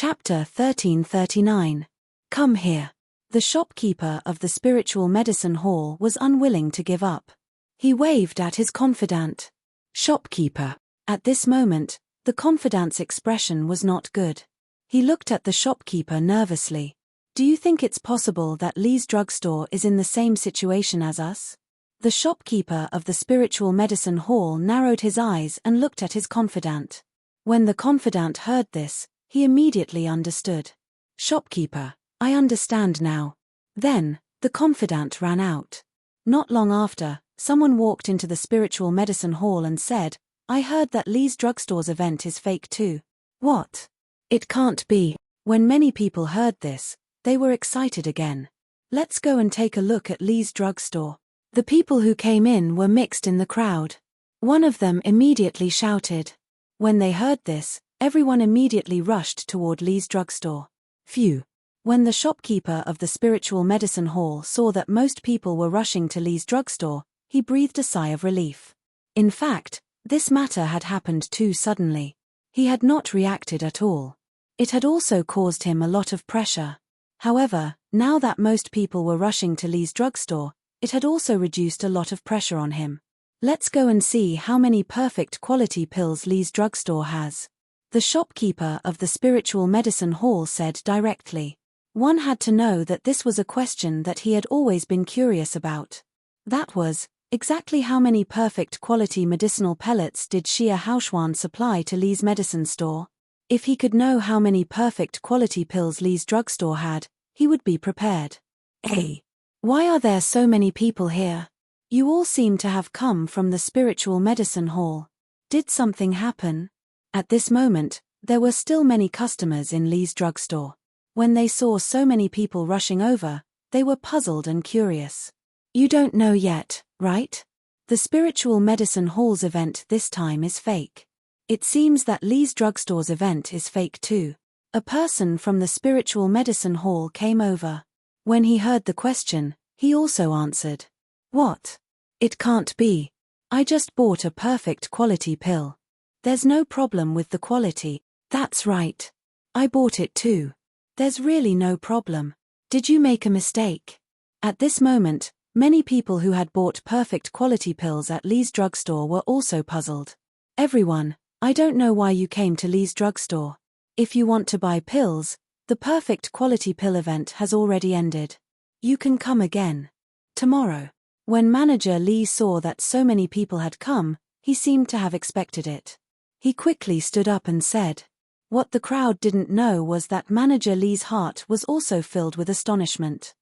Chapter 1339. Come here. The shopkeeper of the spiritual medicine hall was unwilling to give up. He waved at his confidant. Shopkeeper. At this moment, the confidant's expression was not good. He looked at the shopkeeper nervously. Do you think it's possible that Lee's drugstore is in the same situation as us? The shopkeeper of the spiritual medicine hall narrowed his eyes and looked at his confidant. When the confidant heard this, he immediately understood. Shopkeeper, I understand now. Then, the confidant ran out. Not long after, someone walked into the spiritual medicine hall and said, I heard that Lee's drugstore's event is fake too. What? It can't be. When many people heard this, they were excited again. Let's go and take a look at Lee's drugstore. The people who came in were mixed in the crowd. One of them immediately shouted. When they heard this, everyone immediately rushed toward Lee's drugstore. Phew. When the shopkeeper of the spiritual medicine hall saw that most people were rushing to Lee's drugstore, he breathed a sigh of relief. In fact, this matter had happened too suddenly. He had not reacted at all. It had also caused him a lot of pressure. However, now that most people were rushing to Lee's drugstore, it had also reduced a lot of pressure on him. Let's go and see how many perfect quality pills Lee's drugstore has. The shopkeeper of the spiritual medicine hall said directly. One had to know that this was a question that he had always been curious about. That was, exactly how many perfect quality medicinal pellets did Xia Haoxuan supply to Lee's medicine store? If he could know how many perfect quality pills Lee's drugstore had, he would be prepared. Hey! Why are there so many people here? You all seem to have come from the spiritual medicine hall. Did something happen? At this moment, there were still many customers in Lee's drugstore. When they saw so many people rushing over, they were puzzled and curious. You don't know yet, right? The spiritual medicine hall's event this time is fake. It seems that Lee's drugstore's event is fake too. A person from the spiritual medicine hall came over. When he heard the question, he also answered. What? It can't be. I just bought a perfect quality pill. There's no problem with the quality. That's right. I bought it too. There's really no problem. Did you make a mistake? At this moment, many people who had bought perfect quality pills at Lee's drugstore were also puzzled. Everyone, I don't know why you came to Lee's drugstore. If you want to buy pills, the perfect quality pill event has already ended. You can come again. Tomorrow. When manager Lee saw that so many people had come, he seemed to have expected it. He quickly stood up and said. What the crowd didn't know was that manager Lee's heart was also filled with astonishment.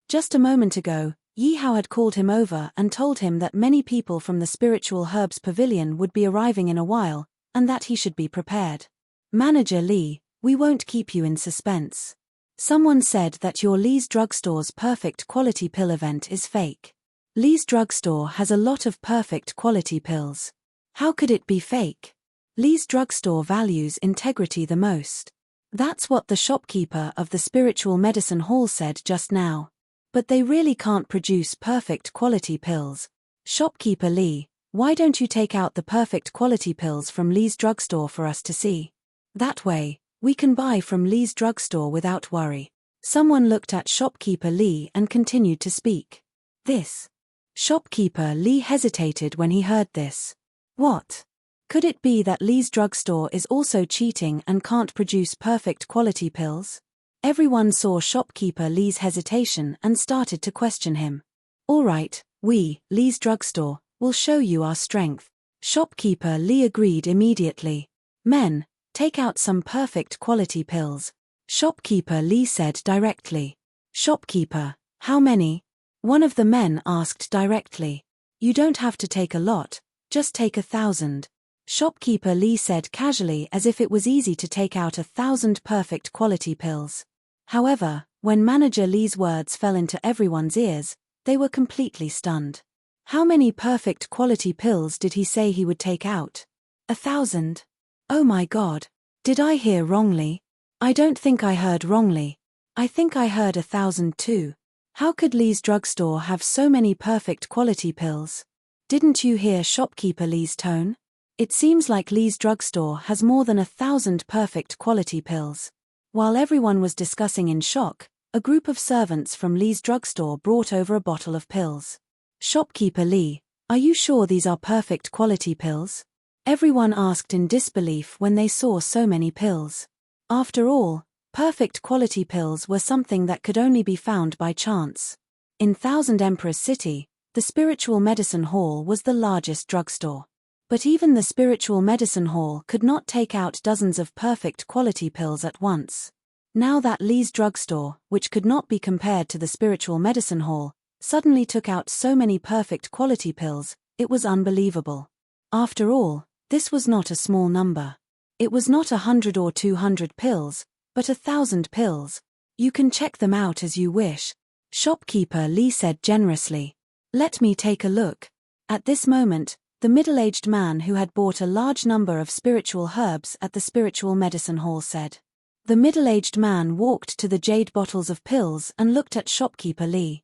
Just a moment ago, Yi Hao had called him over and told him that many people from the spiritual herbs pavilion would be arriving in a while, and that he should be prepared. Manager Lee, we won't keep you in suspense. Someone said that your Lee's drugstore's perfect quality pill event is fake. Lee's drugstore has a lot of perfect quality pills. How could it be fake? Lee's drugstore values integrity the most. That's what the shopkeeper of the spiritual medicine hall said just now. But they really can't produce perfect quality pills. Shopkeeper Lee, why don't you take out the perfect quality pills from Lee's drugstore for us to see? That way, we can buy from Lee's drugstore without worry. Someone looked at shopkeeper Lee and continued to speak. This. Shopkeeper Lee hesitated when he heard this. What? Could it be that Lee's drugstore is also cheating and can't produce perfect quality pills? Everyone saw shopkeeper Lee's hesitation and started to question him. All right, we, Lee's drugstore, will show you our strength. Shopkeeper Lee agreed immediately. Men, take out some perfect quality pills. Shopkeeper Lee said directly. Shopkeeper, how many? One of the men asked directly. You don't have to take a lot, just take 1,000. Shopkeeper Lee said casually as if it was easy to take out 1,000 perfect quality pills. However, when manager Lee's words fell into everyone's ears, they were completely stunned. How many perfect quality pills did he say he would take out? 1,000? Oh my God. Did I hear wrongly? I don't think I heard wrongly. I think I heard 1,000 too. How could Lee's drugstore have so many perfect quality pills? Didn't you hear shopkeeper Lee's tone? It seems like Lee's drugstore has more than 1,000 perfect quality pills. While everyone was discussing in shock, a group of servants from Lee's drugstore brought over a bottle of pills. Shopkeeper Lee, are you sure these are perfect quality pills? Everyone asked in disbelief when they saw so many pills. After all, perfect quality pills were something that could only be found by chance. In Thousand Emperors City, the Spiritual Medicine Hall was the largest drugstore. But even the Spiritual Medicine Hall could not take out dozens of perfect quality pills at once. Now that Lee's drugstore, which could not be compared to the Spiritual Medicine Hall, suddenly took out so many perfect quality pills, it was unbelievable. After all, this was not a small number. It was not 100 or 200 pills, but 1,000 pills. You can check them out as you wish, Shopkeeper Lee said generously. Let me take a look. At this moment, the middle-aged man who had bought a large number of spiritual herbs at the Spiritual Medicine Hall said. The middle-aged man walked to the jade bottles of pills and looked at Shopkeeper Lee.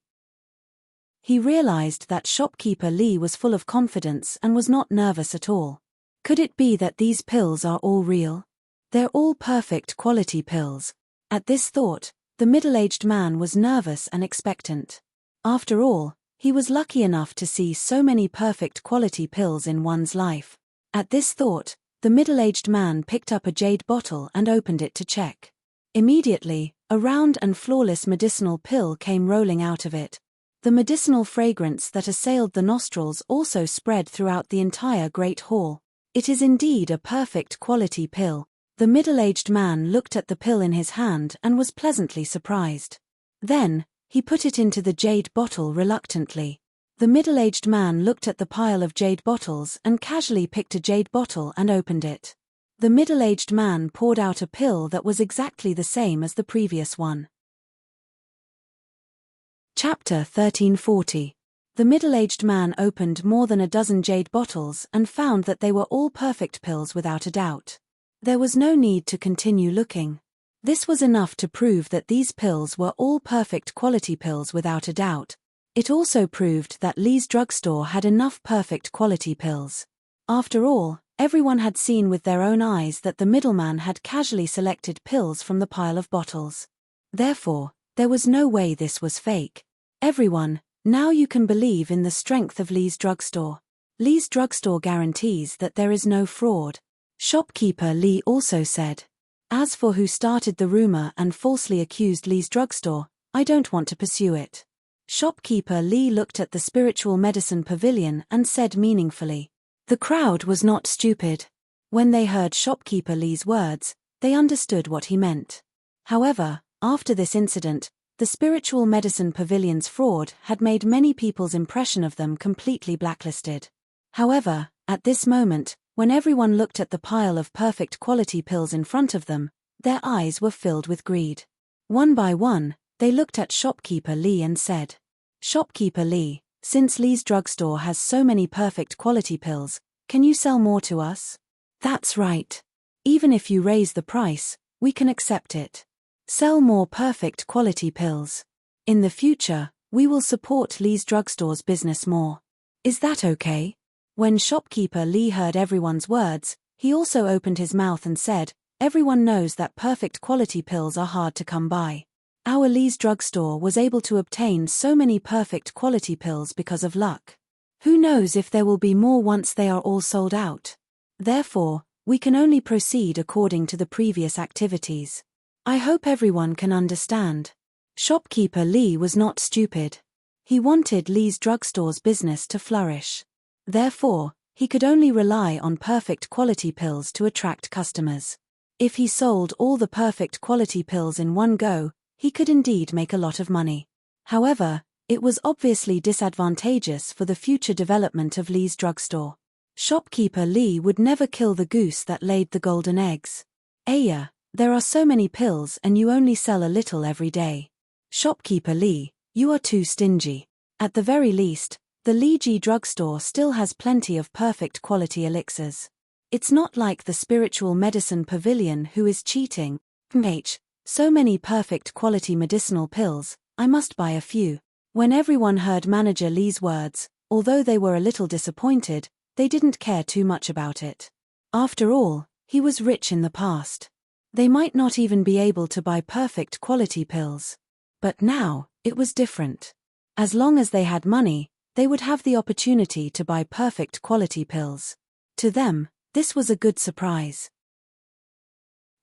He realized that Shopkeeper Lee was full of confidence and was not nervous at all. Could it be that these pills are all real? They're all perfect quality pills. At this thought, the middle-aged man was nervous and expectant. After all, he was lucky enough to see so many perfect quality pills in one's life. At this thought, the middle-aged man picked up a jade bottle and opened it to check. Immediately, a round and flawless medicinal pill came rolling out of it. The medicinal fragrance that assailed the nostrils also spread throughout the entire great hall. It is indeed a perfect quality pill. The middle-aged man looked at the pill in his hand and was pleasantly surprised. Then, he put it into the jade bottle reluctantly. The middle-aged man looked at the pile of jade bottles and casually picked a jade bottle and opened it. The middle-aged man poured out a pill that was exactly the same as the previous one. Chapter 1340. The middle-aged man opened more than a dozen jade bottles and found that they were all perfect pills without a doubt. There was no need to continue looking. This was enough to prove that these pills were all perfect quality pills without a doubt. It also proved that Lee's drugstore had enough perfect quality pills. After all, everyone had seen with their own eyes that the middleman had casually selected pills from the pile of bottles. Therefore, there was no way this was fake. Everyone, now you can believe in the strength of Lee's drugstore. Lee's drugstore guarantees that there is no fraud. Shopkeeper Lee also said. As for who started the rumor and falsely accused Lee's drugstore, I don't want to pursue it. Shopkeeper Lee looked at the Spiritual Medicine Pavilion and said meaningfully. The crowd was not stupid. When they heard Shopkeeper Lee's words, they understood what he meant. However, after this incident, the Spiritual Medicine Pavilion's fraud had made many people's impression of them completely blacklisted. However, at this moment, when everyone looked at the pile of perfect quality pills in front of them, their eyes were filled with greed. One by one, they looked at Shopkeeper Lee and said, Shopkeeper Lee, since Lee's drugstore has so many perfect quality pills, can you sell more to us? That's right. Even if you raise the price, we can accept it. Sell more perfect quality pills. In the future, we will support Lee's drugstore's business more. Is that okay? When Shopkeeper Lee heard everyone's words, he also opened his mouth and said, everyone knows that perfect quality pills are hard to come by. Our Lee's drugstore was able to obtain so many perfect quality pills because of luck. Who knows if there will be more once they are all sold out. Therefore, we can only proceed according to the previous activities. I hope everyone can understand. Shopkeeper Lee was not stupid. He wanted Lee's drugstore's business to flourish. Therefore, he could only rely on perfect quality pills to attract customers. If he sold all the perfect quality pills in one go, he could indeed make a lot of money. However, it was obviously disadvantageous for the future development of Lee's drugstore. Shopkeeper Lee would never kill the goose that laid the golden eggs. Aya, there are so many pills and you only sell a little every day. Shopkeeper Lee, you are too stingy. At the very least, the Lee G drugstore still has plenty of perfect quality elixirs. It's not like the Spiritual Medicine Pavilion who is cheating. So many perfect quality medicinal pills, I must buy a few. When everyone heard Manager Lee's words, although they were a little disappointed, they didn't care too much about it. After all, he was rich in the past. They might not even be able to buy perfect quality pills. But now, it was different. As long as they had money, they would have the opportunity to buy perfect quality pills. To them, this was a good surprise.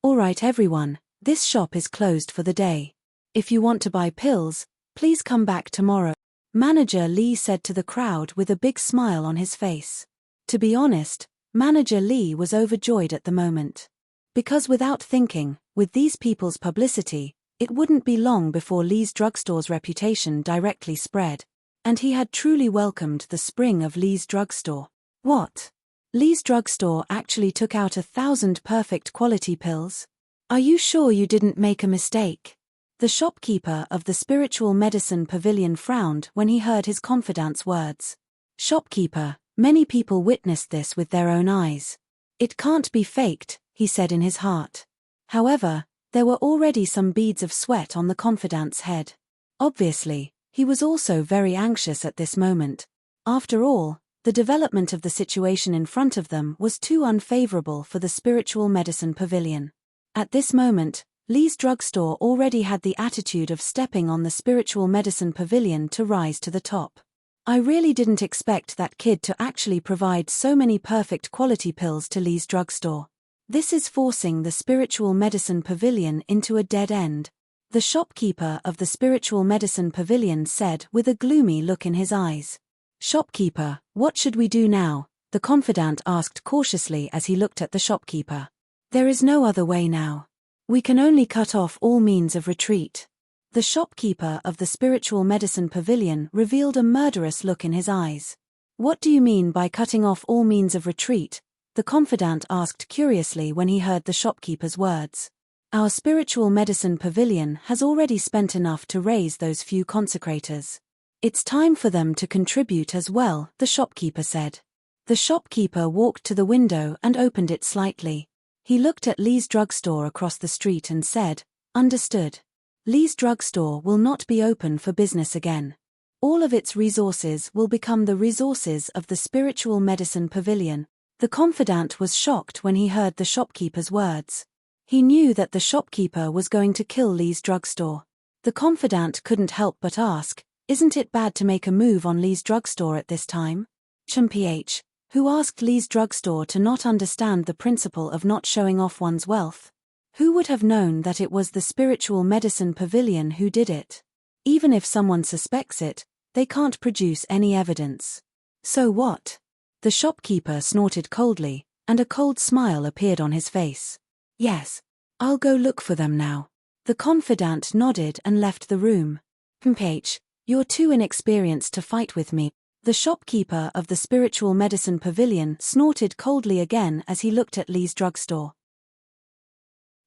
Alright everyone, this shop is closed for the day. If you want to buy pills, please come back tomorrow, Manager Lee said to the crowd with a big smile on his face. To be honest, Manager Lee was overjoyed at the moment. Because without thinking, with these people's publicity, it wouldn't be long before Lee's drugstore's reputation directly spread. And he had truly welcomed the spring of Lee's drugstore. What? Lee's drugstore actually took out 1,000 perfect quality pills? Are you sure you didn't make a mistake? The shopkeeper of the spiritual medicine pavilion frowned when he heard his confidant's words. Shopkeeper, many people witnessed this with their own eyes. It can't be faked, he said in his heart. However, there were already some beads of sweat on the confidant's head. Obviously, he was also very anxious at this moment. After all, the development of the situation in front of them was too unfavorable for the spiritual medicine pavilion. At this moment, Lee's drugstore already had the attitude of stepping on the spiritual medicine pavilion to rise to the top. I really didn't expect that kid to actually provide so many perfect quality pills to Lee's drugstore. This is forcing the spiritual medicine pavilion into a dead end, the shopkeeper of the spiritual medicine pavilion said with a gloomy look in his eyes. Shopkeeper, what should we do now? The confidant asked cautiously as he looked at the shopkeeper. There is no other way now. We can only cut off all means of retreat. The shopkeeper of the spiritual medicine pavilion revealed a murderous look in his eyes. What do you mean by cutting off all means of retreat? The confidant asked curiously when he heard the shopkeeper's words. Our spiritual medicine pavilion has already spent enough to raise those few consecrators. It's time for them to contribute as well, the shopkeeper said. The shopkeeper walked to the window and opened it slightly. He looked at Lee's drugstore across the street and said, "Understood. Lee's drugstore will not be open for business again. All of its resources will become the resources of the spiritual medicine pavilion." The confidant was shocked when he heard the shopkeeper's words. He knew that the shopkeeper was going to kill Lee's drugstore. The confidant couldn't help but ask, "Isn't it bad to make a move on Lee's drugstore at this time?" PH, who asked Lee's drugstore to not understand the principle of not showing off one's wealth? Who would have known that it was the spiritual medicine pavilion who did it? Even if someone suspects it, they can't produce any evidence. So what? The shopkeeper snorted coldly, and a cold smile appeared on his face. Yes, I'll go look for them now. The confidant nodded and left the room. PH, you're too inexperienced to fight with me. The shopkeeper of the spiritual medicine pavilion snorted coldly again as he looked at Lee's drugstore.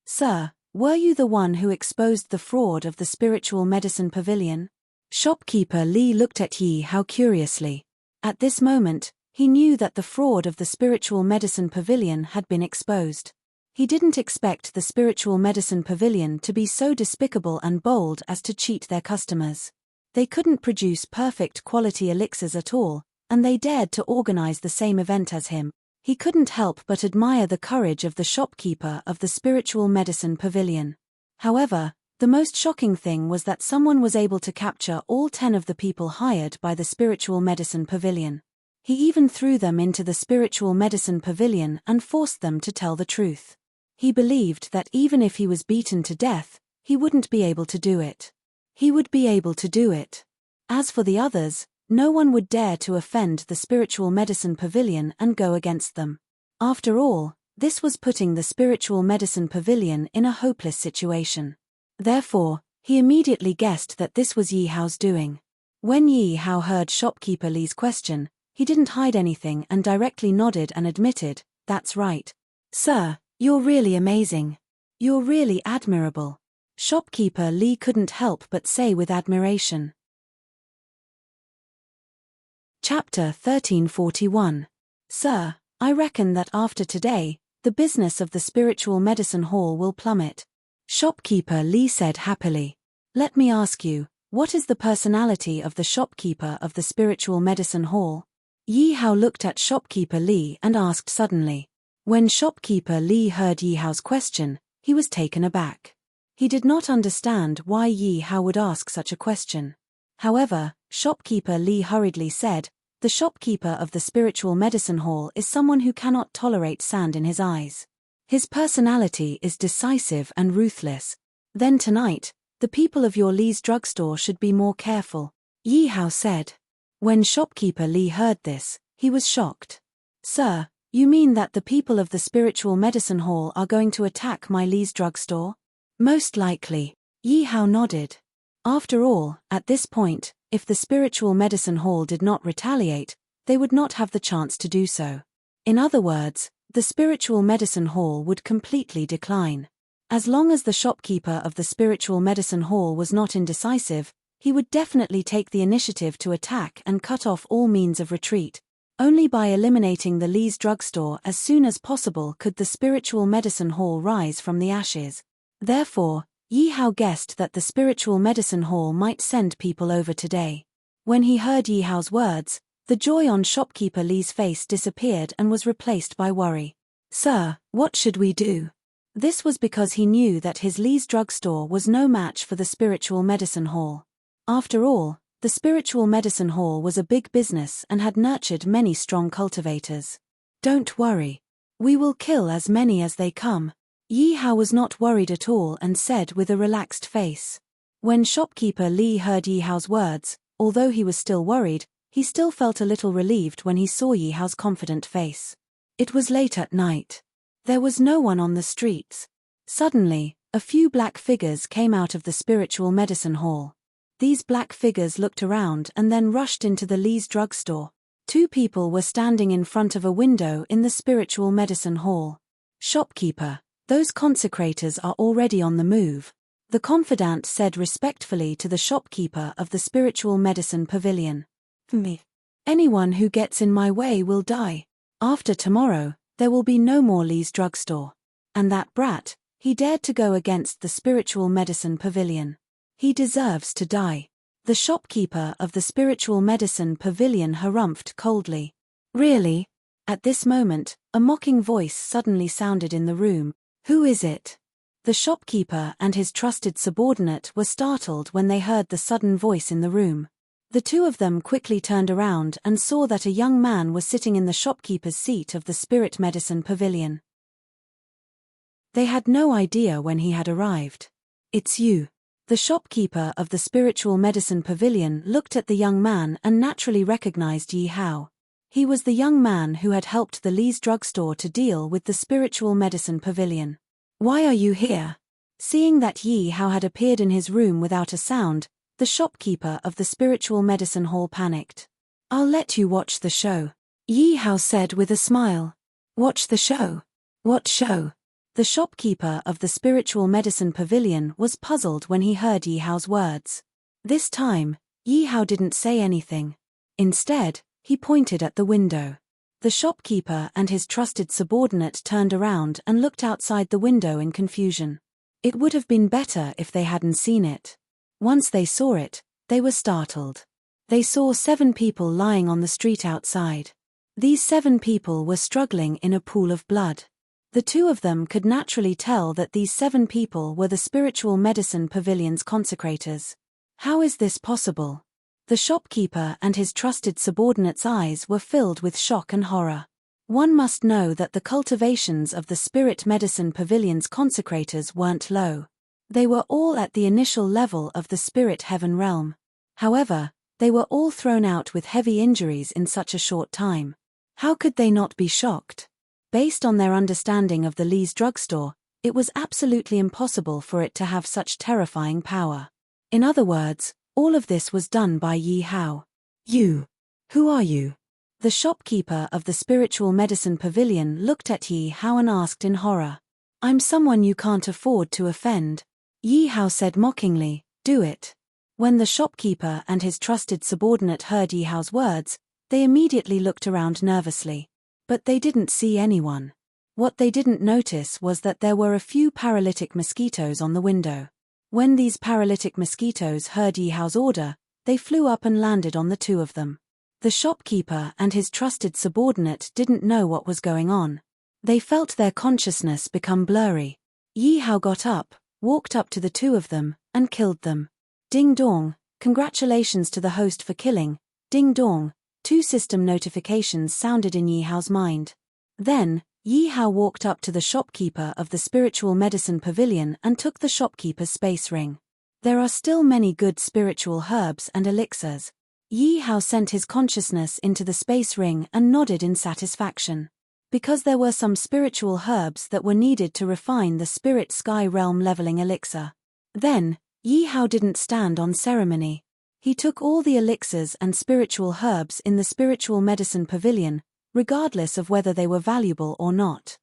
Sir, were you the one who exposed the fraud of the spiritual medicine pavilion? Shopkeeper Lee looked at Yi Hao curiously. At this moment, he knew that the fraud of the spiritual medicine pavilion had been exposed. He didn't expect the spiritual medicine pavilion to be so despicable and bold as to cheat their customers. They couldn't produce perfect quality elixirs at all, and they dared to organize the same event as him. He couldn't help but admire the courage of the shopkeeper of the spiritual medicine pavilion. However, the most shocking thing was that someone was able to capture all 10 of the people hired by the spiritual medicine pavilion. He even threw them into the spiritual medicine pavilion and forced them to tell the truth. He believed that even if he was beaten to death, he wouldn't be able to do it. He would be able to do it. As for the others, no one would dare to offend the spiritual medicine pavilion and go against them. After all, this was putting the spiritual medicine pavilion in a hopeless situation. Therefore, he immediately guessed that this was Yi Hao's doing. When Yi Hao heard shopkeeper Lee's question, he didn't hide anything and directly nodded and admitted, "That's right. Sir, you're really amazing. You're really admirable." Shopkeeper Lee couldn't help but say with admiration. Chapter 1341. Sir, I reckon that after today, the business of the spiritual medicine hall will plummet. Shopkeeper Lee said happily. Let me ask you, what is the personality of the shopkeeper of the spiritual medicine hall? Yi Hao looked at shopkeeper Li and asked suddenly. When shopkeeper Li heard Yi Hao's question, he was taken aback. He did not understand why Yi Hao would ask such a question. However, shopkeeper Li hurriedly said, "The shopkeeper of the spiritual medicine hall is someone who cannot tolerate sand in his eyes. His personality is decisive and ruthless. Then tonight, the people of your Li's drugstore should be more careful," Yi Hao said. When shopkeeper Li heard this, he was shocked. "Sir, you mean that the people of the spiritual medicine hall are going to attack my Li's drugstore?" "Most likely," Yi Hao nodded. After all, at this point, if the spiritual medicine hall did not retaliate, they would not have the chance to do so. In other words, the spiritual medicine hall would completely decline. As long as the shopkeeper of the spiritual medicine hall was not indecisive, he would definitely take the initiative to attack and cut off all means of retreat. Only by eliminating the Li's drugstore as soon as possible could the spiritual medicine hall rise from the ashes. Therefore, Yi Hao guessed that the spiritual medicine hall might send people over today. When he heard Yi Hao's words, the joy on shopkeeper Li's face disappeared and was replaced by worry. "Sir, what should we do?" This was because he knew that his Li's drugstore was no match for the spiritual medicine hall. After all, the spiritual medicine hall was a big business and had nurtured many strong cultivators. "Don't worry. We will kill as many as they come." Yi Hao was not worried at all and said with a relaxed face. When shopkeeper Li heard Yi Hao's words, although he was still worried, he still felt a little relieved when he saw Yi Hao's confident face. It was late at night. There was no one on the streets. Suddenly, a few black figures came out of the spiritual medicine hall. These black figures looked around and then rushed into the Li's drugstore. 2 people were standing in front of a window in the spiritual medicine hall. "Shopkeeper, those consecrators are already on the move," the confidant said respectfully to the shopkeeper of the spiritual medicine pavilion. "Me. Anyone who gets in my way will die. After tomorrow, there will be no more Li's drugstore. And that brat, he dared to go against the spiritual medicine pavilion. He deserves to die." The shopkeeper of the spiritual medicine pavilion harumphed coldly. "Really?" At this moment, a mocking voice suddenly sounded in the room. "Who is it?" The shopkeeper and his trusted subordinate were startled when they heard the sudden voice in the room. The 2 of them quickly turned around and saw that a young man was sitting in the shopkeeper's seat of the spirit medicine pavilion. They had no idea when he had arrived. "It's you." The shopkeeper of the spiritual medicine pavilion looked at the young man and naturally recognized Yi Hao. He was the young man who had helped the Li's drugstore to deal with the spiritual medicine pavilion. "Why are you here?" Seeing that Yi Hao had appeared in his room without a sound, the shopkeeper of the spiritual medicine hall panicked. "I'll let you watch the show," Yi Hao said with a smile. "Watch the show? What show?" The shopkeeper of the spiritual medicine pavilion was puzzled when he heard Yi Hao's words. This time, Yi Hao didn't say anything. Instead, he pointed at the window. The shopkeeper and his trusted subordinate turned around and looked outside the window in confusion. It would have been better if they hadn't seen it. Once they saw it, they were startled. They saw 7 people lying on the street outside. These 7 people were struggling in a pool of blood. The 2 of them could naturally tell that these 7 people were the spiritual medicine pavilion's consecrators. How is this possible? The shopkeeper and his trusted subordinate's eyes were filled with shock and horror. One must know that the cultivations of the spirit medicine pavilion's consecrators weren't low. They were all at the initial level of the spirit heaven realm. However, they were all thrown out with heavy injuries in such a short time. How could they not be shocked? Based on their understanding of the Li's drugstore, it was absolutely impossible for it to have such terrifying power. In other words, all of this was done by Yi Hao. "You. Who are you?" The shopkeeper of the spiritual medicine pavilion looked at Yi Hao and asked in horror. "I'm someone you can't afford to offend," Yi Hao said mockingly. "Do it." When the shopkeeper and his trusted subordinate heard Yi Hao's words, they immediately looked around nervously. But they didn't see anyone. What they didn't notice was that there were a few paralytic mosquitoes on the window. When these paralytic mosquitoes heard Yi Hao's order, they flew up and landed on the 2 of them. The shopkeeper and his trusted subordinate didn't know what was going on. They felt their consciousness become blurry. Yi Hao got up, walked up to the two of them, and killed them. Ding dong, congratulations to the host for killing. Ding dong, 2 system notifications sounded in Yi Hao's mind. Then, Yi Hao walked up to the shopkeeper of the spiritual medicine pavilion and took the shopkeeper's space ring. There are still many good spiritual herbs and elixirs. Yi Hao sent his consciousness into the space ring and nodded in satisfaction. Because there were some spiritual herbs that were needed to refine the spirit sky realm leveling elixir. Then, Yi Hao didn't stand on ceremony. He took all the elixirs and spiritual herbs in the spiritual medicine pavilion, regardless of whether they were valuable or not.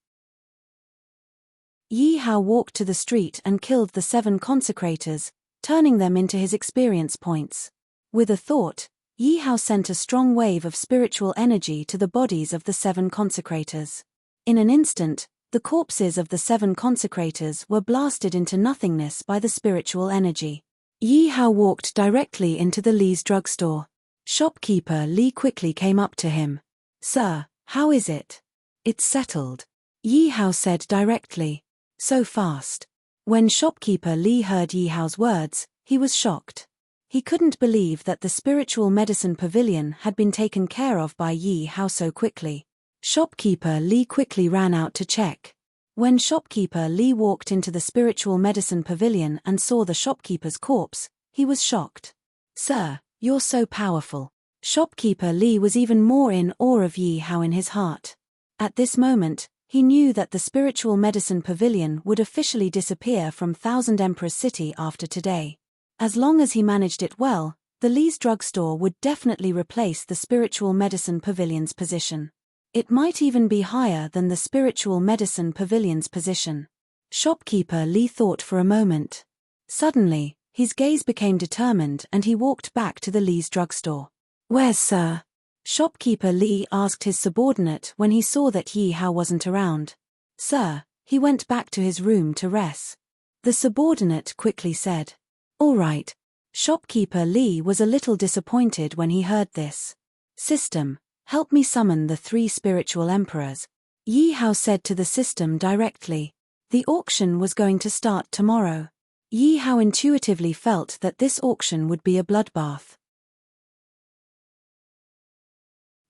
Yi Hao walked to the street and killed the 7 consecrators, turning them into his experience points. With a thought, Yi Hao sent a strong wave of spiritual energy to the bodies of the 7 consecrators. In an instant, the corpses of the 7 consecrators were blasted into nothingness by the spiritual energy. Yi Hao walked directly into the Li's drugstore. Shopkeeper Li quickly came up to him. "Sir, how is it?" "It's settled," Yi Hao said directly. "So fast." When shopkeeper Li heard Yi Hao's words, he was shocked. He couldn't believe that the spiritual medicine pavilion had been taken care of by Yi Hao so quickly. Shopkeeper Li quickly ran out to check. When shopkeeper Li walked into the spiritual medicine pavilion and saw the shopkeeper's corpse, he was shocked. "Sir, you're so powerful." Shopkeeper Li was even more in awe of Yi Hao in his heart. At this moment, he knew that the spiritual medicine pavilion would officially disappear from Thousand Emperors City after today. As long as he managed it well, the Li's drugstore would definitely replace the spiritual medicine pavilion's position. It might even be higher than the spiritual medicine pavilion's position. Shopkeeper Li thought for a moment. Suddenly, his gaze became determined and he walked back to the Li's drugstore. "Where's Sir?" Shopkeeper Li asked his subordinate when he saw that Yi Hao wasn't around. "Sir, he went back to his room to rest," the subordinate quickly said. "All right." Shopkeeper Li was a little disappointed when he heard this. "System, help me summon the 3 spiritual emperors," Yi Hao said to the system directly. The auction was going to start tomorrow. Yi Hao intuitively felt that this auction would be a bloodbath.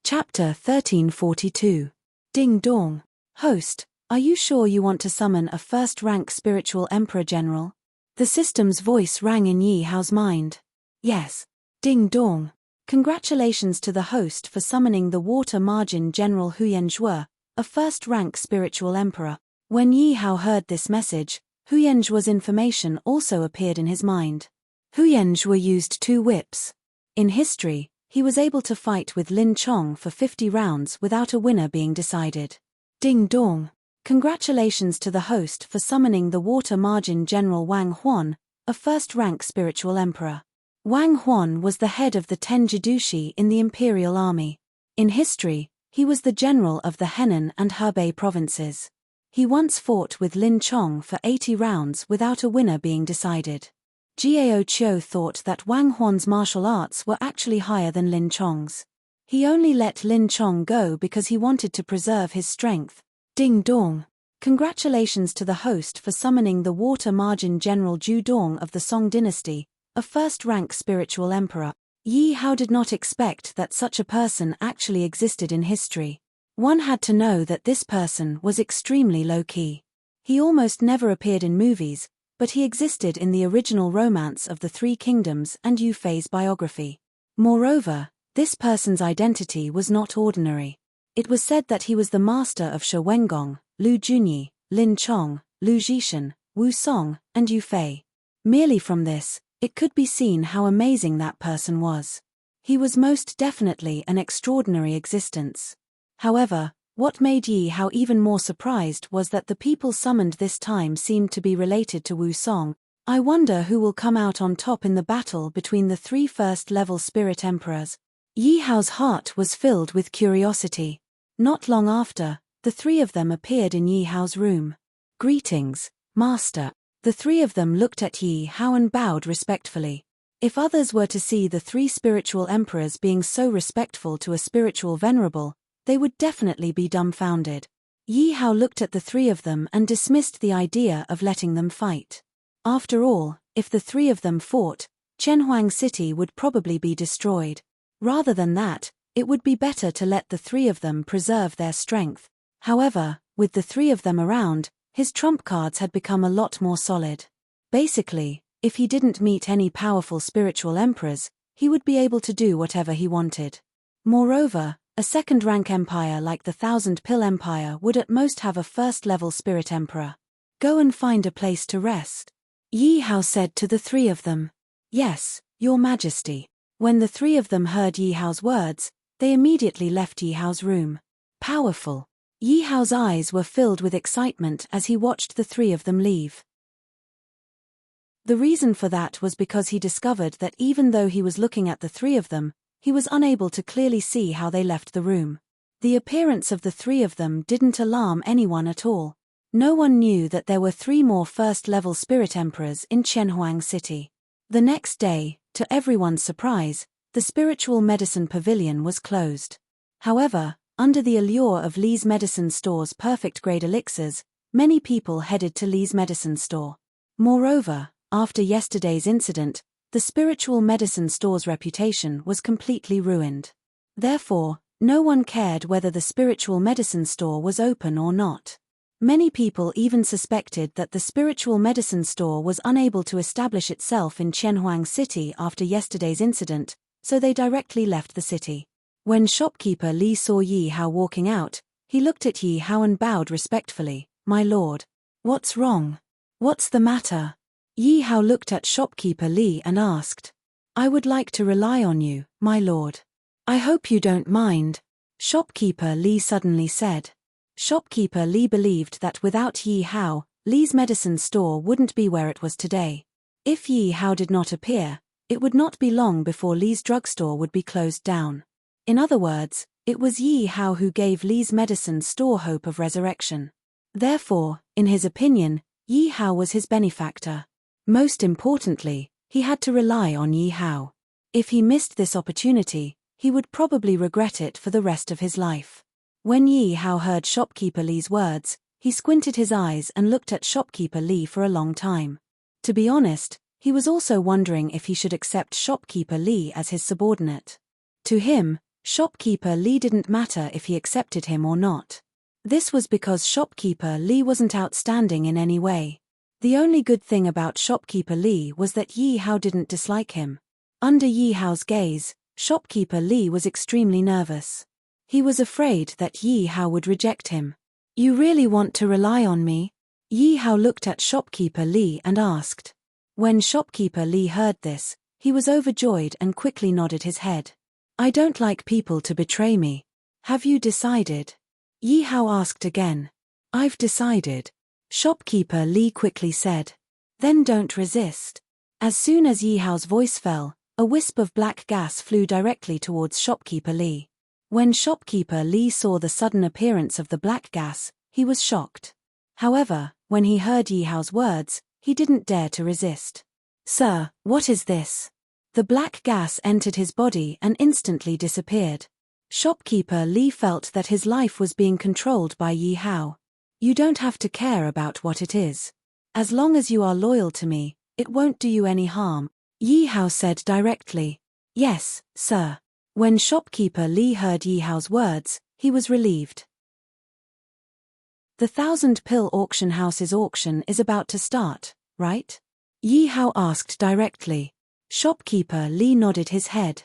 Chapter 1342. Ding dong. "Host, are you sure you want to summon a first-rank spiritual emperor general?" The system's voice rang in Yi Hao's mind. "Yes." Ding dong. Congratulations to the host for summoning the water margin general Huyen Zhuo, a first-rank spiritual emperor. When Yi Hao heard this message, Huyen Zhuo's information also appeared in his mind. Huyen Zhuo used 2 whips. In history, he was able to fight with Lin Chong for 50 rounds without a winner being decided. Ding dong. Congratulations to the host for summoning the water margin general Wang Huan, a first-rank spiritual emperor. Wang Huan was the head of the 10 Jidushi in the imperial army. In history, he was the general of the Henan and Hebei provinces. He once fought with Lin Chong for 80 rounds without a winner being decided. Jiao Qiu thought that Wang Huan's martial arts were actually higher than Lin Chong's. He only let Lin Chong go because he wanted to preserve his strength. Ding dong. Congratulations to the host for summoning the water margin general Zhu Dong of the Song dynasty, a first-rank spiritual emperor. Yi Hao did not expect that such a person actually existed in history. One had to know that this person was extremely low-key. He almost never appeared in movies, but he existed in the original romance of the 3 Kingdoms and Yu Fei's biography. Moreover, this person's identity was not ordinary. It was said that he was the master of Shi Wengong, Lu Junyi, Lin Chong, Lu Zhishan, Wu Song, and Yu Fei. Merely from this, it could be seen how amazing that person was. He was most definitely an extraordinary existence. However, what made Yi Hao even more surprised was that the people summoned this time seemed to be related to Wu Song. I wonder who will come out on top in the battle between the 3 first-level spirit emperors. Yi Hao's heart was filled with curiosity. Not long after, the 3 of them appeared in Yi Hao's room. "Greetings, Master." The 3 of them looked at Yi Hao and bowed respectfully. If others were to see the three spiritual emperors being so respectful to a spiritual venerable, they would definitely be dumbfounded. Yi Hao looked at the three of them and dismissed the idea of letting them fight. After all, if the three of them fought, Chenhuang City would probably be destroyed. Rather than that, it would be better to let the three of them preserve their strength. However, with the three of them around, his trump cards had become a lot more solid. Basically, if he didn't meet any powerful spiritual emperors, he would be able to do whatever he wanted. Moreover, a second-rank empire like the Thousand Pill Empire would at most have a first-level spirit emperor. Go and find a place to rest. Yi Hao said to the three of them. Yes, Your Majesty. When the three of them heard Yi Hao's words, they immediately left Yi Hao's room. Powerful. Yi Hao's eyes were filled with excitement as he watched the three of them leave. The reason for that was because he discovered that even though he was looking at the three of them, he was unable to clearly see how they left the room. The appearance of the three of them didn't alarm anyone at all. No one knew that there were three more first-level spirit emperors in Chenhuang City. The next day, to everyone's surprise, the spiritual medicine pavilion was closed. However, under the allure of Li's Medicine Store's perfect-grade elixirs, many people headed to Li's Medicine Store. Moreover, after yesterday's incident, the spiritual medicine store's reputation was completely ruined. Therefore, no one cared whether the spiritual medicine store was open or not. Many people even suspected that the spiritual medicine store was unable to establish itself in Chenhuang City after yesterday's incident, so they directly left the city. When shopkeeper Li saw Yi Hao walking out, he looked at Yi Hao and bowed respectfully. "My lord. What's wrong? What's the matter?" Yi Hao looked at shopkeeper Li and asked. "I would like to rely on you, my lord. I hope you don't mind," shopkeeper Li suddenly said. Shopkeeper Li believed that without Yi Hao, Li's medicine store wouldn't be where it was today. If Yi Hao did not appear, it would not be long before Li's drugstore would be closed down. In other words, it was Yi Hao who gave Li's medicine store hope of resurrection. Therefore, in his opinion, Yi Hao was his benefactor. Most importantly, he had to rely on Yi Hao. If he missed this opportunity, he would probably regret it for the rest of his life. When Yi Hao heard shopkeeper Li's words, he squinted his eyes and looked at shopkeeper Li for a long time. To be honest, he was also wondering if he should accept shopkeeper Li as his subordinate. To him, shopkeeper Li didn't matter if he accepted him or not. This was because shopkeeper Li wasn't outstanding in any way. The only good thing about shopkeeper Li was that Yi Hao didn't dislike him. Under Yi Hao's gaze, shopkeeper Li was extremely nervous. He was afraid that Yi Hao would reject him. "You really want to rely on me?" Yi Hao looked at shopkeeper Li and asked. When shopkeeper Li heard this, he was overjoyed and quickly nodded his head. "I don't like people to betray me. Have you decided?" Yi Hao asked again. "I've decided," shopkeeper Li quickly said. "Then don't resist." As soon as Yi Hao's voice fell, a wisp of black gas flew directly towards shopkeeper Li. When shopkeeper Li saw the sudden appearance of the black gas, he was shocked. However, when he heard Yi Hao's words, he didn't dare to resist. "Sir, what is this?" The black gas entered his body and instantly disappeared. Shopkeeper Li felt that his life was being controlled by Yi Hao. "You don't have to care about what it is. As long as you are loyal to me, it won't do you any harm," Yi Hao said directly. "Yes, sir." When shopkeeper Li heard Yi Hao's words, he was relieved. The 1,000 Pill Auction House's auction is about to start, right? Yi Hao asked directly. Shopkeeper Li nodded his head.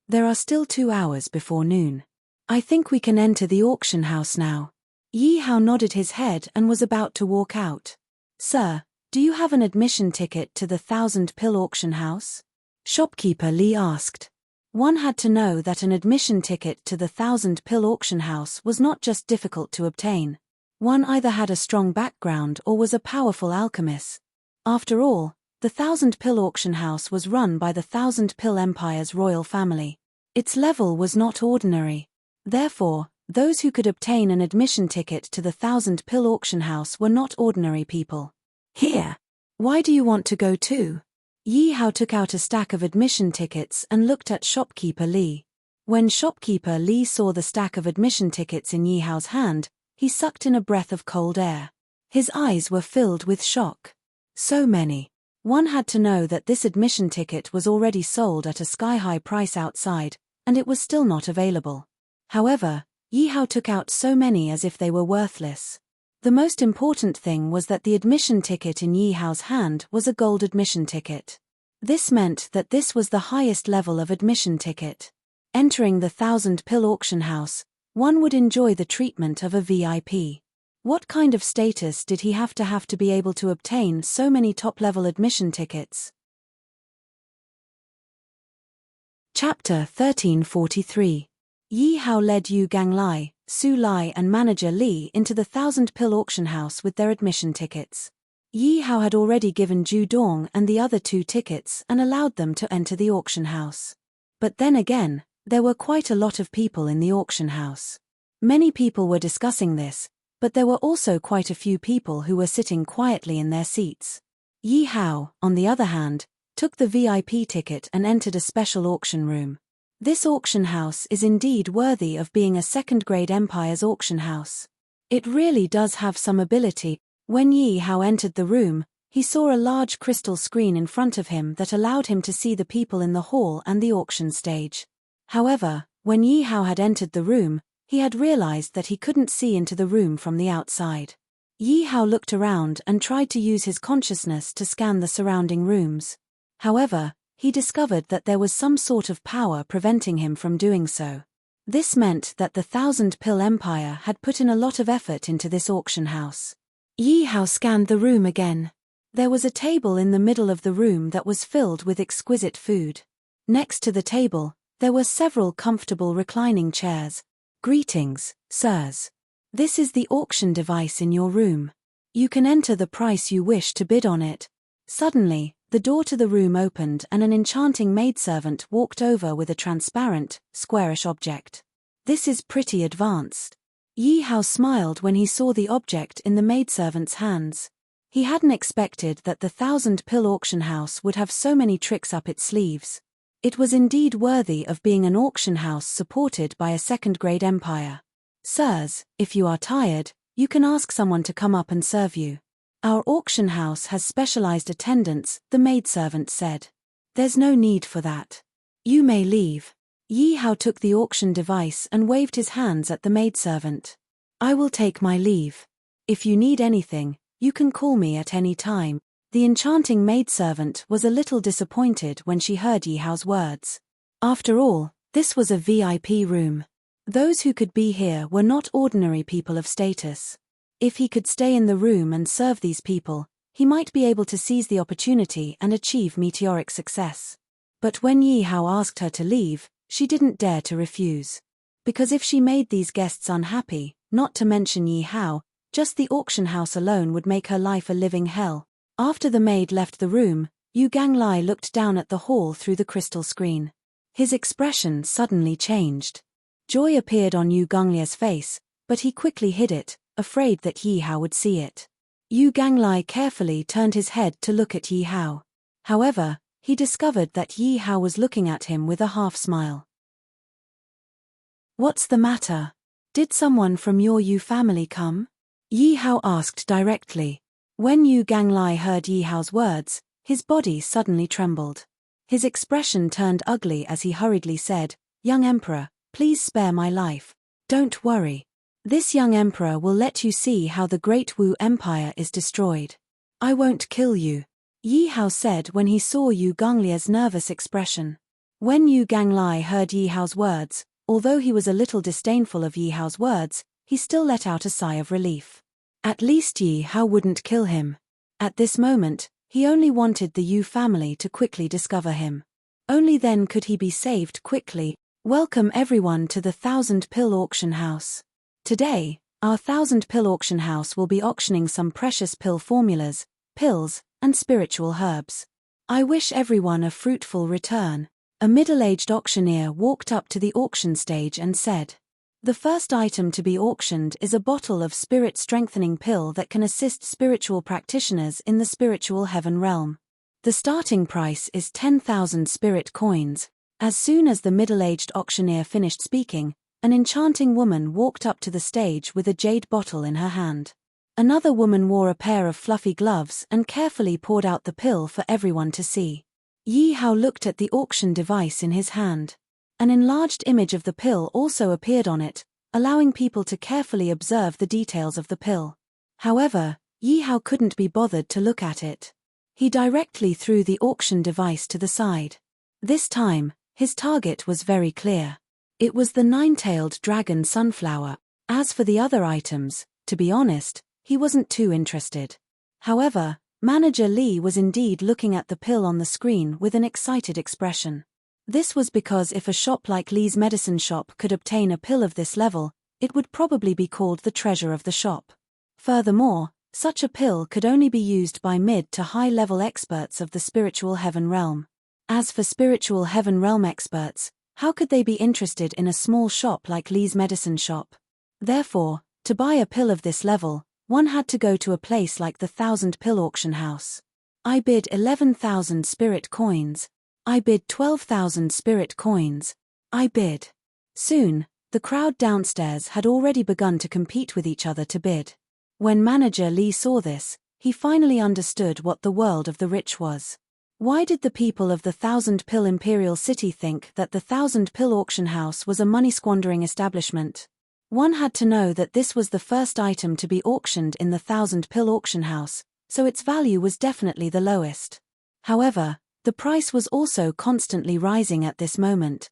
"There are still 2 hours before noon. I think we can enter the auction house now." Yi Hao nodded his head and was about to walk out. "Sir, do you have an admission ticket to the 1,000 Pill Auction House?" Shopkeeper Li asked. One had to know that an admission ticket to the 1,000 Pill Auction House was not just difficult to obtain. One either had a strong background or was a powerful alchemist. After all, the 1,000 Pill Auction House was run by the 1,000 Pill Empire's royal family. Its level was not ordinary. Therefore, those who could obtain an admission ticket to the 1,000 Pill Auction House were not ordinary people. "Here. Why do you want to go too?" Yi Hao took out a stack of admission tickets and looked at shopkeeper Li. When shopkeeper Li saw the stack of admission tickets in Yi Hao's hand, he sucked in a breath of cold air. His eyes were filled with shock. So many. One had to know that this admission ticket was already sold at a sky-high price outside, and it was still not available. However, Yi Hao took out so many as if they were worthless. The most important thing was that the admission ticket in Yi Hao's hand was a gold admission ticket. This meant that this was the highest level of admission ticket. Entering the 1,000 pill auction house, one would enjoy the treatment of a VIP. What kind of status did he have to be able to obtain so many top-level admission tickets? Chapter 1343. Yi Hao led Yu Ganglai, Su Lai and manager Li into the 1,000 pill auction house with their admission tickets. Yi Hao had already given Ju Dong and the other 2 tickets and allowed them to enter the auction house. But then again, there were quite a lot of people in the auction house. Many people were discussing this, but there were also quite a few people who were sitting quietly in their seats. Yi Hao, on the other hand, took the VIP ticket and entered a special auction room. This auction house is indeed worthy of being a second-grade empire's auction house. It really does have some ability. When Yi Hao entered the room, he saw a large crystal screen in front of him that allowed him to see the people in the hall and the auction stage. However, when Yi Hao had entered the room, he had realized that he couldn't see into the room from the outside. Yi Hao looked around and tried to use his consciousness to scan the surrounding rooms. However, he discovered that there was some sort of power preventing him from doing so. This meant that the 1,000 pill empire had put in a lot of effort into this auction house. Yi Hao scanned the room again. There was a table in the middle of the room that was filled with exquisite food. Next to the table, there were several comfortable reclining chairs. Greetings, sirs. This is the auction device in your room. You can enter the price you wish to bid on it. Suddenly, the door to the room opened and an enchanting maidservant walked over with a transparent, squarish object. This is pretty advanced. Yi Hao smiled when he saw the object in the maidservant's hands. He hadn't expected that the 1,000 pill auction house would have so many tricks up its sleeves. It was indeed worthy of being an auction house supported by a second-grade empire. Sirs, if you are tired, you can ask someone to come up and serve you. Our auction house has specialized attendants, the maidservant said. There's no need for that. You may leave. Yi Hao took the auction device and waved his hands at the maidservant. I will take my leave. If you need anything, you can call me at any time. The enchanting maidservant was a little disappointed when she heard Yi Hao's words. After all, this was a VIP room. Those who could be here were not ordinary people of status. If he could stay in the room and serve these people, he might be able to seize the opportunity and achieve meteoric success. But when Yi Hao asked her to leave, she didn't dare to refuse. Because if she made these guests unhappy, not to mention Yi Hao, just the auction house alone would make her life a living hell. After the maid left the room, Yu Ganglai looked down at the hall through the crystal screen. His expression suddenly changed. Joy appeared on Yu Ganglai's face, but he quickly hid it, afraid that Yi Hao would see it. Yu Ganglai carefully turned his head to look at Yi Hao. However, he discovered that Yi Hao was looking at him with a half-smile. What's the matter? Did someone from your Yu family come? Yi Hao asked directly. When Yu Ganglai heard Yi Hao's words, his body suddenly trembled. His expression turned ugly as he hurriedly said, Young Emperor, please spare my life. Don't worry. This young emperor will let you see how the Great Wu Empire is destroyed. I won't kill you, Yi Hao said when he saw Yu Ganglai's nervous expression. When Yu Ganglai heard Yi Hao's words, although he was a little disdainful of Yi Hao's words, he still let out a sigh of relief. At least Yi Hao wouldn't kill him. At this moment, he only wanted the Yu family to quickly discover him. Only then could he be saved quickly. Welcome everyone to the 1,000 pill auction house. Today, our 1,000 pill auction house will be auctioning some precious pill formulas, pills, and spiritual herbs. I wish everyone a fruitful return. A middle-aged auctioneer walked up to the auction stage and said, The first item to be auctioned is a bottle of spirit-strengthening pill that can assist spiritual practitioners in the spiritual heaven realm. The starting price is 10,000 spirit coins. As soon as the middle-aged auctioneer finished speaking, an enchanting woman walked up to the stage with a jade bottle in her hand. Another woman wore a pair of fluffy gloves and carefully poured out the pill for everyone to see. Yi Hao looked at the auction device in his hand. An enlarged image of the pill also appeared on it, allowing people to carefully observe the details of the pill. However, Yi Hao couldn't be bothered to look at it. He directly threw the auction device to the side. This time, his target was very clear. It was the nine-tailed dragon sunflower. As for the other items, to be honest, he wasn't too interested. However, Manager Li was indeed looking at the pill on the screen with an excited expression. This was because if a shop like Li's medicine shop could obtain a pill of this level, it would probably be called the treasure of the shop. Furthermore, such a pill could only be used by mid to high-level experts of the spiritual heaven realm. As for spiritual heaven realm experts, how could they be interested in a small shop like Li's medicine shop? Therefore, to buy a pill of this level, one had to go to a place like the 1,000 pill auction house. I bid 11,000 spirit coins. I bid 12,000 spirit coins. I bid. Soon, the crowd downstairs had already begun to compete with each other to bid. When Manager Li saw this, he finally understood what the world of the rich was. Why did the people of the 1,000 pill imperial city think that the 1,000 pill auction house was a money-squandering establishment? One had to know that this was the first item to be auctioned in the 1,000 pill auction house, so its value was definitely the lowest. However, the price was also constantly rising at this moment.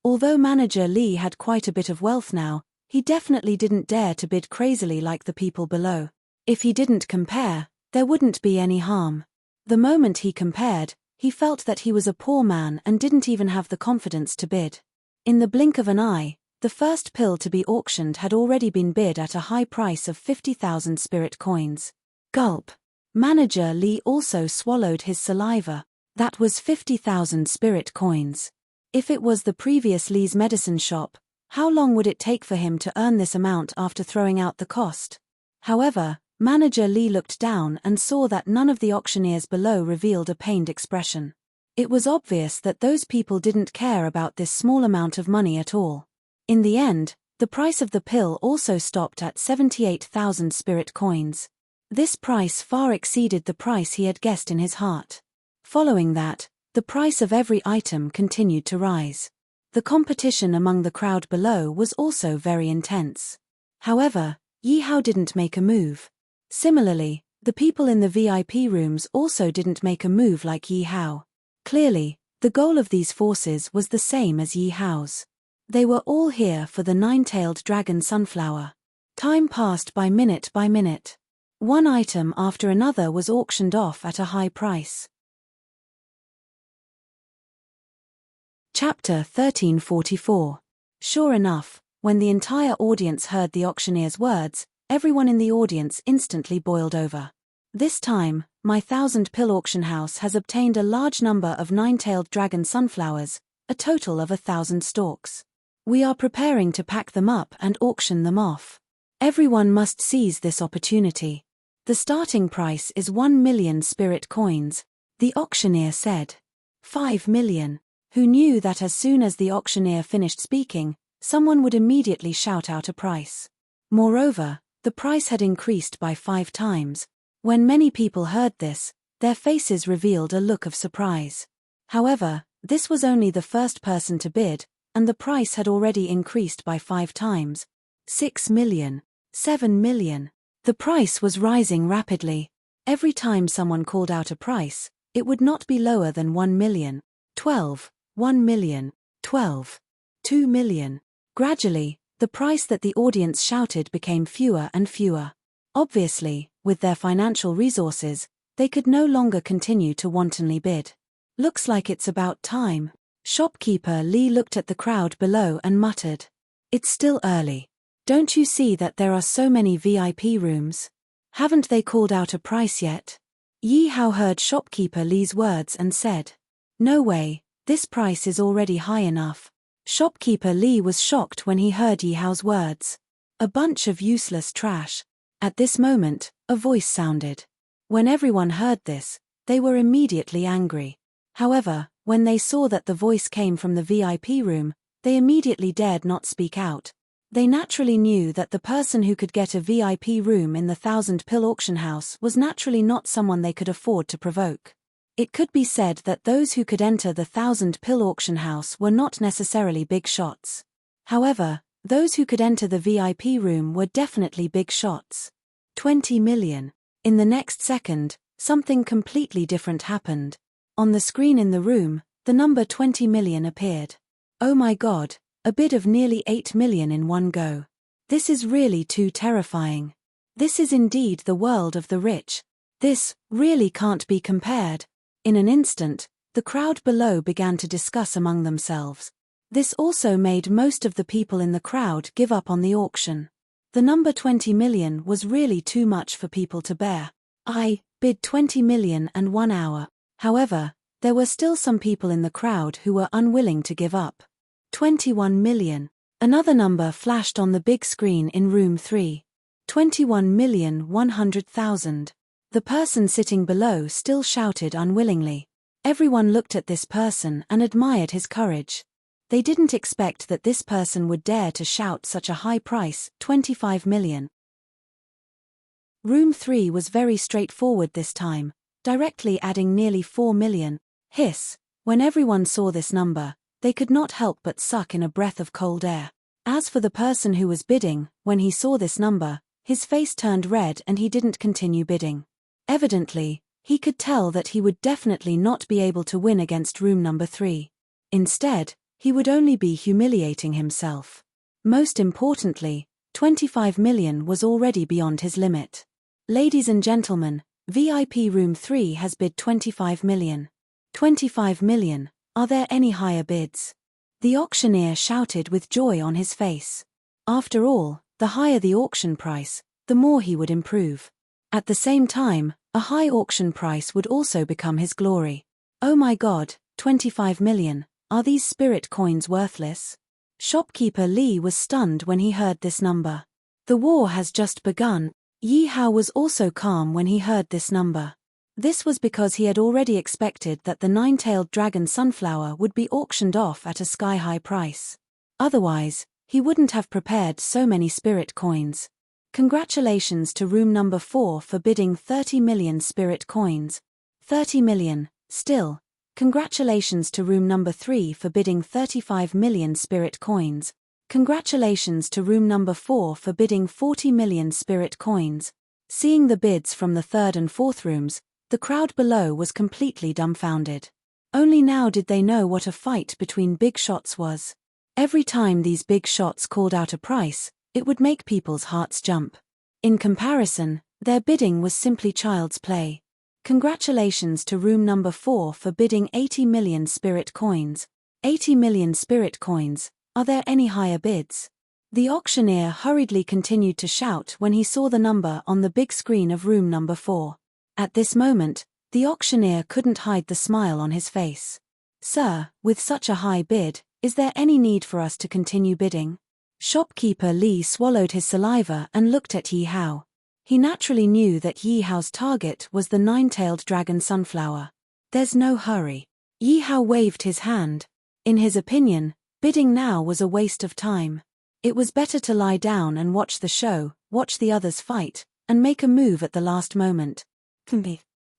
Although Manager Li had quite a bit of wealth now, he definitely didn't dare to bid crazily like the people below. If he didn't compare, there wouldn't be any harm. The moment he compared, he felt that he was a poor man and didn't even have the confidence to bid. In the blink of an eye, the first pill to be auctioned had already been bid at a high price of 50,000 spirit coins. Gulp. Manager Li also swallowed his saliva. That was 50,000 spirit coins. If it was the previous Li's medicine shop, how long would it take for him to earn this amount after throwing out the cost? However, Manager Li looked down and saw that none of the auctioneers below revealed a pained expression. It was obvious that those people didn't care about this small amount of money at all. In the end, the price of the pill also stopped at 78,000 spirit coins. This price far exceeded the price he had guessed in his heart. Following that, the price of every item continued to rise. The competition among the crowd below was also very intense. However, Yi Hao didn't make a move. Similarly, the people in the VIP rooms also didn't make a move like Yi Hao. Clearly, the goal of these forces was the same as Yi Hao's. They were all here for the nine-tailed dragon sunflower. Time passed by minute. One item after another was auctioned off at a high price. Chapter 1344. Sure enough, when the entire audience heard the auctioneer's words, everyone in the audience instantly boiled over. This time, my 1,000 pill auction house has obtained a large number of nine-tailed dragon sunflowers, a total of 1,000 stalks. We are preparing to pack them up and auction them off. Everyone must seize this opportunity. The starting price is 1 million spirit coins, the auctioneer said. 5 million. Who knew that as soon as the auctioneer finished speaking, someone would immediately shout out a price. Moreover, the price had increased by 5 times. When many people heard this, their faces revealed a look of surprise. However, this was only the first person to bid, and the price had already increased by 5 times. 6 million. 7 million. The price was rising rapidly. Every time someone called out a price, it would not be lower than 1 million. 12. 1 million. 12. 2 million. Gradually, the price that the audience shouted became fewer and fewer. Obviously, with their financial resources, they could no longer continue to wantonly bid. Looks like it's about time. Shopkeeper Li looked at the crowd below and muttered. It's still early. Don't you see that there are so many VIP rooms? Haven't they called out a price yet? Yi Hao heard shopkeeper Li's words and said, no way, this price is already high enough. Shopkeeper Li was shocked when he heard Yi Hao's words. A bunch of useless trash. At this moment, a voice sounded. When everyone heard this, They were immediately angry. However, when they saw that the voice came from the VIP room, they immediately dared not speak out. They naturally knew that the person who could get a VIP room in the 1,000 pill auction house was naturally not someone they could afford to provoke. It could be said that those who could enter the 1,000 pill auction house were not necessarily big shots. However, those who could enter the VIP room were definitely big shots. 20 million. In the next second, something completely different happened. On the screen in the room, the number 20 million appeared. Oh my God, a bid of nearly 8 million in one go. This is really too terrifying. This is indeed the world of the rich. This really can't be compared. In an instant, the crowd below began to discuss among themselves. This also made most of the people in the crowd give up on the auction. The number 20 million was really too much for people to bear. I bid 20 million and 1 hour. However, there were still some people in the crowd who were unwilling to give up. 21 million. Another number flashed on the big screen in room 3. 21,100,000. The person sitting below still shouted unwillingly. Everyone looked at this person and admired his courage. They didn't expect that this person would dare to shout such a high price, 25 million. Room 3 was very straightforward this time, directly adding nearly 4 million. Hiss. When everyone saw this number, they could not help but suck in a breath of cold air. As for the person who was bidding, when he saw this number, his face turned red and he didn't continue bidding. Evidently, he could tell that he would definitely not be able to win against room number 3. Instead, he would only be humiliating himself. Most importantly, 25 million was already beyond his limit. Ladies and gentlemen, VIP room 3 has bid 25 million. 25 million, are there any higher bids? The auctioneer shouted with joy on his face. After all, the higher the auction price, the more he would improve. At the same time, a high auction price would also become his glory. Oh my God, 25 million. Are these spirit coins worthless? Shopkeeper Lee was stunned when he heard this number. The war has just begun. Yi Hao was also calm when he heard this number. This was because he had already expected that the 9-tailed dragon sunflower would be auctioned off at a sky-high price. Otherwise, he wouldn't have prepared so many spirit coins. Congratulations to room number 4 for bidding 30 million spirit coins. 30 million, still. Congratulations to room number 3 for bidding 35 million spirit coins. Congratulations to room number 4 for bidding 40 million spirit coins. Seeing the bids from the 3rd and 4th rooms, the crowd below was completely dumbfounded. Only now did they know what a fight between big shots was. Every time these big shots called out a price, it would make people's hearts jump. In comparison, their bidding was simply child's play. Congratulations to room number 4 for bidding 80 million spirit coins. 80 million spirit coins, are there any higher bids? The auctioneer hurriedly continued to shout when he saw the number on the big screen of room number 4. At this moment, the auctioneer couldn't hide the smile on his face. Sir, with such a high bid, is there any need for us to continue bidding? Shopkeeper Lee swallowed his saliva and looked at Yi Hao. He naturally knew that Yi Hao's target was the 9-tailed dragon sunflower. There's no hurry. Yi Hao waved his hand. In his opinion, bidding now was a waste of time. It was better to lie down and watch the show, watch the others fight, and make a move at the last moment.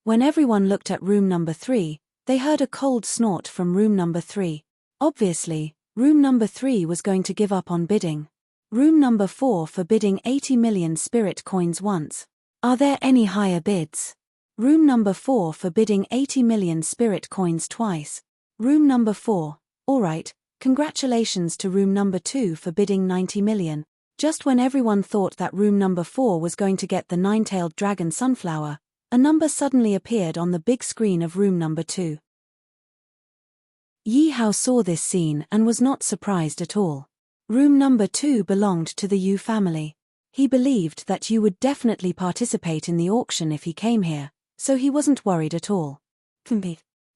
When everyone looked at room number 3, they heard a cold snort from room number 3. Obviously, room number 3 was going to give up on bidding. Room number 4 for bidding 80 million spirit coins once. Are there any higher bids? Room number 4 for bidding 80 million spirit coins twice. Room number 4, alright, congratulations to room number 2 for bidding 90 million. Just when everyone thought that room number 4 was going to get the 9-tailed dragon sunflower, a number suddenly appeared on the big screen of room number 2. Yi Hao saw this scene and was not surprised at all. Room number 2 belonged to the Yu family. He believed that Yu would definitely participate in the auction if he came here, so he wasn't worried at all.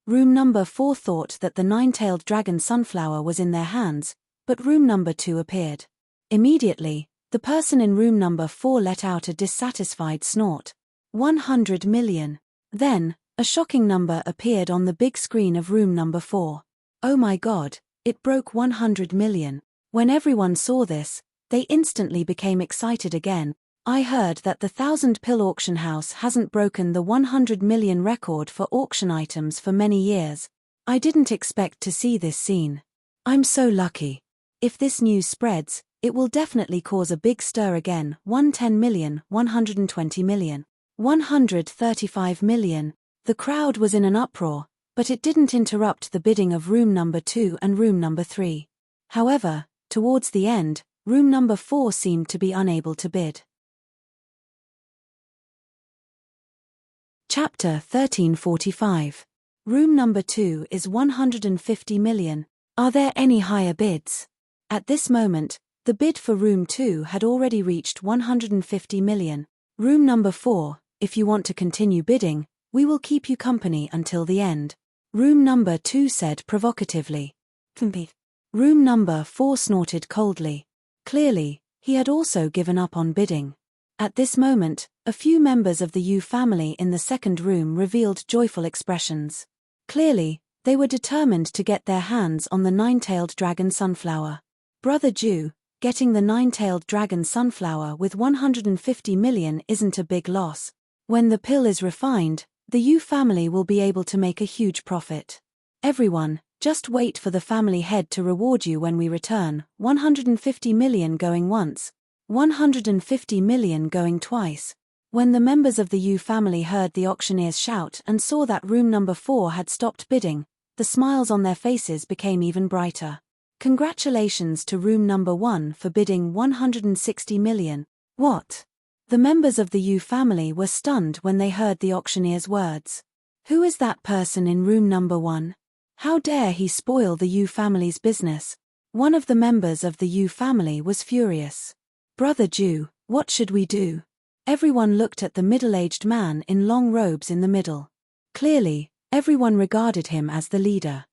Room number 4 thought that the 9-tailed dragon sunflower was in their hands, but room number 2 appeared. Immediately, the person in room number 4 let out a dissatisfied snort. 100 million. Then, A shocking number appeared on the big screen of room number 4. Oh my God, it broke 100 million. When everyone saw this, they instantly became excited again. I heard that the 1,000 pill auction house hasn't broken the 100 million record for auction items for many years. I didn't expect to see this scene. I'm so lucky. If this news spreads, it will definitely cause a big stir again. 110 million, 120 million, 135 million. The crowd was in an uproar, but it didn't interrupt the bidding of room number 2 and room number 3. However, towards the end, room number 4 seemed to be unable to bid. Chapter 1345. Room number 2 is 150 million. Are there any higher bids? At this moment, the bid for room 2 had already reached 150 million. Room number 4, if you want to continue bidding, we will keep you company until the end. Room number 2 said provocatively. Room number 4 snorted coldly. Clearly, he had also given up on bidding. At this moment, a few members of the Yu family in the second room revealed joyful expressions. Clearly, they were determined to get their hands on the 9-tailed dragon sunflower. Brother Ju, getting the 9-tailed dragon sunflower with 150 million isn't a big loss. When the pill is refined, the Yu family will be able to make a huge profit. Everyone, just wait for the family head to reward you when we return. 150 million going once, 150 million going twice. When the members of the Yu family heard the auctioneers shout and saw that room number 4 had stopped bidding, the smiles on their faces became even brighter. Congratulations to room number 1 for bidding 160 million. What? The members of the Yu family were stunned when they heard the auctioneer's words. Who is that person in room number 1? How dare he spoil the Yu family's business? One of the members of the Yu family was furious. Brother Ju, what should we do? Everyone looked at the middle-aged man in long robes in the middle. Clearly, everyone regarded him as the leader.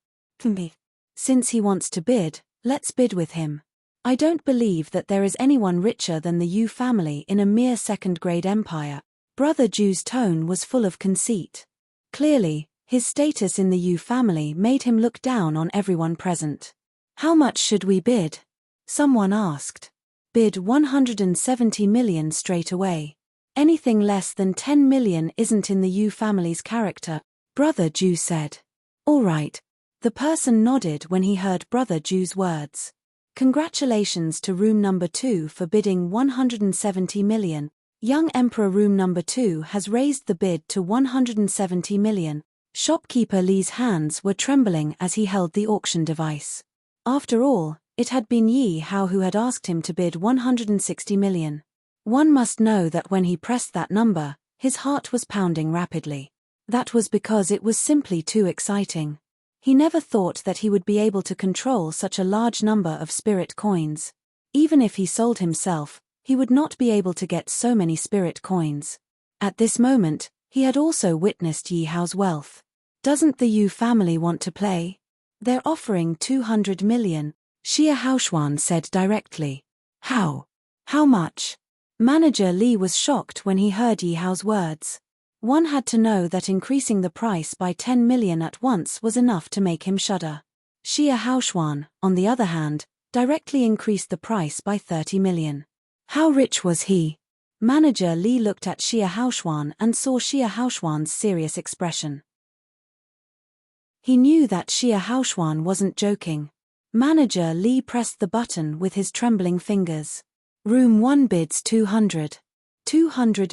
Since he wants to bid, let's bid with him. I don't believe that there is anyone richer than the Yu family in a mere second-grade empire. Brother Ju's tone was full of conceit. Clearly, his status in the Yu family made him look down on everyone present. How much should we bid? Someone asked. Bid 170 million straight away. Anything less than 10 million isn't in the Yu family's character, Brother Ju said. All right. The person nodded when he heard Brother Ju's words. Congratulations to room number 2 for bidding 170 million. Young Emperor room number 2 has raised the bid to 170 million. Shopkeeper Li's hands were trembling as he held the auction device. After all, it had been Yi Hao who had asked him to bid 160 million. One must know that when he pressed that number, his heart was pounding rapidly. That was because it was simply too exciting. He never thought that he would be able to control such a large number of spirit coins. Even if he sold himself, he would not be able to get so many spirit coins. At this moment, he had also witnessed Yi Hao's wealth. Doesn't the Yu family want to play? They're offering 200 million, Xia Haoshuan said directly. How? How much? Manager Li was shocked when he heard Yi Hao's words. One had to know that increasing the price by 10 million at once was enough to make him shudder. Xia Haoshuan, on the other hand, directly increased the price by 30 million. How rich was he? Manager Li looked at Xia Haoshuan and saw Xia Haoshuan's serious expression. He knew that Xia Haoshuan wasn't joking. Manager Li pressed the button with his trembling fingers. Room 1 bids 200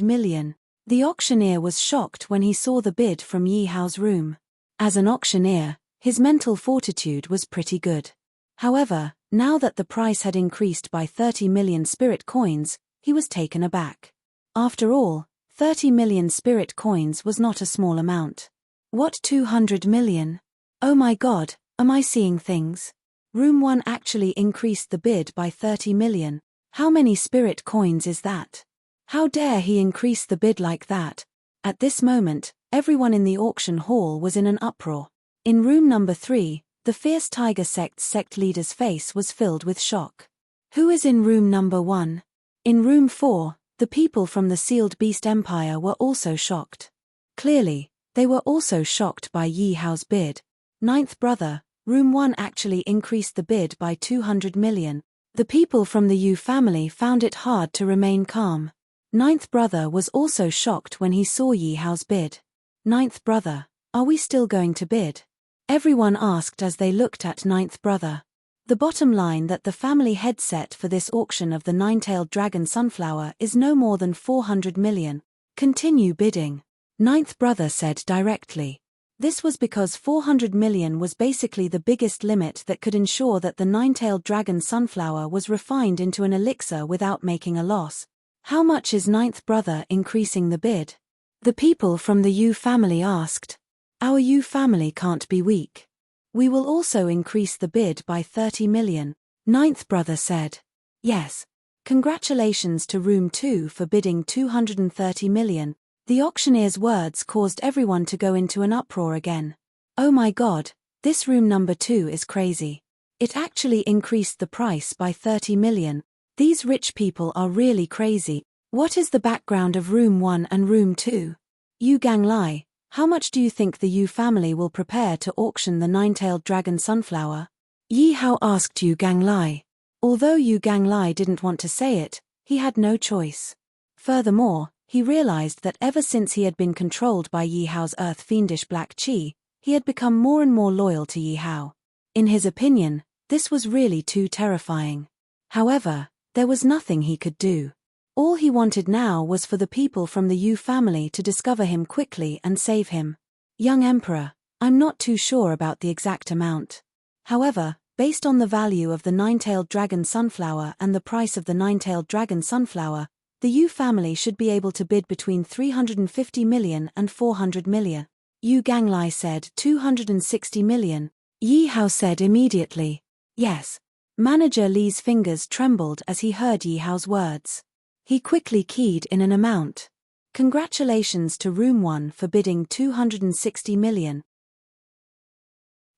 million. The auctioneer was shocked when he saw the bid from Yi Hao's room. As an auctioneer, his mental fortitude was pretty good. However, now that the price had increased by 30 million spirit coins, he was taken aback. After all, 30 million spirit coins was not a small amount. What 200 million? Oh my God, am I seeing things? Room 1 actually increased the bid by 30 million. How many spirit coins is that? How dare he increase the bid like that? At this moment, everyone in the auction hall was in an uproar. In room number 3, the fierce tiger sect's sect leader's face was filled with shock. Who is in room number 1? In room 4, the people from the Sealed Beast Empire were also shocked. Clearly, They were also shocked by Yi Hao's bid. Ninth brother, Room 1 actually increased the bid by 200 million. The people from the Yu family found it hard to remain calm. Ninth brother was also shocked when he saw Yi Hao's bid. Ninth brother, are we still going to bid? Everyone asked as they looked at ninth brother. The bottom line that the family head set for this auction of the nine-tailed dragon sunflower is no more than 400 million. Continue bidding. Ninth brother said directly. This was because 400 million was basically the biggest limit that could ensure that the nine-tailed dragon sunflower was refined into an elixir without making a loss. How much is ninth brother increasing the bid? The people from the Yu family asked. Our Yu family can't be weak. We will also increase the bid by 30 million. Ninth brother said. Yes. Congratulations to Room 2 for bidding 230 million. The auctioneer's words caused everyone to go into an uproar again. Oh my god, this room number 2 is crazy. It actually increased the price by 30 million. These rich people are really crazy. What is the background of Room 1 and Room 2? Yu Ganglai, how much do you think the Yu family will prepare to auction the nine-tailed dragon sunflower? Yi Hao asked Yu Ganglai. Although Yu Ganglai didn't want to say it, he had no choice. Furthermore, he realized that ever since he had been controlled by Yi Hao's earth-fiendish black qi, he had become more and more loyal to Yi Hao. In his opinion, this was really too terrifying. However, there was nothing he could do. All he wanted now was for the people from the Yu family to discover him quickly and save him. Young Emperor, I'm not too sure about the exact amount. However, based on the value of the nine-tailed dragon sunflower and the price of the nine-tailed dragon sunflower, the Yu family should be able to bid between 350 million and 400 million. Yu Ganglai said 260 million. Yi Hao said immediately. Yes. Manager Li's fingers trembled as he heard Yi Hao's words. He quickly keyed in an amount. Congratulations to Room 1 for bidding 260 million.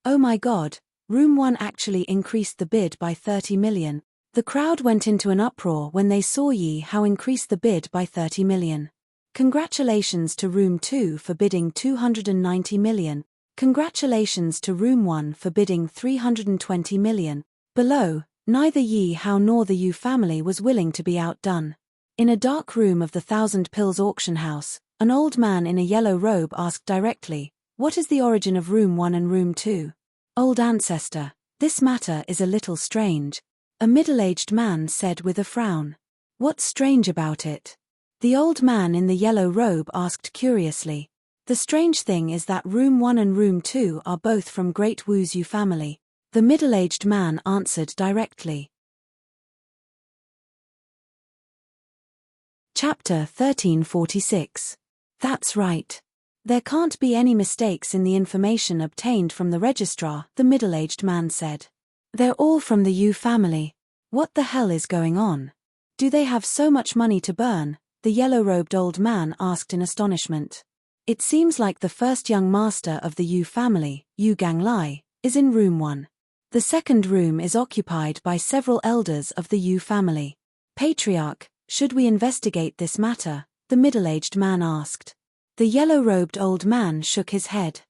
Oh my god, Room 1 actually increased the bid by 30 million. The crowd went into an uproar when they saw Yi Hao increase the bid by 30 million. Congratulations to Room 2 for bidding 290 million. Congratulations to Room 1 for bidding 320 million. Below, neither Yi Hao nor the Yu family was willing to be outdone. In a dark room of the Thousand Pills auction house, an old man in a yellow robe asked directly, "What is the origin of Room 1 and Room 2? Old ancestor, this matter is a little strange." A middle-aged man said with a frown. What's strange about it? The old man in the yellow robe asked curiously. The strange thing is that Room 1 and Room 2 are both from Great Wu's Yu family. The middle-aged man answered directly. Chapter 1346. That's right. There can't be any mistakes in the information obtained from the registrar, the middle-aged man said. They're all from the Yu family. What the hell is going on? Do they have so much money to burn? The yellow-robed old man asked in astonishment. It seems like the first young master of the Yu family, Yu Ganglai, is in Room 1. The second room is occupied by several elders of the Yu family. Patriarch, should we investigate this matter? The middle-aged man asked. The yellow-robed old man shook his head.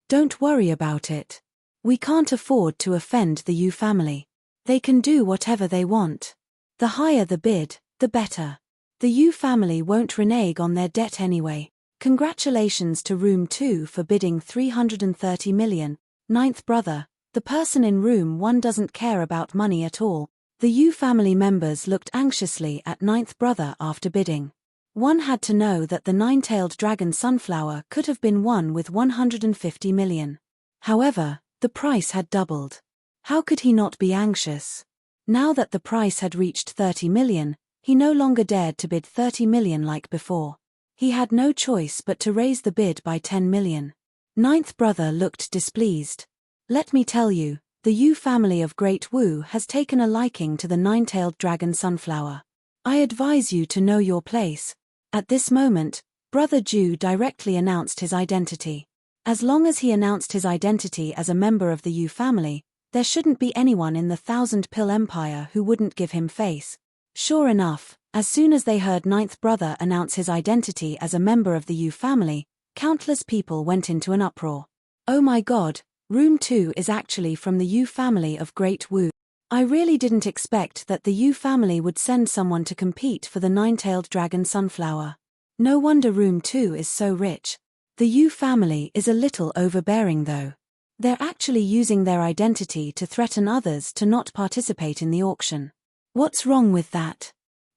Don't worry about it. We can't afford to offend the Yu family. They can do whatever they want. The higher the bid, the better. The Yu family won't renege on their debt anyway. Congratulations to Room 2 for bidding 330 million. Ninth brother, the person in Room 1 doesn't care about money at all. The Yu family members looked anxiously at ninth brother after bidding. One had to know that the nine-tailed dragon sunflower could have been won with 150 million. However, the price had doubled. How could he not be anxious? Now that the price had reached 30 million, he no longer dared to bid 30 million like before. He had no choice but to raise the bid by 10 million. Ninth brother looked displeased. Let me tell you, the Yu family of Great Wu has taken a liking to the nine-tailed dragon sunflower. I advise you to know your place. At this moment, Brother Ju directly announced his identity. As long as he announced his identity as a member of the Yu family, there shouldn't be anyone in the Thousand Pill Empire who wouldn't give him face. Sure enough, as soon as they heard ninth brother announce his identity as a member of the Yu family, Countless people went into an uproar. Oh my god, room 2 is actually from the Yu family of Great Wu. I really didn't expect that the Yu family would send someone to compete for the nine-tailed dragon sunflower. No wonder room 2 is so rich. The Yu family is a little overbearing though. They're actually using their identity to threaten others to not participate in the auction. What's wrong with that?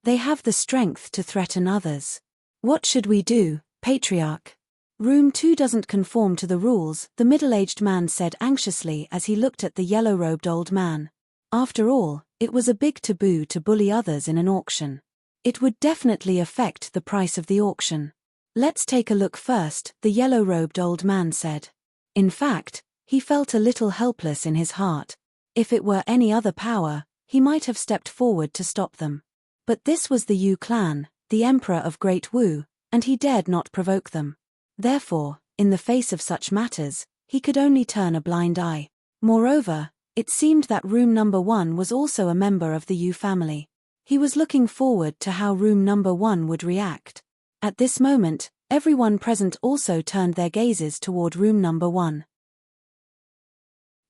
They have the strength to threaten others. What should we do, Patriarch? Room 2 doesn't conform to the rules, the middle-aged man said anxiously as he looked at the yellow-robed old man. After all, it was a big taboo to bully others in an auction. It would definitely affect the price of the auction. Let's take a look first, the yellow-robed old man said. In fact, he felt a little helpless in his heart. If it were any other power, he might have stepped forward to stop them. But this was the Yu clan, the emperor of Great Wu, and he dared not provoke them. Therefore, in the face of such matters, he could only turn a blind eye. Moreover, it seemed that room number 1 was also a member of the Yu family. He was looking forward to how room number 1 would react. At this moment, everyone present also turned their gazes toward room number 1.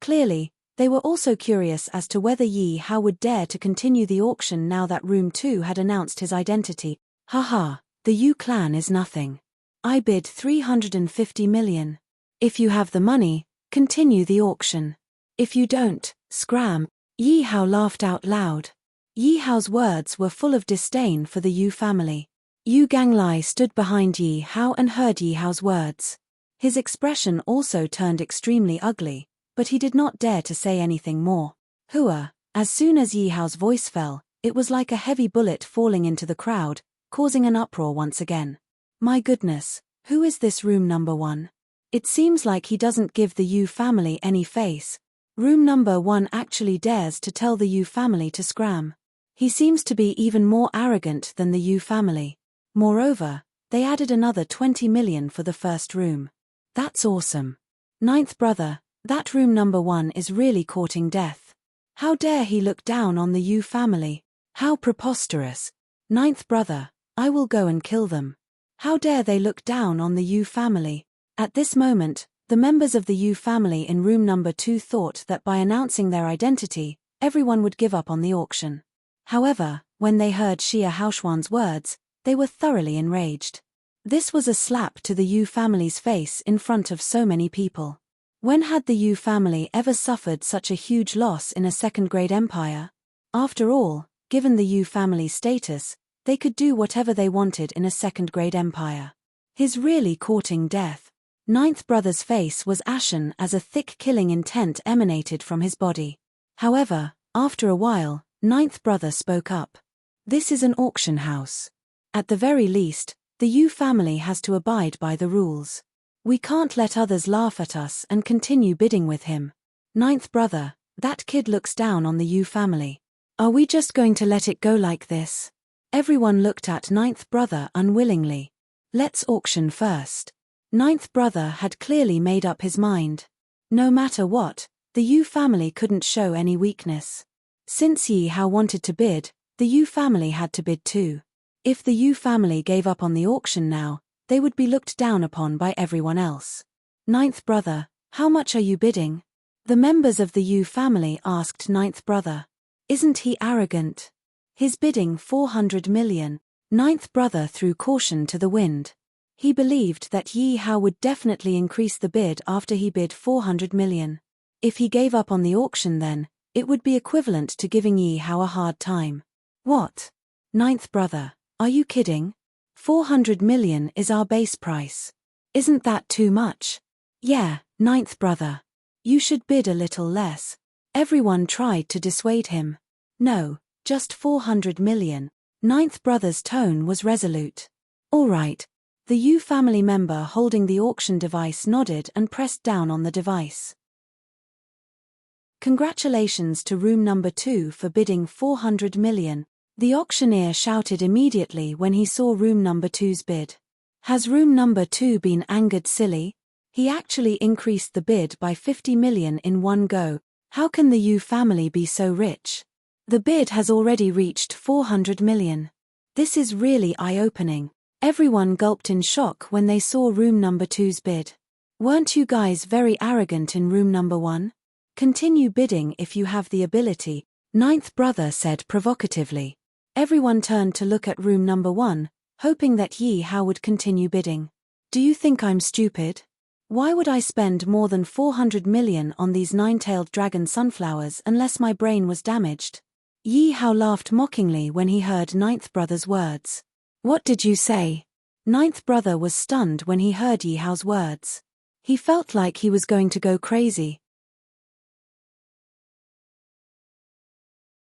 Clearly, they were also curious as to whether Yi Hao would dare to continue the auction now that room 2 had announced his identity. Haha, the Yu clan is nothing. I bid 350 million. If you have the money, continue the auction. If you don't, scram. Yi Hao laughed out loud. Yi Hao's words were full of disdain for the Yu family. Yu Ganglai stood behind Yi Hao and heard Yi Hao's words. His expression also turned extremely ugly, but he did not dare to say anything more. Hua, as soon as Yi Hao's voice fell, it was like a heavy bullet falling into the crowd, causing an uproar once again. My goodness, who is this room number 1? It seems like he doesn't give the Yu family any face. Room number 1 actually dares to tell the Yu family to scram. He seems to be even more arrogant than the Yu family. Moreover, they added another 20 million for the first room. That's awesome. Ninth brother, that room number 1 is really courting death. How dare he look down on the Yu family? How preposterous. Ninth brother, I will go and kill them. How dare they look down on the Yu family? At this moment, the members of the Yu family in room number 2 thought that by announcing their identity, everyone would give up on the auction. However, when they heard Xia Haoshuan's words, they were thoroughly enraged. This was a slap to the Yu family's face in front of so many people. When had the Yu family ever suffered such a huge loss in a second-grade empire? After all, given the Yu family's status, they could do whatever they wanted in a second-grade empire. He's really courting death. Ninth brother's face was ashen as a thick killing intent emanated from his body. However, after a while, ninth brother spoke up. This is an auction house. At the very least, the Yu family has to abide by the rules. We can't let others laugh at us and continue bidding with him. Ninth brother, that kid looks down on the Yu family. Are we just going to let it go like this? Everyone looked at ninth brother unwillingly. Let's auction first. Ninth brother had clearly made up his mind. No matter what, the Yu family couldn't show any weakness. Since Yi Hao wanted to bid, the Yu family had to bid too. If the Yu family gave up on the auction now, they would be looked down upon by everyone else. Ninth brother, how much are you bidding? The members of the Yu family asked ninth brother. Isn't he arrogant? His bidding 400 million. Ninth brother threw caution to the wind. He believed that Yi Hao would definitely increase the bid after he bid 400 million. If he gave up on the auction then, it would be equivalent to giving Yi Hao a hard time. What? Ninth brother, are you kidding? 400 million is our base price. Isn't that too much? Yeah, ninth brother. You should bid a little less. Everyone tried to dissuade him. No, just 400 million. Ninth brother's tone was resolute. All right. The Yu family member holding the auction device nodded and pressed down on the device. Congratulations to room number 2 for bidding 400 million. The auctioneer shouted immediately when he saw room number 2's bid. Has room number 2 been angered silly? He actually increased the bid by 50 million in one go. How can the Yu family be so rich? The bid has already reached 400 million. This is really eye-opening. Everyone gulped in shock when they saw room number 2's bid. Weren't you guys very arrogant in room number 1? Continue bidding if you have the ability, ninth brother said provocatively. Everyone turned to look at room number 1, hoping that Yi Hao would continue bidding. Do you think I'm stupid? Why would I spend more than 400 million on these 9-tailed dragon sunflowers unless my brain was damaged? Yi Hao laughed mockingly when he heard ninth brother's words. What did you say? Ninth brother was stunned when he heard Yi Hao's words. He felt like he was going to go crazy.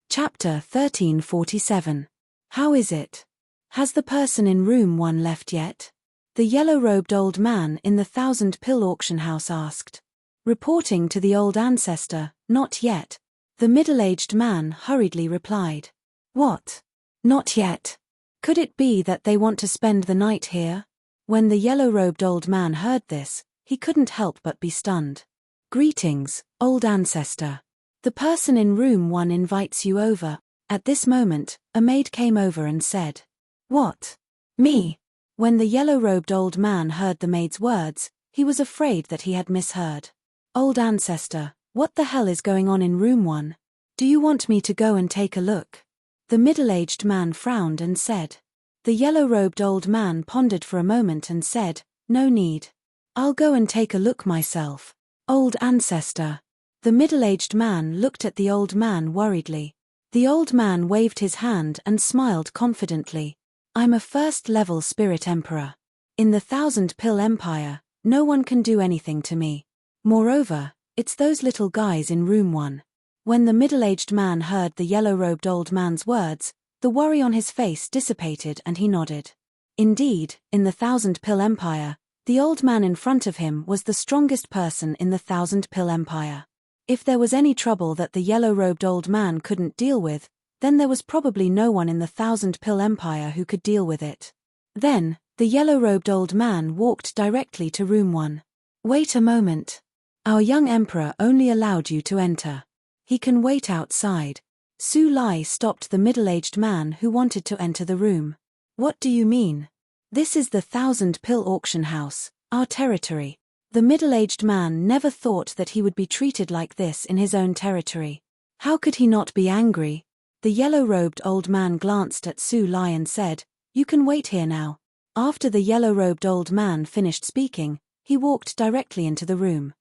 Chapter 1347. How is it? Has the person in room 1 left yet? The yellow-robed old man in the 1,000-pill auction house asked. Reporting to the old ancestor, not yet. The middle-aged man hurriedly replied. What? Not yet. Could it be that they want to spend the night here? When the yellow-robed old man heard this, he couldn't help but be stunned. Greetings, old ancestor. The person in room 1 invites you over. At this moment, a maid came over and said. What? Me? When the yellow-robed old man heard the maid's words, he was afraid that he had misheard. Old ancestor, what the hell is going on in room 1? Do you want me to go and take a look? The middle-aged man frowned and said. The yellow-robed old man pondered for a moment and said, No need. I'll go and take a look myself. Old ancestor. The middle-aged man looked at the old man worriedly. The old man waved his hand and smiled confidently. I'm a first-level spirit emperor. In the 1,000-pill empire, no one can do anything to me. Moreover, it's those little guys in room 1. When the middle-aged man heard the yellow-robed old man's words, the worry on his face dissipated and he nodded. Indeed, in the 1,000-pill empire, the old man in front of him was the strongest person in the 1,000-pill empire. If there was any trouble that the yellow-robed old man couldn't deal with, then there was probably no one in the 1,000-pill empire who could deal with it. Then, the yellow-robed old man walked directly to room 1. Wait a moment. Our young emperor only allowed you to enter. He can wait outside. Su Lai stopped the middle-aged man who wanted to enter the room. What do you mean? This is the 1,000-pill auction house, our territory. The middle-aged man never thought that he would be treated like this in his own territory. How could he not be angry? The yellow-robed old man glanced at Su Lai and said, You can wait here now. After the yellow-robed old man finished speaking, he walked directly into the room.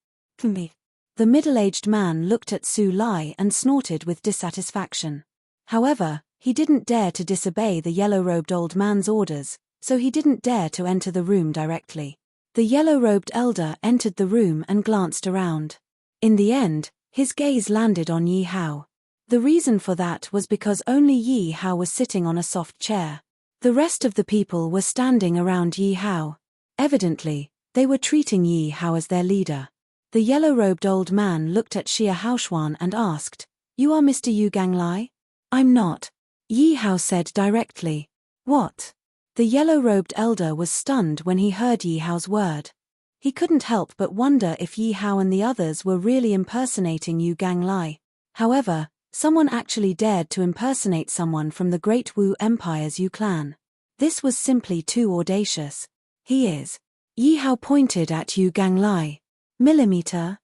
Me. The middle-aged man looked at Su Lai and snorted with dissatisfaction. However, he didn't dare to disobey the yellow-robed old man's orders, so he didn't dare to enter the room directly. The yellow-robed elder entered the room and glanced around. In the end, his gaze landed on Yi Hao. The reason for that was because only Yi Hao was sitting on a soft chair. The rest of the people were standing around Yi Hao. Evidently, they were treating Yi Hao as their leader. The yellow-robed old man looked at Xia Haoshuan and asked, You are Mr. Yu Ganglai? I'm not. Yi Hao said directly. What? The yellow-robed elder was stunned when he heard Yi Hao's word. He couldn't help but wonder if Yi Hao and the others were really impersonating Yu Ganglai. However, someone actually dared to impersonate someone from the Great Wu Empire's Yu clan. This was simply too audacious. He is. Yi Hao pointed at Yu Ganglai. Millimeter.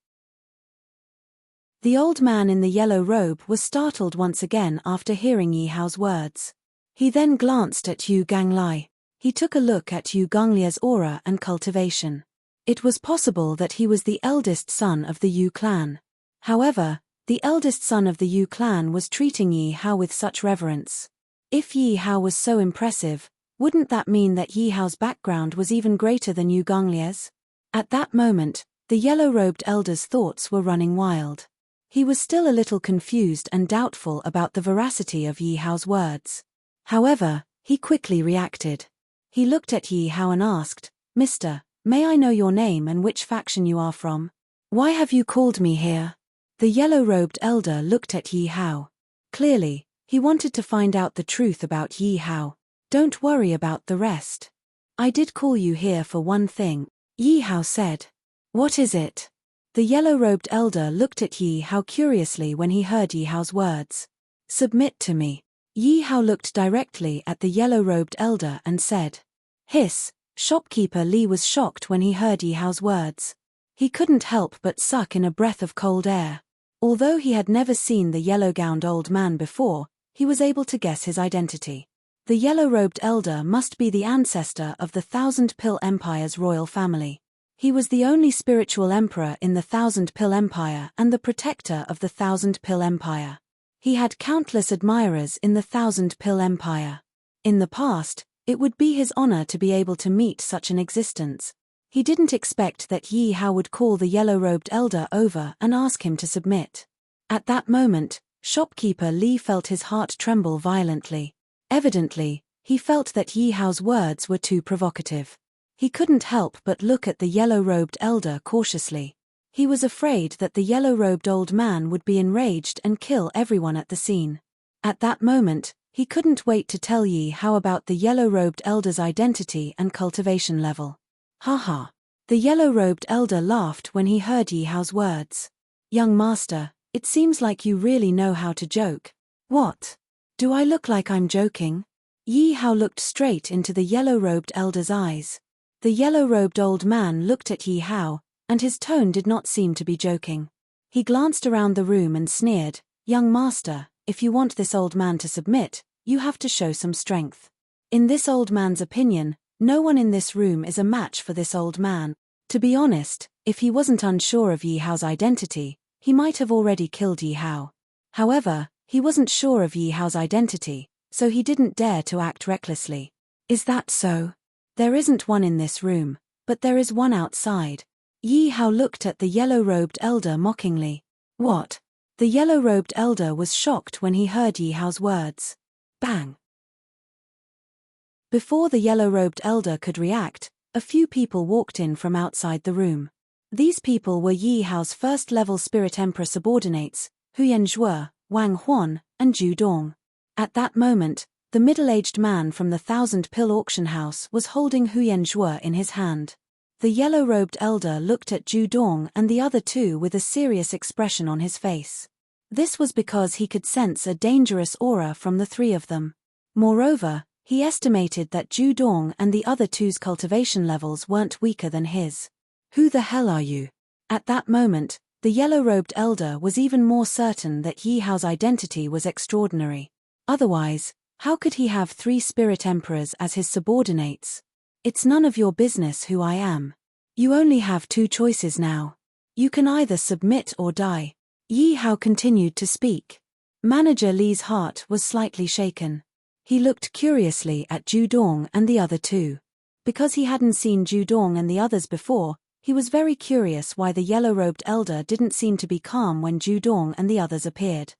The old man in the yellow robe was startled once again after hearing Yi Hao's words. He then glanced at Yu Ganglai. He took a look at Yu Ganglia's aura and cultivation. It was possible that he was the eldest son of the Yu clan. However, the eldest son of the Yu clan was treating Yi Hao with such reverence. If Yi Hao was so impressive, wouldn't that mean that Yi Hao's background was even greater than Yu Ganglia's? At that moment, the yellow-robed elder's thoughts were running wild. He was still a little confused and doubtful about the veracity of Yi Hao's words. However, he quickly reacted. He looked at Yi Hao and asked, Mister, may I know your name and which faction you are from? Why have you called me here? The yellow-robed elder looked at Yi Hao. Clearly, he wanted to find out the truth about Yi Hao. Don't worry about the rest. I did call you here for one thing, Yi Hao said. What is it? The yellow-robed elder looked at Yi Hao curiously when he heard Yi Hao's words. Submit to me. Yi Hao looked directly at the yellow-robed elder and said. Hiss! Shopkeeper Li was shocked when he heard Yi Hao's words. He couldn't help but suck in a breath of cold air. Although he had never seen the yellow-gowned old man before, he was able to guess his identity. The yellow-robed elder must be the ancestor of the Thousand Pill Empire's royal family. He was the only spiritual emperor in the Thousand Pill Empire and the protector of the Thousand Pill Empire. He had countless admirers in the Thousand Pill Empire. In the past, it would be his honor to be able to meet such an existence. He didn't expect that Yi Hao would call the yellow-robed elder over and ask him to submit. At that moment, shopkeeper Li felt his heart tremble violently. Evidently, he felt that Yi Hao's words were too provocative. He couldn't help but look at the yellow-robed elder cautiously. He was afraid that the yellow-robed old man would be enraged and kill everyone at the scene. At that moment, he couldn't wait to tell Yi Hao about the yellow-robed elder's identity and cultivation level. Haha. The yellow-robed elder laughed when he heard Yi Hao's words. Young master, it seems like you really know how to joke. What? Do I look like I'm joking? Yi Hao looked straight into the yellow-robed elder's eyes. The yellow-robed old man looked at Yi Hao, and his tone did not seem to be joking. He glanced around the room and sneered, "Young master, if you want this old man to submit, you have to show some strength." In this old man's opinion, no one in this room is a match for this old man. To be honest, if he wasn't unsure of Yi Hao's identity, he might have already killed Yi Hao. However, he wasn't sure of Yi Hao's identity, so he didn't dare to act recklessly. Is that so? There isn't one in this room, but there is one outside. Yi Hao looked at the yellow-robed elder mockingly. What? The yellow-robed elder was shocked when he heard Yi Hao's words. Bang! Before the yellow-robed elder could react, a few people walked in from outside the room. These people were Yi Hao's first-level Spirit Emperor subordinates, Huyen Zhuo, Wang Huan, and Zhu Dong. At that moment, the middle-aged man from the Thousand Pill auction house was holding Huyen Zhuo in his hand. The yellow-robed elder looked at Zhu Dong and the other two with a serious expression on his face. This was because he could sense a dangerous aura from the three of them. Moreover, he estimated that Zhu Dong and the other two's cultivation levels weren't weaker than his. Who the hell are you? At that moment, the yellow-robed elder was even more certain that Yi Hao's identity was extraordinary. Otherwise, how could he have 3 spirit emperors as his subordinates? It's none of your business who I am. You only have 2 choices now. You can either submit or die. Yi Hao continued to speak. Manager Li's heart was slightly shaken. He looked curiously at Zhu Dong and the other two. Because he hadn't seen Zhu Dong and the others before, he was very curious why the yellow-robed elder didn't seem to be calm when Zhu Dong and the others appeared.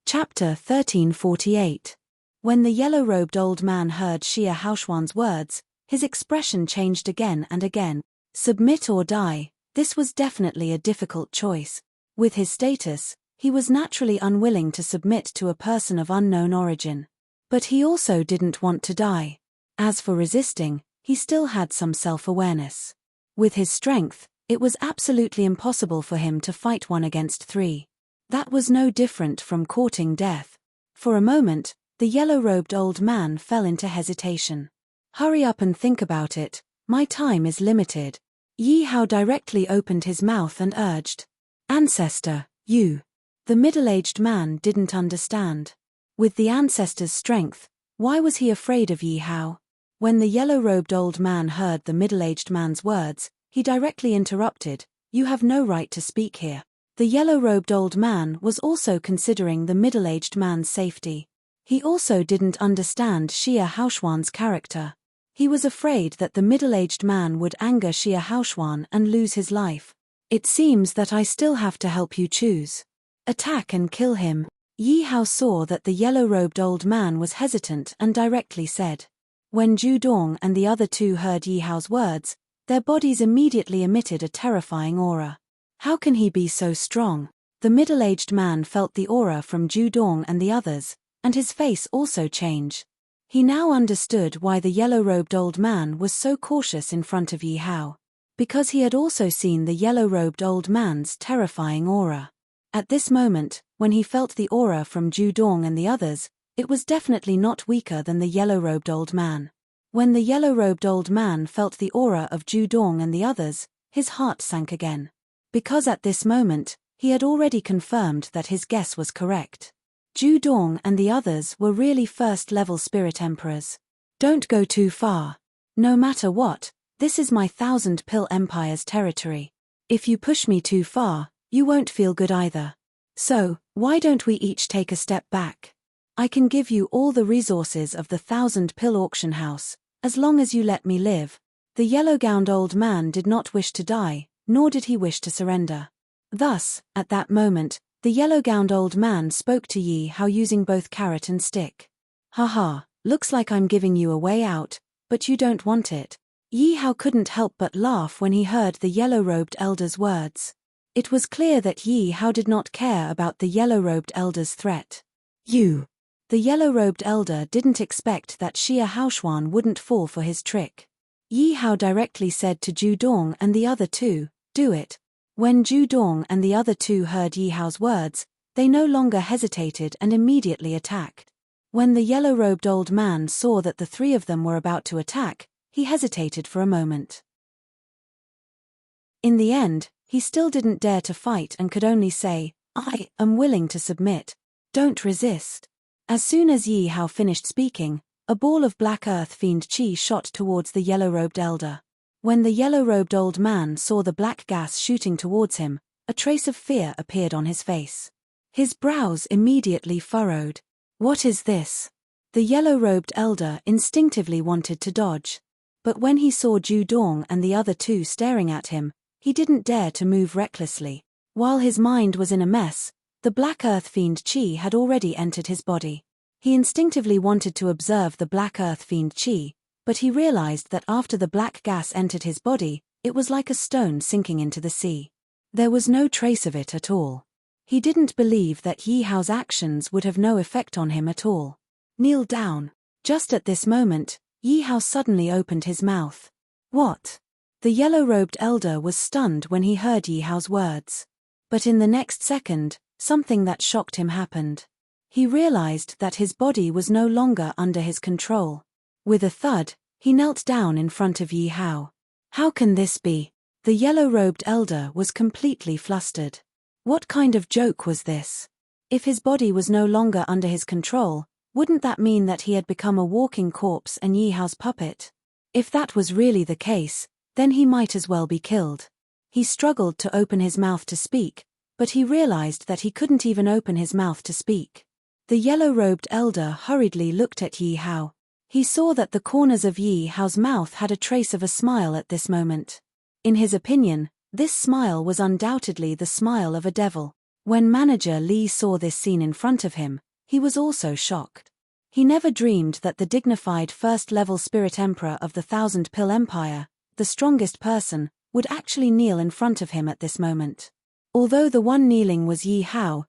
Chapter 1348. When the yellow-robed old man heard Xia Haoshuan's words, his expression changed again and again. Submit or die, this was definitely a difficult choice. With his status, he was naturally unwilling to submit to a person of unknown origin. But he also didn't want to die. As for resisting, he still had some self-awareness. With his strength, it was absolutely impossible for him to fight 1 against 3. That was no different from courting death. For a moment, the yellow-robed old man fell into hesitation. Hurry up and think about it, my time is limited. Yi Hao directly opened his mouth and urged. Ancestor, you. The middle-aged man didn't understand. With the ancestor's strength, why was he afraid of Yi Hao? When the yellow-robed old man heard the middle-aged man's words, he directly interrupted, "You have no right to speak here." The yellow-robed old man was also considering the middle-aged man's safety. He also didn't understand Xia Haoshuan's character. He was afraid that the middle-aged man would anger Xia Haoshuan and lose his life. It seems that I still have to help you choose. Attack and kill him. Yi Hao saw that the yellow-robed old man was hesitant and directly said. When Zhu Dong and the other two heard Yi Hao's words, their bodies immediately emitted a terrifying aura. How can he be so strong? The middle-aged man felt the aura from Zhu Dong and the others, and his face also changed. He now understood why the yellow-robed old man was so cautious in front of Yi Hao. Because he had also seen the yellow-robed old man's terrifying aura. At this moment, when he felt the aura from Zhu Dong and the others, It was definitely not weaker than the yellow-robed old man. When the yellow-robed old man felt the aura of Judong and the others, his heart sank again. Because at this moment, he had already confirmed that his guess was correct. Judong and the others were really first-level spirit emperors. Don't go too far. No matter what, this is my 1,000 Pill Empire's territory. If you push me too far, you won't feel good either. So, why don't we each take a step back? I can give you all the resources of the 1,000 Pill auction house, as long as you let me live. The yellow-gowned old man did not wish to die, nor did he wish to surrender. Thus, at that moment, the yellow-gowned old man spoke to Yi Hao using both carrot and stick. Haha, looks like I'm giving you a way out, but you don't want it. Yi Hao couldn't help but laugh when he heard the yellow-robed elder's words. It was clear that Yi Hao did not care about the yellow-robed elder's threat. You. The yellow-robed elder didn't expect that Xia Haoshuan wouldn't fall for his trick. Yi Hao directly said to Judong and the other two, do it. When Judong and the other two heard Yi Hao's words, they no longer hesitated and immediately attacked. When the yellow-robed old man saw that the three of them were about to attack, he hesitated for a moment. In the end, he still didn't dare to fight and could only say, I am willing to submit. Don't resist. As soon as Yi Hao finished speaking, a ball of black earth fiend chi shot towards the yellow-robed elder. When the yellow-robed old man saw the black gas shooting towards him, a trace of fear appeared on his face. His brows immediately furrowed. What is this? The yellow-robed elder instinctively wanted to dodge. But when he saw Judong and the other two staring at him, he didn't dare to move recklessly. While his mind was in a mess, the black earth fiend chi had already entered his body. He instinctively wanted to observe the black earth fiend chi, but he realized that after the black gas entered his body, it was like a stone sinking into the sea. There was no trace of it at all. He didn't believe that Yi Hao's actions would have no effect on him at all. Kneel down. Just at this moment, Yi Hao suddenly opened his mouth. What? The yellow-robed elder was stunned when he heard Yi Hao's words. But in the next second, something that shocked him happened. He realized that his body was no longer under his control. With a thud, he knelt down in front of Yi Hao. How can this be? The yellow-robed elder was completely flustered. What kind of joke was this? If his body was no longer under his control, wouldn't that mean that he had become a walking corpse and Yi Hao's puppet? If that was really the case, then he might as well be killed. He struggled to open his mouth to speak, but he realized that he couldn't even open his mouth to speak. The yellow-robed elder hurriedly looked at Yi Hao. He saw that the corners of Yi Hao's mouth had a trace of a smile at this moment. In his opinion, this smile was undoubtedly the smile of a devil. When Manager Li saw this scene in front of him, he was also shocked. He never dreamed that the dignified first-level spirit emperor of the 1,000 Pill Empire, the strongest person, would actually kneel in front of him at this moment. Although the one kneeling was Yi Hao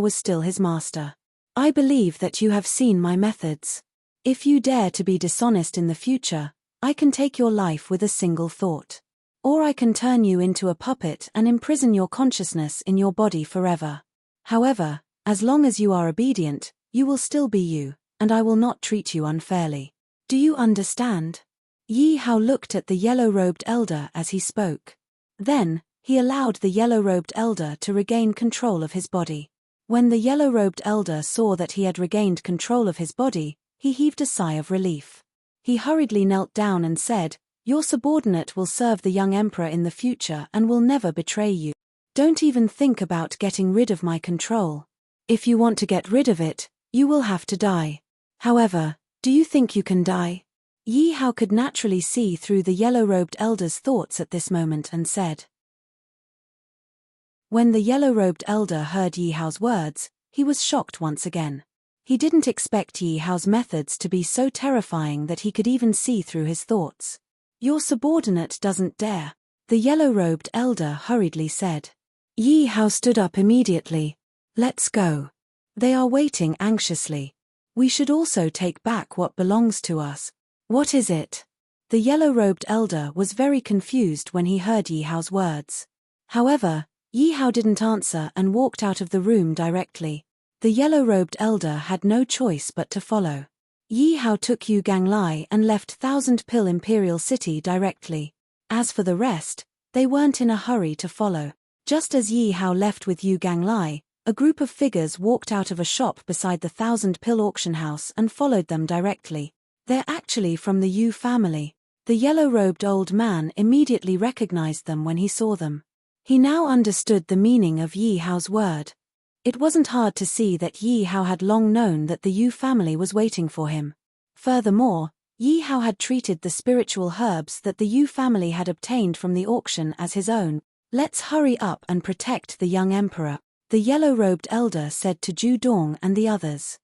was still his master. I believe that you have seen my methods. If you dare to be dishonest in the future, I can take your life with a single thought. Or I can turn you into a puppet and imprison your consciousness in your body forever. However, as long as you are obedient, you will still be you, and I will not treat you unfairly. Do you understand? Yi Hao looked at the yellow-robed elder as he spoke. Then, he allowed the yellow-robed elder to regain control of his body. When the yellow-robed elder saw that he had regained control of his body, he heaved a sigh of relief. He hurriedly knelt down and said, Your subordinate will serve the young emperor in the future and will never betray you. Don't even think about getting rid of my control. If you want to get rid of it, you will have to die. However, do you think you can die? Yi Hao could naturally see through the yellow-robed elder's thoughts at this moment and said. When the yellow-robed elder heard Yi Hao's words, he was shocked once again. He didn't expect Yi Hao's methods to be so terrifying that he could even see through his thoughts. Your subordinate doesn't dare, the yellow-robed elder hurriedly said. Yi Hao stood up immediately. Let's go. They are waiting anxiously. We should also take back what belongs to us. What is it? The yellow-robed elder was very confused when he heard Yi Hao's words. However, Yi Hao didn't answer and walked out of the room directly. The yellow-robed elder had no choice but to follow. Yi Hao took Yu Ganglai and left Thousand Pill Imperial City directly. As for the rest, they weren't in a hurry to follow. Just as Yi Hao left with Yu Ganglai, a group of figures walked out of a shop beside the Thousand Pill auction house and followed them directly. They're actually from the Yu family. The yellow-robed old man immediately recognized them when he saw them. He now understood the meaning of Yi Hao's word. It wasn't hard to see that Yi Hao had long known that the Yu family was waiting for him. Furthermore, Yi Hao had treated the spiritual herbs that the Yu family had obtained from the auction as his own. Let's hurry up and protect the young emperor, the yellow-robed elder said to Zhu Dong and the others.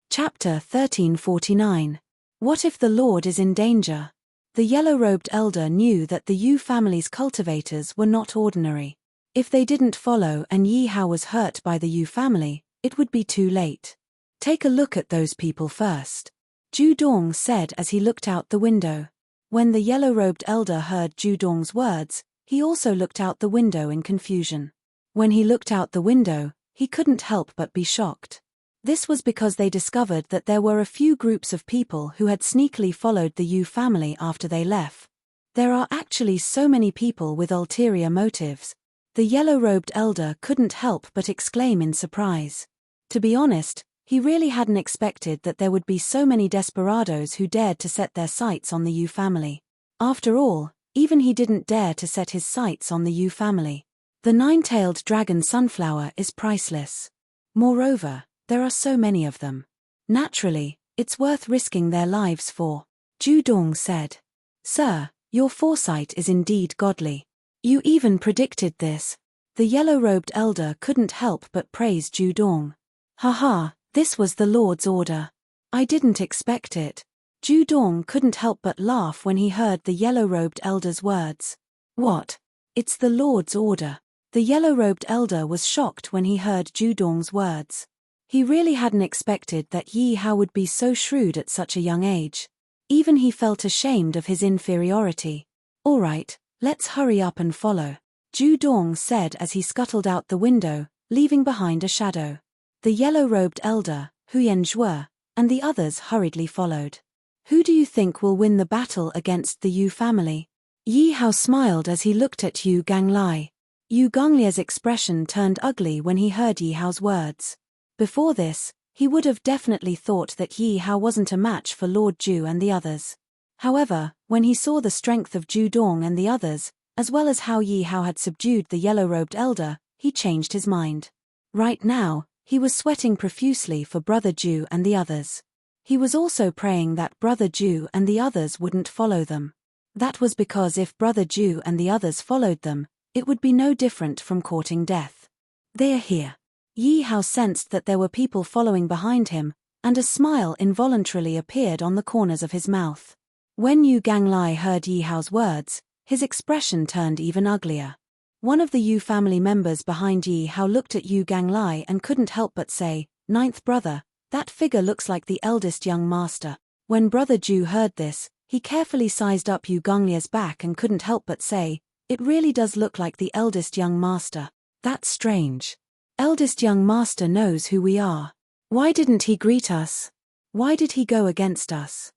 Chapter 1349. What if the Lord is in danger? The yellow-robed elder knew that the Yu family's cultivators were not ordinary. If they didn't follow and Yi Hao was hurt by the Yu family, it would be too late. Take a look at those people first, Zhu Dong said as he looked out the window. When the yellow-robed elder heard Zhu Dong's words, he also looked out the window in confusion. When he looked out the window, he couldn't help but be shocked. This was because they discovered that there were a few groups of people who had sneakily followed the Yu family after they left. There are actually so many people with ulterior motives. The yellow-robed elder couldn't help but exclaim in surprise. To be honest, he really hadn't expected that there would be so many desperados who dared to set their sights on the Yu family. After all, even he didn't dare to set his sights on the Yu family. The nine-tailed dragon sunflower is priceless. Moreover, there are so many of them. Naturally, it's worth risking their lives for, Zhu Dong said. Sir, your foresight is indeed godly. You even predicted this. The yellow-robed elder couldn't help but praise Zhu Dong. Haha, this was the Lord's order. I didn't expect it. Zhu Dong couldn't help but laugh when he heard the yellow-robed elder's words. What? It's the Lord's order. The yellow-robed elder was shocked when he heard Zhu Dong's words. He really hadn't expected that Yi Hao would be so shrewd at such a young age. Even he felt ashamed of his inferiority. All right, let's hurry up and follow, Zhu Dong said as he scuttled out the window, leaving behind a shadow. The yellow-robed elder, Huyen Zhuo, and the others hurriedly followed. Who do you think will win the battle against the Yu family? Yi Hao smiled as he looked at Yu Ganglai. Yu Gonglie's expression turned ugly when he heard Yi Hao's words. Before this, he would have definitely thought that Yi Hao wasn't a match for Lord Zhu and the others. However, when he saw the strength of Zhu Dong and the others, as well as how Yi Hao had subdued the yellow-robed elder, he changed his mind. Right now, he was sweating profusely for Brother Zhu and the others. He was also praying that Brother Zhu and the others wouldn't follow them. That was because if Brother Zhu and the others followed them, it would be no different from courting death. They are here. Yi Hao sensed that there were people following behind him, and a smile involuntarily appeared on the corners of his mouth. When Yu Ganglai heard Yi Hao's words, his expression turned even uglier. One of the Yu family members behind Yi Hao looked at Yu Ganglai and couldn't help but say, "Ninth brother, that figure looks like the eldest young master." When Brother Zhu heard this, he carefully sized up Yu Gonglie's back and couldn't help but say, "It really does look like the eldest young master. That's strange. Eldest young master knows who we are. Why didn't he greet us? Why did he go against us?"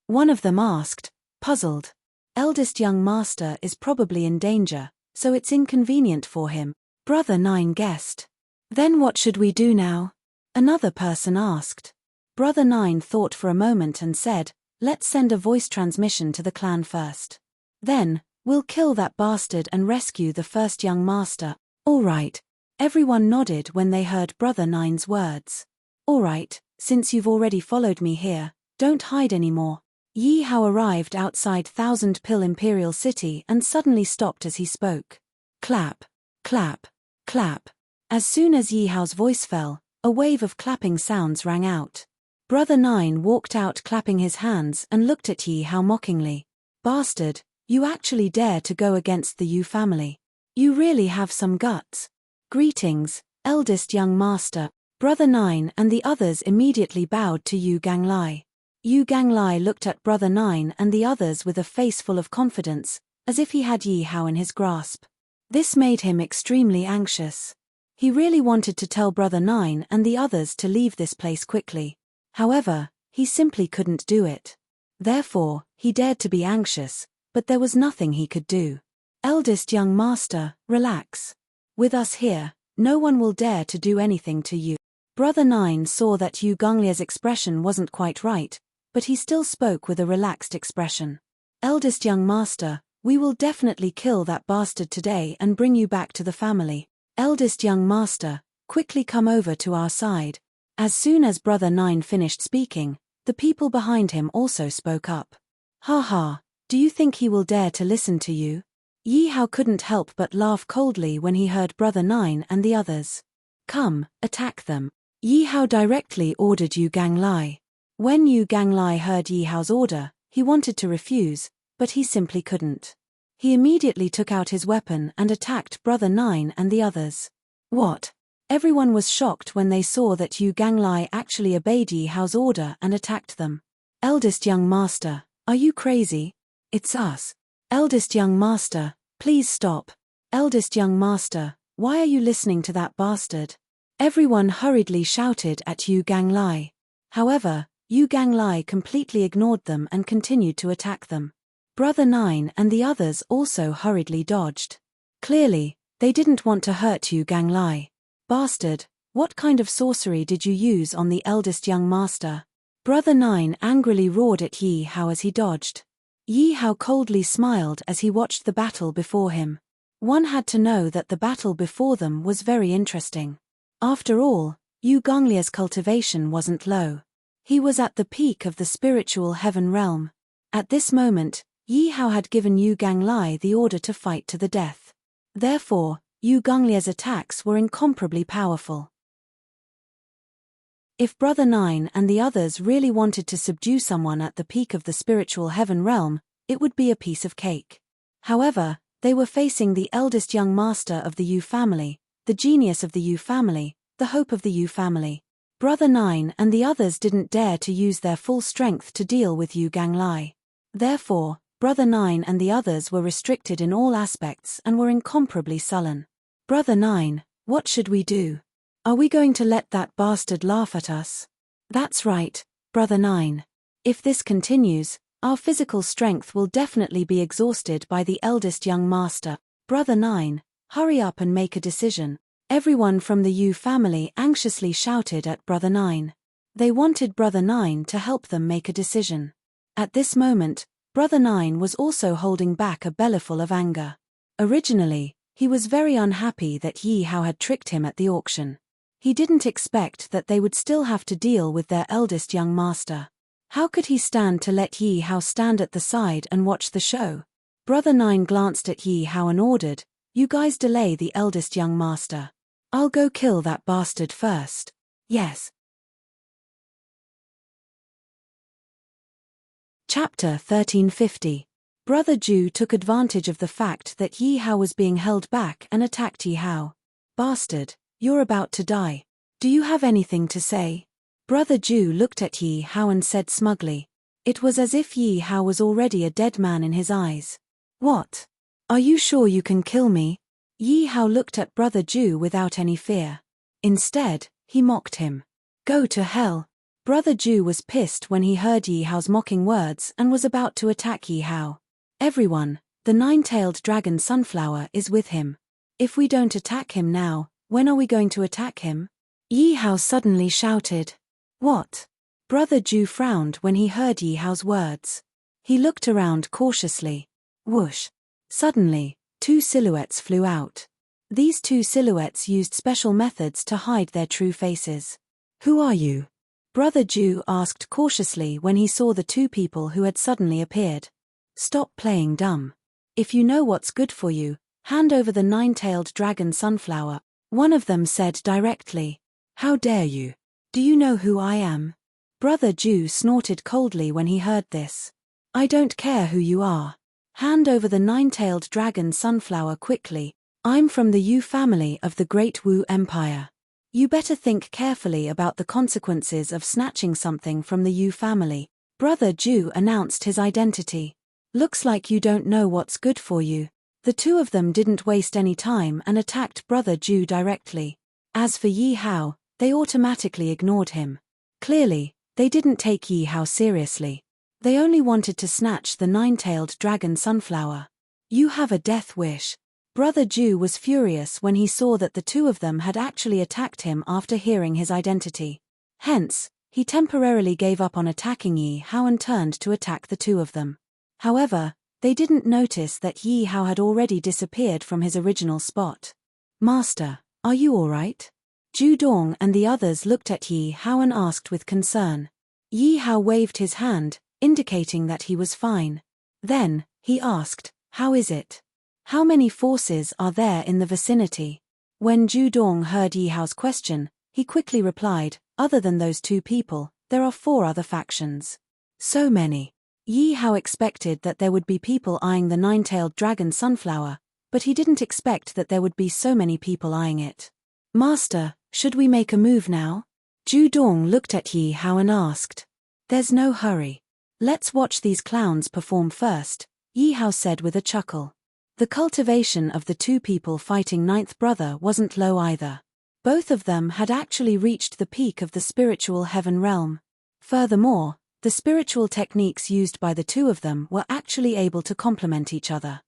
One of them asked, puzzled. Eldest young master is probably in danger, so it's inconvenient for him, Brother Nine guessed. Then what should we do now? Another person asked. Brother Nine thought for a moment and said, "Let's send a voice transmission to the clan first. Then, we'll kill that bastard and rescue the first young master." All right. Everyone nodded when they heard Brother Nine's words. All right, since you've already followed me here, don't hide anymore. Yi Hao arrived outside Thousand Pill Imperial City and suddenly stopped as he spoke. Clap, clap, clap. As soon as Yi Hao's voice fell, a wave of clapping sounds rang out. Brother Nine walked out clapping his hands and looked at Yi Hao mockingly. Bastard, you actually dare to go against the Yu family. You really have some guts. Greetings, eldest young master. Brother Nine and the others immediately bowed to Yu Ganglai. Yu Ganglai looked at Brother Nine and the others with a face full of confidence, as if he had Yi Hao in his grasp. This made him extremely anxious. He really wanted to tell Brother Nine and the others to leave this place quickly. However, he simply couldn't do it. Therefore, he dared to be anxious, but there was nothing he could do. Eldest young master, relax. With us here, no one will dare to do anything to you. Brother Nine saw that Yu Gonglia's expression wasn't quite right, but he still spoke with a relaxed expression. Eldest young master, we will definitely kill that bastard today and bring you back to the family. Eldest young master, quickly come over to our side. As soon as Brother Nine finished speaking, the people behind him also spoke up. Ha ha, do you think he will dare to listen to you? Yi Hao couldn't help but laugh coldly when he heard Brother Nine and the others. Come, attack them. Yi Hao directly ordered Yu Ganglai. When Yu Ganglai heard Yi Hao's order, he wanted to refuse, but he simply couldn't. He immediately took out his weapon and attacked Brother Nine and the others. What? Everyone was shocked when they saw that Yu Ganglai actually obeyed Yi Hao's order and attacked them. Eldest young master, are you crazy? It's us. Eldest young master, please stop. Eldest young master, why are you listening to that bastard? Everyone hurriedly shouted at Yu Ganglai. However, Yu Ganglai completely ignored them and continued to attack them. Brother Nine and the others also hurriedly dodged. Clearly, they didn't want to hurt Yu Ganglai. Bastard, what kind of sorcery did you use on the eldest young master? Brother Nine angrily roared at Yi Hao as he dodged. Yi Hao coldly smiled as he watched the battle before him. One had to know that the battle before them was very interesting. After all, Yu Gonglia's cultivation wasn't low. He was at the peak of the spiritual heaven realm. At this moment, Yi Hao had given Yu Ganglai the order to fight to the death. Therefore, Yu Gonglia's attacks were incomparably powerful. If Brother Nine and the others really wanted to subdue someone at the peak of the spiritual heaven realm, it would be a piece of cake. However, they were facing the eldest young master of the Yu family, the genius of the Yu family, the hope of the Yu family. Brother Nine and the others didn't dare to use their full strength to deal with Yu Ganglai. Therefore, Brother Nine and the others were restricted in all aspects and were incomparably sullen. Brother Nine, what should we do? Are we going to let that bastard laugh at us? That's right, Brother Nine. If this continues, our physical strength will definitely be exhausted by the eldest young master. Brother Nine, hurry up and make a decision. Everyone from the Yu family anxiously shouted at Brother Nine. They wanted Brother Nine to help them make a decision. At this moment, Brother Nine was also holding back a bellyful of anger. Originally, he was very unhappy that Yi Hao had tricked him at the auction. He didn't expect that they would still have to deal with their eldest young master. How could he stand to let Yi Hao stand at the side and watch the show? Brother Nine glanced at Yi Hao and ordered, "You guys delay the eldest young master. I'll go kill that bastard first." Yes. Chapter 1350. Brother Ju took advantage of the fact that Yi Hao was being held back and attacked Yi Hao. "Bastard, you're about to die. Do you have anything to say?" Brother Ju looked at Yi Hao and said smugly. It was as if Yi Hao was already a dead man in his eyes. "What? Are you sure you can kill me?" Yi Hao looked at Brother Ju without any fear. Instead, he mocked him. "Go to hell." Brother Ju was pissed when he heard Yi Hao's mocking words and was about to attack Yi Hao. "Everyone, the nine-tailed dragon Sunflower is with him. If we don't attack him now, when are we going to attack him?" Yi Hao suddenly shouted. "What?" Brother Ju frowned when he heard Yi Hao's words. He looked around cautiously. Whoosh! Suddenly, two silhouettes flew out. These two silhouettes used special methods to hide their true faces. "Who are you?" Brother Ju asked cautiously when he saw the two people who had suddenly appeared. "Stop playing dumb. If you know what's good for you, hand over the nine-tailed dragon Sunflower," one of them said directly. "How dare you? Do you know who I am?" Brother Ju snorted coldly when he heard this. "I don't care who you are. Hand over the nine-tailed dragon Sunflower quickly. I'm from the Yu family of the Great Wu Empire. You better think carefully about the consequences of snatching something from the Yu family." Brother Ju announced his identity. "Looks like you don't know what's good for you." The The two of them didn't waste any time and attacked Brother Ju directly. As for Yi Hao, they automatically ignored him. Clearly, they didn't take Yi Hao seriously. They only wanted to snatch the nine-tailed dragon sunflower. You have a death wish. Brother Ju was furious when he saw that the two of them had actually attacked him after hearing his identity. Hence, he temporarily gave up on attacking Yi Hao and turned to attack the two of them. However, they didn't notice that Yi Hao had already disappeared from his original spot. Master, are you all right? Ju Dong and the others looked at Yi Hao and asked with concern. Yi Hao waved his hand, indicating that he was fine. Then, he asked, how is it? How many forces are there in the vicinity? When Ju Dong heard Yi Hao's question, he quickly replied, other than those two people, there are 4 other factions. So many. Yi Hao expected that there would be people eyeing the nine-tailed dragon sunflower, but he didn't expect that there would be so many people eyeing it. Master, should we make a move now? Ju Dong looked at Yi Hao and asked. There's no hurry. Let's watch these clowns perform first, Yi Hao said with a chuckle. The cultivation of the two people fighting ninth brother wasn't low either. Both of them had actually reached the peak of the spiritual heaven realm. Furthermore, the spiritual techniques used by the two of them were actually able to complement each other.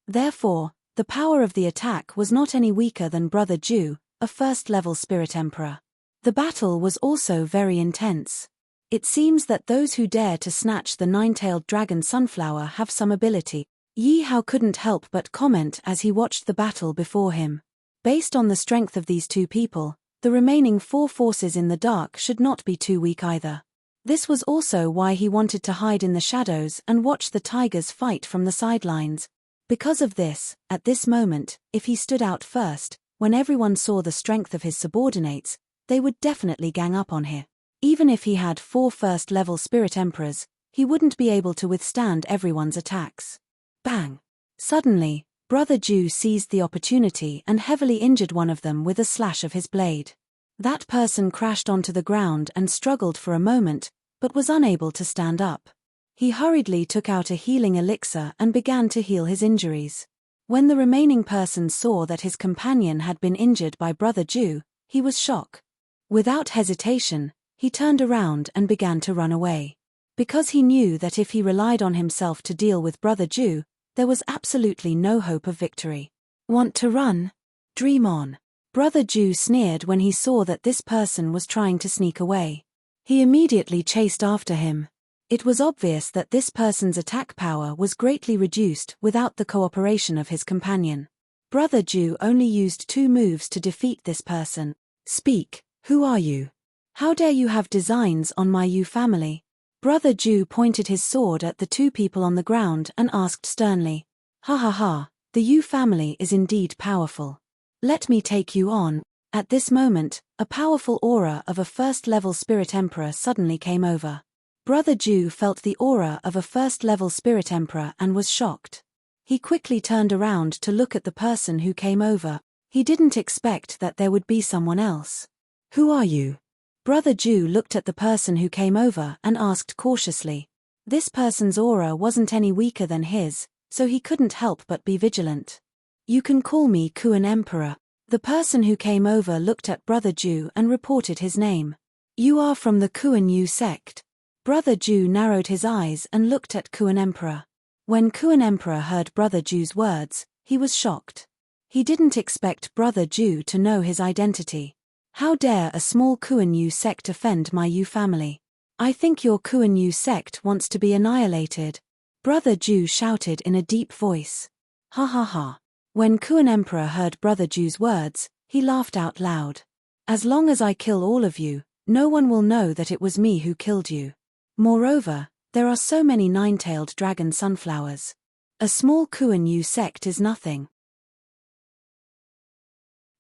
Therefore, the power of the attack was not any weaker than Brother Ju, a first-level spirit emperor. The battle was also very intense. It seems that those who dare to snatch the nine-tailed dragon sunflower have some ability. Yi Hao couldn't help but comment as he watched the battle before him. Based on the strength of these two people, the remaining 4 forces in the dark should not be too weak either. This was also why he wanted to hide in the shadows and watch the tigers fight from the sidelines. Because of this, at this moment, if he stood out first, when everyone saw the strength of his subordinates, they would definitely gang up on him. Even if he had 4 first-level spirit emperors, he wouldn't be able to withstand everyone's attacks. Bang! Suddenly, Brother Ju seized the opportunity and heavily injured one of them with a slash of his blade. That person crashed onto the ground and struggled for a moment, but was unable to stand up. He hurriedly took out a healing elixir and began to heal his injuries. When the remaining person saw that his companion had been injured by Brother Ju, he was shocked. Without hesitation, he turned around and began to run away. Because he knew that if he relied on himself to deal with Brother Ju, there was absolutely no hope of victory. Want to run? Dream on. Brother Ju sneered when he saw that this person was trying to sneak away. He immediately chased after him. It was obvious that this person's attack power was greatly reduced without the cooperation of his companion. Brother Ju only used 2 moves to defeat this person. Speak, who are you? How dare you have designs on my Yu family? Brother Ju pointed his sword at the 2 people on the ground and asked sternly. Ha ha ha, the Yu family is indeed powerful. Let me take you on. At this moment, a powerful aura of a first-level spirit emperor suddenly came over. Brother Ju felt the aura of a first-level spirit emperor and was shocked. He quickly turned around to look at the person who came over. He didn't expect that there would be someone else. Who are you? Brother Ju looked at the person who came over and asked cautiously. This person's aura wasn't any weaker than his, so he couldn't help but be vigilant. You can call me Kuan Emperor. The person who came over looked at Brother Ju and reported his name. You are from the Kuan Yu sect. Brother Ju narrowed his eyes and looked at Kuan Emperor. When Kuan Emperor heard Brother Ju's words, he was shocked. He didn't expect Brother Ju to know his identity. How dare a small Kuan Yu sect offend my Yu family? I think your Kuan Yu sect wants to be annihilated. Brother Ju shouted in a deep voice. Ha ha ha. When Kuan Emperor heard Brother Ju's words, he laughed out loud. As long as I kill all of you, no one will know that it was me who killed you. Moreover, there are so many nine-tailed dragon sunflowers. A small Kuan Yu sect is nothing.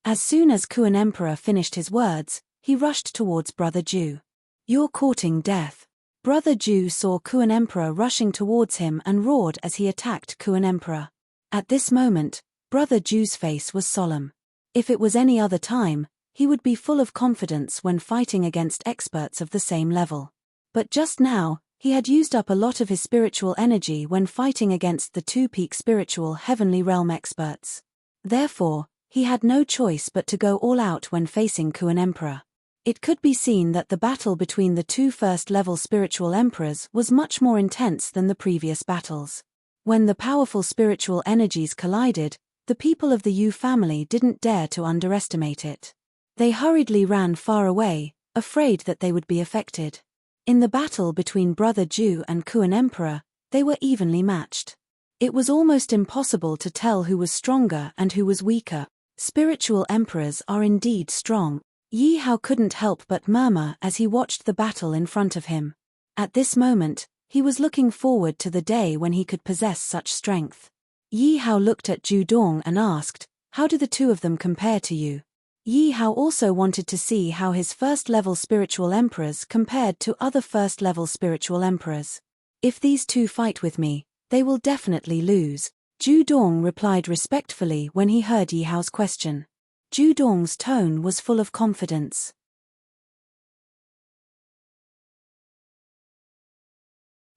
As soon as Kuan Emperor finished his words, he rushed towards Brother Ju. You're courting death. Brother Ju saw Kuan Emperor rushing towards him and roared as he attacked Kuan Emperor. At this moment, Brother Ju's face was solemn. If it was any other time, he would be full of confidence when fighting against experts of the same level. But just now, He had used up a lot of his spiritual energy when fighting against the two peak spiritual heavenly realm experts. Therefore, he had no choice but to go all out when facing Kuan Emperor. It could be seen that the battle between the two first-level spiritual emperors was much more intense than the previous battles. When the powerful spiritual energies collided, the people of the Yu family didn't dare to underestimate it. They hurriedly ran far away, afraid that they would be affected. In the battle between Brother Ju and Kuan Emperor, they were evenly matched. It was almost impossible to tell who was stronger and who was weaker. Spiritual emperors are indeed strong. Yi Hao couldn't help but murmur as he watched the battle in front of him. At this moment, he was looking forward to the day when he could possess such strength. Yi Hao looked at Ju Dong and asked, "How do the two of them compare to you?" Yi Hao also wanted to see how his first-level spiritual emperors compared to other first-level spiritual emperors. "If these two fight with me, they will definitely lose," Ju Dong replied respectfully when he heard Yi Hao's question. Ju Dong's tone was full of confidence.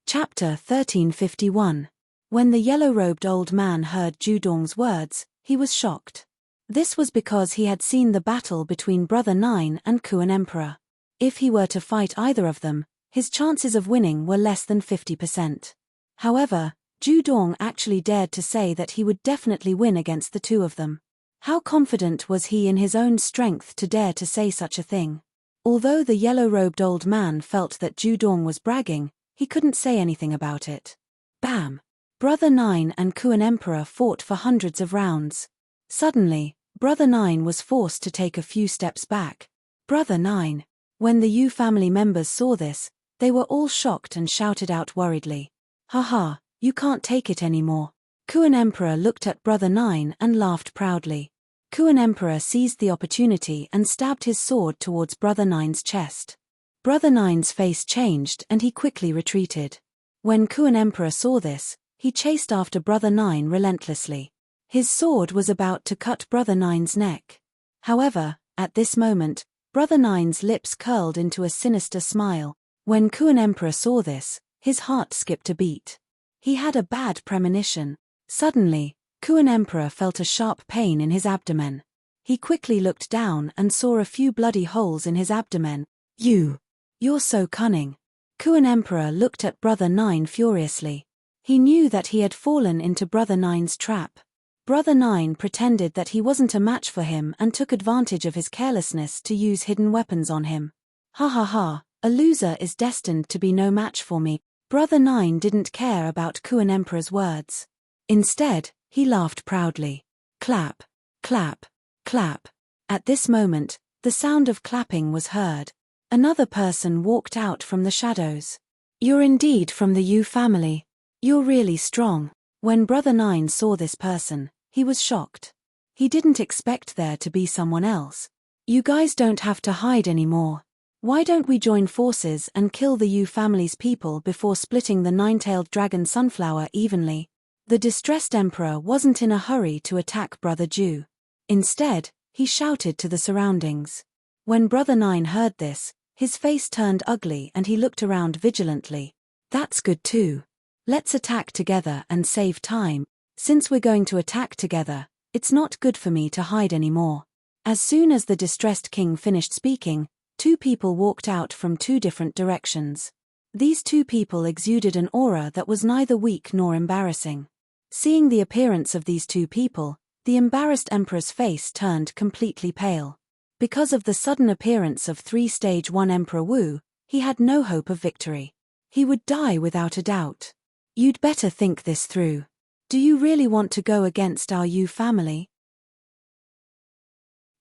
Chapter 1351. When the yellow-robed old man heard Ju Dong's words, he was shocked. This was because he had seen the battle between Brother Nine and Kuan Emperor. If he were to fight either of them, his chances of winning were less than 50%. However, Ju Dong actually dared to say that he would definitely win against the two of them. How confident was he in his own strength to dare to say such a thing? Although the yellow-robed old man felt that Ju Dong was bragging, he couldn't say anything about it. Bam! Brother Nine and Kuan Emperor fought for hundreds of rounds. Suddenly, Brother Nine was forced to take a few steps back. Brother Nine. When the Yu family members saw this, they were all shocked and shouted out worriedly. "Haha, you can't take it anymore." Kuan Emperor looked at Brother Nine and laughed proudly. Kuan Emperor seized the opportunity and stabbed his sword towards Brother Nine's chest. Brother Nine's face changed and he quickly retreated. When Kuan Emperor saw this, he chased after Brother Nine relentlessly. His sword was about to cut Brother Nine's neck. However, at this moment, Brother Nine's lips curled into a sinister smile. When Kuan Emperor saw this, his heart skipped a beat. He had a bad premonition. Suddenly, Kuan Emperor felt a sharp pain in his abdomen. He quickly looked down and saw a few bloody holes in his abdomen. You're so cunning." Kuan Emperor looked at Brother Nine furiously. He knew that he had fallen into Brother Nine's trap. Brother Nine pretended that he wasn't a match for him and took advantage of his carelessness to use hidden weapons on him. "Ha ha ha, a loser is destined to be no match for me." Brother Nine didn't care about Kuan Emperor's words. Instead, he laughed proudly. Clap, clap, clap. At this moment, the sound of clapping was heard. Another person walked out from the shadows. "You're indeed from the Yu family. You're really strong." When Brother Nine saw this person, he was shocked. He didn't expect there to be someone else. "You guys don't have to hide anymore. Why don't we join forces and kill the Yu family's people before splitting the nine-tailed dragon sunflower evenly?" The distressed emperor wasn't in a hurry to attack Brother Ju. Instead, he shouted to the surroundings. When Brother Nine heard this, his face turned ugly and he looked around vigilantly. "That's good too. Let's attack together and save time. Since we're going to attack together, it's not good for me to hide anymore." As soon as the distressed king finished speaking, two people walked out from two different directions. These two people exuded an aura that was neither weak nor embarrassing. Seeing the appearance of these two people, the embarrassed emperor's face turned completely pale. Because of the sudden appearance of 3-stage 1 Emperor Wu, he had no hope of victory. He would die without a doubt. "You'd better think this through. Do you really want to go against our Yu family?"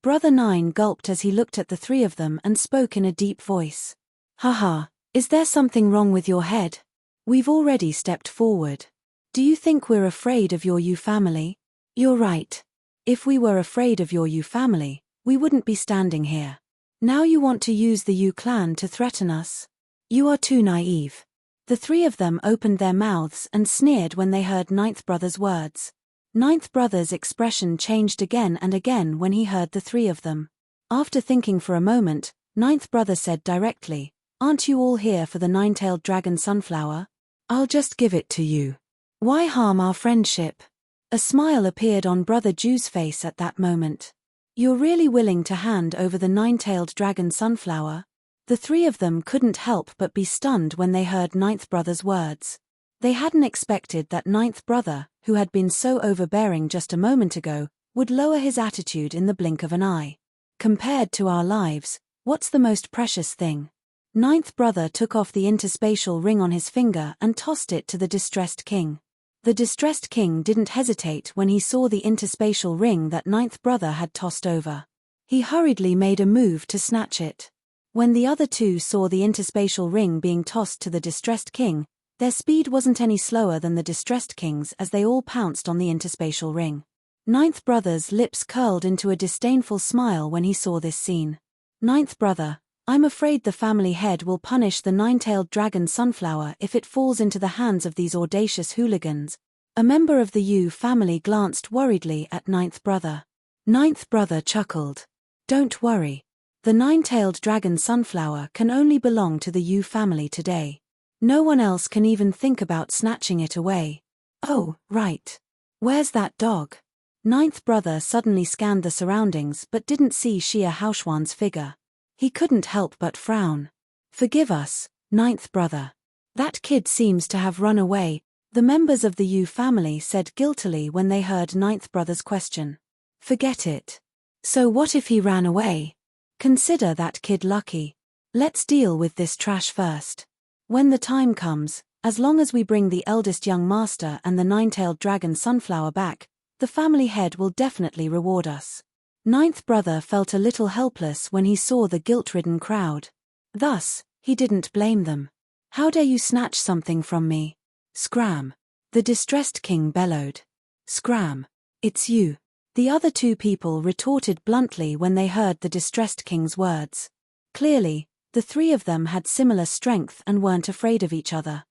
Brother Nine gulped as he looked at the three of them and spoke in a deep voice. "Haha, is there something wrong with your head? We've already stepped forward. Do you think we're afraid of your Yu family? You're right. If we were afraid of your Yu family, we wouldn't be standing here. Now you want to use the Yu clan to threaten us? You are too naive." The three of them opened their mouths and sneered when they heard Ninth Brother's words. Ninth Brother's expression changed again and again when he heard the three of them. After thinking for a moment, Ninth Brother said directly, Aren't you all here for the nine-tailed dragon sunflower? I'll just give it to you. Why harm our friendship? A smile appeared on Brother Jew's face at that moment. You're really willing to hand over the nine-tailed dragon sunflower? The three of them couldn't help but be stunned when they heard Ninth Brother's words. They hadn't expected that Ninth Brother, who had been so overbearing just a moment ago, would lower his attitude in the blink of an eye. Compared to our lives, what's the most precious thing? Ninth Brother took off the interspatial ring on his finger and tossed it to the distressed king. The distressed king didn't hesitate when he saw the interspatial ring that Ninth Brother had tossed over. He hurriedly made a move to snatch it. When the other two saw the interspatial ring being tossed to the distressed king, their speed wasn't any slower than the distressed king's as they all pounced on the interspatial ring. Ninth Brother's lips curled into a disdainful smile when he saw this scene. Ninth Brother, I'm afraid the family head will punish the nine-tailed dragon sunflower if it falls into the hands of these audacious hooligans. A member of the Yu family glanced worriedly at Ninth Brother. Ninth Brother chuckled. Don't worry. The nine-tailed dragon sunflower can only belong to the Yu family today. No one else can even think about snatching it away. Oh, right. Where's that dog? Ninth Brother suddenly scanned the surroundings but didn't see Xia Haoxuan's figure. He couldn't help but frown. Forgive us, Ninth Brother. That kid seems to have run away, the members of the Yu family said guiltily when they heard Ninth Brother's question. Forget it. So what if he ran away? Consider that kid lucky. Let's deal with this trash first. When the time comes, as long as we bring the eldest young master and the nine-tailed dragon sunflower back, the family head will definitely reward us. Ninth Brother felt a little helpless when he saw the guilt-ridden crowd. Thus, he didn't blame them. How dare you snatch something from me? Scram! The distressed king bellowed. Scram! It's you. The other two people retorted bluntly when they heard the distressed king's words. Clearly, the three of them had similar strength and weren't afraid of each other.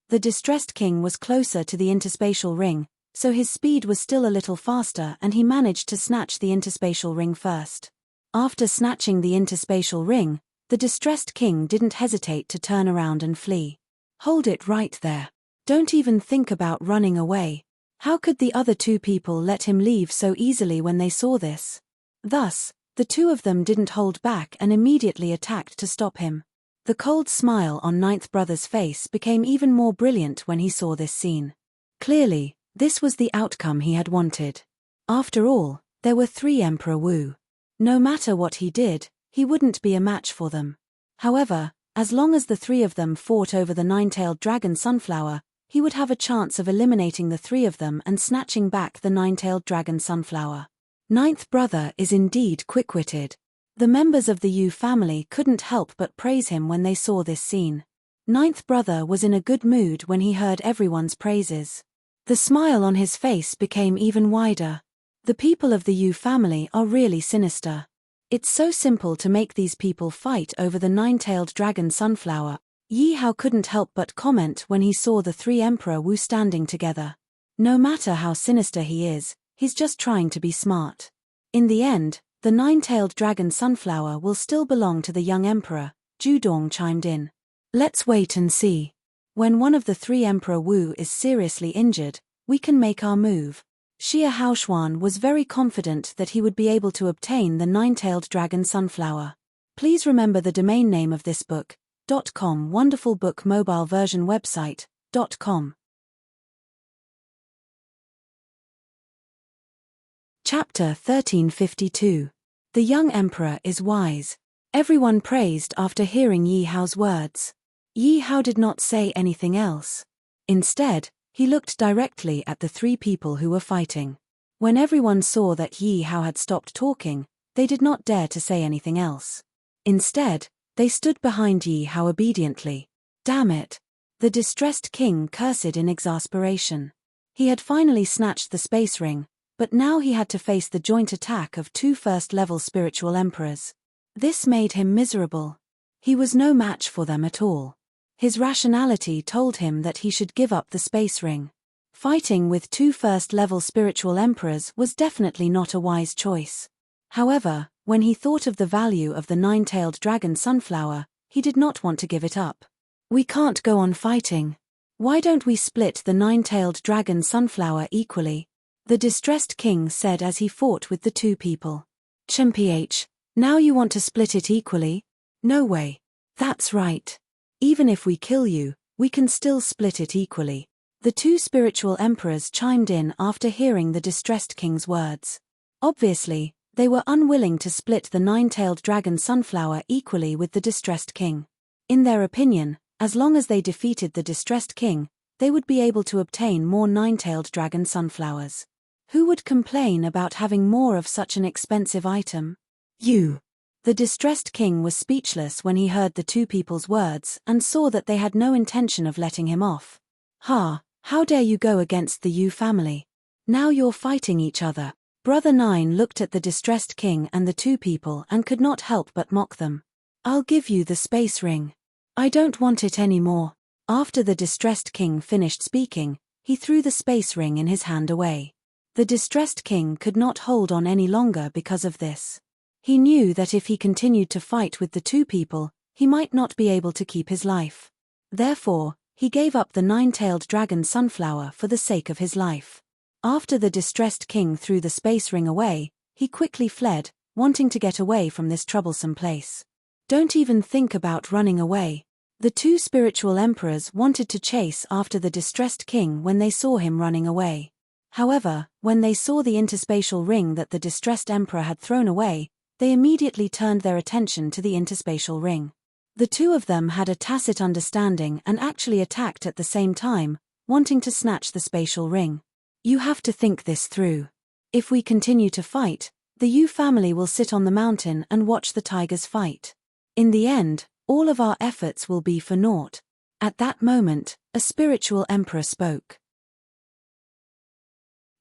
The distressed king was closer to the interspatial ring, so his speed was still a little faster and he managed to snatch the interspatial ring first. After snatching the interspatial ring, the distressed king didn't hesitate to turn around and flee. Hold it right there. Don't even think about running away. How could the other two people let him leave so easily when they saw this? Thus, the two of them didn't hold back and immediately attacked to stop him. The cold smile on Ninth Brother's face became even more brilliant when he saw this scene. Clearly, this was the outcome he had wanted. After all, there were three Emperor Wu. No matter what he did, he wouldn't be a match for them. However, as long as the three of them fought over the nine-tailed dragon sunflower, he would have a chance of eliminating the three of them and snatching back the nine-tailed dragon sunflower. Ninth Brother is indeed quick-witted. The members of the Yu family couldn't help but praise him when they saw this scene. Ninth Brother was in a good mood when he heard everyone's praises. The smile on his face became even wider. The people of the Yu family are really sinister. It's so simple to make these people fight over the nine-tailed dragon sunflower. Yi Hao couldn't help but comment when he saw the three Emperor Wu standing together. No matter how sinister he is, he's just trying to be smart. In the end, the nine-tailed dragon sunflower will still belong to the young emperor, Zhu Dong chimed in. Let's wait and see. When one of the three Emperor Wu is seriously injured, we can make our move. Xia Haoxuan was very confident that he would be able to obtain the nine-tailed dragon sunflower. Please remember the domain name of this book, .com wonderful book mobile version website, .com. Chapter 1352. The young emperor is wise. Everyone praised after hearing Yi Hao's words. Yi Hao did not say anything else. Instead, he looked directly at the three people who were fighting. When everyone saw that Yi Hao had stopped talking, they did not dare to say anything else. Instead, they stood behind Yi Hao obediently. Damn it! The distressed king cursed in exasperation. He had finally snatched the space ring, but now he had to face the joint attack of two first-level spiritual emperors. This made him miserable. He was no match for them at all. His rationality told him that he should give up the space ring. Fighting with two first-level spiritual emperors was definitely not a wise choice. However, When he thought of the value of the nine-tailed dragon sunflower, he did not want to give it up. We can't go on fighting. Why don't we split the nine-tailed dragon sunflower equally? The distressed king said as he fought with the two people. Chimph, now you want to split it equally? No way. That's right. Even if we kill you, we can still split it equally. The two spiritual emperors chimed in after hearing the distressed king's words. Obviously, they were unwilling to split the nine-tailed dragon sunflower equally with the distressed king. In their opinion, as long as they defeated the distressed king, they would be able to obtain more nine-tailed dragon sunflowers. Who would complain about having more of such an expensive item? You. The distressed king was speechless when he heard the two people's words and saw that they had no intention of letting him off. How dare you go against the Yu family? Now you're fighting each other. Brother Nine looked at the distressed king and the two people and could not help but mock them. I'll give you the space ring. I don't want it anymore. After the distressed king finished speaking, he threw the space ring in his hand away. The distressed king could not hold on any longer because of this. He knew that if he continued to fight with the two people, he might not be able to keep his life. Therefore, he gave up the nine-tailed dragon sunflower for the sake of his life. After the distressed king threw the space ring away, he quickly fled, wanting to get away from this troublesome place. Don't even think about running away. The two spiritual emperors wanted to chase after the distressed king when they saw him running away. However, when they saw the interspatial ring that the distressed emperor had thrown away, they immediately turned their attention to the interspatial ring. The two of them had a tacit understanding and actually attacked at the same time, wanting to snatch the spatial ring. You have to think this through. If we continue to fight, the Yu family will sit on the mountain and watch the tigers fight. In the end, all of our efforts will be for naught. At that moment, a spiritual emperor spoke.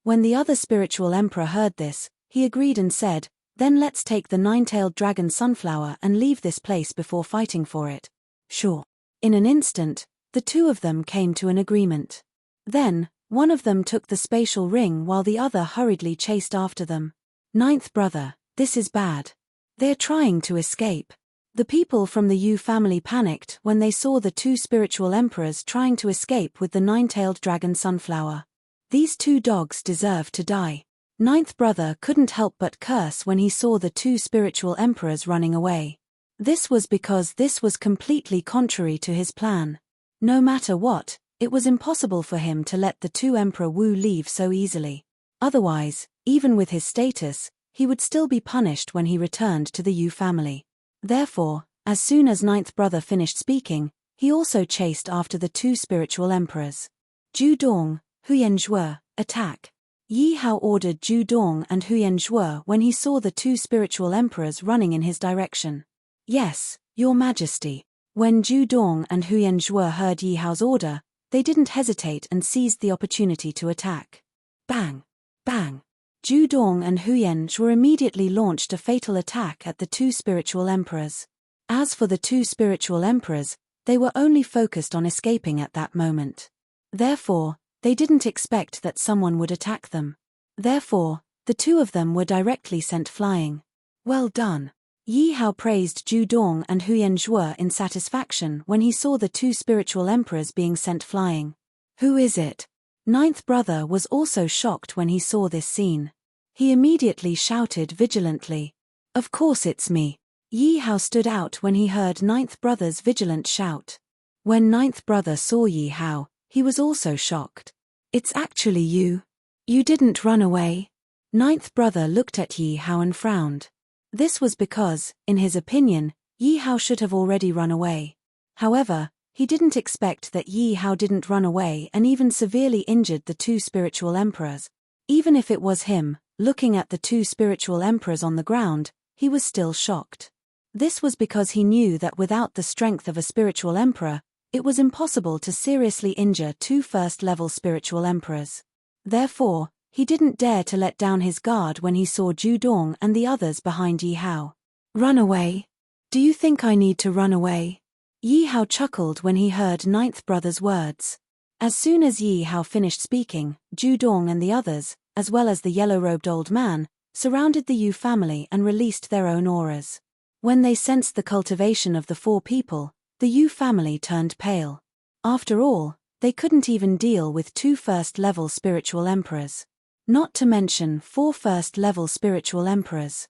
When the other spiritual emperor heard this, he agreed and said, "Then let's take the nine-tailed dragon sunflower and leave this place before fighting for it." Sure. In an instant, the two of them came to an agreement. Then, one of them took the spatial ring while the other hurriedly chased after them. Ninth brother, this is bad. They're trying to escape. The people from the Yu family panicked when they saw the two spiritual emperors trying to escape with the nine-tailed dragon sunflower. These two dogs deserve to die. Ninth brother couldn't help but curse when he saw the two spiritual emperors running away. This was because this was completely contrary to his plan. No matter what, it was impossible for him to let the two Emperor Wu leave so easily. Otherwise, even with his status, he would still be punished when he returned to the Yu family. Therefore, as soon as ninth brother finished speaking, he also chased after the two spiritual emperors. Zhu Dong, Huyan Zhuo, attack. Yi Hao ordered Zhu Dong and Huyan Zhuo when he saw the two spiritual emperors running in his direction. Yes, Your Majesty. When Zhu Dong and Huyan Zhuo heard Yi Hao's order, they didn't hesitate and seized the opportunity to attack. Bang! Bang! Zhu Dong and Huyan Zhuo immediately launched a fatal attack at the two spiritual emperors. As for the two spiritual emperors, they were only focused on escaping at that moment. Therefore, they didn't expect that someone would attack them. Therefore, the two of them were directly sent flying. Well done. Yi Hao praised Zhu Dong and Huyan Zhuo in satisfaction when he saw the two spiritual emperors being sent flying. Who is it? Ninth brother was also shocked when he saw this scene. He immediately shouted vigilantly. Of course it's me. Yi Hao stood out when he heard ninth brother's vigilant shout. When ninth brother saw Yi Hao, he was also shocked. It's actually you. You didn't run away. Ninth brother looked at Yi Hao and frowned. This was because, in his opinion, Yi Hao should have already run away. However, he didn't expect that Yi Hao didn't run away and even severely injured the two spiritual emperors. Even if it was him, looking at the two spiritual emperors on the ground, he was still shocked. This was because he knew that without the strength of a spiritual emperor, it was impossible to seriously injure two first-level spiritual emperors. Therefore, he didn't dare to let down his guard when he saw Zhu Dong and the others behind Yi Hao. Run away? Do you think I need to run away? Yi Hao chuckled when he heard ninth brother's words. As soon as Yi Hao finished speaking, Zhu Dong and the others, as well as the yellow-robed old man, surrounded the Yu family and released their own auras. When they sensed the cultivation of the four people, the Yu family turned pale. After all, they couldn't even deal with 2 first-level spiritual emperors. Not to mention 4 first-level spiritual emperors.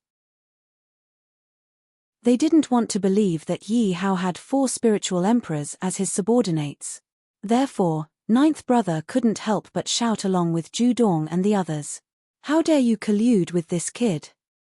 They didn't want to believe that Yi Hao had 4 spiritual emperors as his subordinates. Therefore, ninth brother couldn't help but shout along with Zhu Dong and the others. "How dare you collude with this kid?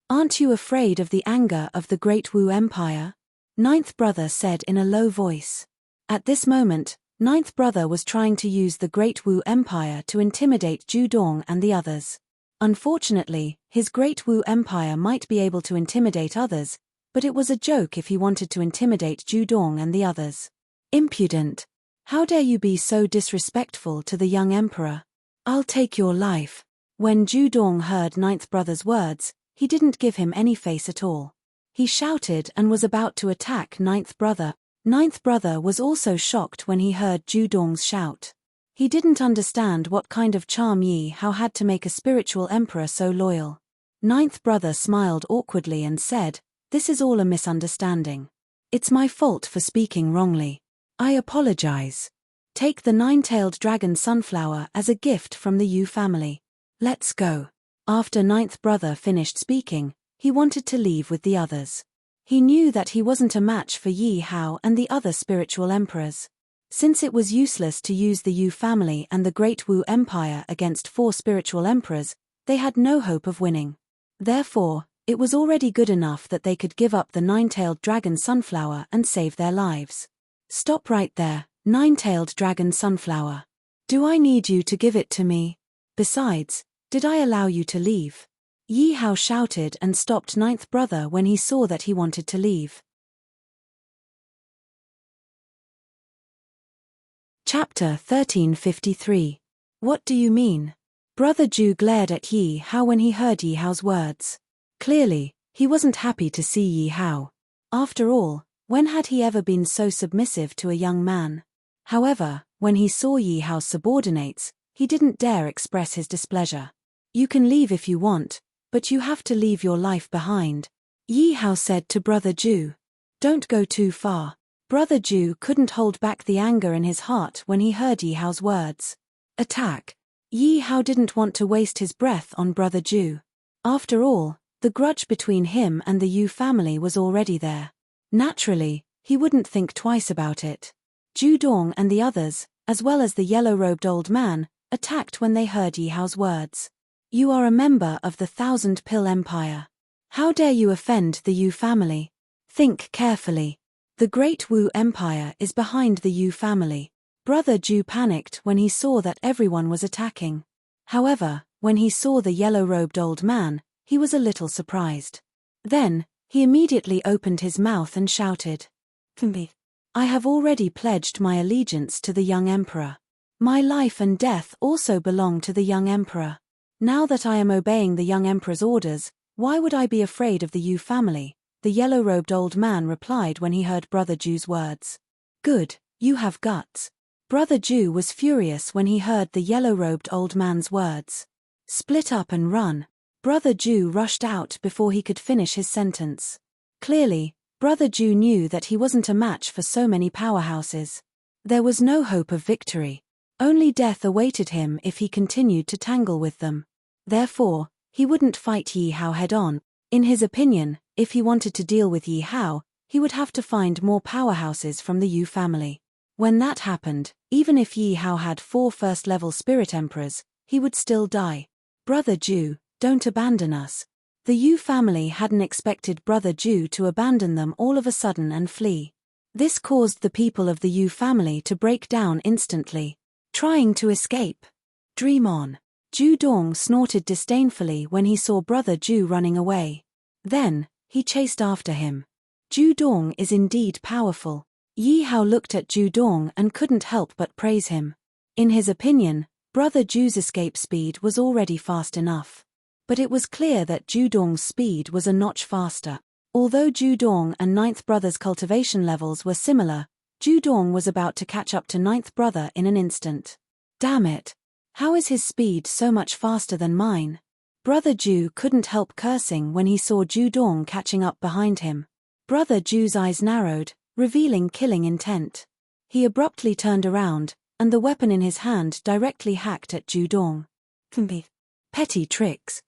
Aren't you afraid of the anger of the Great Wu Empire?" Ninth brother said in a low voice. At this moment, ninth brother was trying to use the Great Wu Empire to intimidate Zhu Dong and the others. Unfortunately, his Great Wu Empire might be able to intimidate others, but it was a joke if he wanted to intimidate Zhu Dong and the others. "Impudent! How dare you be so disrespectful to the young emperor? I'll take your life." When Zhu Dong heard ninth brother's words, he didn't give him any face at all. He shouted and was about to attack ninth brother. Ninth brother was also shocked when he heard Zhu Dong's shout. He didn't understand what kind of charm Yi Hao had to make a spiritual emperor so loyal. Ninth brother smiled awkwardly and said, "This is all a misunderstanding. It's my fault for speaking wrongly. I apologize. Take the 9-tailed dragon sunflower as a gift from the Yu family. Let's go." After ninth brother finished speaking, he wanted to leave with the others. He knew that he wasn't a match for Yi Hao and the other spiritual emperors. Since it was useless to use the Yu family and the Great Wu Empire against 4 spiritual emperors, they had no hope of winning. Therefore, it was already good enough that they could give up the 9-tailed dragon sunflower and save their lives. "Stop right there, 9-tailed dragon sunflower. Do I need you to give it to me? Besides, did I allow you to leave?" Yi Hao shouted and stopped ninth brother when he saw that he wanted to leave. Chapter 1353. What do you mean? Brother Zhu glared at Yi Hao when he heard Yi Hao's words. Clearly, he wasn't happy to see Yi Hao. After all, when had he ever been so submissive to a young man? However, when he saw Yi Hao's subordinates, he didn't dare express his displeasure. "You can leave if you want, but you have to leave your life behind," Yi Hao said to Brother Zhu. "Don't go too far." Brother Zhu couldn't hold back the anger in his heart when he heard Yi Hao's words. Attack! Yi Hao didn't want to waste his breath on Brother Zhu. After all, the grudge between him and the Yu family was already there. Naturally, he wouldn't think twice about it. Zhu Dong and the others, as well as the yellow-robed old man, attacked when they heard Yi Hao's words. "You are a member of the 1,000-pill empire. How dare you offend the Yu family? Think carefully. The Great Wu Empire is behind the Yu family." Brother Zhu panicked when he saw that everyone was attacking. However, when he saw the yellow-robed old man, he was a little surprised. Then, he immediately opened his mouth and shouted, "I have already pledged my allegiance to the young emperor. My life and death also belong to the young emperor. Now that I am obeying the young emperor's orders, why would I be afraid of the Yu family?" the yellow-robed old man replied when he heard Brother Zhu's words. "Good, you have guts." Brother Zhu was furious when he heard the yellow-robed old man's words. "Split up and run." Brother Zhu rushed out before he could finish his sentence. Clearly, Brother Zhu knew that he wasn't a match for so many powerhouses. There was no hope of victory. Only death awaited him if he continued to tangle with them. Therefore, he wouldn't fight Yi Hao head-on. In his opinion, if he wanted to deal with Yi Hao, he would have to find more powerhouses from the Yu family. When that happened, even if Yi Hao had 4 first-level spirit emperors, he would still die. "Brother Zhu, don't abandon us." The Yu family hadn't expected Brother Zhu to abandon them all of a sudden and flee. This caused the people of the Yu family to break down instantly. Trying to escape. Dream on. Zhu Dong snorted disdainfully when he saw Brother Zhu running away. Then, he chased after him. Zhu Dong is indeed powerful. Yi Hao looked at Zhu Dong and couldn't help but praise him. In his opinion, Brother Zhu's escape speed was already fast enough. But it was clear that Zhu Dong's speed was a notch faster. Although Zhu Dong and ninth brother's cultivation levels were similar, Zhu Dong was about to catch up to ninth brother in an instant. Damn it! How is his speed so much faster than mine? Brother Ju couldn't help cursing when he saw Ju Dong catching up behind him. Brother Ju's eyes narrowed, revealing killing intent. He abruptly turned around, and the weapon in his hand directly hacked at Ju Dong. Petty tricks.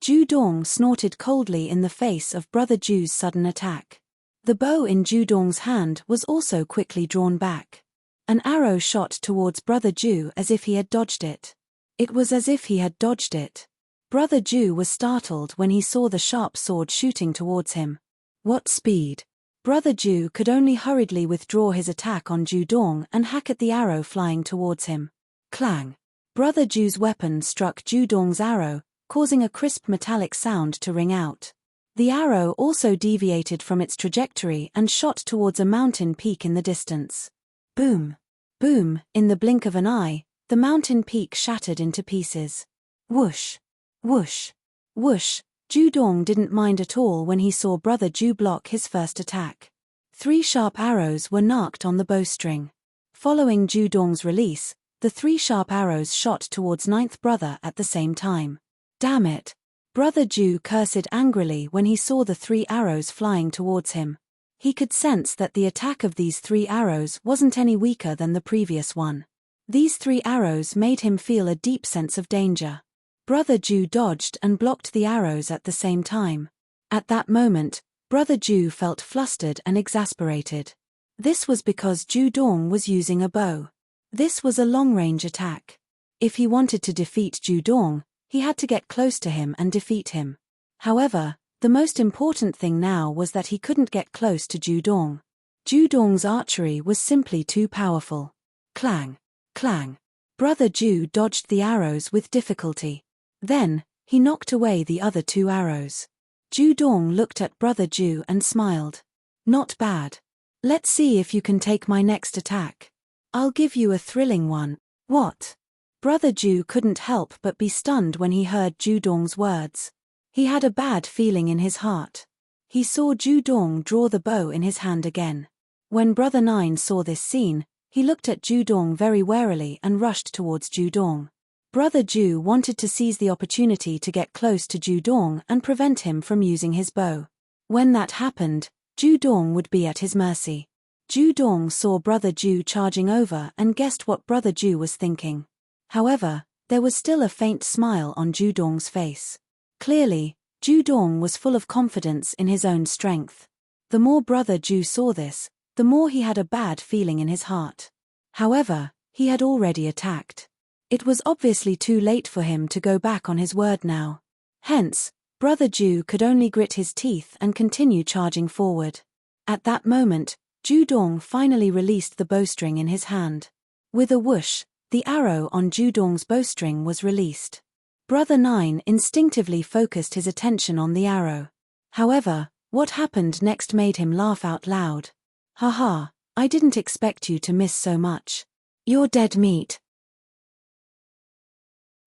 Ju Dong snorted coldly in the face of Brother Ju's sudden attack. The bow in Ju Dong's hand was also quickly drawn back. An arrow shot towards Brother Ju as if he had dodged it. It was as if he had dodged it. Brother Ju was startled when he saw the sharp sword shooting towards him. What speed! Brother Ju could only hurriedly withdraw his attack on Ju Dong and hack at the arrow flying towards him. Clang! Brother Ju's weapon struck Ju Dong's arrow, causing a crisp metallic sound to ring out. The arrow also deviated from its trajectory and shot towards a mountain peak in the distance. Boom! Boom! In the blink of an eye, the mountain peak shattered into pieces. Whoosh! Whoosh! Whoosh! Ju Dong didn't mind at all when he saw Brother Ju block his first attack. 3 sharp arrows were narked on the bowstring. Following Ju Dong's release, the 3 sharp arrows shot towards ninth brother at the same time. Damn it! Brother Ju cursed angrily when he saw the 3 arrows flying towards him. He could sense that the attack of these 3 arrows wasn't any weaker than the previous one. These 3 arrows made him feel a deep sense of danger. Brother Ju dodged and blocked the arrows at the same time. At that moment, Brother Ju felt flustered and exasperated. This was because Ju Dong was using a bow. This was a long-range attack. If he wanted to defeat Ju Dong, he had to get close to him and defeat him. However, the most important thing now was that he couldn't get close to Ju Dong. Ju Dong's archery was simply too powerful. Clang! Clang! Brother Ju dodged the arrows with difficulty. Then, he knocked away the other 2 arrows. Ju Dong looked at Brother Ju and smiled. Not bad. Let's see if you can take my next attack. I'll give you a thrilling one. What? Brother Ju couldn't help but be stunned when he heard Ju Dong's words. He had a bad feeling in his heart. He saw Ju Dong draw the bow in his hand again. When Brother Nine saw this scene, he looked at Ju Dong very warily and rushed towards Ju Dong. Brother Ju wanted to seize the opportunity to get close to Ju Dong and prevent him from using his bow. When that happened, Ju Dong would be at his mercy. Ju Dong saw Brother Ju charging over and guessed what Brother Ju was thinking. However, there was still a faint smile on Ju Dong's face. Clearly, Ju Dong was full of confidence in his own strength. The more Brother Ju saw this, the more he had a bad feeling in his heart. However, he had already attacked. It was obviously too late for him to go back on his word now. Hence, Brother Ju could only grit his teeth and continue charging forward. At that moment, Ju Dong finally released the bowstring in his hand. With a whoosh, the arrow on Ju Dong's bowstring was released. Brother Nine instinctively focused his attention on the arrow. However, what happened next made him laugh out loud. Haha, I didn't expect you to miss so much. You're dead meat.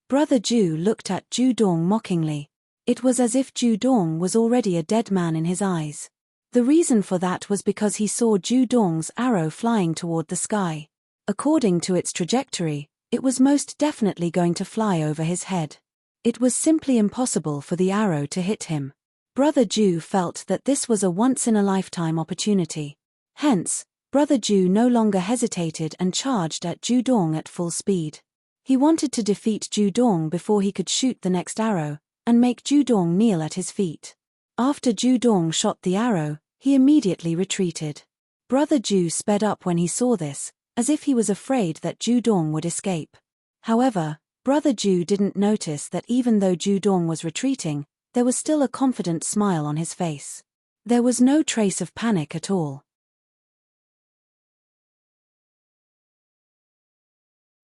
Brother Ju looked at Ju Dong mockingly. It was as if Ju Dong was already a dead man in his eyes. The reason for that was because he saw Ju Dong's arrow flying toward the sky. According to its trajectory, it was most definitely going to fly over his head. It was simply impossible for the arrow to hit him. Brother Ju felt that this was a once-in-a-lifetime opportunity. Hence, Brother Ju no longer hesitated and charged at Ju Dong at full speed. He wanted to defeat Ju Dong before he could shoot the next arrow, and make Ju Dong kneel at his feet. After Ju Dong shot the arrow, he immediately retreated. Brother Ju sped up when he saw this, as if he was afraid that Ju Dong would escape. However, Brother Ju didn't notice that even though Ju Dong was retreating, there was still a confident smile on his face. There was no trace of panic at all.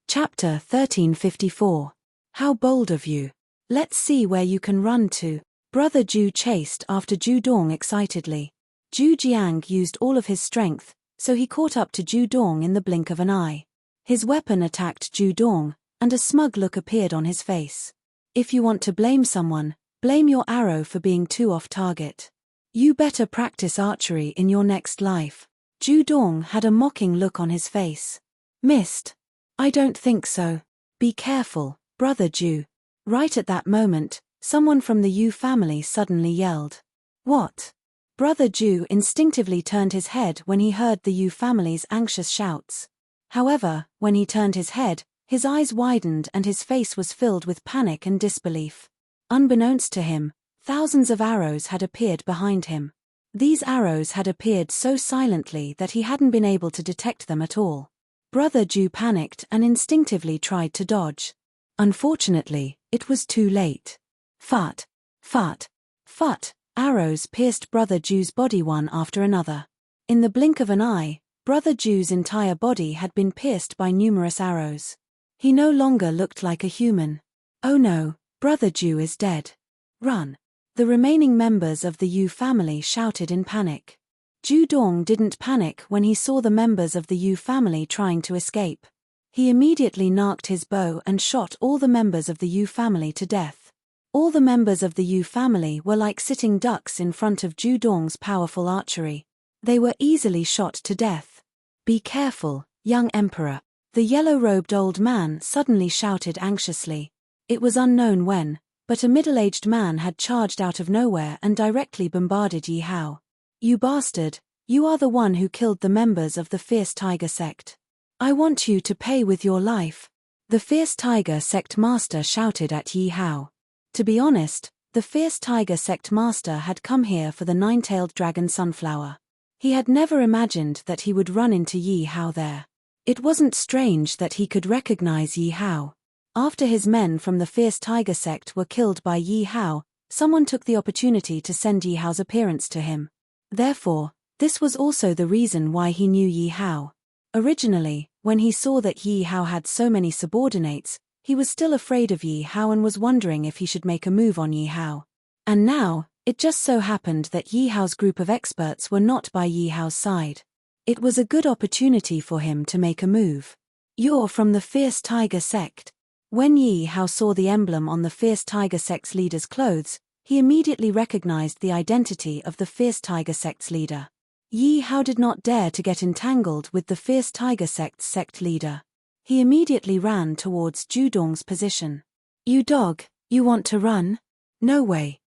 Chapter 1354. How bold of you. Let's see where you can run to. Brother Ju chased after Ju Dong excitedly. Ju Jiang used all of his strength, so he caught up to Ju Dong in the blink of an eye. His weapon attacked Ju Dong, and a smug look appeared on his face. If you want to blame someone, blame your arrow for being too off target. You better practice archery in your next life. Ju Dong had a mocking look on his face. Missed? I don't think so. Be careful, Brother Ju. Right at that moment, someone from the Yu family suddenly yelled. What? Brother Ju instinctively turned his head when he heard the Yu family's anxious shouts. However, when he turned his head, his eyes widened and his face was filled with panic and disbelief. Unbeknownst to him, thousands of arrows had appeared behind him. These arrows had appeared so silently that he hadn't been able to detect them at all. Brother Ju panicked and instinctively tried to dodge. Unfortunately, it was too late. Fut, fut, fut, arrows pierced Brother Ju's body one after another. In the blink of an eye, Brother Ju's entire body had been pierced by numerous arrows. He no longer looked like a human. Oh no, Brother Ju is dead. Run. The remaining members of the Yu family shouted in panic. Ju Dong didn't panic when he saw the members of the Yu family trying to escape. He immediately narked his bow and shot all the members of the Yu family to death. All the members of the Yu family were like sitting ducks in front of Ju Dong's powerful archery. They were easily shot to death. Be careful, young emperor. The yellow-robed old man suddenly shouted anxiously. It was unknown when, but a middle-aged man had charged out of nowhere and directly bombarded Yi Hao. You bastard, you are the one who killed the members of the Fierce Tiger sect. I want you to pay with your life. The Fierce Tiger sect master shouted at Yi Hao. To be honest, the Fierce Tiger sect master had come here for the nine-tailed dragon sunflower. He had never imagined that he would run into Yi Hao there. It wasn't strange that he could recognize Yi Hao. After his men from the Fierce Tiger sect were killed by Yi Hao, someone took the opportunity to send Yi Hao's appearance to him. Therefore, this was also the reason why he knew Yi Hao. Originally, when he saw that Yi Hao had so many subordinates, he was still afraid of Yi Hao and was wondering if he should make a move on Yi Hao. And now, it just so happened that Yi Hao's group of experts were not by Yi Hao's side. It was a good opportunity for him to make a move. You're from the Fierce Tiger sect. When Yi Hao saw the emblem on the Fierce Tiger sect's leader's clothes, he immediately recognized the identity of the Fierce Tiger sect's leader. Yi Hao did not dare to get entangled with the Fierce Tiger sect's sect leader. He immediately ran towards Ju Dong's position. You dog, you want to run? No way.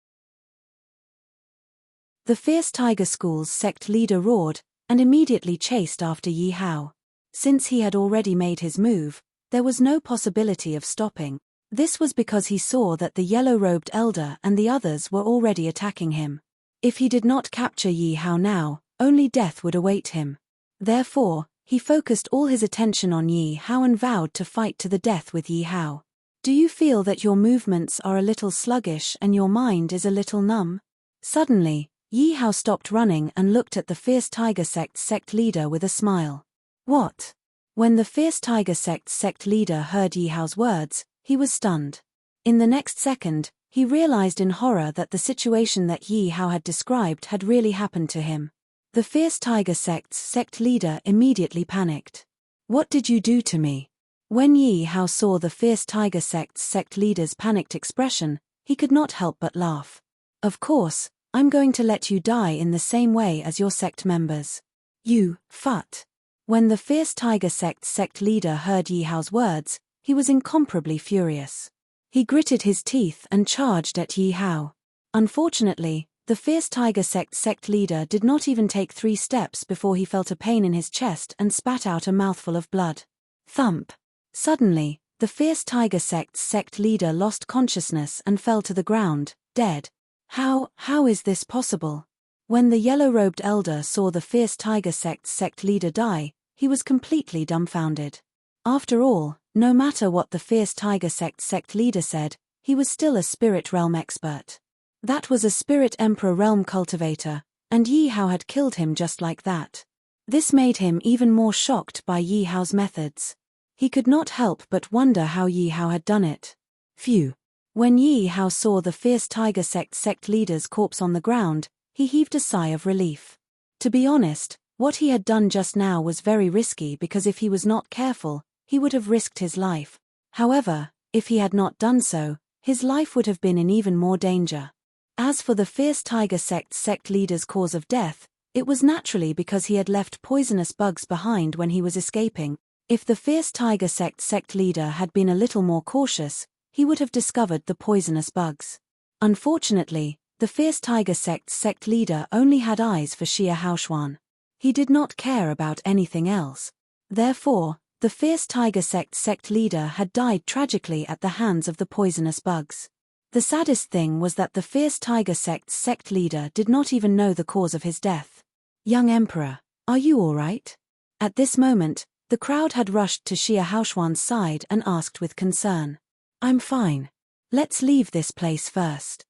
The Fierce Tiger School's sect leader roared, and immediately chased after Yi Hao. Since he had already made his move, there was no possibility of stopping. This was because he saw that the yellow-robed elder and the others were already attacking him. If he did not capture Yi Hao now, only death would await him. Therefore, he focused all his attention on Yi Hao and vowed to fight to the death with Yi Hao. Do you feel that your movements are a little sluggish and your mind is a little numb? Suddenly, Yi Hao stopped running and looked at the Fierce Tiger sect's sect leader with a smile. What? When the Fierce Tiger sect's sect leader heard Yi Hao's words, he was stunned. In the next second, he realized in horror that the situation that Yi Hao had described had really happened to him. The Fierce Tiger sect's sect leader immediately panicked. What did you do to me? When Yi Hao saw the Fierce Tiger sect's sect leader's panicked expression, he could not help but laugh. Of course, I'm going to let you die in the same way as your sect members. You, fut. When the Fierce Tiger sect's sect leader heard Yi Hao's words, he was incomparably furious. He gritted his teeth and charged at Yi Hao. Unfortunately, the Fierce Tiger sect's sect leader did not even take 3 steps before he felt a pain in his chest and spat out a mouthful of blood. Thump. Suddenly, the Fierce Tiger sect's sect leader lost consciousness and fell to the ground, dead. How is this possible? When the yellow-robed elder saw the Fierce Tiger sect's sect leader die, he was completely dumbfounded. After all, no matter what the Fierce Tiger sect's sect leader said, he was still a spirit realm expert. That was a spirit emperor realm cultivator, and Yi Hao had killed him just like that. This made him even more shocked by Yi Hao's methods. He could not help but wonder how Yi Hao had done it. Phew. When Yi Hao saw the Fierce Tiger sect's sect leader's corpse on the ground, he heaved a sigh of relief. To be honest, what he had done just now was very risky because if he was not careful, he would have risked his life. However, if he had not done so, his life would have been in even more danger. As for the Fierce Tiger sect's sect leader's cause of death, it was naturally because he had left poisonous bugs behind when he was escaping. If the Fierce Tiger sect's sect leader had been a little more cautious, he would have discovered the poisonous bugs. Unfortunately, the fierce tiger sect's sect leader only had eyes for Xia Haoshuan. He did not care about anything else. Therefore, the fierce tiger sect's sect leader had died tragically at the hands of the poisonous bugs. The saddest thing was that the fierce tiger sect's sect leader did not even know the cause of his death. "Young Emperor, are you all right?" At this moment, the crowd had rushed to Xia Haoshuan's side and asked with concern. "I'm fine. Let's leave this place first."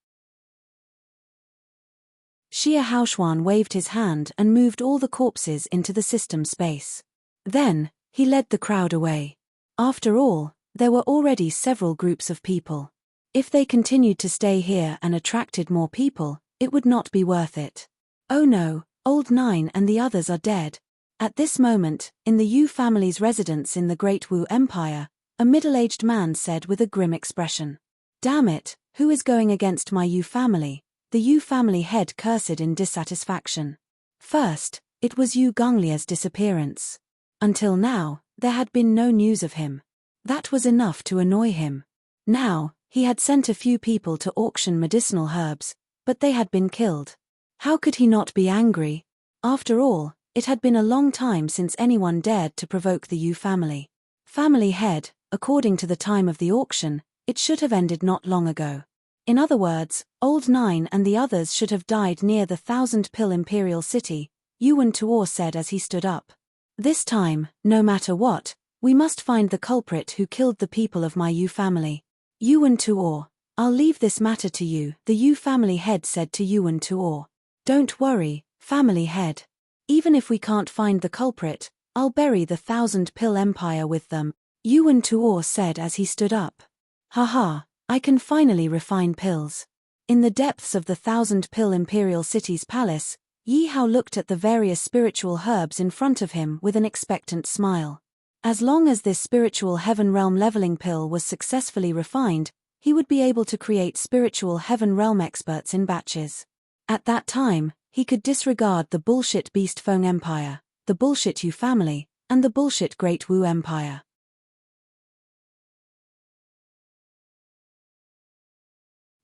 Xia Haoshuan waved his hand and moved all the corpses into the system space. Then, he led the crowd away. After all, there were already several groups of people. If they continued to stay here and attracted more people, it would not be worth it. "Oh no, Old Nine and the others are dead." At this moment, in the Yu family's residence in the Great Wu Empire, a middle-aged man said with a grim expression. "Damn it, who is going against my Yu family?" The Yu family head cursed in dissatisfaction. First, it was Yu Gonglia's disappearance. Until now, there had been no news of him. That was enough to annoy him. Now, he had sent a few people to auction medicinal herbs, but they had been killed. How could he not be angry? After all, it had been a long time since anyone dared to provoke the Yu family. Family head, according to the time of the auction, it should have ended not long ago. In other words, Old Nine and the others should have died near the 1,000-pill imperial city, Yuan Tuor said as he stood up. "This time, no matter what, we must find the culprit who killed the people of my Yu family. Yuan Tuor, I'll leave this matter to you," the Yu family head said to Yuan Tuor. "Don't worry, family head. Even if we can't find the culprit, I'll bury the 1,000-pill empire with them," Yuan Tuor said as he stood up. "Haha, I can finally refine pills." In the depths of the 1,000-pill imperial city's palace, Yi Hao looked at the various spiritual herbs in front of him with an expectant smile. As long as this spiritual heaven realm leveling pill was successfully refined, he would be able to create spiritual heaven realm experts in batches. At that time, he could disregard the bullshit Beast Feng Empire, the bullshit Yu family, and the bullshit Great Wu Empire.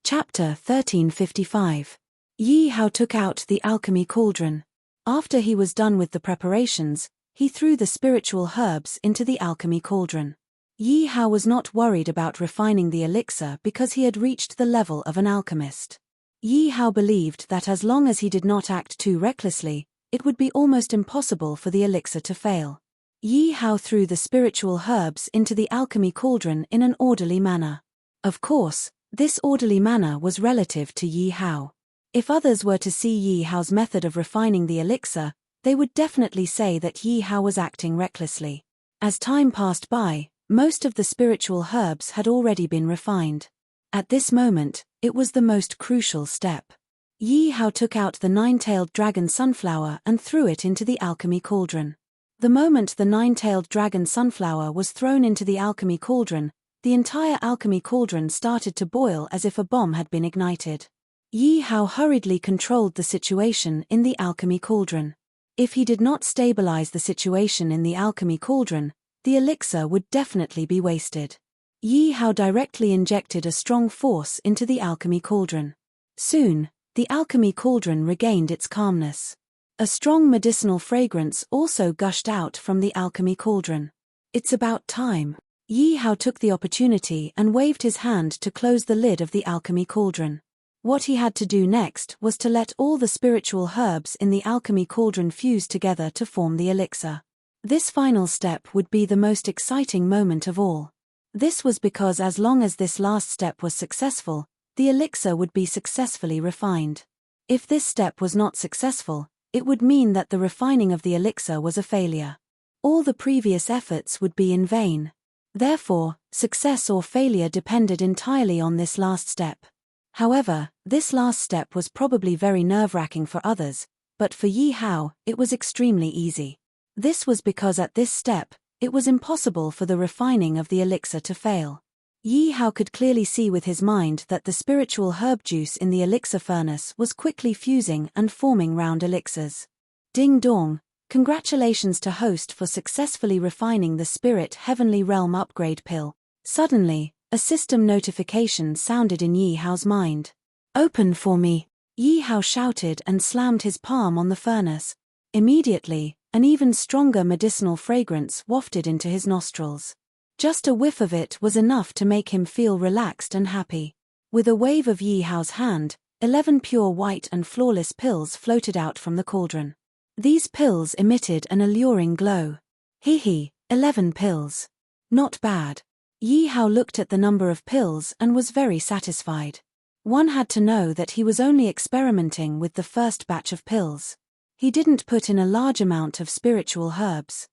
Chapter 1355. Yi Hao took out the alchemy cauldron. After he was done with the preparations, he threw the spiritual herbs into the alchemy cauldron. Yi Hao was not worried about refining the elixir because he had reached the level of an alchemist. Yi Hao believed that as long as he did not act too recklessly, it would be almost impossible for the elixir to fail. Yi Hao threw the spiritual herbs into the alchemy cauldron in an orderly manner. Of course, this orderly manner was relative to Yi Hao. If others were to see Yi Hao's method of refining the elixir, they would definitely say that Yi Hao was acting recklessly. As time passed by, most of the spiritual herbs had already been refined. At this moment, it was the most crucial step. Yi Hao took out the nine-tailed dragon sunflower and threw it into the alchemy cauldron. The moment the nine-tailed dragon sunflower was thrown into the alchemy cauldron, the entire alchemy cauldron started to boil as if a bomb had been ignited. Yi Hao hurriedly controlled the situation in the alchemy cauldron. If he did not stabilize the situation in the alchemy cauldron, the elixir would definitely be wasted. Yi Hao directly injected a strong force into the alchemy cauldron. Soon, the alchemy cauldron regained its calmness. A strong medicinal fragrance also gushed out from the alchemy cauldron. "It's about time." Yi Hao took the opportunity and waved his hand to close the lid of the alchemy cauldron. What he had to do next was to let all the spiritual herbs in the alchemy cauldron fuse together to form the elixir. This final step would be the most exciting moment of all. This was because as long as this last step was successful, the elixir would be successfully refined. If this step was not successful, it would mean that the refining of the elixir was a failure. All the previous efforts would be in vain. Therefore, success or failure depended entirely on this last step. However, this last step was probably very nerve-wracking for others, but for Yi Hao, it was extremely easy. This was because at this step, it was impossible for the refining of the elixir to fail. Yi Hao could clearly see with his mind that the spiritual herb juice in the elixir furnace was quickly fusing and forming round elixirs. Ding dong, congratulations to host for successfully refining the spirit heavenly realm upgrade pill. Suddenly, A system notification sounded in Yi Hao's mind. "Open for me!" Yi Hao shouted and slammed his palm on the furnace. Immediately, an even stronger medicinal fragrance wafted into his nostrils. Just a whiff of it was enough to make him feel relaxed and happy. With a wave of Yi Hao's hand, 11 pure white and flawless pills floated out from the cauldron. These pills emitted an alluring glow. Hee, 11 pills. Not bad. Yi Hao looked at the number of pills and was very satisfied. One had to know that he was only experimenting with the first batch of pills. He didn't put in a large amount of spiritual herbs.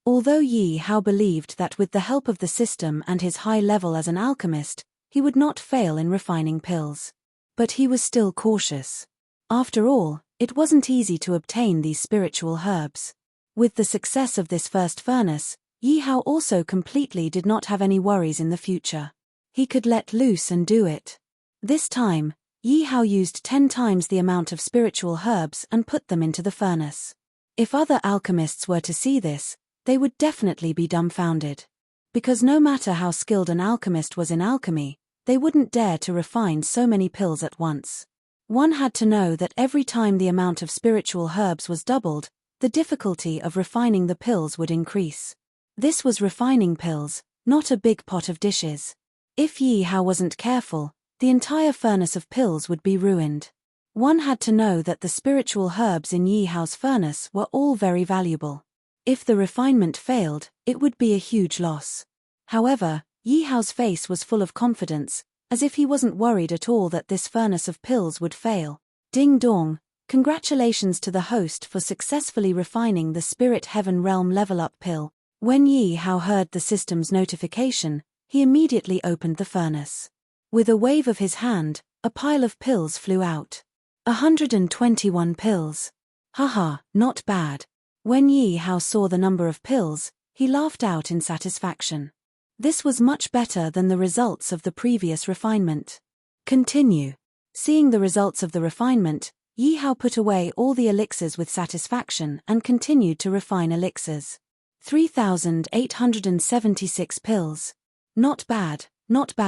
Although Yi Hao believed that with the help of the system and his high level as an alchemist, he would not fail in refining pills. But he was still cautious. After all, it wasn't easy to obtain these spiritual herbs. With the success of this first furnace, Yi Hao also completely did not have any worries in the future. He could let loose and do it. This time, Yi Hao used 10 times the amount of spiritual herbs and put them into the furnace. If other alchemists were to see this, they would definitely be dumbfounded. Because no matter how skilled an alchemist was in alchemy, they wouldn't dare to refine so many pills at once. One had to know that every time the amount of spiritual herbs was doubled, the difficulty of refining the pills would increase. This was refining pills, not a big pot of dishes. If Yi Hao wasn't careful, the entire furnace of pills would be ruined. One had to know that the spiritual herbs in Yi Hao's furnace were all very valuable. If the refinement failed, it would be a huge loss. However, Yi Hao's face was full of confidence, as if he wasn't worried at all that this furnace of pills would fail. Ding dong, congratulations to the host for successfully refining the Spirit Heaven Realm Level Up pill. When Yi Hao heard the system's notification, he immediately opened the furnace. With a wave of his hand, a pile of pills flew out. 121 pills. Haha, not bad. When Yi Hao saw the number of pills, he laughed out in satisfaction. This was much better than the results of the previous refinement. Continue. Seeing the results of the refinement, Yi Hao put away all the elixirs with satisfaction and continued to refine elixirs. 3,876 pills. Not bad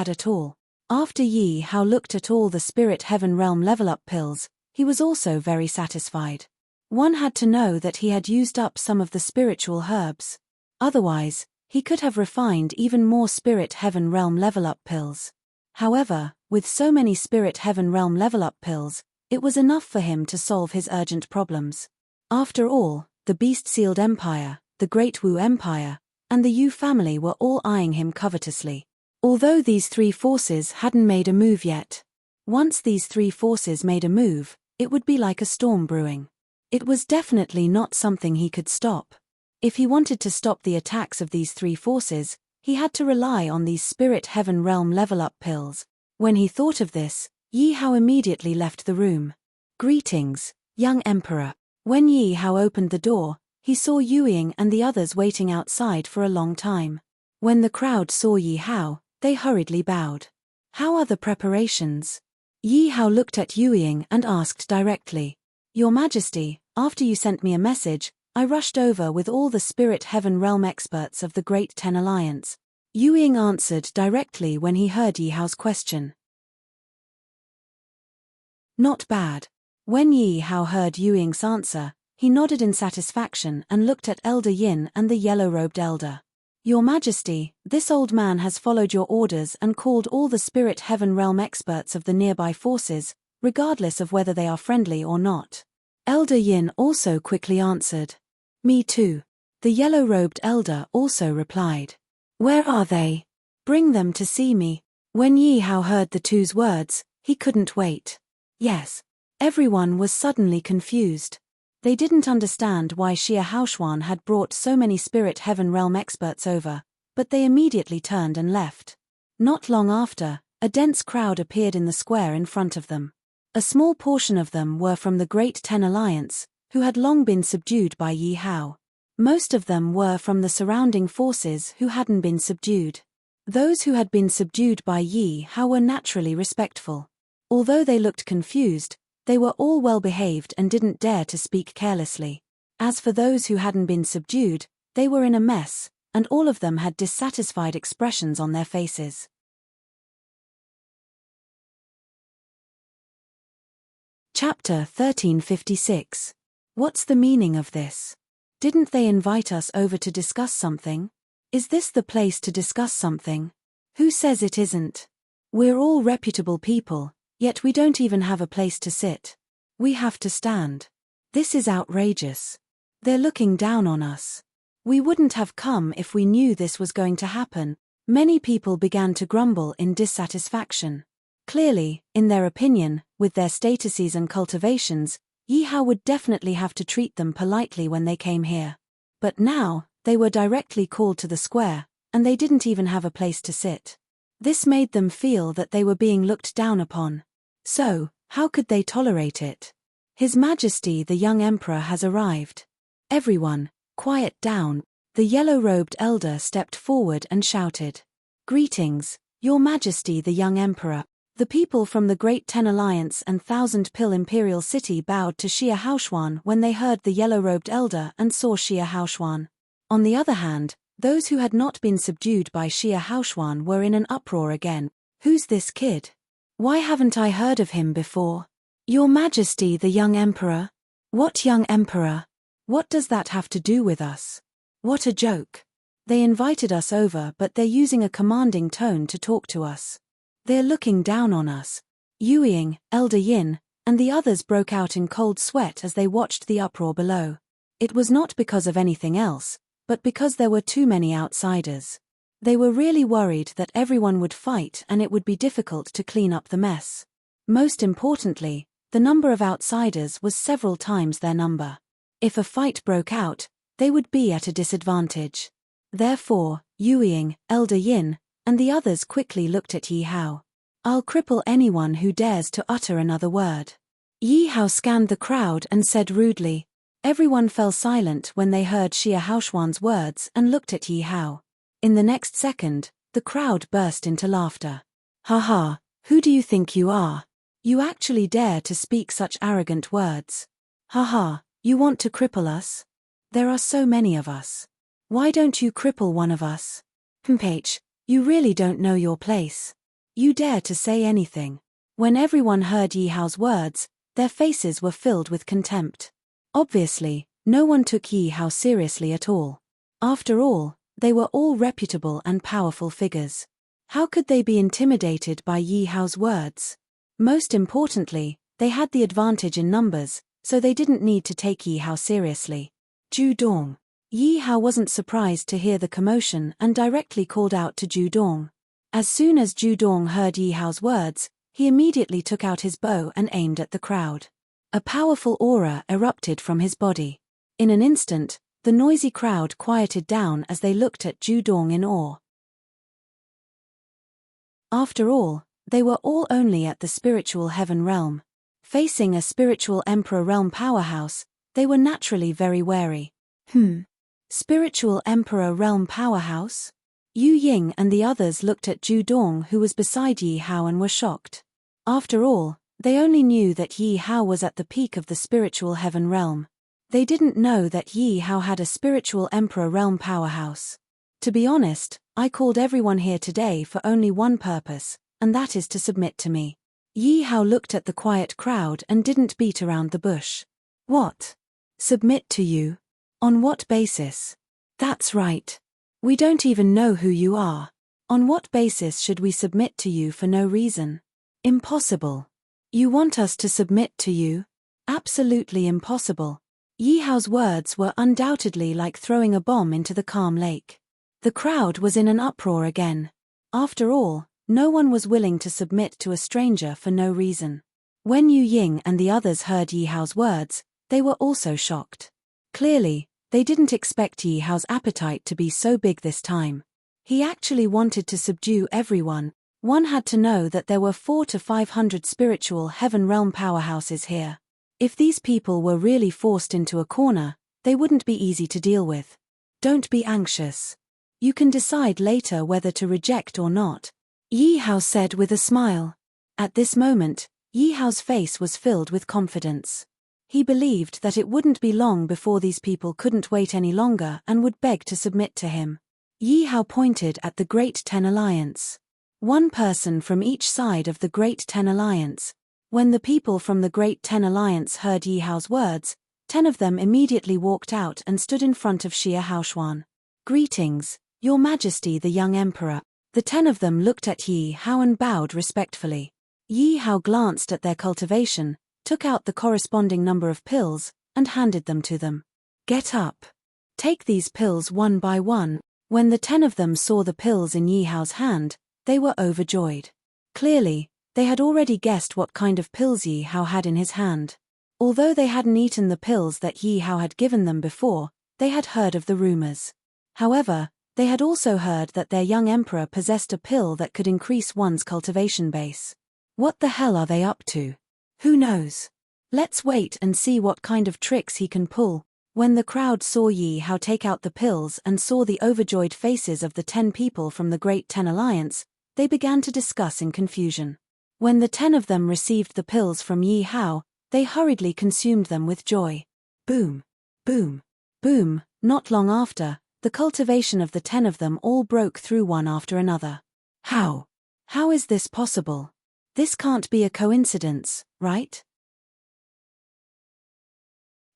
at all. After Yi Hao looked at all the Spirit Heaven Realm Level Up pills, he was also very satisfied. One had to know that he had used up some of the spiritual herbs. Otherwise, he could have refined even more Spirit Heaven Realm Level Up pills. However, with so many Spirit Heaven Realm Level Up pills, it was enough for him to solve his urgent problems. After all, the Beast-Sealed Empire, the Great Wu Empire, and the Yu family were all eyeing him covetously. Although these three forces hadn't made a move yet. Once these three forces made a move, it would be like a storm brewing. It was definitely not something he could stop. If he wanted to stop the attacks of these three forces, he had to rely on these Spirit Heaven Realm Level Up pills. When he thought of this, Yi Hao immediately left the room. Greetings, young emperor. When Yi Hao opened the door, he saw Yuying and the others waiting outside for a long time. When the crowd saw Yi Hao, they hurriedly bowed. How are the preparations? Yi Hao looked at Yuying and asked directly. Your Majesty, after you sent me a message, I rushed over with all the Spirit Heaven Realm experts of the Great Ten Alliance. Yuying answered directly when he heard Yi Hao's question. Not bad. When Yi Hao heard Yuying's answer, he nodded in satisfaction and looked at Elder Yin and the yellow-robed elder. Your Majesty, this old man has followed your orders and called all the Spirit Heaven Realm experts of the nearby forces, regardless of whether they are friendly or not. Elder Yin also quickly answered. Me too. The yellow-robed elder also replied. Where are they? Bring them to see me. When Yi Hao heard the two's words, he couldn't wait. Yes. Everyone was suddenly confused. They didn't understand why Xia Haoshuan had brought so many Spirit Heaven Realm experts over, but they immediately turned and left. Not long after, a dense crowd appeared in the square in front of them. A small portion of them were from the Great Ten Alliance, who had long been subdued by Yi Hao. Most of them were from the surrounding forces who hadn't been subdued. Those who had been subdued by Yi Hao were naturally respectful. Although they looked confused, they were all well-behaved and didn't dare to speak carelessly. As for those who hadn't been subdued, they were in a mess, and all of them had dissatisfied expressions on their faces. Chapter 1356. What's the meaning of this? Didn't they invite us over to discuss something? Is this the place to discuss something? Who says it isn't? We're all reputable people, yet we don't even have a place to sit. We have to stand. This is outrageous. They're looking down on us. We wouldn't have come if we knew this was going to happen. Many people began to grumble in dissatisfaction. Clearly, in their opinion, with their statuses and cultivations, Yihao would definitely have to treat them politely when they came here. But now, they were directly called to the square, and they didn't even have a place to sit. This made them feel that they were being looked down upon. So, how could they tolerate it? His Majesty the young emperor has arrived. Everyone, quiet down. The yellow-robed elder stepped forward and shouted. Greetings, Your Majesty the young emperor. The people from the Great Ten Alliance and Thousand Pill Imperial City bowed to Xia Haoshuan when they heard the yellow-robed elder and saw Xia Haoshuan. On the other hand, those who had not been subdued by Xia Haoshuan were in an uproar again. Who's this kid? Why haven't I heard of him before? Your Majesty the young emperor? What young emperor? What does that have to do with us? What a joke. They invited us over, but they're using a commanding tone to talk to us. They're looking down on us. Yu Ying, Elder Yin, and the others broke out in cold sweat as they watched the uproar below. It was not because of anything else, but because there were too many outsiders. They were really worried that everyone would fight and it would be difficult to clean up the mess. Most importantly, the number of outsiders was several times their number. If a fight broke out, they would be at a disadvantage. Therefore, Yu Ying, Elder Yin, and the others quickly looked at Yihao. I'll cripple anyone who dares to utter another word. Yihao scanned the crowd and said rudely. Everyone fell silent when they heard Xia Haoshuan's words and looked at Yihao. In the next second, the crowd burst into laughter. Ha ha, who do you think you are? You actually dare to speak such arrogant words. Ha ha, you want to cripple us? There are so many of us. Why don't you cripple one of us? H. You really don't know your place. You dare to say anything. When everyone heard Yihao's words, their faces were filled with contempt. Obviously, no one took Yihao seriously at all. After all, they were all reputable and powerful figures. How could they be intimidated by Yihao's words? Most importantly, they had the advantage in numbers, so they didn't need to take Yihao seriously. Zhu Dong. Yihao wasn't surprised to hear the commotion and directly called out to Zhu Dong. As soon as Zhu Dong heard Yihao's words, he immediately took out his bow and aimed at the crowd. A powerful aura erupted from his body. In an instant, the noisy crowd quieted down as they looked at Zhu Dong in awe. After all, they were all only at the spiritual heaven realm. Facing a spiritual emperor realm powerhouse, they were naturally very wary. Spiritual Emperor Realm Powerhouse? Yu Ying and the others looked at Zhu Dong, who was beside Yihao, and were shocked. After all, they only knew that Yihao was at the peak of the spiritual heaven realm. They didn't know that Yihao had a spiritual Emperor Realm Powerhouse. To be honest, I called everyone here today for only one purpose, and that is to submit to me. Yihao looked at the quiet crowd and didn't beat around the bush. What? Submit to you? On what basis? That's right. We don't even know who you are. On what basis should we submit to you for no reason? Impossible. You want us to submit to you? Absolutely impossible. Yihao's words were undoubtedly like throwing a bomb into the calm lake. The crowd was in an uproar again. After all, no one was willing to submit to a stranger for no reason. When Yu Ying and the others heard Yihao's words, they were also shocked. Clearly, they didn't expect Yihao's appetite to be so big this time. He actually wanted to subdue everyone. One had to know that there were 400 to 500 spiritual heaven realm powerhouses here. If these people were really forced into a corner, they wouldn't be easy to deal with. Don't be anxious. You can decide later whether to reject or not, Yihao said with a smile. At this moment, Yihao's face was filled with confidence. He believed that it wouldn't be long before these people couldn't wait any longer and would beg to submit to him. Yi Hao pointed at the Great Ten Alliance. One person from each side of the Great Ten Alliance. When the people from the Great Ten Alliance heard Yi Hao's words, 10 of them immediately walked out and stood in front of Xie Haoshuan. Greetings, Your Majesty the young emperor. The 10 of them looked at Yi Hao and bowed respectfully. Yi Hao glanced at their cultivation, took out the corresponding number of pills, and handed them to them. Get up. Take these pills one by one. When the 10 of them saw the pills in Yi Hao's hand, they were overjoyed. Clearly, they had already guessed what kind of pills Yi Hao had in his hand. Although they hadn't eaten the pills that Yi Hao had given them before, they had heard of the rumors. However, they had also heard that their young emperor possessed a pill that could increase one's cultivation base. What the hell are they up to? Who knows? Let's wait and see what kind of tricks he can pull. When the crowd saw Yi Hao take out the pills and saw the overjoyed faces of the 10 people from the Great Ten Alliance, they began to discuss in confusion. When the 10 of them received the pills from Yi Hao, they hurriedly consumed them with joy. Boom, boom, boom. Not long after, the cultivation of the 10 of them all broke through one after another. How? How is this possible? This can't be a coincidence, right?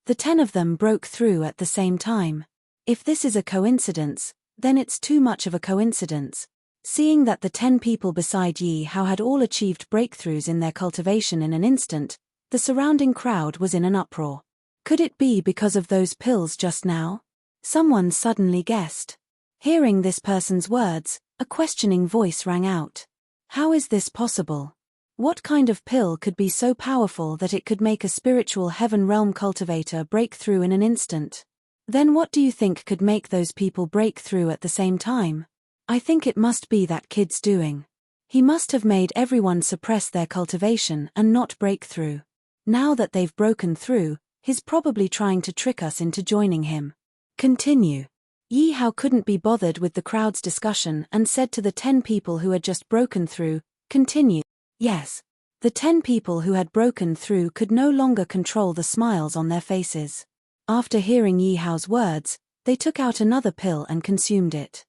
The 10 of them broke through at the same time. If this is a coincidence, then it's too much of a coincidence. Seeing that the 10 people beside Yi Hao had all achieved breakthroughs in their cultivation in an instant, the surrounding crowd was in an uproar. Could it be because of those pills just now? Someone suddenly guessed. Hearing this person's words, a questioning voice rang out. How is this possible? What kind of pill could be so powerful that it could make a spiritual heaven realm cultivator break through in an instant? Then what do you think could make those people break through at the same time? I think it must be that kid's doing. He must have made everyone suppress their cultivation and not break through. Now that they've broken through, he's probably trying to trick us into joining him. Continue. Yi Hao couldn't be bothered with the crowd's discussion and said to the 10 people who had just broken through, continue. Yes. The 10 people who had broken through could no longer control the smiles on their faces. After hearing Yi Hao's words, they took out another pill and consumed it.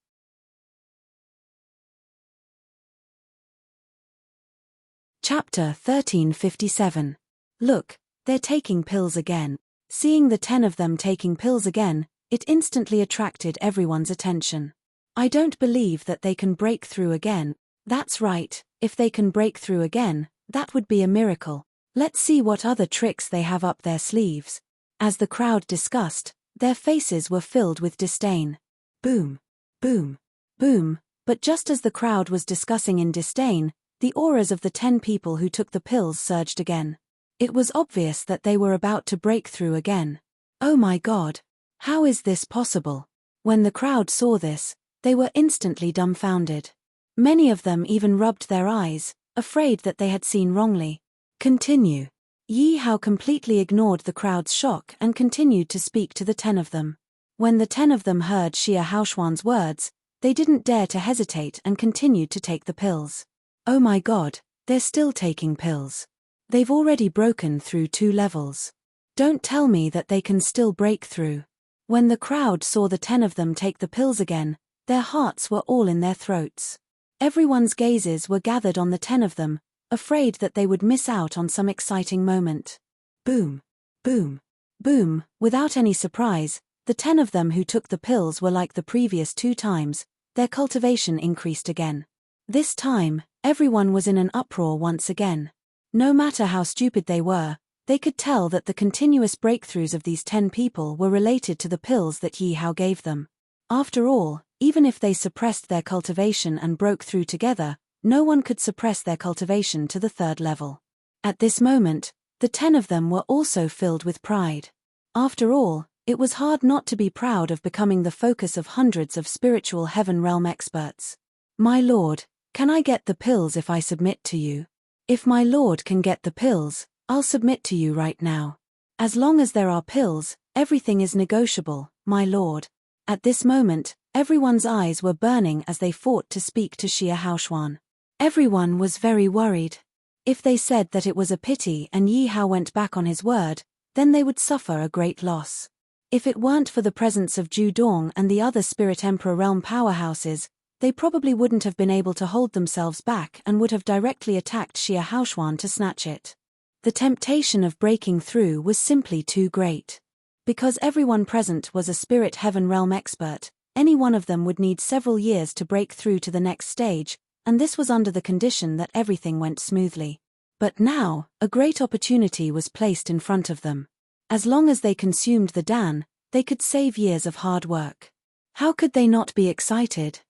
Chapter 1357. Look, they're taking pills again. Seeing the 10 of them taking pills again, it instantly attracted everyone's attention. I don't believe that they can break through again. That's right, if they can break through again, that would be a miracle. Let's see what other tricks they have up their sleeves. As the crowd discussed, their faces were filled with disdain. Boom, boom, boom. But just as the crowd was discussing in disdain, the auras of the 10 people who took the pills surged again. It was obvious that they were about to break through again. Oh my God! How is this possible? When the crowd saw this, they were instantly dumbfounded. Many of them even rubbed their eyes, afraid that they had seen wrongly. Continue. Yi Hao completely ignored the crowd's shock and continued to speak to the 10 of them. When the 10 of them heard Xie Haoshuan's words, they didn't dare to hesitate and continued to take the pills. Oh my God, they're still taking pills. They've already broken through 2 levels. Don't tell me that they can still break through. When the crowd saw the 10 of them take the pills again, their hearts were all in their throats. Everyone's gazes were gathered on the 10 of them, afraid that they would miss out on some exciting moment. Boom, boom, boom. Without any surprise, the 10 of them who took the pills were like the previous 2 times, their cultivation increased again. This time, everyone was in an uproar once again. No matter how stupid they were, they could tell that the continuous breakthroughs of these 10 people were related to the pills that Yi Hao gave them. After all, even if they suppressed their cultivation and broke through together, no one could suppress their cultivation to the 3rd level. At this moment, the 10 of them were also filled with pride. After all, it was hard not to be proud of becoming the focus of hundreds of spiritual heaven realm experts. My lord, can I get the pills if I submit to you? If my lord can get the pills, I'll submit to you right now. As long as there are pills, everything is negotiable, my lord. At this moment, everyone's eyes were burning as they fought to speak to Xie Haoshuan. Everyone was very worried. If they said that it was a pity and Yi Hao went back on his word, then they would suffer a great loss. If it weren't for the presence of Ju Dong and the other Spirit Emperor realm powerhouses, they probably wouldn't have been able to hold themselves back and would have directly attacked Xia Haoshuan to snatch it. The temptation of breaking through was simply too great. Because everyone present was a Spirit Heaven realm expert, any one of them would need several years to break through to the next stage, and this was under the condition that everything went smoothly. But now, a great opportunity was placed in front of them. As long as they consumed the Dan, they could save years of hard work. How could they not be excited?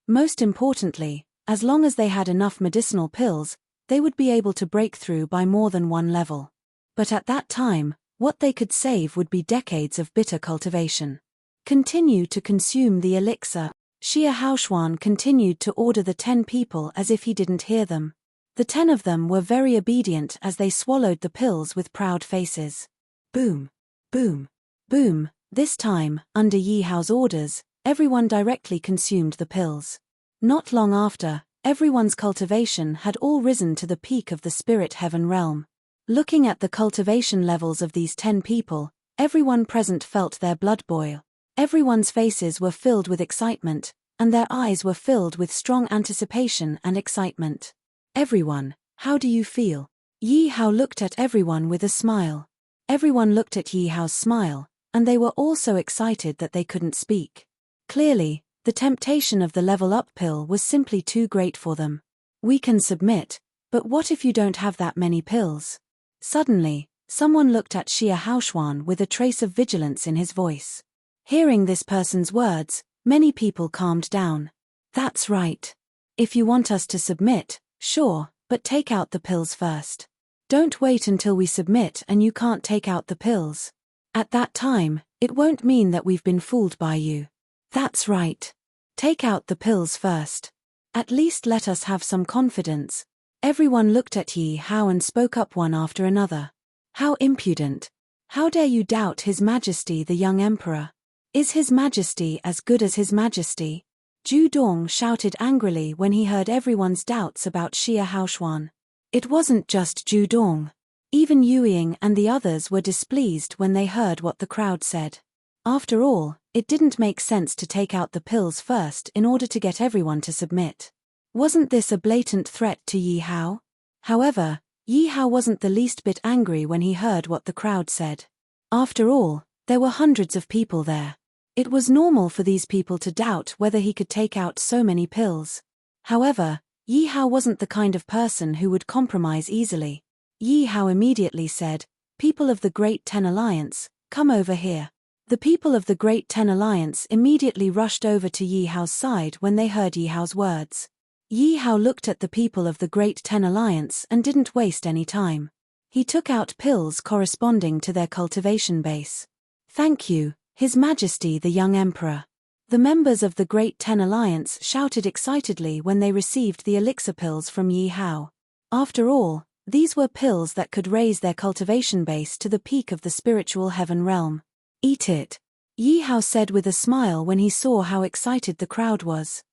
Most importantly, as long as they had enough medicinal pills, they would be able to break through by more than one level. But at that time, what they could save would be decades of bitter cultivation. Continue to consume the elixir. Xia Haoshuan continued to order the 10 people as if he didn't hear them. The 10 of them were very obedient as they swallowed the pills with proud faces. Boom, boom, boom. This time, under Yi Hao's orders, everyone directly consumed the pills. Not long after, everyone's cultivation had all risen to the peak of the Spirit Heaven realm. Looking at the cultivation levels of these 10 people, everyone present felt their blood boil. Everyone's faces were filled with excitement, and their eyes were filled with strong anticipation and excitement. Everyone, how do you feel? Yi Hao looked at everyone with a smile. Everyone looked at Yi Hao's smile, and they were all so excited that they couldn't speak. Clearly, the temptation of the level-up pill was simply too great for them. We can submit, but what if you don't have that many pills? Suddenly, someone looked at Xia Haoshuan with a trace of vigilance in his voice. Hearing this person's words, many people calmed down. That's right. If you want us to submit, sure, but take out the pills first. Don't wait until we submit and you can't take out the pills. At that time, it won't mean that we've been fooled by you. That's right. Take out the pills first. At least let us have some confidence. Everyone looked at Yi Hao and spoke up one after another. How impudent. How dare you doubt His Majesty the young Emperor? Is His Majesty as good as His Majesty? Ju Dong shouted angrily when he heard everyone's doubts about Xia Haoshuan. It wasn't just Ju Dong. Even Yueying and the others were displeased when they heard what the crowd said. After all, it didn't make sense to take out the pills first in order to get everyone to submit. Wasn't this a blatant threat to Yi Hao? However, Yi Hao wasn't the least bit angry when he heard what the crowd said. After all, there were hundreds of people there. It was normal for these people to doubt whether he could take out so many pills. However, Yi Hao wasn't the kind of person who would compromise easily. Yi Hao immediately said, "People of the Great Ten Alliance, come over here." The people of the Great Ten Alliance immediately rushed over to Yi Hao's side when they heard Yi Hao's words. Yi Hao looked at the people of the Great Ten Alliance and didn't waste any time. He took out pills corresponding to their cultivation base. "Thank you, His Majesty the young Emperor." The members of the Great Ten Alliance shouted excitedly when they received the elixir pills from Yi Hao. After all, these were pills that could raise their cultivation base to the peak of the spiritual heaven realm. "Eat it," Yi Hao said with a smile when he saw how excited the crowd was.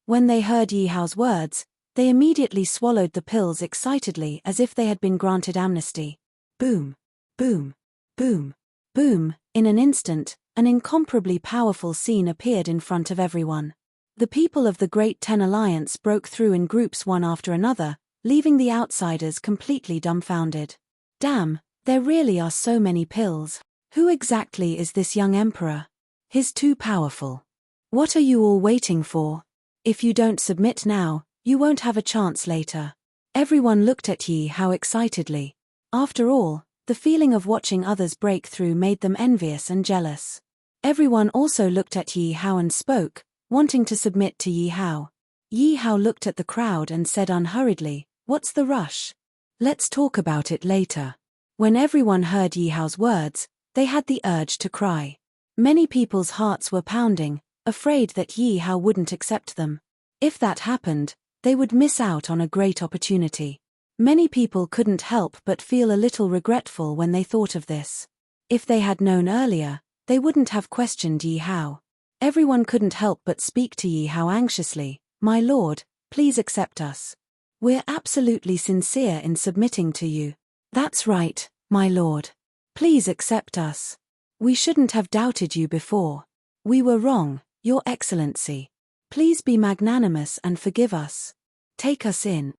When they heard Yi Hao's words, they immediately swallowed the pills excitedly as if they had been granted amnesty. Boom, boom, boom, boom. In an instant, an incomparably powerful scene appeared in front of everyone. The people of the Great Ten Alliance broke through in groups one after another, leaving the outsiders completely dumbfounded. Damn, there really are so many pills. Who exactly is this young emperor? He's too powerful. What are you all waiting for? If you don't submit now, you won't have a chance later. Everyone looked at Yi Hao excitedly. After all, the feeling of watching others break through made them envious and jealous. Everyone also looked at Yi Hao and spoke, wanting to submit to Yi Hao. Yi Hao looked at the crowd and said unhurriedly, "What's the rush? Let's talk about it later." When everyone heard Yi Hao's words, they had the urge to cry. Many people's hearts were pounding, afraid that Yi Hao wouldn't accept them. If that happened, they would miss out on a great opportunity. Many people couldn't help but feel a little regretful when they thought of this. If they had known earlier, they wouldn't have questioned Yi Hao. Everyone couldn't help but speak to Yi Hao anxiously, "My lord, please accept us. We're absolutely sincere in submitting to you." That's right, my lord. Please accept us. We shouldn't have doubted you before. We were wrong, Your Excellency. Please be magnanimous and forgive us. Take us in.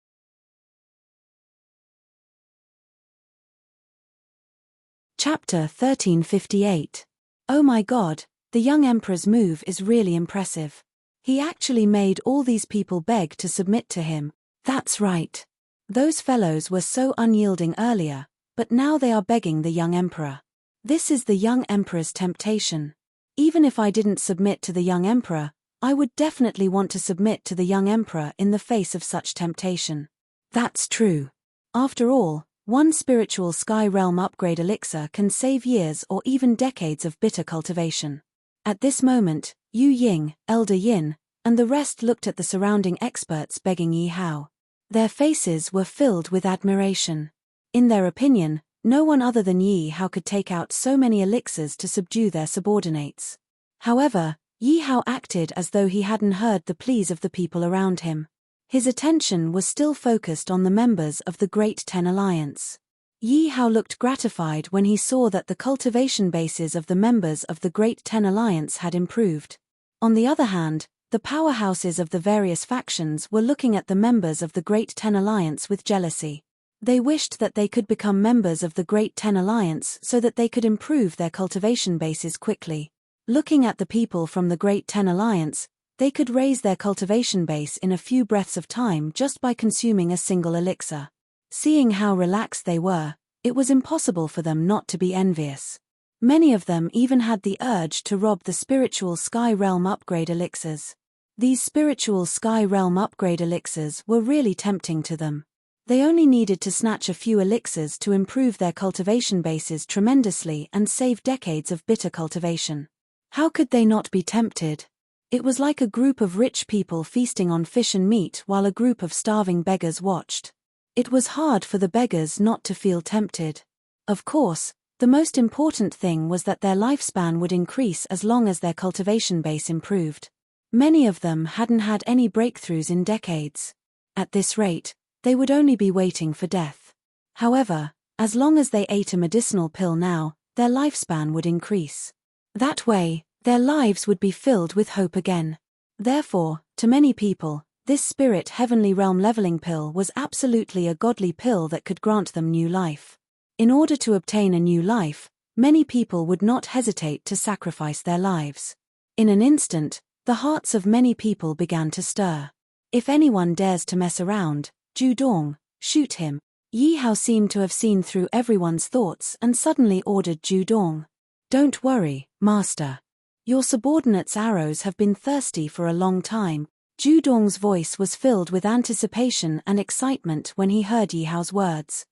Chapter 1358. Oh my God, the young emperor's move is really impressive. He actually made all these people beg to submit to him. That's right. Those fellows were so unyielding earlier, but now they are begging the young emperor. This is the young emperor's temptation. Even if I didn't submit to the young emperor, I would definitely want to submit to the young emperor in the face of such temptation. That's true. After all, one spiritual sky realm upgrade elixir can save years or even decades of bitter cultivation. At this moment, Yu Ying, Elder Yin, and the rest looked at the surrounding experts begging Yi Hao. Their faces were filled with admiration. In their opinion, no one other than Yi Hao could take out so many elixirs to subdue their subordinates. However, Yi Hao acted as though he hadn't heard the pleas of the people around him. His attention was still focused on the members of the Great Ten Alliance. Yi Hao looked gratified when he saw that the cultivation bases of the members of the Great Ten Alliance had improved. On the other hand, the powerhouses of the various factions were looking at the members of the Great Ten Alliance with jealousy. They wished that they could become members of the Great Ten Alliance so that they could improve their cultivation bases quickly. Looking at the people from the Great Ten Alliance, they could raise their cultivation base in a few breaths of time just by consuming a single elixir. Seeing how relaxed they were, it was impossible for them not to be envious. Many of them even had the urge to rob the spiritual sky realm upgrade elixirs. These spiritual sky realm upgrade elixirs were really tempting to them. They only needed to snatch a few elixirs to improve their cultivation bases tremendously and save decades of bitter cultivation. How could they not be tempted? It was like a group of rich people feasting on fish and meat while a group of starving beggars watched. It was hard for the beggars not to feel tempted. Of course, the most important thing was that their lifespan would increase as long as their cultivation base improved. Many of them hadn't had any breakthroughs in decades. At this rate, they would only be waiting for death. However, as long as they ate a medicinal pill now, their lifespan would increase. That way, their lives would be filled with hope again. Therefore, to many people, this spirit heavenly realm leveling pill was absolutely a godly pill that could grant them new life. In order to obtain a new life, many people would not hesitate to sacrifice their lives. In an instant, the hearts of many people began to stir. If anyone dares to mess around, Ju Dong, shoot him. Yi Hao seemed to have seen through everyone's thoughts and suddenly ordered Ju Dong. Don't worry, master. Your subordinates' arrows have been thirsty for a long time. Ju Dong's voice was filled with anticipation and excitement when he heard Yi Hao's words.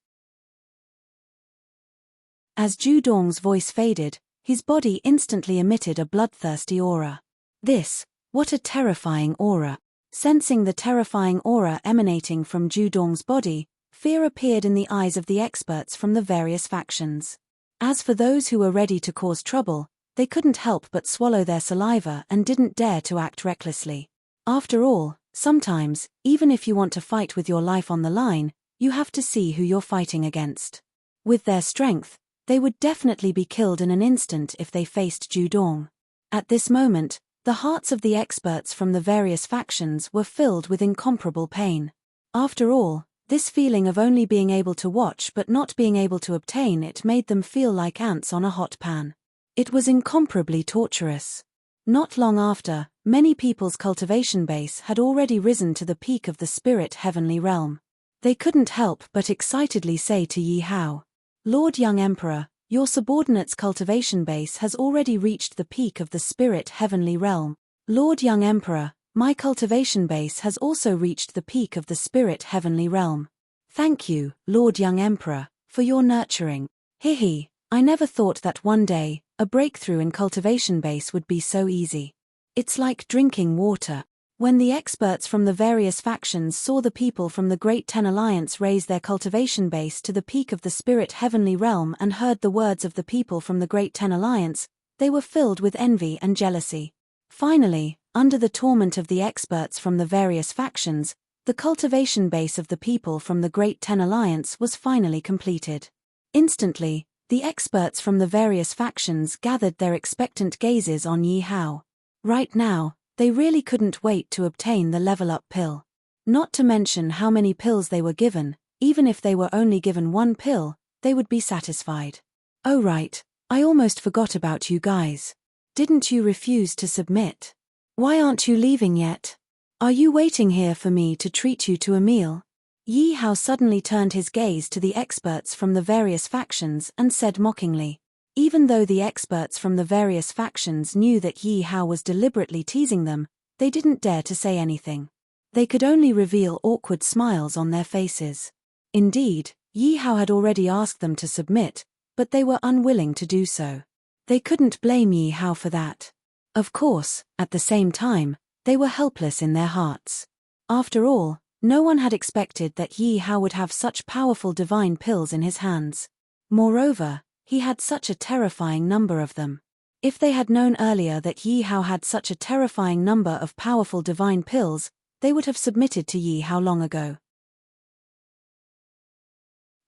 As Ju Dong's voice faded, his body instantly emitted a bloodthirsty aura. What a terrifying aura. Sensing the terrifying aura emanating from Ju Dong's body, fear appeared in the eyes of the experts from the various factions. As for those who were ready to cause trouble, they couldn't help but swallow their saliva and didn't dare to act recklessly. After all, sometimes, even if you want to fight with your life on the line, you have to see who you're fighting against. With their strength, they would definitely be killed in an instant if they faced Ju Dong. At this moment, the hearts of the experts from the various factions were filled with incomparable pain. After all, this feeling of only being able to watch but not being able to obtain it made them feel like ants on a hot pan. It was incomparably torturous. Not long after, many people's cultivation base had already risen to the peak of the spirit heavenly realm. They couldn't help but excitedly say to Yi Hao, "Lord Young Emperor, your subordinate's cultivation base has already reached the peak of the spirit heavenly realm. Lord Young Emperor, my cultivation base has also reached the peak of the spirit heavenly realm. Thank you, Lord Young Emperor, for your nurturing. Hihi, I never thought that one day, a breakthrough in cultivation base would be so easy. It's like drinking water." When the experts from the various factions saw the people from the Great Ten Alliance raise their cultivation base to the peak of the spirit heavenly realm and heard the words of the people from the Great Ten Alliance, they were filled with envy and jealousy. Finally, under the torment of the experts from the various factions, the The cultivation base of the people from the Great Ten Alliance was finally completed. Instantly, the experts from the various factions gathered their expectant gazes on Yi Hao. Right now, they really couldn't wait to obtain the level-up pill. Not to mention how many pills they were given. Even if they were only given one pill, they would be satisfied. Oh right, I almost forgot about you guys. Didn't you refuse to submit? Why aren't you leaving yet? Are you waiting here for me to treat you to a meal? Yi Hao suddenly turned his gaze to the experts from the various factions and said mockingly. Even though the experts from the various factions knew that Yi Hao was deliberately teasing them, they didn't dare to say anything. They could only reveal awkward smiles on their faces. Indeed, Yi Hao had already asked them to submit, but they were unwilling to do so. They couldn't blame Yi Hao for that. Of course, at the same time, they were helpless in their hearts. After all, no one had expected that Yi Hao would have such powerful divine pills in his hands. Moreover, he had such a terrifying number of them. If they had known earlier that Yi Hao had such a terrifying number of powerful divine pills, they would have submitted to Yi Hao long ago.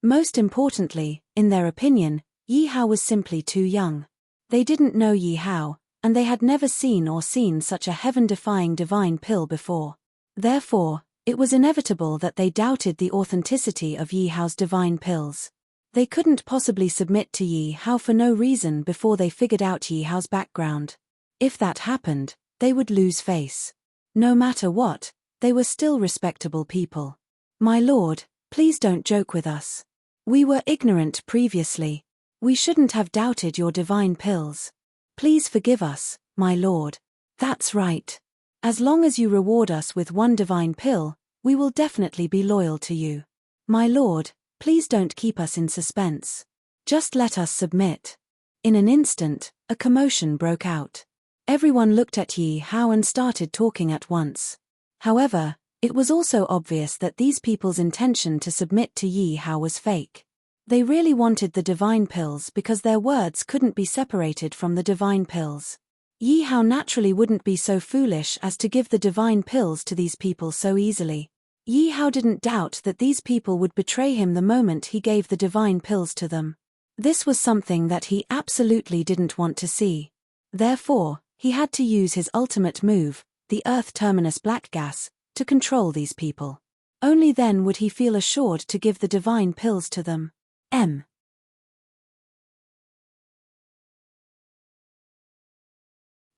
Most importantly, in their opinion, Yi Hao was simply too young. They didn't know Yi Hao, and they had never seen such a heaven-defying divine pill before. Therefore, it was inevitable that they doubted the authenticity of Yi Hao's divine pills. They couldn't possibly submit to Yi Hao for no reason before they figured out Yi Hao's background. If that happened, they would lose face. No matter what, they were still respectable people. My lord, please don't joke with us. We were ignorant previously. We shouldn't have doubted your divine pills. Please forgive us, my lord. That's right. As long as you reward us with one divine pill, we will definitely be loyal to you. My lord, please don't keep us in suspense. Just let us submit. In an instant, a commotion broke out. Everyone looked at Yi Hao and started talking at once. However, it was also obvious that these people's intention to submit to Yi Hao was fake. They really wanted the divine pills because their words couldn't be separated from the divine pills. Yi Hao naturally wouldn't be so foolish as to give the divine pills to these people so easily. Yi Hao didn't doubt that these people would betray him the moment he gave the divine pills to them. This was something that he absolutely didn't want to see. Therefore, he had to use his ultimate move, the Earth Terminus black gas, to control these people. Only then would he feel assured to give the divine pills to them.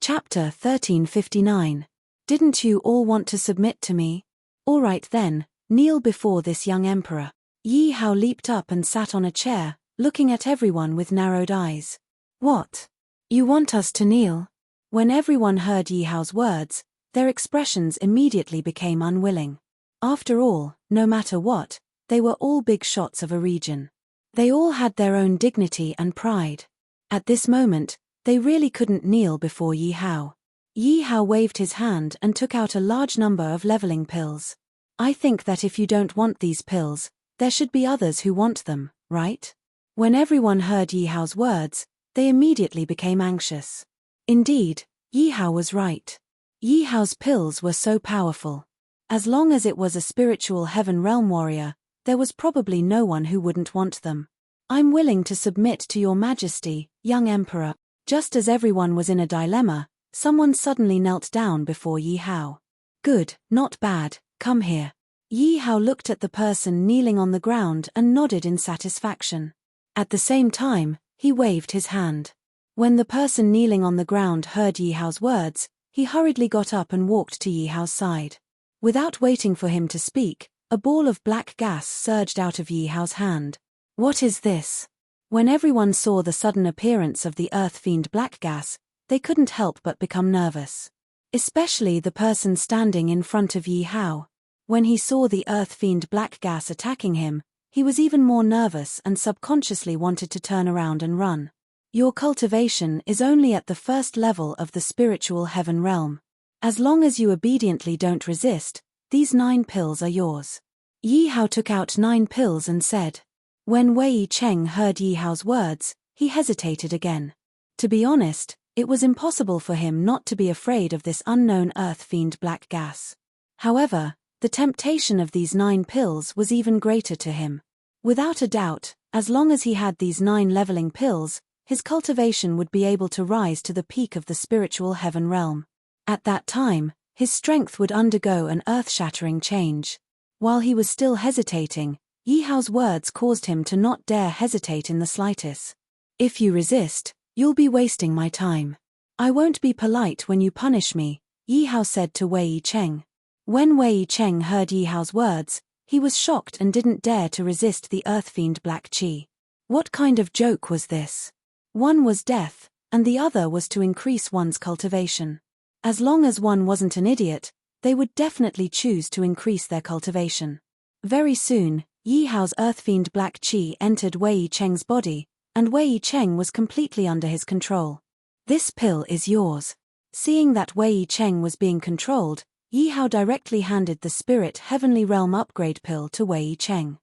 Chapter 1359. Didn't you all want to submit to me? All right then, kneel before this young emperor. Yi Hao leaped up and sat on a chair, looking at everyone with narrowed eyes. What? You want us to kneel? When everyone heard Yi Hao's words, their expressions immediately became unwilling. After all, no matter what, they were all big shots of a region. They all had their own dignity and pride. At this moment, they really couldn't kneel before Yi Hao. Yi Hao waved his hand and took out a large number of leveling pills. I think that if you don't want these pills, there should be others who want them, right? When everyone heard Yi Hao's words, they immediately became anxious. Indeed, Yi Hao was right. Yi Hao's pills were so powerful. As long as it was a spiritual heaven realm warrior, there was probably no one who wouldn't want them. I'm willing to submit to your majesty, young emperor. Just as everyone was in a dilemma, someone suddenly knelt down before Yi Hao. Good, not bad, come here. Yi Hao looked at the person kneeling on the ground and nodded in satisfaction. At the same time, he waved his hand. When the person kneeling on the ground heard Yi Hao's words, he hurriedly got up and walked to Yi Hao's side. Without waiting for him to speak, a ball of black gas surged out of Yi Hao's hand. What is this? When everyone saw the sudden appearance of the earth fiend black gas, they couldn't help but become nervous. Especially the person standing in front of Yi Hao. When he saw the earth fiend black gas attacking him, he was even more nervous and subconsciously wanted to turn around and run. Your cultivation is only at the first level of the spiritual heaven realm. As long as you obediently don't resist, these 9 pills are yours. Yi Hao took out 9 pills and said. When Wei Cheng heard Yi Hao's words, he hesitated again. To be honest, it was impossible for him not to be afraid of this unknown earth fiend black gas. However, The temptation of these 9 pills was even greater to him. Without a doubt, as long as he had these 9 leveling pills, his cultivation would be able to rise to the peak of the spiritual heaven realm. At that time, his strength would undergo an earth-shattering change. While he was still hesitating, Yi Hao's words caused him to not dare hesitate in the slightest. If you resist, you'll be wasting my time. I won't be polite when you punish me, Yi Hao said to Wei Cheng. When Wei Cheng heard Yi Hao's words, he was shocked and didn't dare to resist the earth fiend Black Qi. What kind of joke was this? One was death, and the other was to increase one's cultivation. As long as one wasn't an idiot, they would definitely choose to increase their cultivation. Very soon, Yi Hao's earth fiend Black Qi entered Wei Cheng's body, and Wei Cheng was completely under his control. This pill is yours. Seeing that Wei Cheng was being controlled, Yi Hao directly handed the Spirit Heavenly Realm Upgrade Pill to Wei Cheng.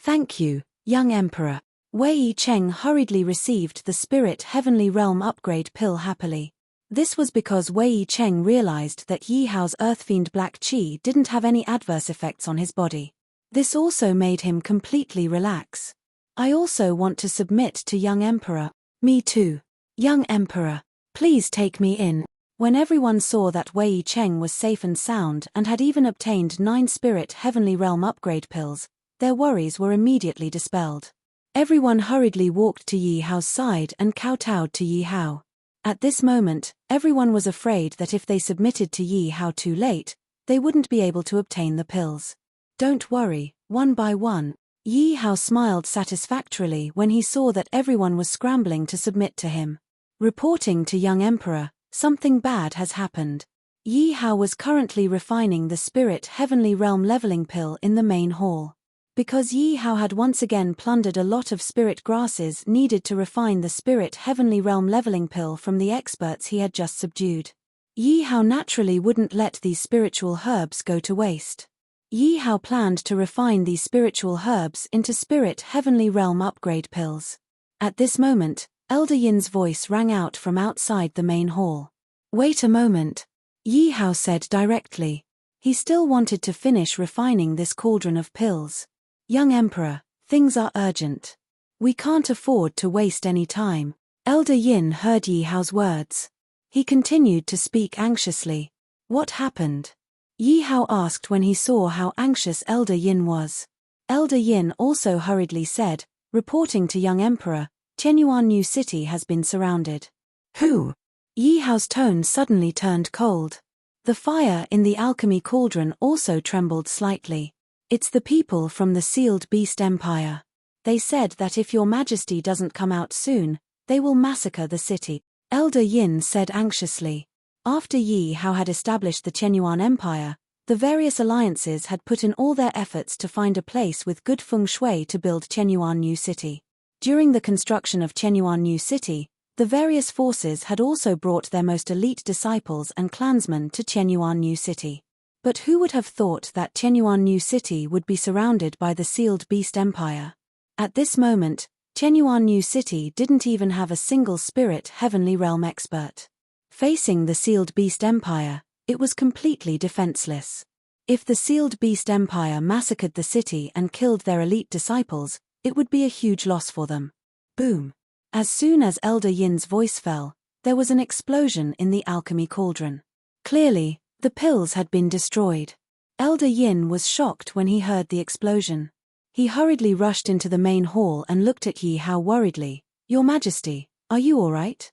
Thank you, young Emperor. Wei Cheng hurriedly received the Spirit Heavenly Realm Upgrade Pill happily. This was because Wei Cheng realized that Yi Hao's Earth Fiend Black Qi didn't have any adverse effects on his body. This also made him completely relax. I also want to submit to young Emperor. Me too. Young Emperor, please take me in. When everyone saw that Wei Cheng was safe and sound and had even obtained 9 Spirit Heavenly Realm Upgrade Pills, their worries were immediately dispelled. Everyone hurriedly walked to Yi Hao's side and kowtowed to Yi Hao. At this moment, everyone was afraid that if they submitted to Yi Hao too late, they wouldn't be able to obtain the pills. Don't worry, one by one. Yi Hao smiled satisfactorily when he saw that everyone was scrambling to submit to him. Reporting to young Emperor, something bad has happened. Yi Hao was currently refining the Spirit Heavenly Realm Leveling Pill in the main hall. Because Yi Hao had once again plundered a lot of spirit grasses needed to refine the Spirit Heavenly Realm Leveling Pill from the experts he had just subdued. Yi Hao naturally wouldn't let these spiritual herbs go to waste. Yi Hao planned to refine these spiritual herbs into Spirit Heavenly Realm Upgrade Pills. At this moment, Elder Yin's voice rang out from outside the main hall. Wait a moment. Yi Hao said directly. He still wanted to finish refining this cauldron of pills. Young Emperor, things are urgent. We can't afford to waste any time. Elder Yin heard Yi Hao's words. He continued to speak anxiously. What happened? Yi Hao asked when he saw how anxious Elder Yin was. Elder Yin also hurriedly said, reporting to young Emperor, Chenyuan New City has been surrounded. Who? Yi Hao's tone suddenly turned cold. The fire in the alchemy cauldron also trembled slightly. It's the people from the Sealed Beast Empire. They said that if your majesty doesn't come out soon, they will massacre the city. Elder Yin said anxiously. After Yi Hao had established the Chenyuan Empire, the various alliances had put in all their efforts to find a place with good feng shui to build Chenyuan New City. During the construction of Chenyuan New City, the various forces had also brought their most elite disciples and clansmen to Chenyuan New City. But who would have thought that Chenyuan New City would be surrounded by the Sealed Beast Empire? At this moment, Chenyuan New City didn't even have a single Spirit Heavenly Realm expert. Facing the Sealed Beast Empire, it was completely defenseless. If the Sealed Beast Empire massacred the city and killed their elite disciples, it would be a huge loss for them. Boom! As soon as Elder Yin's voice fell, there was an explosion in the alchemy cauldron. Clearly, the pills had been destroyed. Elder Yin was shocked when he heard the explosion. He hurriedly rushed into the main hall and looked at Yi Hao worriedly. Your Majesty, are you all right?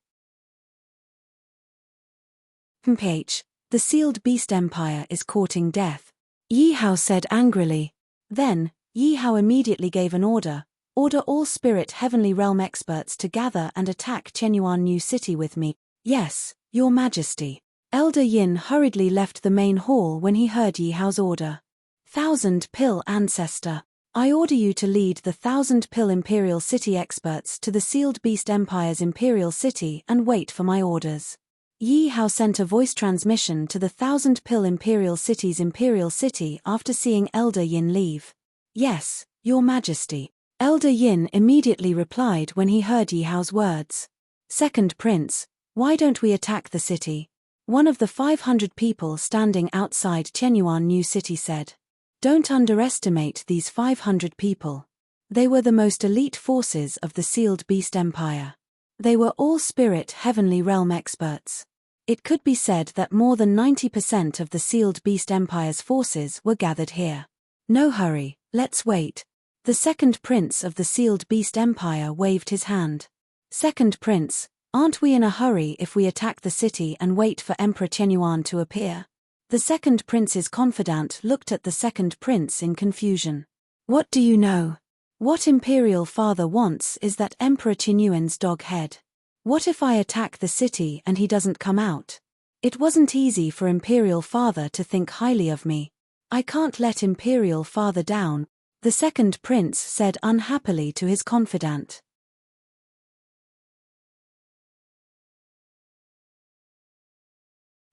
PH. The Sealed Beast Empire is courting death. Yi Hao said angrily. Then, Yi Hao immediately gave an order. Order all Spirit Heavenly Realm experts to gather and attack Chenyuan New City with me. Yes, Your Majesty. Elder Yin hurriedly left the main hall when he heard Yi Hao's order. 1,000 Pill Ancestor. I order you to lead the 1,000 Pill Imperial City experts to the Sealed Beast Empire's Imperial City and wait for my orders. Yi Hao sent a voice transmission to the 1,000 Pill Imperial City's Imperial City after seeing Elder Yin leave. Yes, Your Majesty. Elder Yin immediately replied when he heard Yi Hao's words. Second Prince, why don't we attack the city? One of the 500 people standing outside Tianyuan New City said. Don't underestimate these 500 people. They were the most elite forces of the Sealed Beast Empire. They were all spirit heavenly realm experts. It could be said that more than 90% of the Sealed Beast Empire's forces were gathered here. No hurry, let's wait. The second prince of the Sealed Beast Empire waved his hand. Second prince, aren't we in a hurry if we attack the city and wait for Emperor Tianyuan to appear? The second prince's confidant looked at the second prince in confusion. What do you know? What Imperial Father wants is that Emperor Tianyuan's dog head. What if I attack the city and he doesn't come out? It wasn't easy for Imperial Father to think highly of me. I can't let Imperial Father down, the second prince said unhappily to his confidant.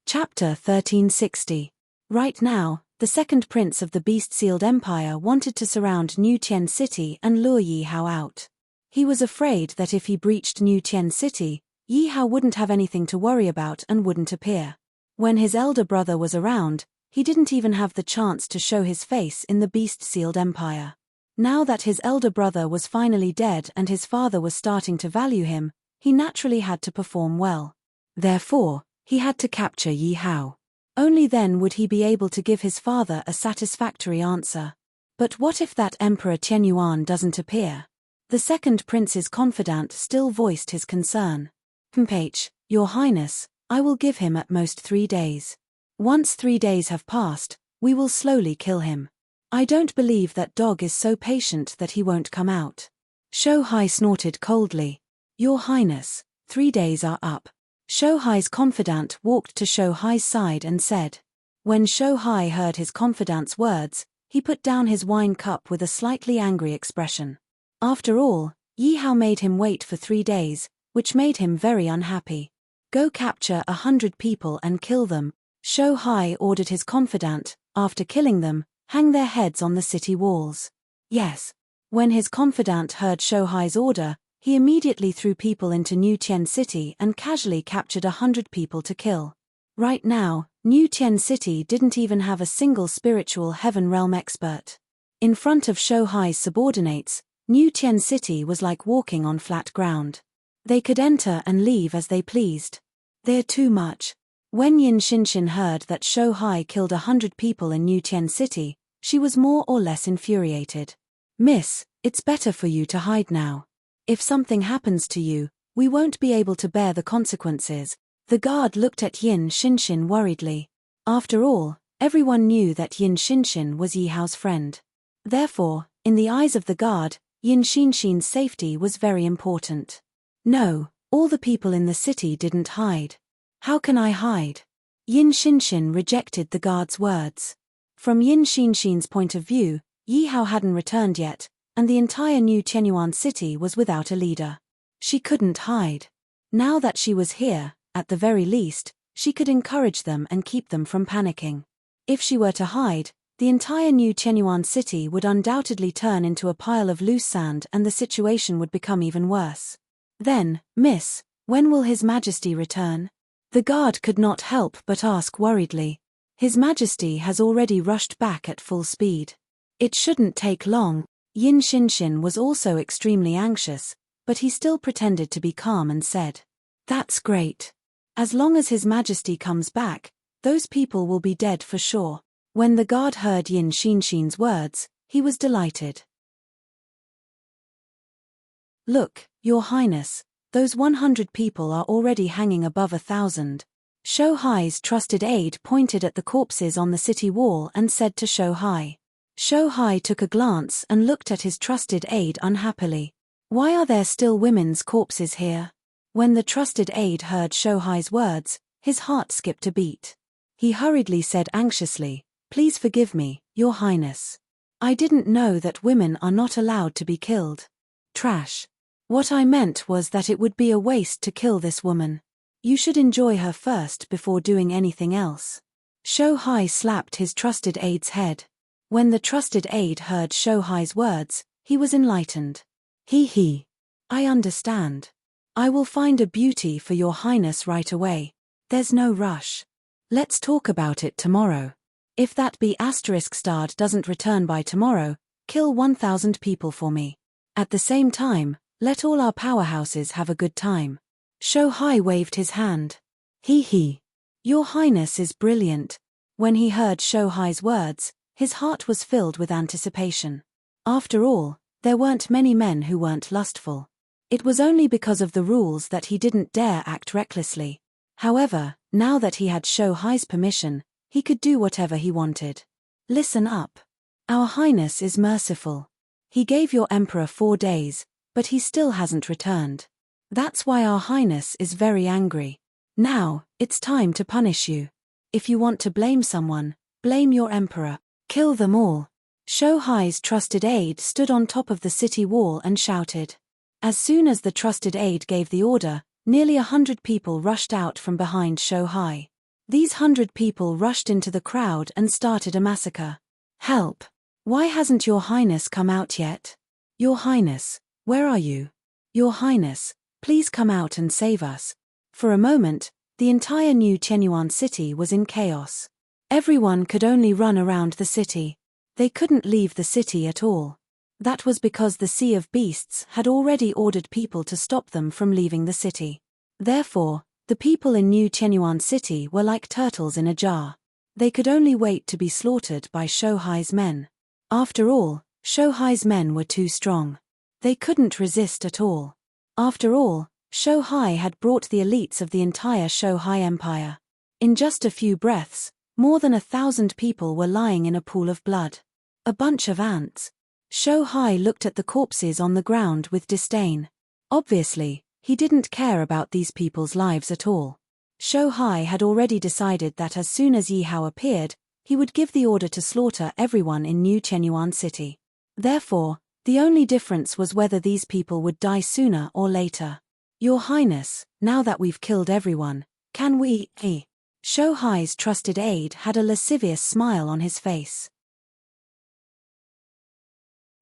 Chapter 1360. Right now, the second prince of the beast-sealed empire wanted to surround New Tien City and lure Yi Hao out. He was afraid that if he breached New Tien City, Yi Hao wouldn't have anything to worry about and wouldn't appear. When his elder brother was around, he didn't even have the chance to show his face in the beast-sealed empire. Now that his elder brother was finally dead and his father was starting to value him, he naturally had to perform well. Therefore, he had to capture Yi Hao. Only then would he be able to give his father a satisfactory answer. But what if that Emperor Tianyuan doesn't appear? The second prince's confidant still voiced his concern. Your Highness, I will give him at most 3 days. Once 3 days have passed, we will slowly kill him. I don't believe that dog is so patient that he won't come out. Shou Hai snorted coldly. Your Highness, 3 days are up. Shou Hai's confidant walked to Shou Hai's side and said. When Shou Hai heard his confidant's words, he put down his wine cup with a slightly angry expression. After all, Yi Hao made him wait for 3 days, which made him very unhappy. Go capture 100 people and kill them, Shou Hai ordered his confidant. After killing them, hang their heads on the city walls. Yes. When his confidant heard Shou Hai's order, he immediately threw people into New Tien City and casually captured 100 people to kill. Right now, New Tien City didn't even have a single spiritual heaven realm expert. In front of Shou Hai's subordinates, New Tien City was like walking on flat ground. They could enter and leave as they pleased. They're too much. When Yin Xinshin heard that Shou Hai killed 100 people in New Tien City, she was more or less infuriated. Miss, it's better for you to hide now. If something happens to you, we won't be able to bear the consequences. The guard looked at Yin Xinshin worriedly. After all, everyone knew that Yin Xinshin was Yi Hao's friend. Therefore, in the eyes of the guard, Yin Xinshin's safety was very important. No, all the people in the city didn't hide. How can I hide? Yin Xinshin rejected the guard's words. From Yin Xinshin's point of view, Yi Hao hadn't returned yet, and the entire New Tianyuan city was without a leader. She couldn't hide. Now that she was here, at the very least, she could encourage them and keep them from panicking. If she were to hide, the entire New Tianyuan city would undoubtedly turn into a pile of loose sand and the situation would become even worse. Then, Miss, when will His Majesty return? The guard could not help but ask worriedly. His Majesty has already rushed back at full speed. It shouldn't take long. Yin Xinshin was also extremely anxious, but he still pretended to be calm and said, That's great. As long as His Majesty comes back, those people will be dead for sure. When the guard heard Yin Xinshin's words, he was delighted. Look, Your Highness, those 100 people are already hanging above 1,000. Shou Hai's trusted aide pointed at the corpses on the city wall and said to Shou Hai. Shou Hai took a glance and looked at his trusted aide unhappily. Why are there still women's corpses here? When the trusted aide heard Shou Hai's words, his heart skipped a beat. He hurriedly said anxiously, Please forgive me, Your Highness. I didn't know that women are not allowed to be killed. Trash. What I meant was that it would be a waste to kill this woman. You should enjoy her first before doing anything else. Shou Hai slapped his trusted aide's head. When the trusted aide heard Shou Hai's words, he was enlightened. He. I understand. I will find a beauty for Your Highness right away. There's no rush. Let's talk about it tomorrow. If that B** doesn't return by tomorrow, kill 1,000 people for me. At the same time, let all our powerhouses have a good time. Shohai waved his hand. He. Your Highness is brilliant. When he heard Shohai's words, his heart was filled with anticipation. After all, there weren't many men who weren't lustful. It was only because of the rules that he didn't dare act recklessly. However, now that he had Shohai's permission, he could do whatever he wanted. Listen up. Our Highness is merciful. He gave your Emperor 4 days, but he still hasn't returned. That's why our Highness is very angry. Now, it's time to punish you. If you want to blame someone, blame your Emperor. Kill them all. Shohai's trusted aide stood on top of the city wall and shouted. As soon as the trusted aide gave the order, nearly 100 people rushed out from behind Shohai. These 100 people rushed into the crowd and started a massacre. Help! Why hasn't Your Highness come out yet? Your Highness, where are you? Your Highness, please come out and save us. For a moment, the entire New Chenyuan city was in chaos. Everyone could only run around the city. They couldn't leave the city at all. That was because the Sea of Beasts had already ordered people to stop them from leaving the city. Therefore, the people in New Chenyuan city were like turtles in a jar. They could only wait to be slaughtered by Shohai's men. After all, Shohai's men were too strong. They couldn't resist at all. After all, Shohai had brought the elites of the entire Shohai Empire. In just a few breaths, more than 1,000 people were lying in a pool of blood. A bunch of ants. Shohai looked at the corpses on the ground with disdain. Obviously, he didn't care about these people's lives at all. Shohai had already decided that as soon as Yi Hao appeared, he would give the order to slaughter everyone in New Chenyuan city. Therefore, the only difference was whether these people would die sooner or later. Your Highness, now that we've killed everyone, can we? Shohai's trusted aide had a lascivious smile on his face.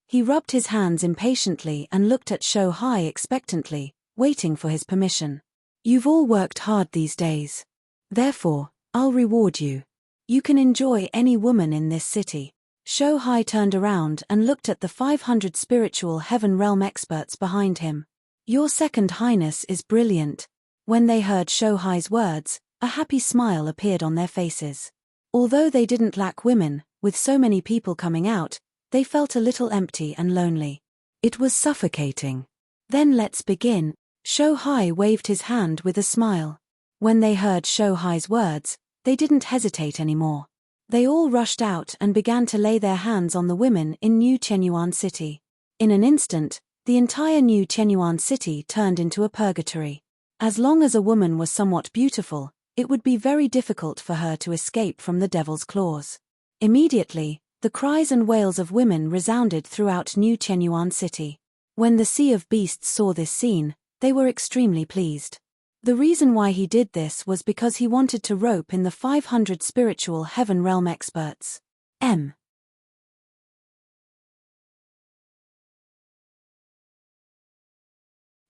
He rubbed his hands impatiently and looked at Shohai expectantly, waiting for his permission. You've all worked hard these days. Therefore, I'll reward you. You can enjoy any woman in this city. Shohai turned around and looked at the 500 spiritual heaven realm experts behind him. Your Second Highness is brilliant. When they heard Shohai's words, a happy smile appeared on their faces. Although they didn't lack women, with so many people coming out, they felt a little empty and lonely. It was suffocating. Then let's begin. Shohai waved his hand with a smile. When they heard Shohai's words, they didn't hesitate anymore. They all rushed out and began to lay their hands on the women in New Chenyuan city. In an instant, the entire New Chenyuan city turned into a purgatory. As long as a woman was somewhat beautiful, it would be very difficult for her to escape from the devil's claws. Immediately, the cries and wails of women resounded throughout New Chenyuan city. When the Sea of Beasts saw this scene, they were extremely pleased. The reason why he did this was because he wanted to rope in the 500 spiritual heaven realm experts.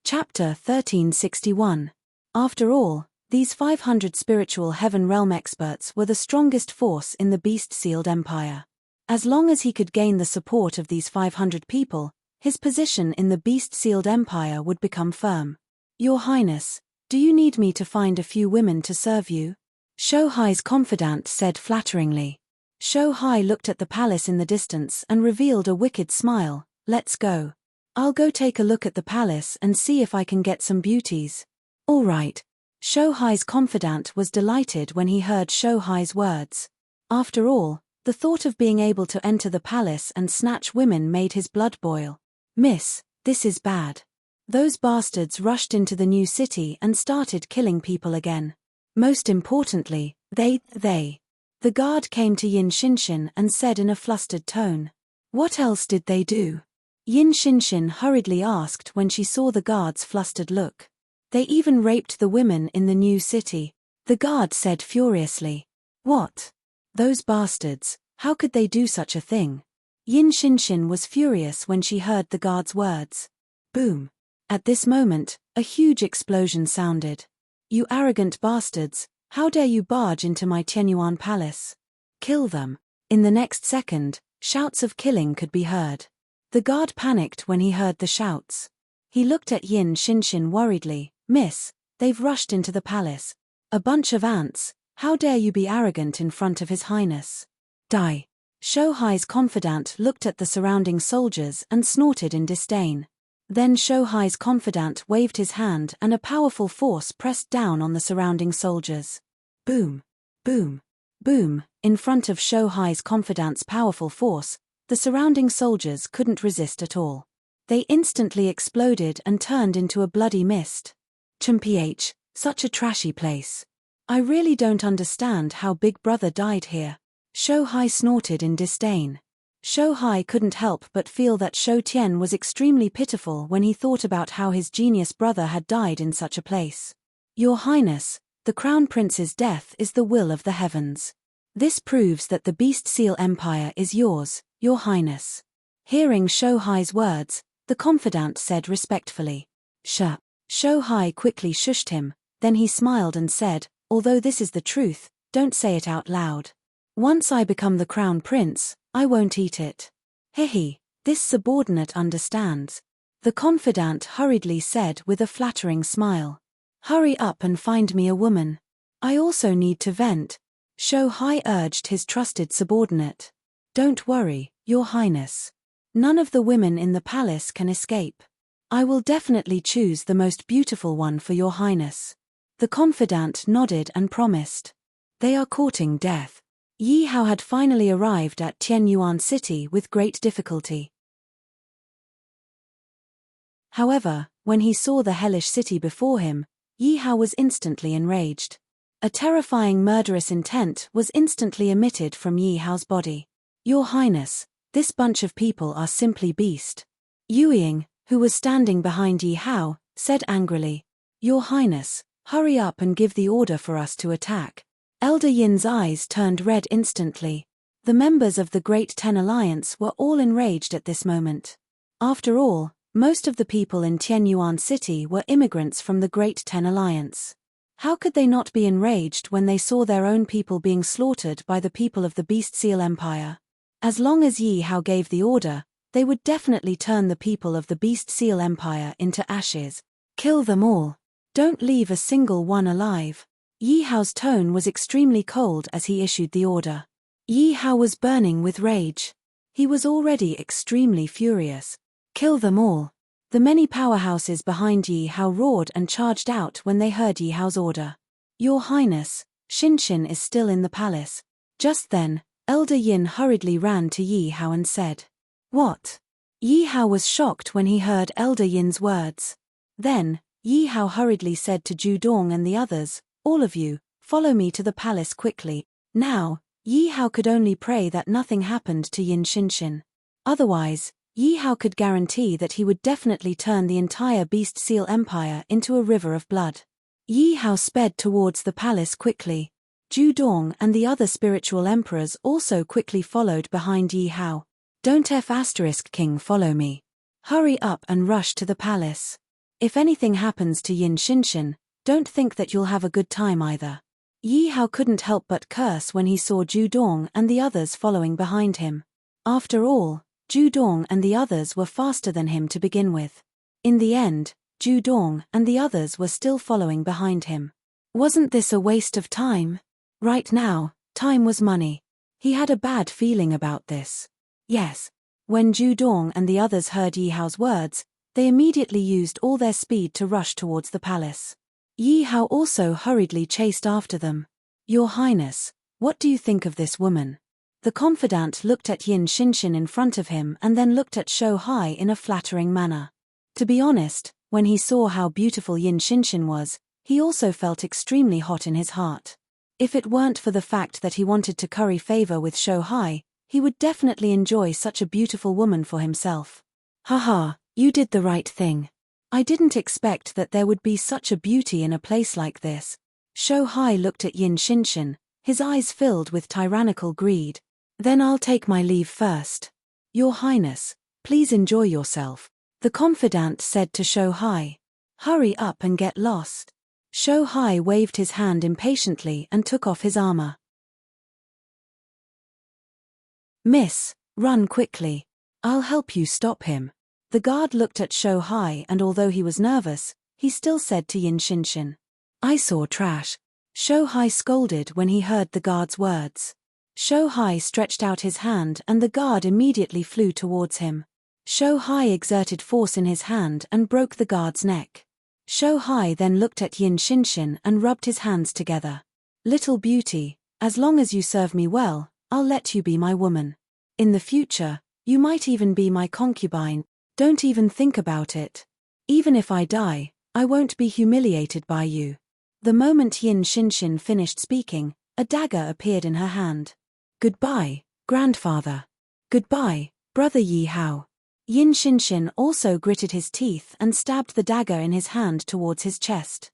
Chapter 1361. After all, these 500 spiritual heaven realm experts were the strongest force in the beast-sealed empire. As long as he could gain the support of these 500 people, his position in the beast-sealed empire would become firm. Your Highness, do you need me to find a few women to serve you? Shohai's confidant said flatteringly. Shohai looked at the palace in the distance and revealed a wicked smile. Let's go. I'll go take a look at the palace and see if I can get some beauties. All right. Shohai's confidant was delighted when he heard Shohai's words. After all, the thought of being able to enter the palace and snatch women made his blood boil. Miss, this is bad. Those bastards rushed into the new city and started killing people again. Most importantly, the guard came to Yin Shinshin and said in a flustered tone. What else did they do? Yin Shinshin hurriedly asked when she saw the guard's flustered look. They even raped the women in the new city, the guard said furiously. What? Those bastards, how could they do such a thing? Yin Shinshin was furious when she heard the guard's words. Boom. At this moment, a huge explosion sounded. You arrogant bastards, How dare you barge into my Tianyuan palace? Kill them. In the next second, shouts of killing could be heard. The guard panicked when he heard the shouts. He looked at Yin Shinshin worriedly. Miss, they've rushed into the palace. A bunch of ants. How dare you be arrogant in front of His Highness? Die. Shohai's confidant looked at the surrounding soldiers and snorted in disdain. Then Shohai's confidant waved his hand and a powerful force pressed down on the surrounding soldiers. Boom. Boom. Boom. In front of Shohai's confidant's powerful force, the surrounding soldiers couldn't resist at all. They instantly exploded and turned into a bloody mist. Chumph, such a trashy place. I really don't understand how Big Brother died here. Shohai snorted in disdain. Shohai couldn't help but feel that Shou Tian was extremely pitiful when he thought about how his genius brother had died in such a place. Your Highness, the Crown Prince's death is the will of the heavens. This proves that the Beast Seal Empire is yours, Your Highness. Hearing Shohai's words, the confidant said respectfully. Shohai quickly shushed him, then he smiled and said, although this is the truth, don't say it out loud. Once I become the Crown Prince, I won't eat it. Hehe, this subordinate understands. The confidant hurriedly said with a flattering smile. Hurry up and find me a woman. I also need to vent. Shohai urged his trusted subordinate. Don't worry, Your Highness. None of the women in the palace can escape. I will definitely choose the most beautiful one for Your Highness. The confidant nodded and promised. They are courting death. Yi Hao had finally arrived at Tianyuan City with great difficulty. However, when he saw the hellish city before him, Yi Hao was instantly enraged. A terrifying murderous intent was instantly emitted from Yi Hao's body. Your Highness, this bunch of people are simply beast. Yuying, who was standing behind Yi Hao, said angrily. Your Highness, hurry up and give the order for us to attack. Elder Yin's eyes turned red instantly. The members of the Great Ten Alliance were all enraged at this moment. After all, most of the people in Tianyuan City were immigrants from the Great Ten Alliance. How could they not be enraged when they saw their own people being slaughtered by the people of the Beast Seal Empire? As long as Yi Hao gave the order, they would definitely turn the people of the Beast Seal Empire into ashes. Kill them all. Don't leave a single one alive. Yi Hao's tone was extremely cold as he issued the order. Yi Hao was burning with rage. He was already extremely furious. Kill them all. The many powerhouses behind Yi Hao roared and charged out when they heard Yi Hao's order. Your Highness, Shinshin is still in the palace. Just then, Elder Yin hurriedly ran to Yi Hao and said. What? Yi Hao was shocked when he heard Elder Yin's words. Then, Yi Hao hurriedly said to Ju Dong and the others, all of you, follow me to the palace quickly. Now, Yi Hao could only pray that nothing happened to Yin Shinshin. Otherwise, Yi Hao could guarantee that he would definitely turn the entire Beast Seal Empire into a river of blood. Yi Hao sped towards the palace quickly. Ju Dong and the other spiritual emperors also quickly followed behind Yi Hao. Don't King follow me. Hurry up and rush to the palace. If anything happens to Yin Shinshin, don't think that you'll have a good time either. Yi Hao couldn't help but curse when he saw Ju Dong and the others following behind him. After all, Ju Dong and the others were faster than him to begin with. In the end, Ju Dong and the others were still following behind him. Wasn't this a waste of time? Right now, time was money. He had a bad feeling about this. Yes. When Ju Dong and the others heard Yi Hao's words, they immediately used all their speed to rush towards the palace. Yi Hao also hurriedly chased after them. Your Highness, what do you think of this woman? The confidant looked at Yin Shinshin in front of him and then looked at Shohai in a flattering manner. To be honest, when he saw how beautiful Yin Shinshin was, he also felt extremely hot in his heart. If it weren't for the fact that he wanted to curry favor with Shohai, he would definitely enjoy such a beautiful woman for himself. Haha, you did the right thing. I didn't expect that there would be such a beauty in a place like this. Shohai looked at Yin Shinshin, his eyes filled with tyrannical greed. Then I'll take my leave first. Your Highness, please enjoy yourself, the confidant said to Shohai. Hurry up and get lost. Shou Hai waved his hand impatiently and took off his armor. Miss, run quickly. I'll help you stop him. The guard looked at Shou Hai, and although he was nervous, he still said to Yin Shinshin, I saw trash. Shou Hai scolded when he heard the guard's words. Shou Hai stretched out his hand and the guard immediately flew towards him. Shou Hai exerted force in his hand and broke the guard's neck. Shou Hai then looked at Yin Shinshin and rubbed his hands together. Little beauty, as long as you serve me well, I'll let you be my woman. In the future, you might even be my concubine. Don't even think about it. Even if I die, I won't be humiliated by you. The moment Yin Shinshin finished speaking, a dagger appeared in her hand. Goodbye, grandfather. Goodbye, brother Yi Hao. Yin Shinshin also gritted his teeth and stabbed the dagger in his hand towards his chest.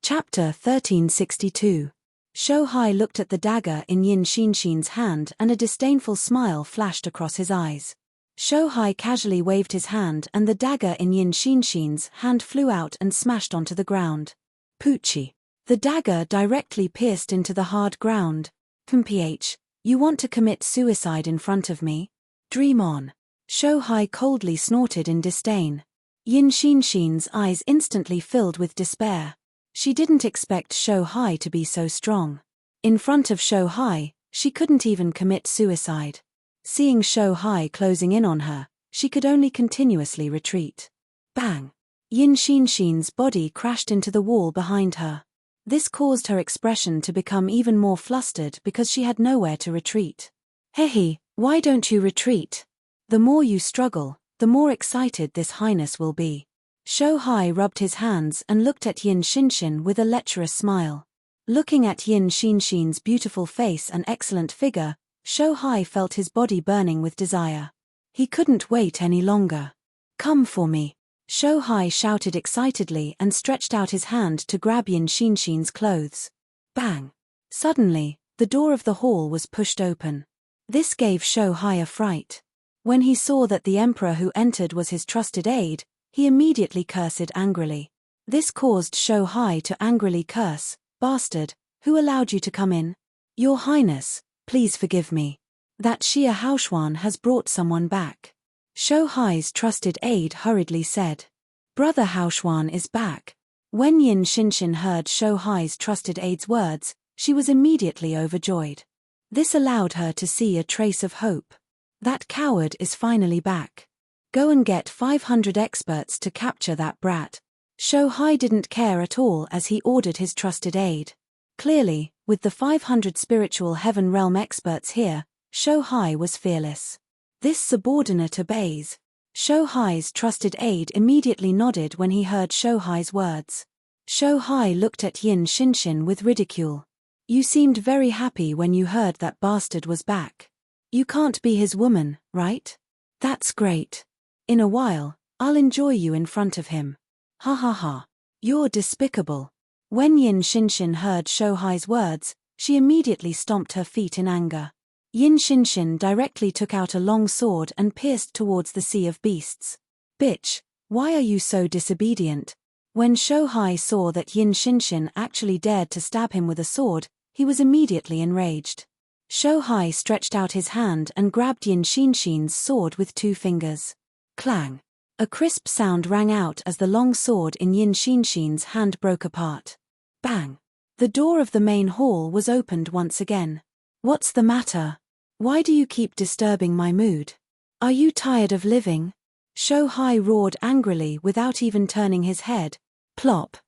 Chapter 1362. Shou Hai looked at the dagger in Yin Shinshin's hand and a disdainful smile flashed across his eyes. Shou Hai casually waved his hand and the dagger in Yin Shinshin's hand flew out and smashed onto the ground. Poochie. The dagger directly pierced into the hard ground. Ph, you want to commit suicide in front of me? Dream on. Shou Hai coldly snorted in disdain. Yin Shinshin's eyes instantly filled with despair. She didn't expect Shou Hai to be so strong. In front of Shou Hai, she couldn't even commit suicide. Seeing Shou Hai closing in on her, she could only continuously retreat. Bang! Yin Shinshin's body crashed into the wall behind her. This caused her expression to become even more flustered because she had nowhere to retreat. Hehe, why don't you retreat? The more you struggle, the more excited this highness will be. Shou Hai rubbed his hands and looked at Yin Shinshin with a lecherous smile. Looking at Yin Shinshin's beautiful face and excellent figure, Shou Hai felt his body burning with desire. He couldn't wait any longer. Come for me. Shou Hai shouted excitedly and stretched out his hand to grab Yin Shinshin's clothes. Bang! Suddenly, the door of the hall was pushed open. This gave Shou Hai a fright. When he saw that the emperor who entered was his trusted aide, he immediately cursed angrily. This caused Shou Hai to angrily curse, Bastard, who allowed you to come in? Your Highness, please forgive me. That Xia Haoshuan has brought someone back. Shou Hai's trusted aide hurriedly said. Brother Haoshuan is back. When Yin Shinshin heard Shou Hai's trusted aide's words, she was immediately overjoyed. This allowed her to see a trace of hope. That coward is finally back. Go and get 500 experts to capture that brat. Shou Hai didn't care at all as he ordered his trusted aide. Clearly, with the 500 spiritual heaven realm experts here, Shou Hai was fearless. This subordinate obeys. Shou Hai's trusted aide immediately nodded when he heard Shou Hai's words. Shou Hai looked at Yin Shinshin with ridicule. You seemed very happy when you heard that bastard was back. You can't be his woman, right? That's great. In a while, I'll enjoy you in front of him. Ha ha ha. You're despicable. When Yin Shinshin heard Shou Hai's words, she immediately stomped her feet in anger. Yin Shinshin directly took out a long sword and pierced towards the sea of beasts. Bitch, why are you so disobedient? When Shou Hai saw that Yin Shinshin actually dared to stab him with a sword, he was immediately enraged. Shou Hai stretched out his hand and grabbed Yin Shinshin's sword with 2 fingers. Clang! A crisp sound rang out as the long sword in Yin Shinshin's hand broke apart. Bang! The door of the main hall was opened once again. What's the matter? Why do you keep disturbing my mood? Are you tired of living? Shou Hai roared angrily without even turning his head. Plop!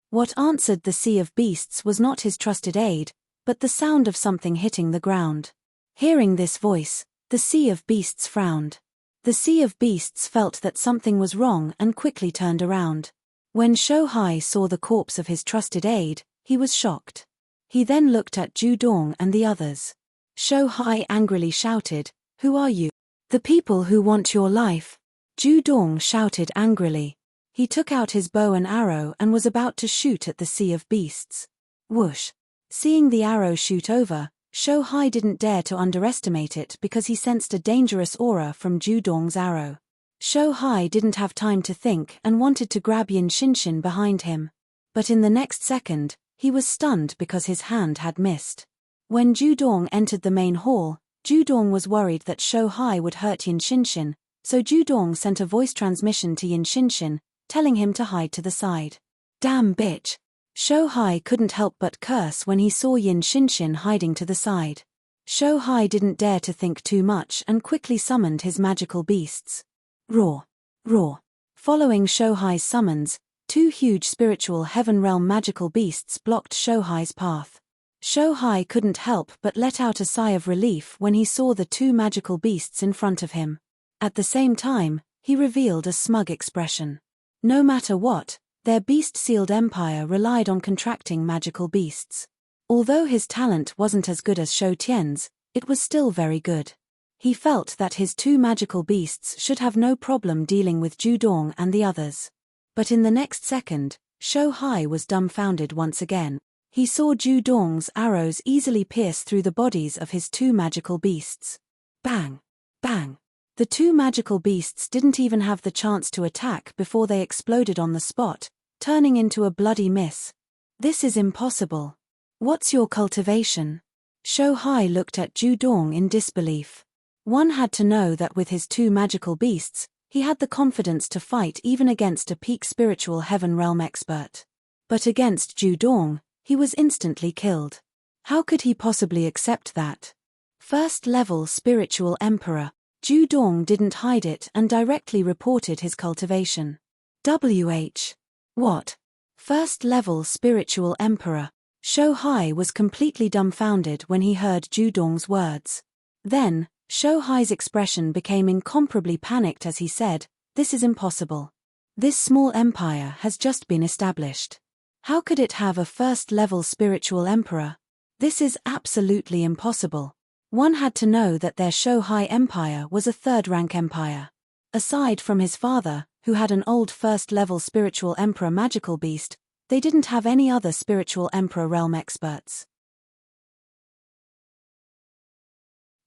What answered the sea of beasts was not his trusted aide, but the sound of something hitting the ground. Hearing this voice, the sea of beasts frowned. The sea of beasts felt that something was wrong and quickly turned around. When Shou Hai saw the corpse of his trusted aide, he was shocked. He then looked at Zhu Dong and the others. Shou Hai angrily shouted, Who are you? The people who want your life. Zhu Dong shouted angrily. He took out his bow and arrow and was about to shoot at the sea of beasts. Whoosh! Seeing the arrow shoot over, Shou Hai didn't dare to underestimate it because he sensed a dangerous aura from Zhu Dong's arrow. Shou Hai didn't have time to think and wanted to grab Yin Xinshin behind him. But in the next second, he was stunned because his hand had missed. When Zhu Dong entered the main hall, Zhu Dong was worried that Shou Hai would hurt Yin Xinshin, so Zhu Dong sent a voice transmission to Yin Xinshin, telling him to hide to the side. Damn bitch! Shou Hai couldn't help but curse when he saw Yin Xinshin hiding to the side. Shou Hai didn't dare to think too much and quickly summoned his magical beasts. Roar! Roar! Following Shou Hai's summons, two huge spiritual heaven realm magical beasts blocked Shou Hai's path. Shou Hai couldn't help but let out a sigh of relief when he saw the two magical beasts in front of him. At the same time, he revealed a smug expression. No matter what, their beast-sealed empire relied on contracting magical beasts. Although his talent wasn't as good as Shou Tian's, it was still very good. He felt that his two magical beasts should have no problem dealing with Zhu Dong and the others. But in the next second, Shou Hai was dumbfounded once again. He saw Zhu Dong's arrows easily pierce through the bodies of his two magical beasts. Bang! Bang! The two magical beasts didn't even have the chance to attack before they exploded on the spot, turning into a bloody mess. This is impossible. What's your cultivation? Shou Hai looked at Zhu Dong in disbelief. One had to know that with his two magical beasts, he had the confidence to fight even against a peak spiritual heaven realm expert. But against Zhu Dong, he was instantly killed. How could he possibly accept that? First level spiritual emperor, Zhu Dong didn't hide it and directly reported his cultivation. What? First level spiritual emperor. Shou Hai was completely dumbfounded when he heard Zhu Dong's words. Then, Shou Hai's expression became incomparably panicked as he said, "This is impossible. This small empire has just been established. How could it have a first-level spiritual emperor? This is absolutely impossible." One had to know that their Shou Hai empire was a third-rank empire. Aside from his father, who had an old first-level spiritual emperor magical beast, they didn't have any other spiritual emperor realm experts.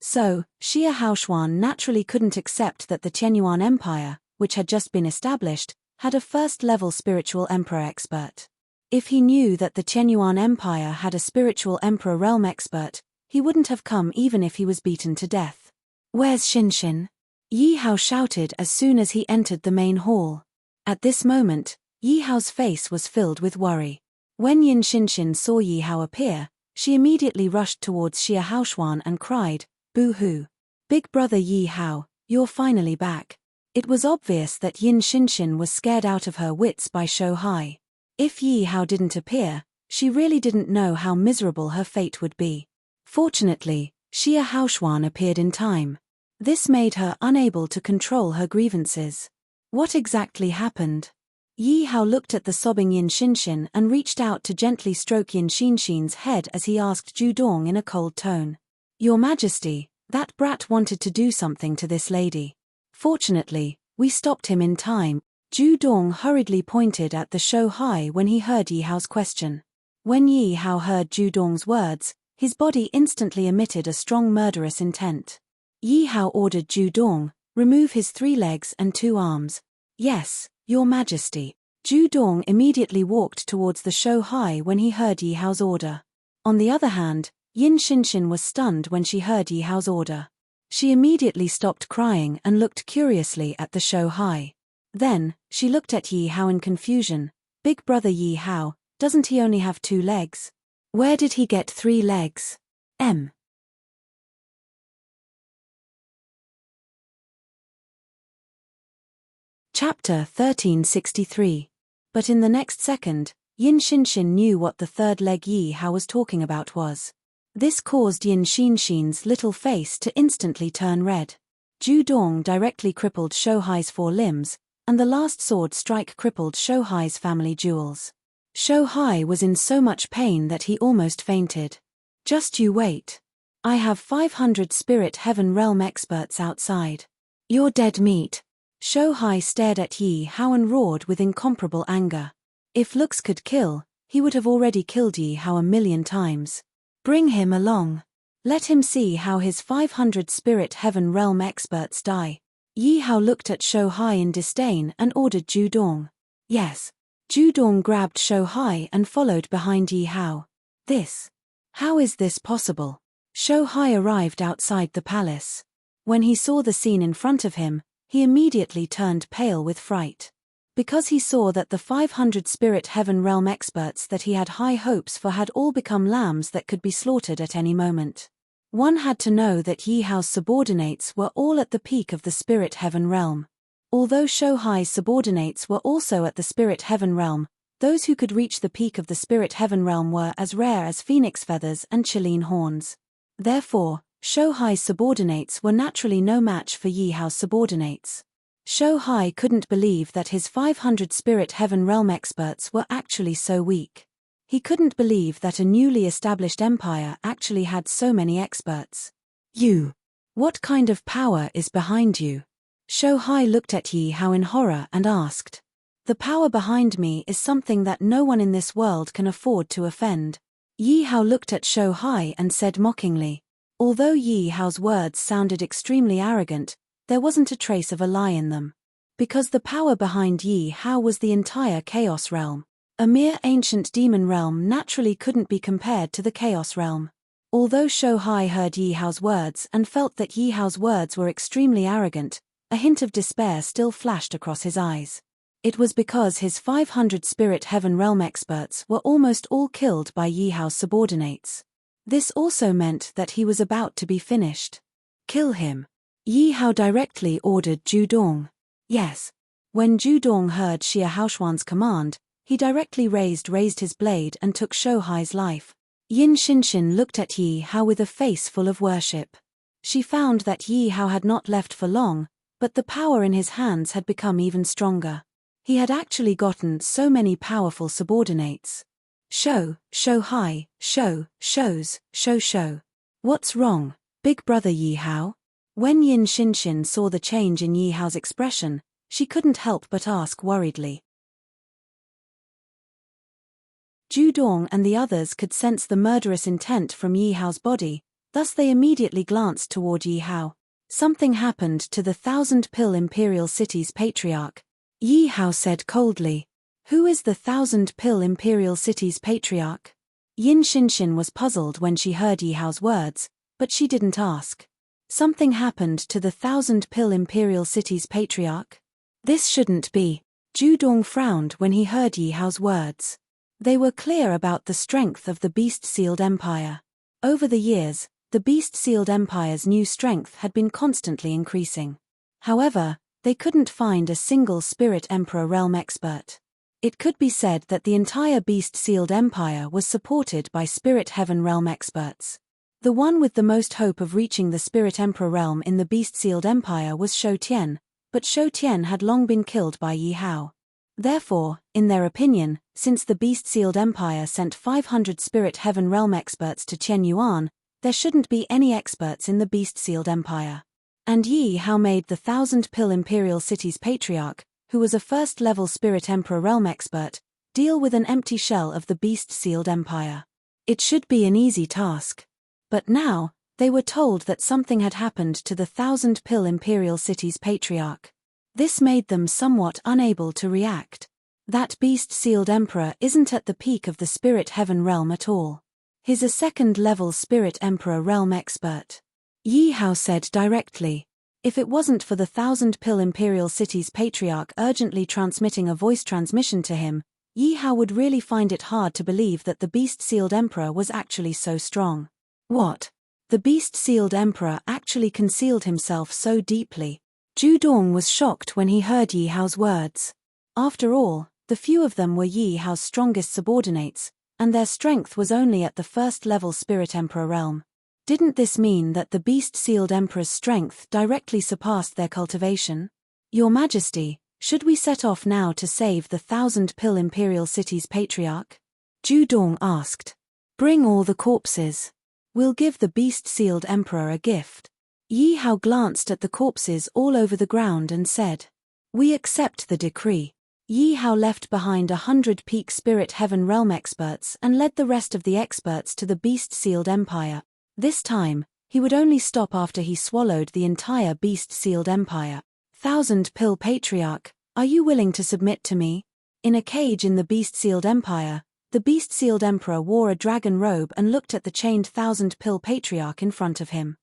So, Xia Haoshuan naturally couldn't accept that the Tianyuan Empire, which had just been established, had a first-level spiritual emperor expert. If he knew that the Tianyuan Empire had a spiritual emperor realm expert, he wouldn't have come even if he was beaten to death. "Where's Xinshin?" Yi Hao shouted as soon as he entered the main hall. At this moment, Yi Hao's face was filled with worry. When Yin Xinshin saw Yi Hao appear, she immediately rushed towards Xia Haoshuan and cried, "Boo-hoo! Big brother Yi Hao, you're finally back." It was obvious that Yin Xinshin was scared out of her wits by Shou Hai. If Yi Hao didn't appear, she really didn't know how miserable her fate would be. Fortunately, Xia Haoshuan appeared in time. This made her unable to control her grievances. What exactly happened? Yi Hao looked at the sobbing Yin Xinshin and reached out to gently stroke Yin Xinshin's head as he asked Zhu Dong in a cold tone. "Your Majesty, that brat wanted to do something to this lady. Fortunately, we stopped him in time." Zhu Dong hurriedly pointed at the Shou Hai when he heard Yi Hao's question. When Yi Hao heard Zhu Dong's words, his body instantly emitted a strong murderous intent. Yi Hao ordered Zhu Dong, "Remove his 3 legs and 2 arms." "Yes, Your Majesty." Zhu Dong immediately walked towards the Shou Hai when he heard Yi Hao's order. On the other hand, Yin Xinshin was stunned when she heard Yi Hao's order. She immediately stopped crying and looked curiously at the Shou Hai. Then, she looked at Yi Hao in confusion. "Big brother Yi Hao, doesn't he only have 2 legs? Where did he get 3 legs? Chapter 1363. But in the next second, Yin Xinshin knew what the third leg Yi Hao was talking about was. This caused Yin Xinshin's little face to instantly turn red. Zhu Dong directly crippled Shou Hai's 4 limbs, and the last sword strike crippled Shou Hai's family jewels. Shou Hai was in so much pain that he almost fainted. "Just you wait. I have 500 spirit heaven realm experts outside. You're dead meat." Shou Hai stared at Yi Hao and roared with incomparable anger. If looks could kill, he would have already killed Yi Hao 1,000,000 times. "Bring him along. Let him see how his 500 spirit heaven realm experts die. Yi Hao looked at Shou Hai in disdain and ordered Ju Dong. Yes. Ju Dong grabbed Shou Hai and followed behind Yi Hao. How is this possible? Shou Hai arrived outside the palace. When he saw the scene in front of him, he immediately turned pale with fright. Because he saw that the 500 spirit heaven realm experts that he had high hopes for had all become lambs that could be slaughtered at any moment. One had to know that Yi Hao's subordinates were all at the peak of the spirit heaven realm. Although Shou Hai's subordinates were also at the spirit heaven realm, those who could reach the peak of the spirit heaven realm were as rare as phoenix feathers and Chilean horns. Therefore, Shou Hai's subordinates were naturally no match for Yi Hao's subordinates. Shou Hai couldn't believe that his 500 spirit heaven realm experts were actually so weak. He couldn't believe that a newly established empire actually had so many experts. What kind of power is behind you? Shou Hai looked at Yi Hao in horror and asked. The power behind me is something that no one in this world can afford to offend. Yi Hao looked at Shou Hai and said mockingly. Although Yi Hao's words sounded extremely arrogant, there wasn't a trace of a lie in them. Because the power behind Yi Hao was the entire Chaos Realm. A mere ancient demon realm naturally couldn't be compared to the Chaos Realm. Although Shou Hai heard Yi Hao's words and felt that Yi Hao's words were extremely arrogant, a hint of despair still flashed across his eyes. It was because his 500 spirit heaven realm experts were almost all killed by Yi Hao's subordinates. This also meant that he was about to be finished. Kill him. Yi Hao directly ordered Ju Dong. Yes. When Ju Dong heard Xia Haoshuan's command, he directly raised his blade and took Shou Hai's life. Yin Xinxin looked at Yi Hao with a face full of worship. She found that Yi Hao had not left for long, but the power in his hands had become even stronger. He had actually gotten so many powerful subordinates. Shou Hai, Shou. What's wrong, big brother Yi Hao? When Yin Xinxin saw the change in Yi Hao's expression, she couldn't help but ask worriedly. Ju Dong and the others could sense the murderous intent from Yi Hao's body, thus they immediately glanced toward Yi Hao. Something happened to the 1,000-pill imperial city's patriarch. Yi Hao said coldly. Who is the 1,000-pill imperial city's patriarch? Yin Xinxin was puzzled when she heard Yi Hao's words, but she didn't ask. Something happened to the 1,000-pill imperial city's patriarch? This shouldn't be. Ju Dong frowned when he heard Yi Hao's words. They were clear about the strength of the beast-sealed empire. Over the years, the beast-sealed empire's new strength had been constantly increasing. However, they couldn't find a single spirit emperor realm expert. It could be said that the entire beast-sealed empire was supported by spirit heaven realm experts. The one with the most hope of reaching the spirit emperor realm in the beast-sealed empire was Shou Tian, but Shou Tian had long been killed by Yi Hao. Therefore, in their opinion, since the beast-sealed empire sent 500 spirit heaven realm experts to Qian Yuan, there shouldn't be any experts in the beast-sealed empire. And Yi Hao made the 1,000-pill imperial city's patriarch, who was a first-level spirit emperor realm expert, deal with an empty shell of the beast-sealed empire. It should be an easy task. But now, they were told that something had happened to the 1,000-pill imperial city's patriarch. This made them somewhat unable to react. That beast-sealed emperor isn't at the peak of the spirit heaven realm at all. He's a second-level spirit emperor realm expert. Yi Hao said directly. If it wasn't for the 1,000-pill imperial city's patriarch urgently transmitting a voice transmission to him, Yi Hao would really find it hard to believe that the beast-sealed emperor was actually so strong. What? The beast-sealed emperor actually concealed himself so deeply. Ju Dong was shocked when he heard Yi Hao's words. After all, the few of them were Yi Hao's strongest subordinates, and their strength was only at the first-level spirit emperor realm. Didn't this mean that the beast-sealed emperor's strength directly surpassed their cultivation? Your Majesty, should we set off now to save the 1,000-pill imperial city's patriarch? Ju Dong asked. Bring all the corpses. We'll give the beast-sealed emperor a gift. Yi Hao glanced at the corpses all over the ground and said, We accept the decree. Yi Hao left behind 100 peak spirit heaven realm experts and led the rest of the experts to the beast-sealed empire. This time, he would only stop after he swallowed the entire beast-sealed empire. 1,000 Pill Patriarch, are you willing to submit to me? In a cage in the beast-sealed empire, the beast-sealed emperor wore a dragon robe and looked at the chained 1,000 Pill Patriarch in front of him.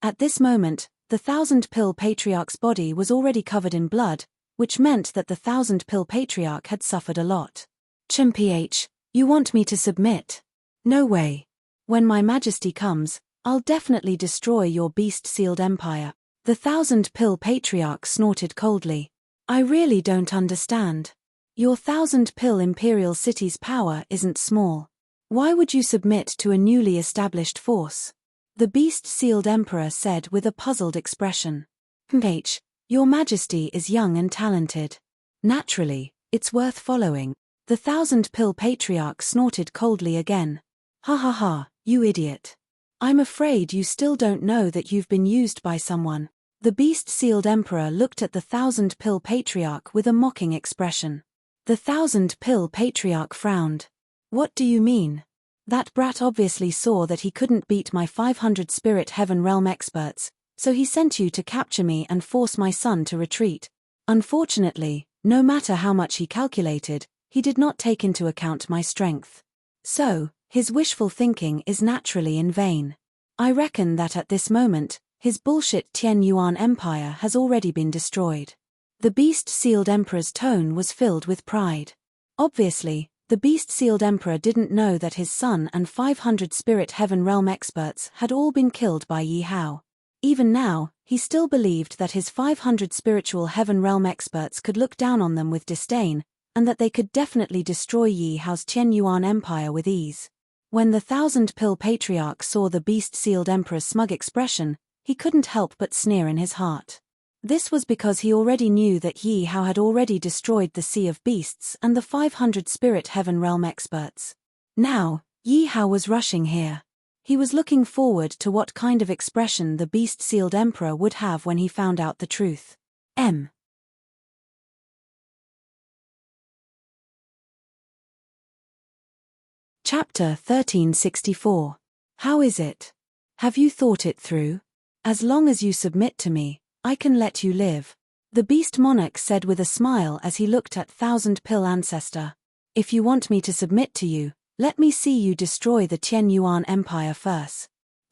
At this moment, the 1,000 Pill Patriarch's body was already covered in blood, which meant that the 1,000 Pill Patriarch had suffered a lot. Chimph, you want me to submit? No way. When my majesty comes, I'll definitely destroy your beast-sealed empire. The 1,000 Pill Patriarch snorted coldly. I really don't understand. Your 1,000 Pill imperial city's power isn't small. Why would you submit to a newly established force? The beast-sealed emperor said with a puzzled expression. Your majesty is young and talented. Naturally, it's worth following. The 1,000 Pill Patriarch snorted coldly again. Ha ha ha, you idiot. I'm afraid you still don't know that you've been used by someone. The beast-sealed emperor looked at the 1,000 Pill Patriarch with a mocking expression. The 1,000 Pill Patriarch frowned. What do you mean? That brat obviously saw that he couldn't beat my 500 Spirit Heaven Realm experts, so he sent you to capture me and force my son to retreat. Unfortunately, no matter how much he calculated, he did not take into account my strength. So, his wishful thinking is naturally in vain. I reckon that at this moment, his bullshit Tian Yuan empire has already been destroyed. The beast-sealed emperor's tone was filled with pride. Obviously, the beast-sealed emperor didn't know that his son and 500 Spirit Heaven Realm experts had all been killed by Yi Hao. Even now, he still believed that his 500 Spiritual Heaven Realm experts could look down on them with disdain, and that they could definitely destroy Yi Hao's Tian Yuan empire with ease. When the 1,000 Pill Patriarch saw the beast-sealed emperor's smug expression, he couldn't help but sneer in his heart. This was because he already knew that Yi Hao had already destroyed the Sea of Beasts and the 500 Spirit Heaven Realm experts. Now, Yi Hao was rushing here. He was looking forward to what kind of expression the beast-sealed emperor would have when he found out the truth. Chapter 1364. How is it? Have you thought it through? As long as you submit to me, I can let you live. The beast monarch said with a smile as he looked at 1,000 Pill ancestor. If you want me to submit to you, let me see you destroy the Tian Yuan empire first.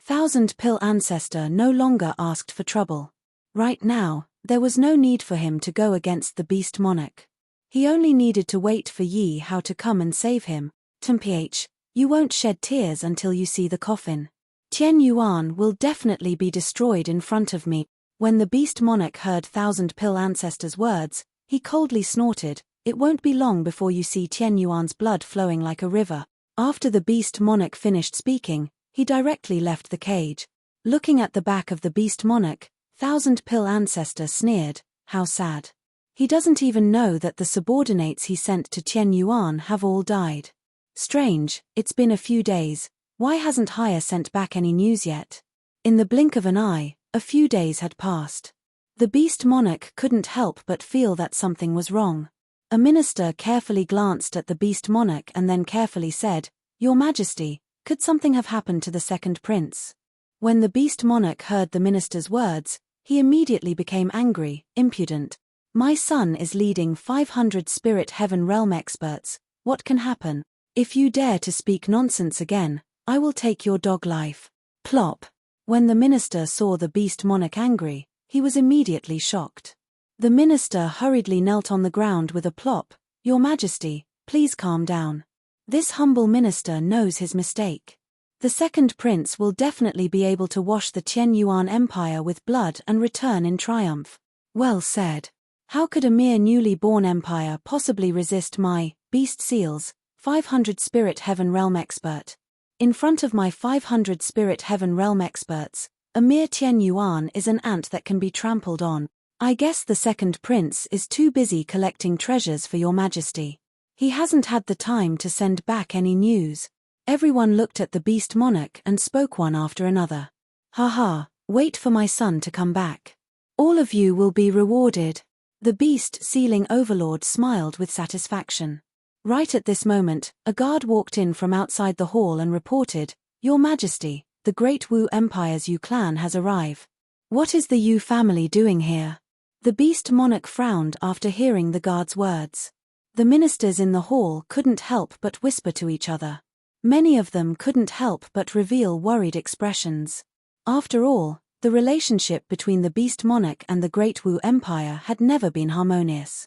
1,000 Pill ancestor no longer asked for trouble. Right now, there was no need for him to go against the beast monarch. He only needed to wait for Yi Hao to come and save him. Chimph, you won't shed tears until you see the coffin. Tian Yuan will definitely be destroyed in front of me. When the beast monarch heard 1,000 Pill ancestor's words, he coldly snorted, it won't be long before you see Tian Yuan's blood flowing like a river. After the beast monarch finished speaking, he directly left the cage. Looking at the back of the beast monarch, 1,000 Pill ancestor sneered, how sad. He doesn't even know that the subordinates he sent to Tian Yuan have all died. Strange, it's been a few days, why hasn't Haya sent back any news yet? In the blink of an eye, a few days had passed. The beast monarch couldn't help but feel that something was wrong. A minister carefully glanced at the beast monarch and then carefully said, Your Majesty, could something have happened to the second prince? When the beast monarch heard the minister's words, he immediately became angry, impudent. My son is leading 500 Spirit Heaven Realm experts, what can happen? If you dare to speak nonsense again, I will take your dog life. Plop. When the minister saw the beast monarch angry, he was immediately shocked. The minister hurriedly knelt on the ground with a plop. Your Majesty, please calm down. This humble minister knows his mistake. The second prince will definitely be able to wash the Tian Yuan empire with blood and return in triumph. Well said. How could a mere newly born empire possibly resist my beast seals, 500 Spirit Heaven Realm expert? In front of my 500 Spirit Heaven Realm experts, a mere Tian Yuan is an ant that can be trampled on. I guess the second prince is too busy collecting treasures for your Majesty. He hasn't had the time to send back any news. Everyone looked at the beast monarch and spoke one after another. Haha, wait for my son to come back. All of you will be rewarded. The beast sealing overlord smiled with satisfaction. Right at this moment, a guard walked in from outside the hall and reported, "Your Majesty, the Great Wu Empire's Yu clan has arrived." "What is the Yu family doing here?" The beast monarch frowned after hearing the guard's words. The ministers in the hall couldn't help but whisper to each other. Many of them couldn't help but reveal worried expressions. After all, the relationship between the beast monarch and the Great Wu Empire had never been harmonious.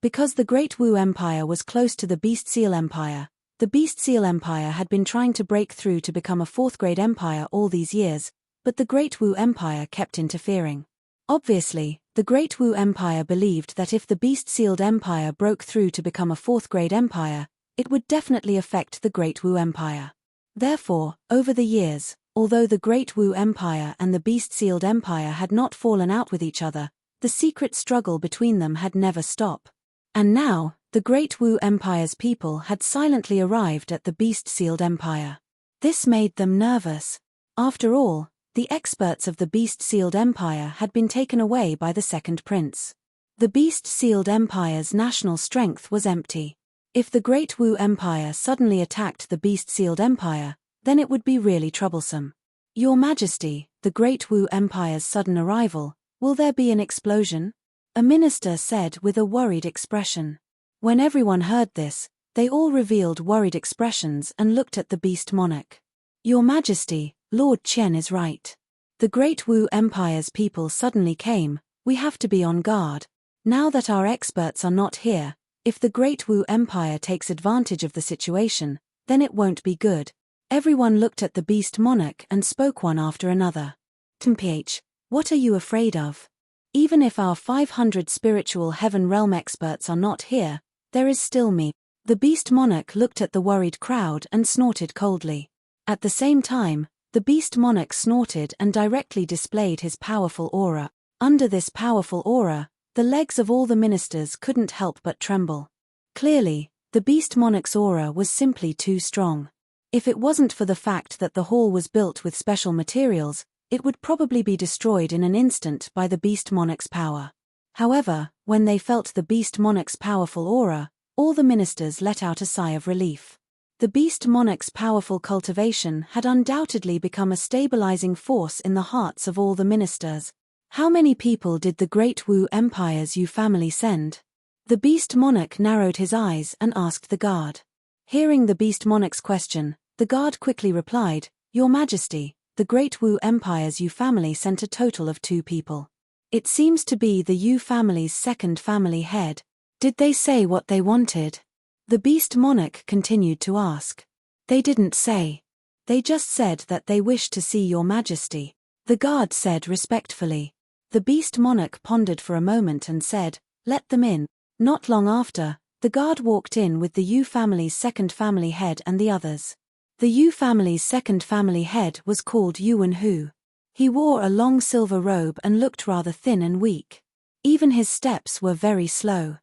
Because the Great Wu Empire was close to the Beast Seal Empire, the Beast Seal Empire had been trying to break through to become a fourth-grade empire all these years, but the Great Wu Empire kept interfering. Obviously, the Great Wu Empire believed that if the Beast-Sealed Empire broke through to become a fourth-grade empire, it would definitely affect the Great Wu Empire. Therefore, over the years, although the Great Wu Empire and the Beast-Sealed Empire had not fallen out with each other, the secret struggle between them had never stopped. And now, the Great Wu Empire's people had silently arrived at the Beast-Sealed Empire. This made them nervous. After all, the experts of the Beast-Sealed Empire had been taken away by the second prince. The Beast-Sealed Empire's national strength was empty. If the Great Wu Empire suddenly attacked the Beast-Sealed Empire, then it would be really troublesome. "Your Majesty, the Great Wu Empire's sudden arrival, will there be an explosion?" a minister said with a worried expression. When everyone heard this, they all revealed worried expressions and looked at the beast monarch. "Your Majesty, Lord Qian is right. The Great Wu Empire's people suddenly came, we have to be on guard. Now that our experts are not here, if the Great Wu Empire takes advantage of the situation, then it won't be good." Everyone looked at the beast monarch and spoke one after another. "Temph, what are you afraid of? Even if our 500 spiritual heaven realm experts are not here, there is still me." The beast monarch looked at the worried crowd and snorted coldly. At the same time, the beast monarch snorted and directly displayed his powerful aura. Under this powerful aura, the legs of all the ministers couldn't help but tremble. Clearly, the beast monarch's aura was simply too strong. If it wasn't for the fact that the hall was built with special materials, it would probably be destroyed in an instant by the beast monarch's power. However, when they felt the beast monarch's powerful aura, all the ministers let out a sigh of relief. The beast monarch's powerful cultivation had undoubtedly become a stabilizing force in the hearts of all the ministers. How many people did the Great Wu Empire's Yu family send? The beast monarch narrowed his eyes and asked the guard. Hearing the beast monarch's question, the guard quickly replied, "Your Majesty, the Great Wu Empire's Yu family sent a total of 2 people. It seems to be the Yu family's second family head. Did they say what they wanted?" The beast monarch continued to ask. "They didn't say. They just said that they wished to see Your Majesty," the guard said respectfully. The beast monarch pondered for a moment and said, "Let them in." Not long after, the guard walked in with the Yu family's second family head and the others. The Yu family's second family head was called Yuan Hu. He wore a long silver robe and looked rather thin and weak. Even his steps were very slow.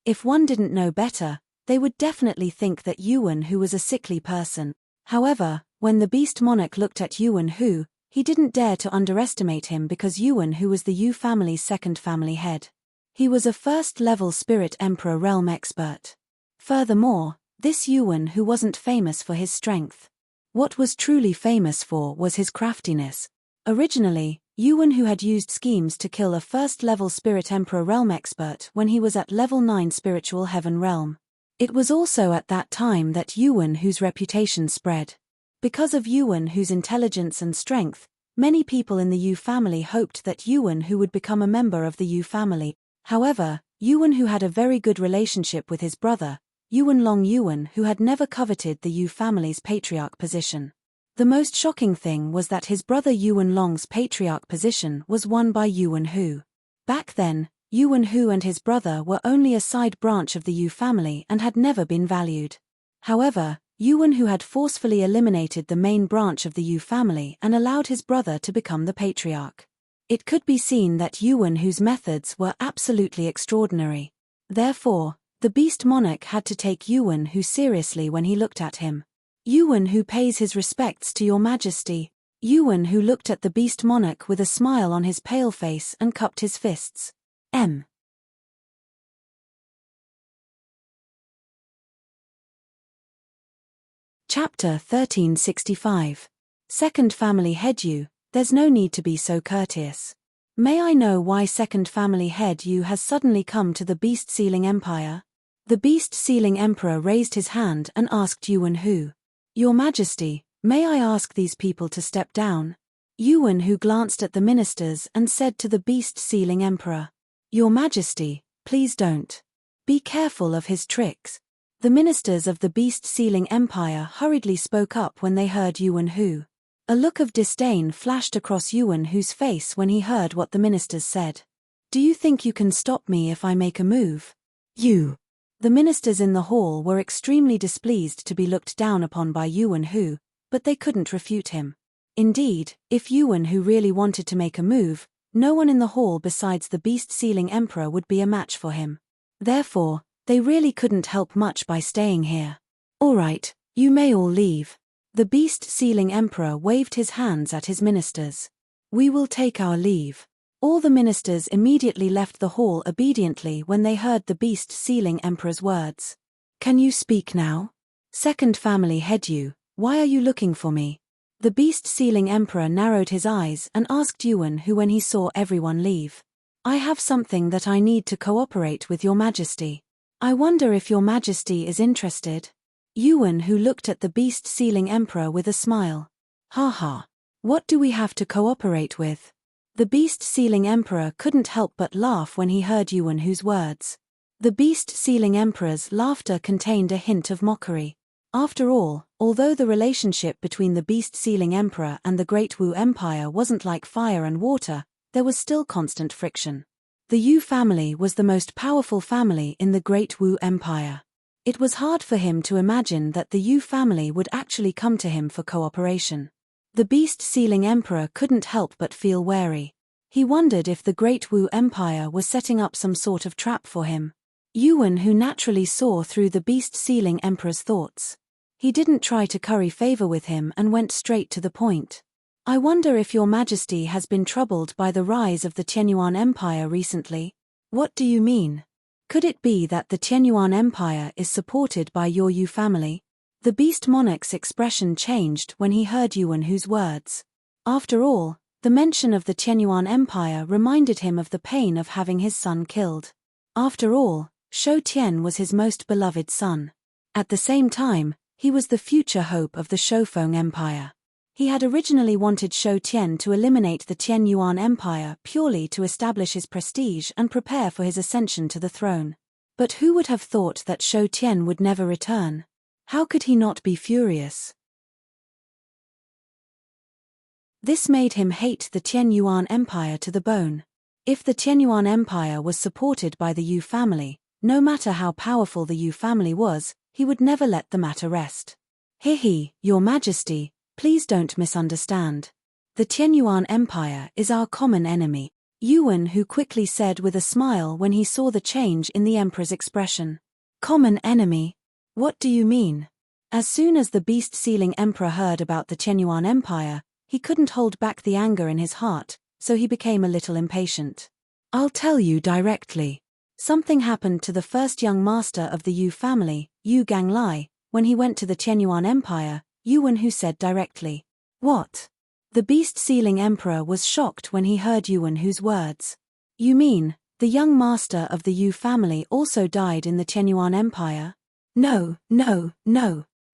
If one didn't know better, they would definitely think that Yuan Hu was a sickly person. However, when the beast monarch looked at Yuan Hu, he didn't dare to underestimate him because Yuan Hu was the Yu family's second family head. He was a first-level Spirit Emperor realm expert. Furthermore, this Yuan Hu wasn't famous for his strength. What was truly famous for was his craftiness. Originally, Yuan Hu had used schemes to kill a first-level Spirit Emperor realm expert when he was at level 9 Spiritual Heaven realm. It was also at that time that Yuan Hu's reputation spread. Because of Yuan Hu's intelligence and strength, many people in the Yu family hoped that Yuan Hu would become a member of the Yu family. However, Yuan Hu had a very good relationship with his brother, Yuan Long Yuan, who had never coveted the Yu family's patriarch position. The most shocking thing was that his brother Yuan Long's patriarch position was won by Yuan Hu. Back then, Yuan Hu and his brother were only a side branch of the Yu family and had never been valued. However, Yuan Hu had forcefully eliminated the main branch of the Yu family and allowed his brother to become the patriarch. It could be seen that Yuan Hu's methods were absolutely extraordinary. Therefore, the beast monarch had to take Yuan Hu seriously when he looked at him. "Yuan Hu pays his respects to Your Majesty," Yuan, who looked at the beast monarch with a smile on his pale face and cupped his fists. Chapter 1365. Second Family Head Yu, there's no need to be so courteous. May I know why Second Family Head Yu has suddenly come to the beast-sealing empire? The beast-sealing emperor raised his hand and asked Yuan who. Your Majesty, may I ask these people to step down? Yuan, who glanced at the ministers and said to the beast-sealing emperor. Your Majesty, please don't. Be careful of his tricks. The ministers of the beast-sealing empire hurriedly spoke up when they heard Yuan who. A look of disdain flashed across Yuan who's face when he heard what the ministers said. Do you think you can stop me if I make a move? You. The ministers in the hall were extremely displeased to be looked down upon by Yuan who, but they couldn't refute him. Indeed, if Yuan who really wanted to make a move, no one in the hall besides the beast-sealing emperor would be a match for him. Therefore, they really couldn't help much by staying here. All right, you may all leave. The beast-sealing emperor waved his hands at his ministers. We will take our leave. All the ministers immediately left the hall obediently when they heard the beast-sealing emperor's words. Can you speak now? Second Family Head Yu, why are you looking for me? The beast-sealing emperor narrowed his eyes and asked Yuan who when he saw everyone leave. I have something that I need to cooperate with your Majesty. I wonder if your Majesty is interested? Yuan, who looked at the beast-sealing emperor with a smile. Ha ha. What do we have to cooperate with? The beast-sealing emperor couldn't help but laugh when he heard Yuan who's words. The beast-sealing emperor's laughter contained a hint of mockery. After all, although the relationship between the beast-sealing emperor and the Great Wu Empire wasn't like fire and water, there was still constant friction. The Yu family was the most powerful family in the Great Wu Empire. It was hard for him to imagine that the Yu family would actually come to him for cooperation. The beast-sealing emperor couldn't help but feel wary. He wondered if the Great Wu Empire was setting up some sort of trap for him. Yuan, who naturally saw through the beast-sealing emperor's thoughts. He didn't try to curry favor with him and went straight to the point. I wonder if your Majesty has been troubled by the rise of the Tianyuan Empire recently? What do you mean? Could it be that the Tianyuan Empire is supported by your Yu family? The beast monarch's expression changed when he heard Yuan who's words. After all, the mention of the Tianyuan Empire reminded him of the pain of having his son killed. After all, Shou Tian was his most beloved son. At the same time, he was the future hope of the Shoufeng Empire. He had originally wanted Shou Tian to eliminate the Tianyuan Empire purely to establish his prestige and prepare for his ascension to the throne. But who would have thought that Shou Tian would never return? How could he not be furious? This made him hate the Tianyuan Empire to the bone. If the Tianyuan Empire was supported by the Yu family, no matter how powerful the Yu family was, he would never let the matter rest. Your Majesty, please don't misunderstand. The Tianyuan Empire is our common enemy, Yuan, who quickly said with a smile when he saw the change in the emperor's expression. Common enemy? What do you mean? As soon as the beast-sealing emperor heard about the Tianyuan Empire, he couldn't hold back the anger in his heart, so he became a little impatient. I'll tell you directly. Something happened to the first young master of the Yu family, Yu Ganglai, when he went to the Tianyuan Empire, Yuan who said directly. What? The beast-sealing emperor was shocked when he heard Yuan who's words. You mean, the young master of the Yu family also died in the Tianyuan Empire? No.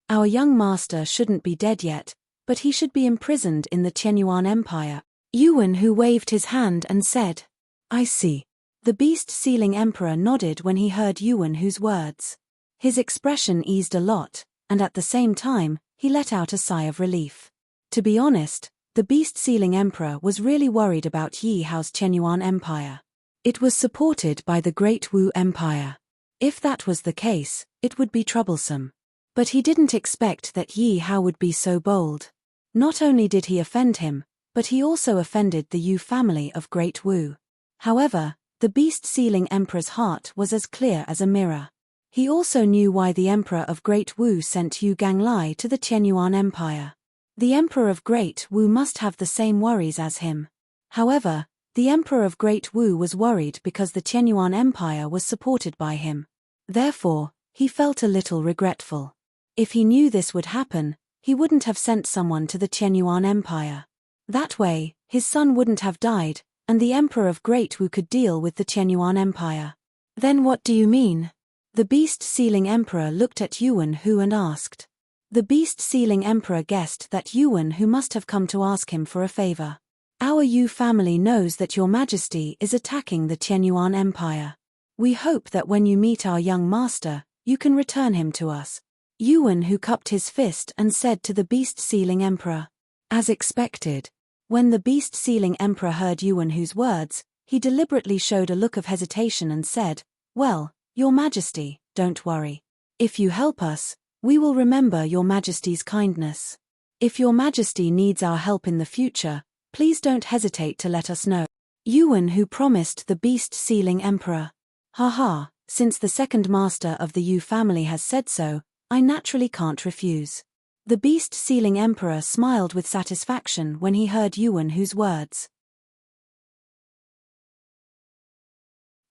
Our young master shouldn't be dead yet, but he should be imprisoned in the Tianyuan Empire. Yuan who waved his hand and said. I see. The beast-sealing emperor nodded when he heard Yuan who's words. His expression eased a lot, and at the same time, he let out a sigh of relief. To be honest, the beast-sealing emperor was really worried about Yi Hao's Tianyuan Empire. It was supported by the Great Wu Empire. If that was the case, it would be troublesome. But he didn't expect that Yi Hao would be so bold. Not only did he offend him, but he also offended the Yu family of Great Wu. However, the beast-sealing emperor's heart was as clear as a mirror. He also knew why the emperor of Great Wu sent Yu Ganglai to the Tianyuan Empire. The Emperor of Great Wu must have the same worries as him. However, the Emperor of Great Wu was worried because the Qianyuan Empire was supported by him. Therefore, he felt a little regretful. If he knew this would happen, he wouldn't have sent someone to the Qianyuan Empire. That way, his son wouldn't have died, and the Emperor of Great Wu could deal with the Qianyuan Empire. Then what do you mean? The beast-sealing emperor looked at Yuan Hu and asked. The beast-sealing emperor guessed that Yuan Hu must have come to ask him for a favor. Our Yu family knows that your majesty is attacking the Qianyuan Empire. We hope that when you meet our young master, you can return him to us. Yuan Hu cupped his fist and said to the beast-sealing emperor. As expected. When the beast-sealing emperor heard Yuan Hu's words, he deliberately showed a look of hesitation and said, "Well, your majesty, don't worry. If you help us, we will remember your majesty's kindness. If your majesty needs our help in the future, please don't hesitate to let us know." Yuan Hu promised the beast-sealing emperor. Haha, since the second master of the Yu family has said so, I naturally can't refuse. The beast-sealing emperor smiled with satisfaction when he heard Yuan Hu's words.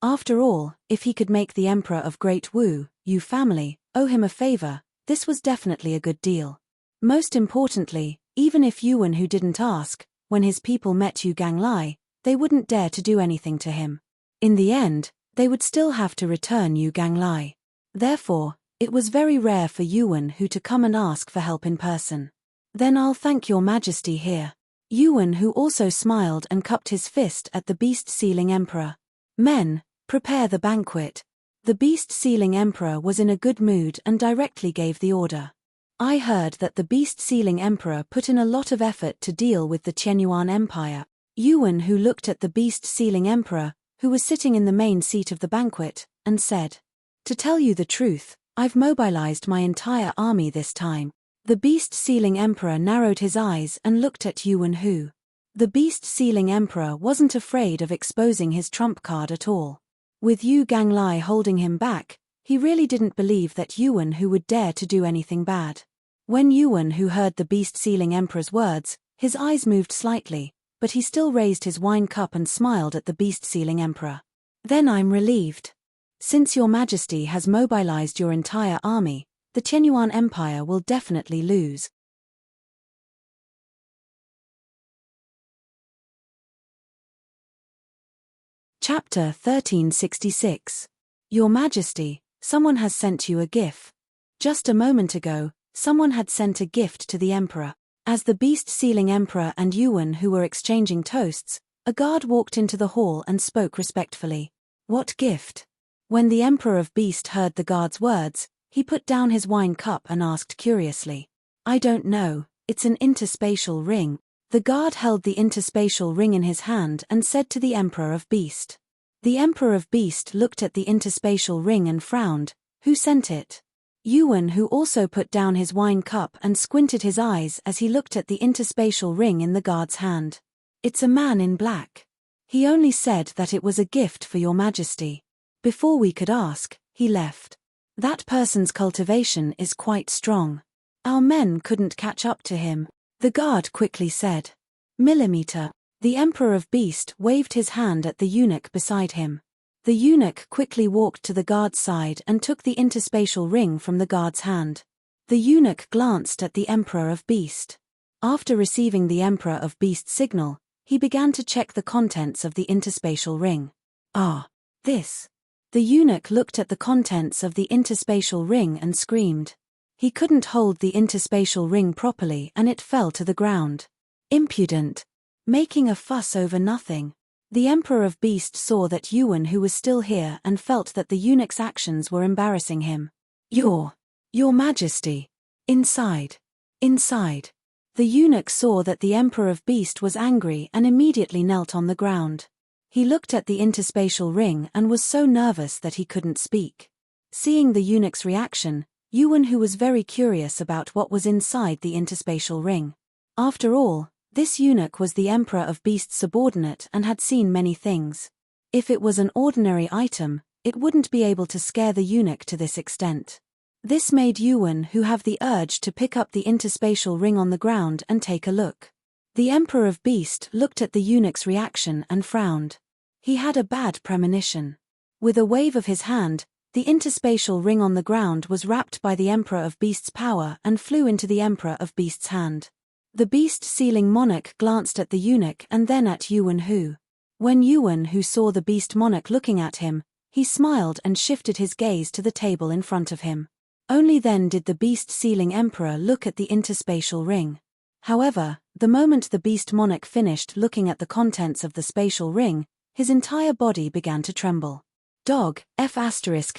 After all, if he could make the Emperor of Great Wu, Yu family, owe him a favor, this was definitely a good deal. Most importantly, even if Yuan Hu didn't ask, when his people met Yu Ganglai, they wouldn't dare to do anything to him. In the end, they would still have to return Yu Ganglai. Therefore, it was very rare for Yuan Hu to come and ask for help in person. Then I'll thank your majesty here. Yuan Hu also smiled and cupped his fist at the beast-sealing emperor. Men, prepare the banquet. The beast-sealing emperor was in a good mood and directly gave the order. I heard that the beast-sealing emperor put in a lot of effort to deal with the Qianyuan Empire. Yuan Hu looked at the beast-sealing emperor, who was sitting in the main seat of the banquet, and said, "To tell you the truth, I've mobilized my entire army this time." The beast-sealing emperor narrowed his eyes and looked at Yuan Hu. The beast-sealing emperor wasn't afraid of exposing his trump card at all. With Yu Ganglai holding him back, he really didn't believe that Yuan Hu would dare to do anything bad. When Yuan Hu heard the beast-sealing emperor's words, his eyes moved slightly, but he still raised his wine cup and smiled at the beast-sealing emperor. "Then I'm relieved. Since your majesty has mobilized your entire army, the Qianyuan Empire will definitely lose." Chapter 1366. Your Majesty, someone has sent you a gift. Just a moment ago, someone had sent a gift to the emperor. As the beast-sealing emperor and Yuan Hu were exchanging toasts, a guard walked into the hall and spoke respectfully. "What gift?" When the Emperor of Beast heard the guard's words, he put down his wine cup and asked curiously. "I don't know, it's an interspatial ring." The guard held the interspatial ring in his hand and said to the Emperor of Beast. The Emperor of Beast looked at the interspatial ring and frowned. "Who sent it?" Yuan Hu also put down his wine cup and squinted his eyes as he looked at the interspatial ring in the guard's hand. "It's a man in black. He only said that it was a gift for your majesty. Before we could ask, he left. That person's cultivation is quite strong. Our men couldn't catch up to him," the guard quickly said. "Millimeter." The Emperor of Beast waved his hand at the eunuch beside him. The eunuch quickly walked to the guard's side and took the interspatial ring from the guard's hand. The eunuch glanced at the Emperor of Beast. After receiving the Emperor of Beast's signal, he began to check the contents of the interspatial ring. "Ah, this." The eunuch looked at the contents of the interspatial ring and screamed. He couldn't hold the interspatial ring properly and it fell to the ground. "Impudent. Making a fuss over nothing." The Emperor of Beast saw that Yuan Hu was still here and felt that the eunuch's actions were embarrassing him. Your Majesty. Inside. Inside." The eunuch saw that the Emperor of Beast was angry and immediately knelt on the ground. He looked at the interspatial ring and was so nervous that he couldn't speak. Seeing the eunuch's reaction, Yuan Hu was very curious about what was inside the interspatial ring. After all, this eunuch was the Emperor of Beast's subordinate and had seen many things. If it was an ordinary item, it wouldn't be able to scare the eunuch to this extent. This made Yuan Hu have the urge to pick up the interspatial ring on the ground and take a look. The Emperor of Beast looked at the eunuch's reaction and frowned. He had a bad premonition. With a wave of his hand, the interspatial ring on the ground was wrapped by the Emperor of Beast's power and flew into the Emperor of Beast's hand. The beast-sealing monarch glanced at the eunuch and then at Yuan Hu. When Yuan Hu saw the beast monarch looking at him, he smiled and shifted his gaze to the table in front of him. Only then did the beast-sealing emperor look at the interspatial ring. However, the moment the beast monarch finished looking at the contents of the spatial ring, his entire body began to tremble. Dog,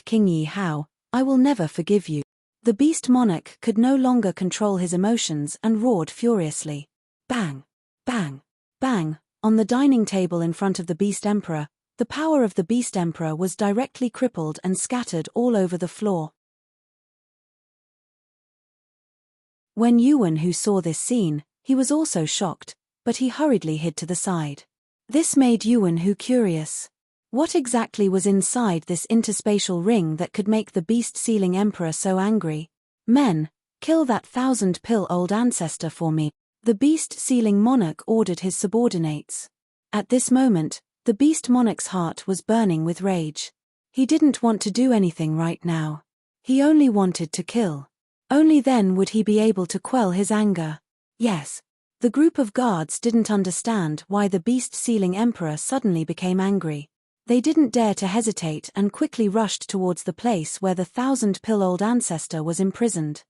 King Yi Hao, I will never forgive you. The beast monarch could no longer control his emotions and roared furiously. Bang! Bang! Bang! On the dining table in front of the beast emperor, the power of the beast emperor was directly crippled and scattered all over the floor. When Yuan Hu saw this scene, he was also shocked, but he hurriedly hid to the side. This made Yuan Hu curious. What exactly was inside this interspatial ring that could make the beast-sealing emperor so angry? Men, kill that 1,000-pill-old ancestor for me, the beast-sealing monarch ordered his subordinates. At this moment, the beast monarch's heart was burning with rage. He didn't want to do anything right now. He only wanted to kill. Only then would he be able to quell his anger. Yes. The group of guards didn't understand why the beast-sealing emperor suddenly became angry. They didn't dare to hesitate and quickly rushed towards the place where the 1,000-pill-old ancestor was imprisoned.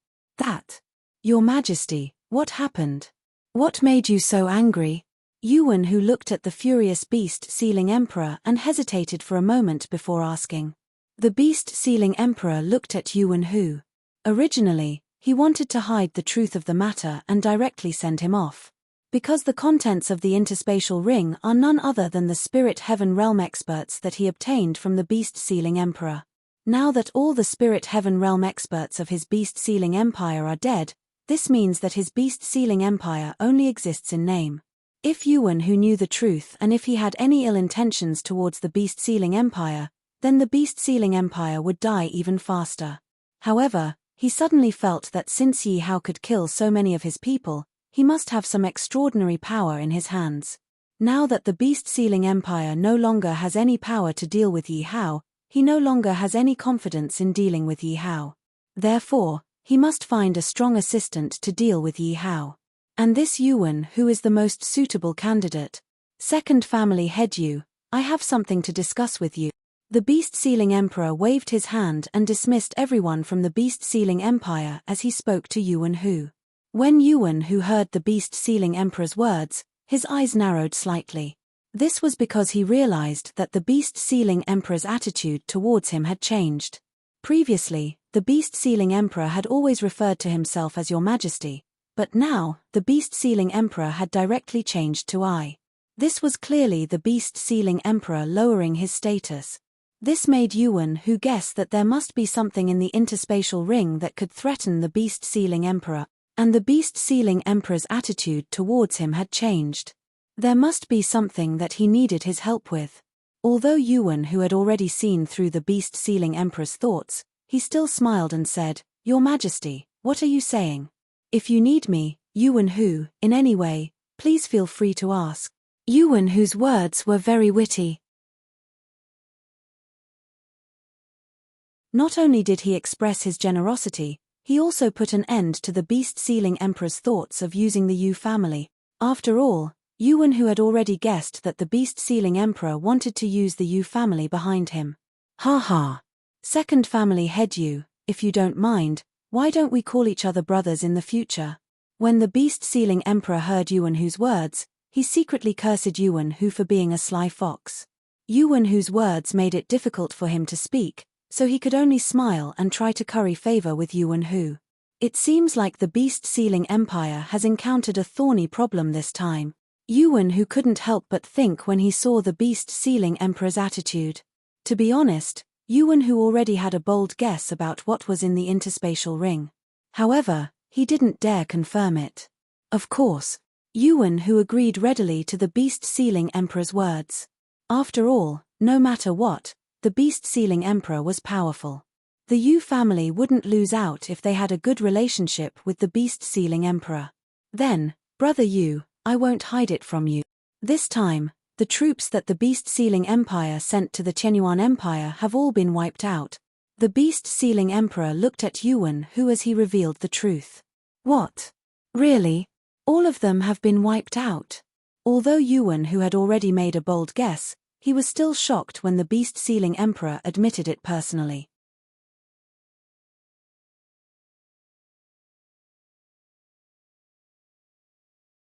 Your Majesty, what happened? What made you so angry? Yuan Hu looked at the furious beast-sealing emperor and hesitated for a moment before asking. The beast-sealing emperor looked at Yuan Hu. Originally, he wanted to hide the truth of the matter and directly send him off. Because the contents of the interspatial ring are none other than the spirit heaven realm experts that he obtained from the beast-sealing emperor. Now that all the spirit heaven realm experts of his beast-sealing empire are dead, this means that his beast-sealing empire only exists in name. If Yuan Hu knew the truth and if he had any ill intentions towards the beast-sealing empire, then the beast-sealing empire would die even faster. However, he suddenly felt that since Yi Hao could kill so many of his people, he must have some extraordinary power in his hands. Now that the beast-sealing empire no longer has any power to deal with Yi Hao, he no longer has any confidence in dealing with Yi Hao. Therefore, he must find a strong assistant to deal with Yi Hao. And this Yuan Hu is the most suitable candidate. Second family head Yu, I have something to discuss with you. The beast-sealing emperor waved his hand and dismissed everyone from the beast-sealing empire as he spoke to Yuan Hu. When Yuan Hu heard the beast-sealing emperor's words, his eyes narrowed slightly. This was because he realized that the beast-sealing emperor's attitude towards him had changed. Previously, the beast-sealing emperor had always referred to himself as Your Majesty, but now, the beast-sealing emperor had directly changed to I. This was clearly the beast-sealing emperor lowering his status. This made Yuan Hu guess that there must be something in the interspatial ring that could threaten the beast-sealing emperor, and the beast-sealing emperor's attitude towards him had changed. There must be something that he needed his help with. Although Yuan Hu had already seen through the beast-sealing emperor's thoughts, he still smiled and said, Your Majesty, what are you saying? If you need me, Yuan Hu, in any way, please feel free to ask. Yuan Hu's words were very witty. Not only did he express his generosity, he also put an end to the beast-sealing emperor's thoughts of using the Yu family. After all, Yuan Hu had already guessed that the beast-sealing emperor wanted to use the Yu family behind him. Ha ha. Second family head Yu, if you don't mind, why don't we call each other brothers in the future? When the beast-sealing emperor heard Yuan Hu's words, he secretly cursed Yuan Hu for being a sly fox. Yuan Hu's words made it difficult for him to speak, so he could only smile and try to curry favor with Yuan Hu. It seems like the beast-sealing empire has encountered a thorny problem this time. Yuan Hu couldn't help but think when he saw the beast-sealing emperor's attitude. To be honest, Yuan Hu already had a bold guess about what was in the interspatial ring. However, he didn't dare confirm it. Of course, Yuan Hu agreed readily to the beast-sealing emperor's words. After all, no matter what, the beast-sealing emperor was powerful. The Yu family wouldn't lose out if they had a good relationship with the beast-sealing emperor. Then, Brother Yu, I won't hide it from you. This time, the troops that the beast-sealing empire sent to the Qianyuan Empire have all been wiped out. The beast-sealing emperor looked at Yuan Hu as he revealed the truth. What? Really? All of them have been wiped out? Although Yuan Hu had already made a bold guess, he was still shocked when the beast-sealing emperor admitted it personally.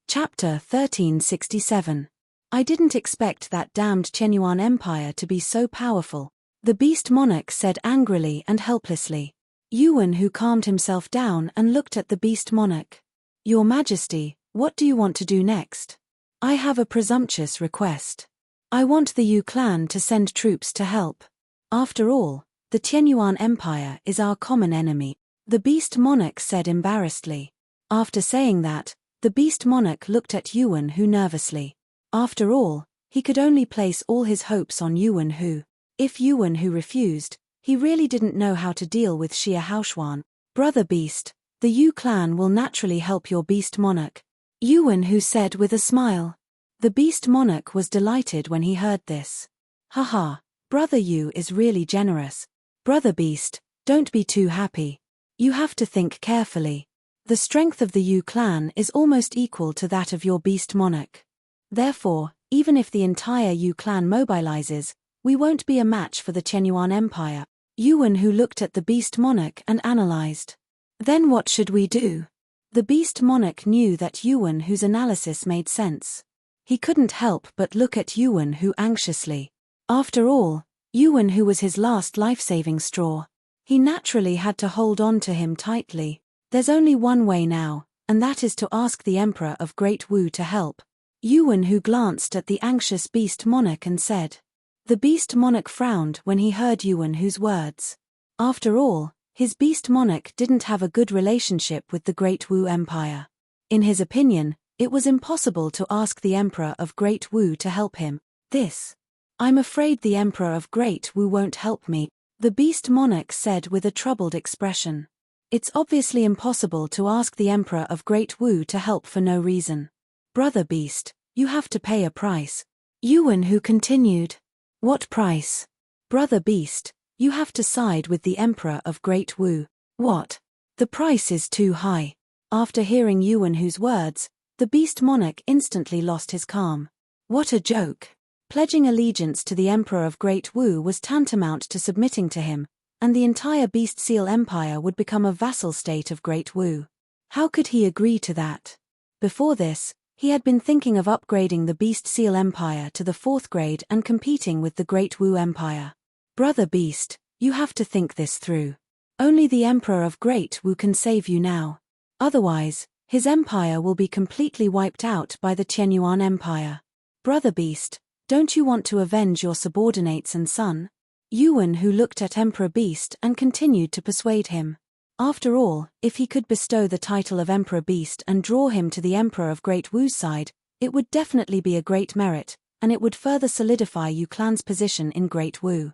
Chapter 1367. I didn't expect that damned Qianyuan Empire to be so powerful, the beast monarch said angrily and helplessly. Yuan Hu calmed himself down and looked at the beast monarch. Your Majesty, what do you want to do next? I have a presumptuous request. I want the Yu clan to send troops to help. After all, the Qianyuan Empire is our common enemy, the beast monarch said embarrassedly. After saying that, the beast monarch looked at Yuan Hu nervously. After all, he could only place all his hopes on Yuan Hu. If Yuan Hu refused, he really didn't know how to deal with Xia Haoshuan. Brother Beast, the Yu clan will naturally help your beast monarch, Yuan Hu said with a smile. The beast monarch was delighted when he heard this. Haha, Brother Yu is really generous. Brother Beast, don't be too happy. You have to think carefully. The strength of the Yu clan is almost equal to that of your beast monarch. Therefore, even if the entire Yu clan mobilizes, we won't be a match for the Qianyuan Empire. Yuan Hu looked at the beast monarch and analyzed. Then what should we do? The beast monarch knew that Yuan Hu's analysis made sense. He couldn't help but look at Yuan Hu anxiously. After all, Yuan Hu was his last life-saving straw. He naturally had to hold on to him tightly. There's only one way now, and that is to ask the Emperor of Great Wu to help. Yuan Hu glanced at the anxious beast monarch and said. The beast monarch frowned when he heard Yuan Hu's words. After all, his beast monarch didn't have a good relationship with the Great Wu Empire. In his opinion, it was impossible to ask the Emperor of Great Wu to help him. I'm afraid the Emperor of Great Wu won't help me, the beast monarch said with a troubled expression. It's obviously impossible to ask the Emperor of Great Wu to help for no reason. Brother Beast, you have to pay a price. Yuan Hu continued. What price? Brother Beast, you have to side with the Emperor of Great Wu. What? The price is too high. After hearing Yuan Hu's words, the beast monarch instantly lost his calm. What a joke. Pledging allegiance to the Emperor of Great Wu was tantamount to submitting to him, and the entire Beast Seal Empire would become a vassal state of Great Wu. How could he agree to that? Before this, he had been thinking of upgrading the Beast Seal Empire to the 4th grade and competing with the Great Wu Empire. Brother Beast, you have to think this through. Only the Emperor of Great Wu can save you now. Otherwise, his empire will be completely wiped out by the Qianyuan Empire. Brother Beast, don't you want to avenge your subordinates and son? Yuan Hu looked at Emperor Beast and continued to persuade him. After all, if he could bestow the title of Emperor Beast and draw him to the Emperor of Great Wu's side, it would definitely be a great merit, and it would further solidify Yu clan's position in Great Wu.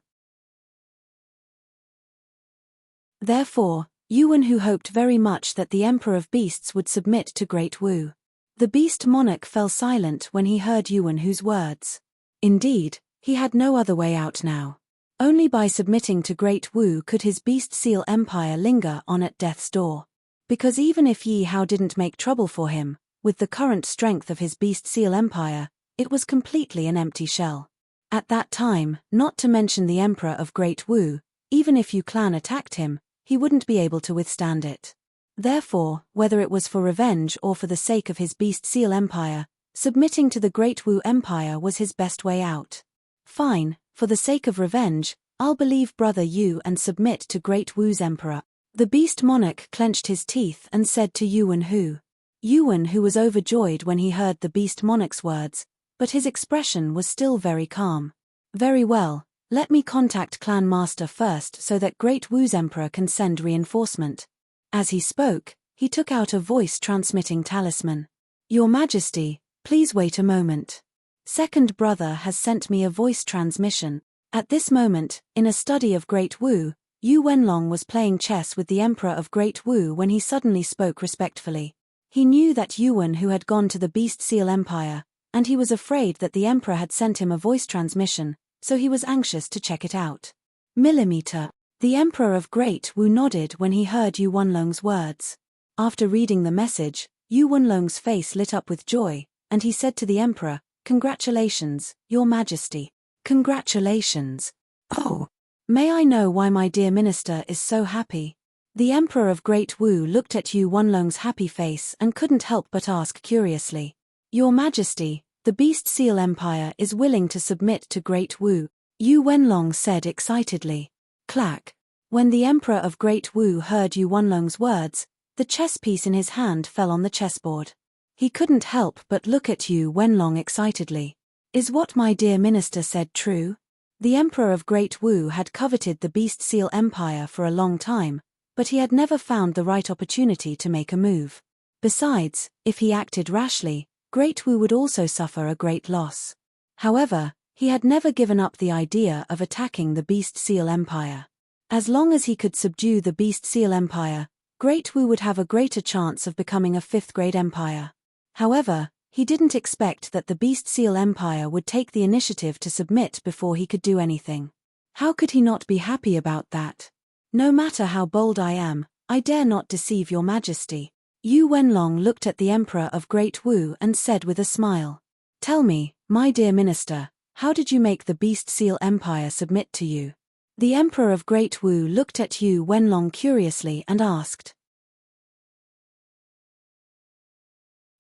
Therefore, Yuan Hu hoped very much that the Emperor of Beasts would submit to Great Wu. The beast monarch fell silent when he heard Yuan Hu's words. Indeed, he had no other way out now. Only by submitting to Great Wu could his Beast Seal Empire linger on at death's door. Because even if Yi Hao didn't make trouble for him, with the current strength of his Beast Seal Empire, it was completely an empty shell. At that time, not to mention the Emperor of Great Wu, even if Yu clan attacked him, he wouldn't be able to withstand it. Therefore, whether it was for revenge or for the sake of his Beast Seal Empire, submitting to the Great Wu Empire was his best way out. Fine, for the sake of revenge, I'll believe Brother Yu and submit to Great Wu's Emperor. The beast monarch clenched his teeth and said to Yuan Hu. Yuan Hu was overjoyed when he heard the beast monarch's words, but his expression was still very calm. Very well, let me contact Clan Master first so that Great Wu's Emperor can send reinforcement. As he spoke, he took out a voice-transmitting talisman. Your Majesty, please wait a moment. Second brother has sent me a voice transmission. At this moment, in a study of Great Wu, Yu Wenlong was playing chess with the Emperor of Great Wu when he suddenly spoke respectfully. He knew that Yuan who had gone to the Beast Seal Empire, and he was afraid that the Emperor had sent him a voice transmission, so he was anxious to check it out. Millimeter. The Emperor of Great Wu nodded when he heard Yu Wenlong's words. After reading the message, Yu Wenlong's face lit up with joy, and he said to the Emperor, "Congratulations, Your Majesty." "Congratulations. Oh. May I know why my dear minister is so happy?" The Emperor of Great Wu looked at Yu Wenlong's happy face and couldn't help but ask curiously. "Your Majesty, the Beast Seal Empire is willing to submit to Great Wu," Yu Wenlong said excitedly. Clack. When the Emperor of Great Wu heard Yu Wenlong's words, the chess piece in his hand fell on the chessboard. He couldn't help but look at Yu Wenlong excitedly. "Is what my dear minister said true?" The Emperor of Great Wu had coveted the Beast Seal Empire for a long time, but he had never found the right opportunity to make a move. Besides, if he acted rashly, Great Wu would also suffer a great loss. However, he had never given up the idea of attacking the Beast Seal Empire. As long as he could subdue the Beast Seal Empire, Great Wu would have a greater chance of becoming a fifth-grade empire. However, he didn't expect that the Beast Seal Empire would take the initiative to submit before he could do anything. How could he not be happy about that? "No matter how bold I am, I dare not deceive Your Majesty." Yu Wenlong looked at the Emperor of Great Wu and said with a smile. "Tell me, my dear minister, how did you make the Beast Seal Empire submit to you?" The Emperor of Great Wu looked at Yu Wenlong curiously and asked.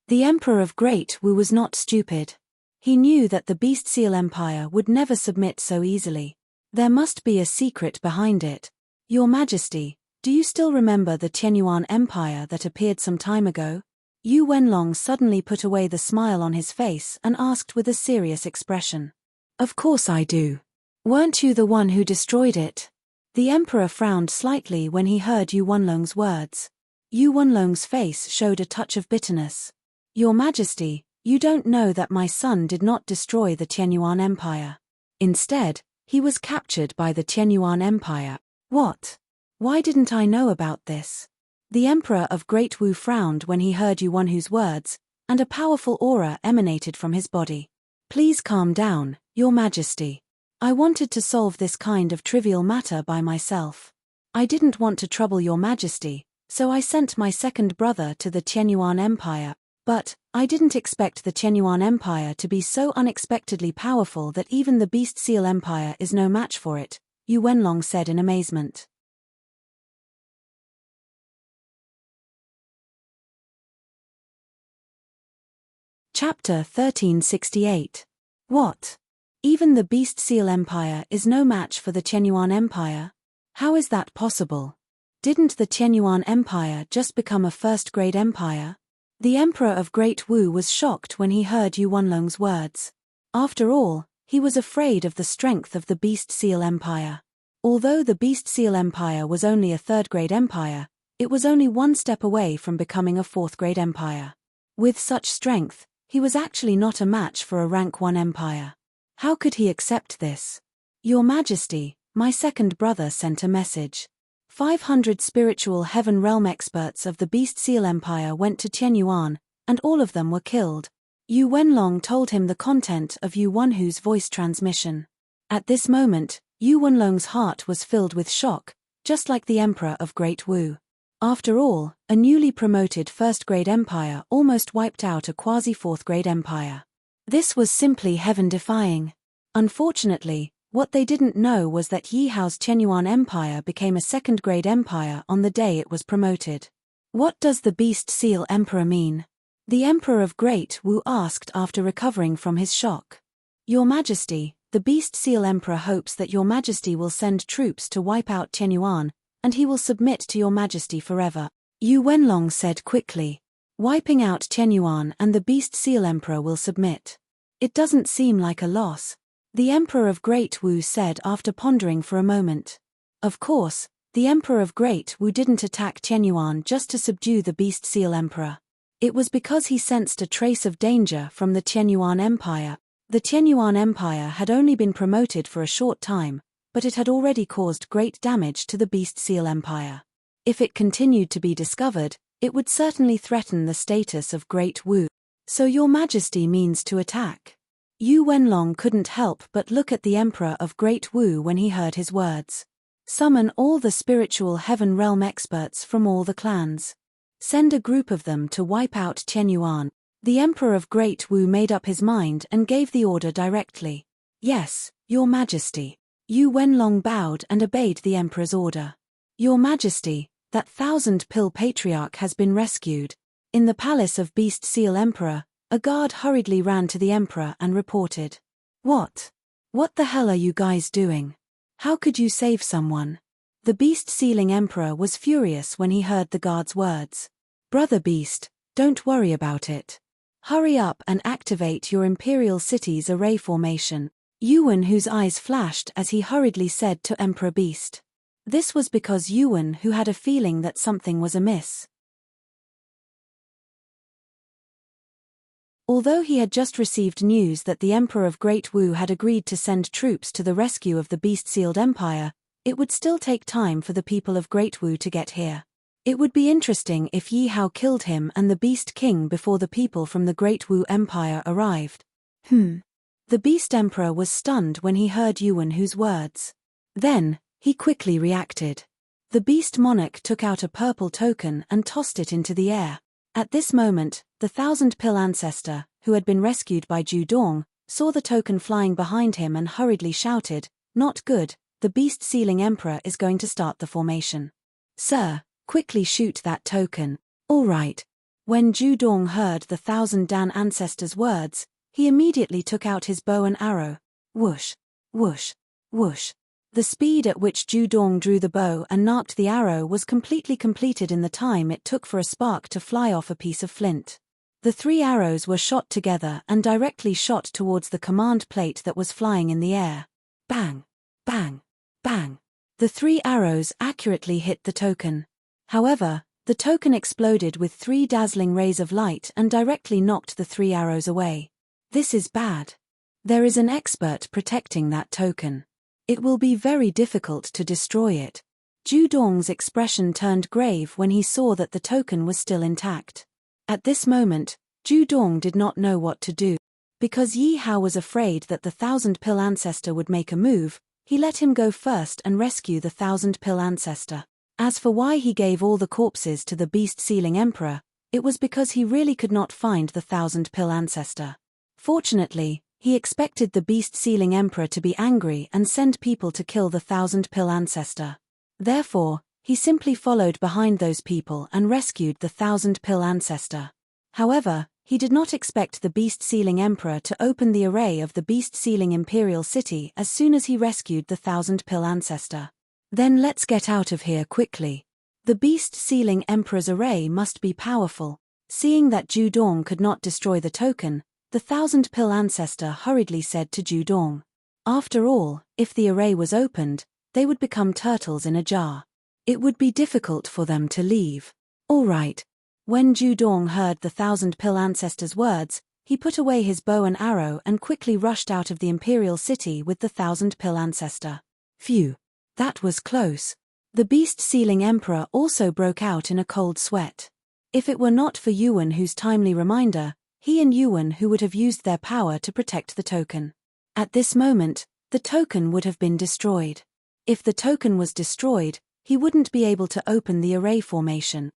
The Emperor of Great Wu was not stupid. He knew that the Beast Seal Empire would never submit so easily. There must be a secret behind it. "Your Majesty, do you still remember the Tianyuan Empire that appeared some time ago?" Yu Wenlong suddenly put away the smile on his face and asked with a serious expression. "Of course I do. Weren't you the one who destroyed it?" The Emperor frowned slightly when he heard Yu Wenlong's words. Yu Wenlong's face showed a touch of bitterness. "Your Majesty, you don't know that my son did not destroy the Tianyuan Empire. Instead, he was captured by the Tianyuan Empire." "What? Why didn't I know about this?" The Emperor of Great Wu frowned when he heard Yu Wenhu's words, and a powerful aura emanated from his body. "Please calm down, Your Majesty. I wanted to solve this kind of trivial matter by myself. I didn't want to trouble Your Majesty, so I sent my second brother to the Tianyuan Empire, but I didn't expect the Tianyuan Empire to be so unexpectedly powerful that even the Beast Seal Empire is no match for it," Yu Wenlong said in amazement. Chapter 1368. What? Even the Beast Seal Empire is no match for the Tianyuan Empire? How is that possible? Didn't the Tianyuan Empire just become a first-grade empire? The Emperor of Great Wu was shocked when he heard Yu Wenlong's words. After all, he was afraid of the strength of the Beast Seal Empire. Although the Beast Seal Empire was only a third-grade empire, it was only one step away from becoming a fourth-grade empire. With such strength, he was actually not a match for a rank 1 empire. How could he accept this? "Your Majesty, my second brother sent a message. 500 spiritual heaven realm experts of the Beast Seal Empire went to Tianyuan, and all of them were killed." Yu Wenlong told him the content of Yu Wenhu's voice transmission. At this moment, Yu Wenlong's heart was filled with shock, just like the Emperor of Great Wu. After all, a newly promoted first-grade empire almost wiped out a quasi-fourth-grade empire. This was simply heaven-defying. Unfortunately, what they didn't know was that Yi Hao's Tianyuan Empire became a second-grade empire on the day it was promoted. "What does the Beast Seal Emperor mean?" the Emperor of Great Wu asked after recovering from his shock. "Your Majesty, the Beast Seal Emperor hopes that Your Majesty will send troops to wipe out Tianyuan, and he will submit to Your Majesty forever," Yu Wenlong said quickly. "Wiping out Tianyuan and the Beast Seal Emperor will submit. It doesn't seem like a loss," the Emperor of Great Wu said after pondering for a moment. Of course, the Emperor of Great Wu didn't attack Tianyuan just to subdue the Beast Seal Emperor. It was because he sensed a trace of danger from the Tianyuan Empire. The Tianyuan Empire had only been promoted for a short time, but it had already caused great damage to the Beast Seal Empire. If it continued to be discovered, it would certainly threaten the status of Great Wu. So your Majesty means to attack? Yu Wenlong couldn't help but look at the Emperor of Great Wu when he heard his words. Summon all the spiritual heaven realm experts from all the clans. Send a group of them to wipe out Qianyuan. The Emperor of Great Wu made up his mind and gave the order directly. Yes, Your Majesty. Yu Wenlong bowed and obeyed the Emperor's order. Your Majesty, that 1,000-pill patriarch has been rescued. In the palace of Beast Seal Emperor, a guard hurriedly ran to the Emperor and reported. What? What the hell are you guys doing? How could you save someone? The Beast Sealing Emperor was furious when he heard the guard's words. Brother Beast, don't worry about it. Hurry up and activate your Imperial City's array formation. Yuan, whose eyes flashed as he hurriedly said to Emperor Beast. This was because Yuan, who had a feeling that something was amiss. Although he had just received news that the Emperor of Great Wu had agreed to send troops to the rescue of the Beast-Sealed Empire, it would still take time for the people of Great Wu to get here. It would be interesting if Yi Hao killed him and the Beast King before the people from the Great Wu Empire arrived. The Beast Emperor was stunned when he heard Yuan Hu's words. Then, he quickly reacted. The Beast Monarch took out a purple token and tossed it into the air. At this moment, the 1,000-pill ancestor, who had been rescued by Zhu Dong, saw the token flying behind him and hurriedly shouted, "Not good, the Beast Sealing Emperor is going to start the formation. Sir, quickly shoot that token." All right. When Zhu Dong heard the 1,000 Dan ancestor's words, he immediately took out his bow and arrow. Whoosh, whoosh, whoosh. The speed at which Zhu Dong drew the bow and narked the arrow was completely completed in the time it took for a spark to fly off a piece of flint. The 3 arrows were shot together and directly shot towards the command plate that was flying in the air. Bang, bang, bang. The 3 arrows accurately hit the token. However, the token exploded with 3 dazzling rays of light and directly knocked the 3 arrows away. This is bad. There is an expert protecting that token. It will be very difficult to destroy it. Zhu Dong's expression turned grave when he saw that the token was still intact. At this moment, Zhu Dong did not know what to do. Because Yi Hao was afraid that the 1,000-pill ancestor would make a move, he let him go first and rescue the 1,000-pill ancestor. As for why he gave all the corpses to the Beast-Sealing Emperor, it was because he really could not find the 1,000-pill ancestor. Fortunately, he expected the Beast-Sealing Emperor to be angry and send people to kill the 1,000-pill ancestor. Therefore, he simply followed behind those people and rescued the 1,000-pill ancestor. However, he did not expect the Beast-Sealing Emperor to open the array of the Beast-Sealing Imperial City as soon as he rescued the 1,000-pill ancestor. Then let's get out of here quickly. The Beast-Sealing Emperor's array must be powerful. Seeing that Zhu Dong could not destroy the token, the 1,000-pill ancestor hurriedly said to Zhu Dong. After all, if the array was opened, they would become turtles in a jar. It would be difficult for them to leave. All right. When Zhu Dong heard the 1,000-pill ancestor's words, he put away his bow and arrow and quickly rushed out of the Imperial City with the 1,000-pill ancestor. Phew. That was close. The Beast-Sealing Emperor also broke out in a cold sweat. If it were not for Yuan Hu's timely reminder, he and Yuan Hu would have used their power to protect the token. At this moment, the token would have been destroyed. If the token was destroyed, he wouldn't be able to open the array formation.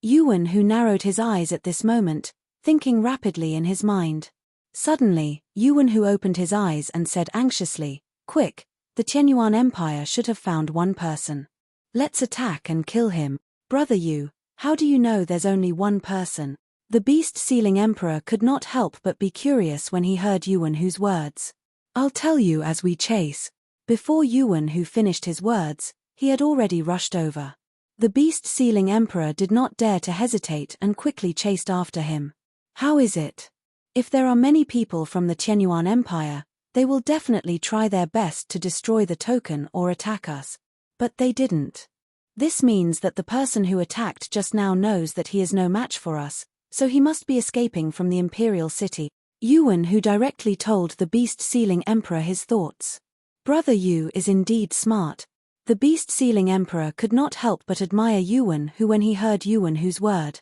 Yuan Hu narrowed his eyes at this moment, thinking rapidly in his mind. Suddenly, Yuan Hu opened his eyes and said anxiously, "Quick, the Qianyuan Empire should have found one person. Let's attack and kill him. Brother Yu, how do you know there's only one person?" The Beast-Sealing Emperor could not help but be curious when he heard Yuan Hu's words. "I'll tell you as we chase." Before Yuan Hu finished his words, he had already rushed over. The Beast-Sealing Emperor did not dare to hesitate and quickly chased after him. How is it? If there are many people from the Qianyuan Empire, they will definitely try their best to destroy the token or attack us. But they didn't. This means that the person who attacked just now knows that he is no match for us, so he must be escaping from the Imperial City. Yuan Hu directly told the beast-sealing emperor his thoughts. Brother Yu is indeed smart. The beast-sealing emperor could not help but admire Yuan Hu when he heard Yuan Hu's word.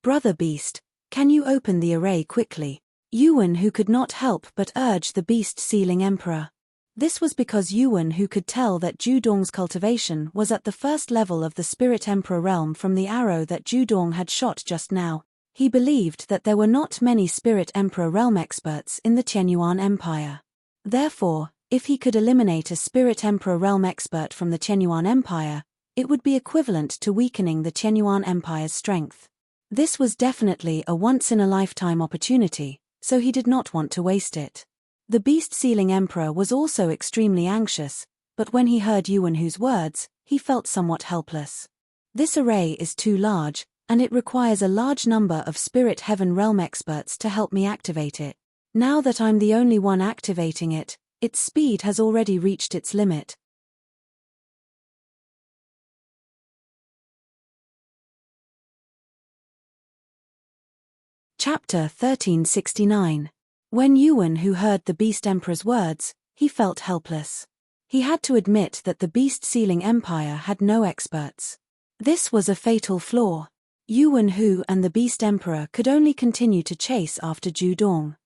Brother Beast, can you open the array quickly? Yuan Hu could not help but urge the beast-sealing emperor. This was because Yuan Hu could tell that Zhudong's cultivation was at the first level of the Spirit Emperor realm from the arrow that Zhudong had shot just now. He believed that there were not many Spirit Emperor realm experts in the Qianyuan Empire. Therefore, if he could eliminate a Spirit Emperor realm expert from the Qianyuan Empire, it would be equivalent to weakening the Qianyuan Empire's strength. This was definitely a once-in-a-lifetime opportunity, so he did not want to waste it. The beast-sealing emperor was also extremely anxious, but when he heard Yuan Hu's words, he felt somewhat helpless. This array is too large, and it requires a large number of Spirit Heaven realm experts to help me activate it. Now that I'm the only one activating it, its speed has already reached its limit. Chapter 1369. When Yuan Hu heard the Beast Emperor's words, he felt helpless. He had to admit that the beast-sealing empire had no experts. This was a fatal flaw. Yuan Hu and the Beast Emperor could only continue to chase after Zhudong.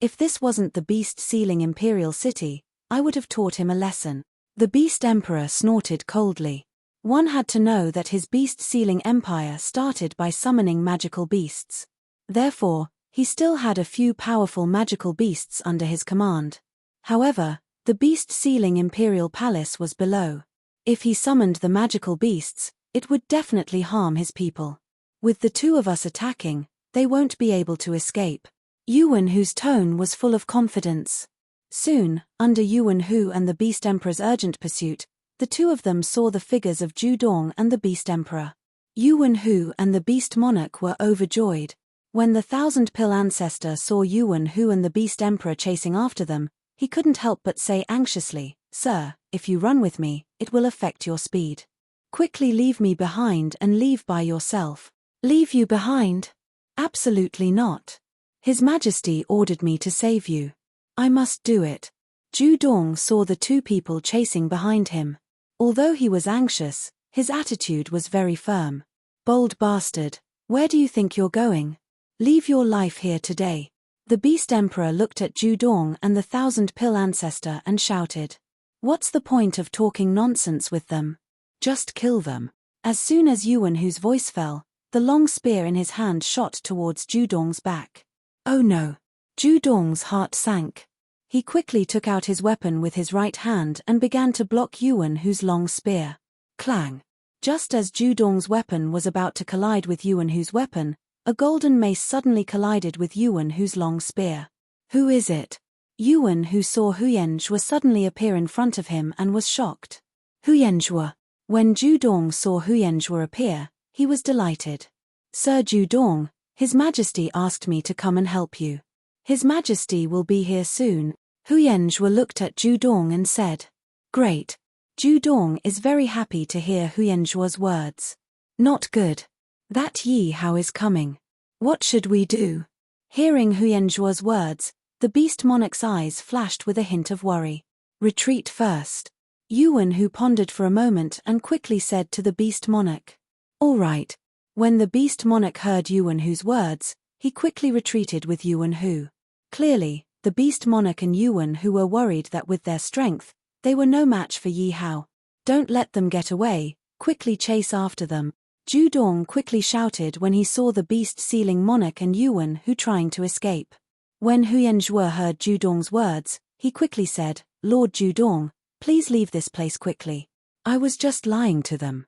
If this wasn't the beast-sealing imperial city, I would have taught him a lesson. The Beast Emperor snorted coldly. One had to know that his beast-sealing empire started by summoning magical beasts. Therefore, he still had a few powerful magical beasts under his command. However, the beast-sealing imperial palace was below. If he summoned the magical beasts, it would definitely harm his people. With the two of us attacking, they won't be able to escape. Yuan Hu's tone was full of confidence. Soon, under Yuan Hu and the Beast Emperor's urgent pursuit, the two of them saw the figures of Zhudong and the Beast Emperor. Yuan Hu and the Beast Monarch were overjoyed. When the thousand-pill ancestor saw Yuan Hu and the Beast Emperor chasing after them, he couldn't help but say anxiously, "Sir, if you run with me, it will affect your speed. Quickly leave me behind and leave by yourself." "Leave you behind? Absolutely not. His Majesty ordered me to save you. I must do it." Zhudong saw the two people chasing behind him. Although he was anxious, his attitude was very firm. "Bold bastard, where do you think you're going? Leave your life here today." The Beast Emperor looked at Zhudong and the thousand-pill ancestor and shouted, "What's the point of talking nonsense with them? Just kill them." As soon as Yuan Hu's voice fell, the long spear in his hand shot towards Zhudong's back. Oh no! Zhudong's heart sank. He quickly took out his weapon with his right hand and began to block Yuan Hu's long spear. Clang! Just as Zhudong's weapon was about to collide with Yuan Hu's weapon, a golden mace suddenly collided with Yuan Hu's long spear. Who is it? Yuan Hu saw Huyanzhua suddenly appear in front of him and was shocked. Huyanzhua. When Zhudong saw Huyanzhua appear, he was delighted. "Sir Zhudong, His Majesty asked me to come and help you. His Majesty will be here soon." Huyanzhua looked at Zhudong and said, "Great." Zhudong is very happy to hear Huyanzhua's words. "Not good. That Yi Hao is coming. What should we do?" Hearing Huyanzhua's words, the Beast Monarch's eyes flashed with a hint of worry. "Retreat first." Yuan Hu pondered for a moment and quickly said to the Beast Monarch, "All right." When the Beast Monarch heard Yuan Hu's words, he quickly retreated with Yuan Hu. Clearly, the Beast Monarch and Yuan Hu were worried that with their strength, they were no match for Yi Hao. "Don't let them get away, quickly chase after them." Zhudong quickly shouted when he saw the beast-sealing monarch and Yuan Hu trying to escape. When Huyanzhua heard Zhudong's words, he quickly said, "Lord Zhudong, please leave this place quickly. I was just lying to them."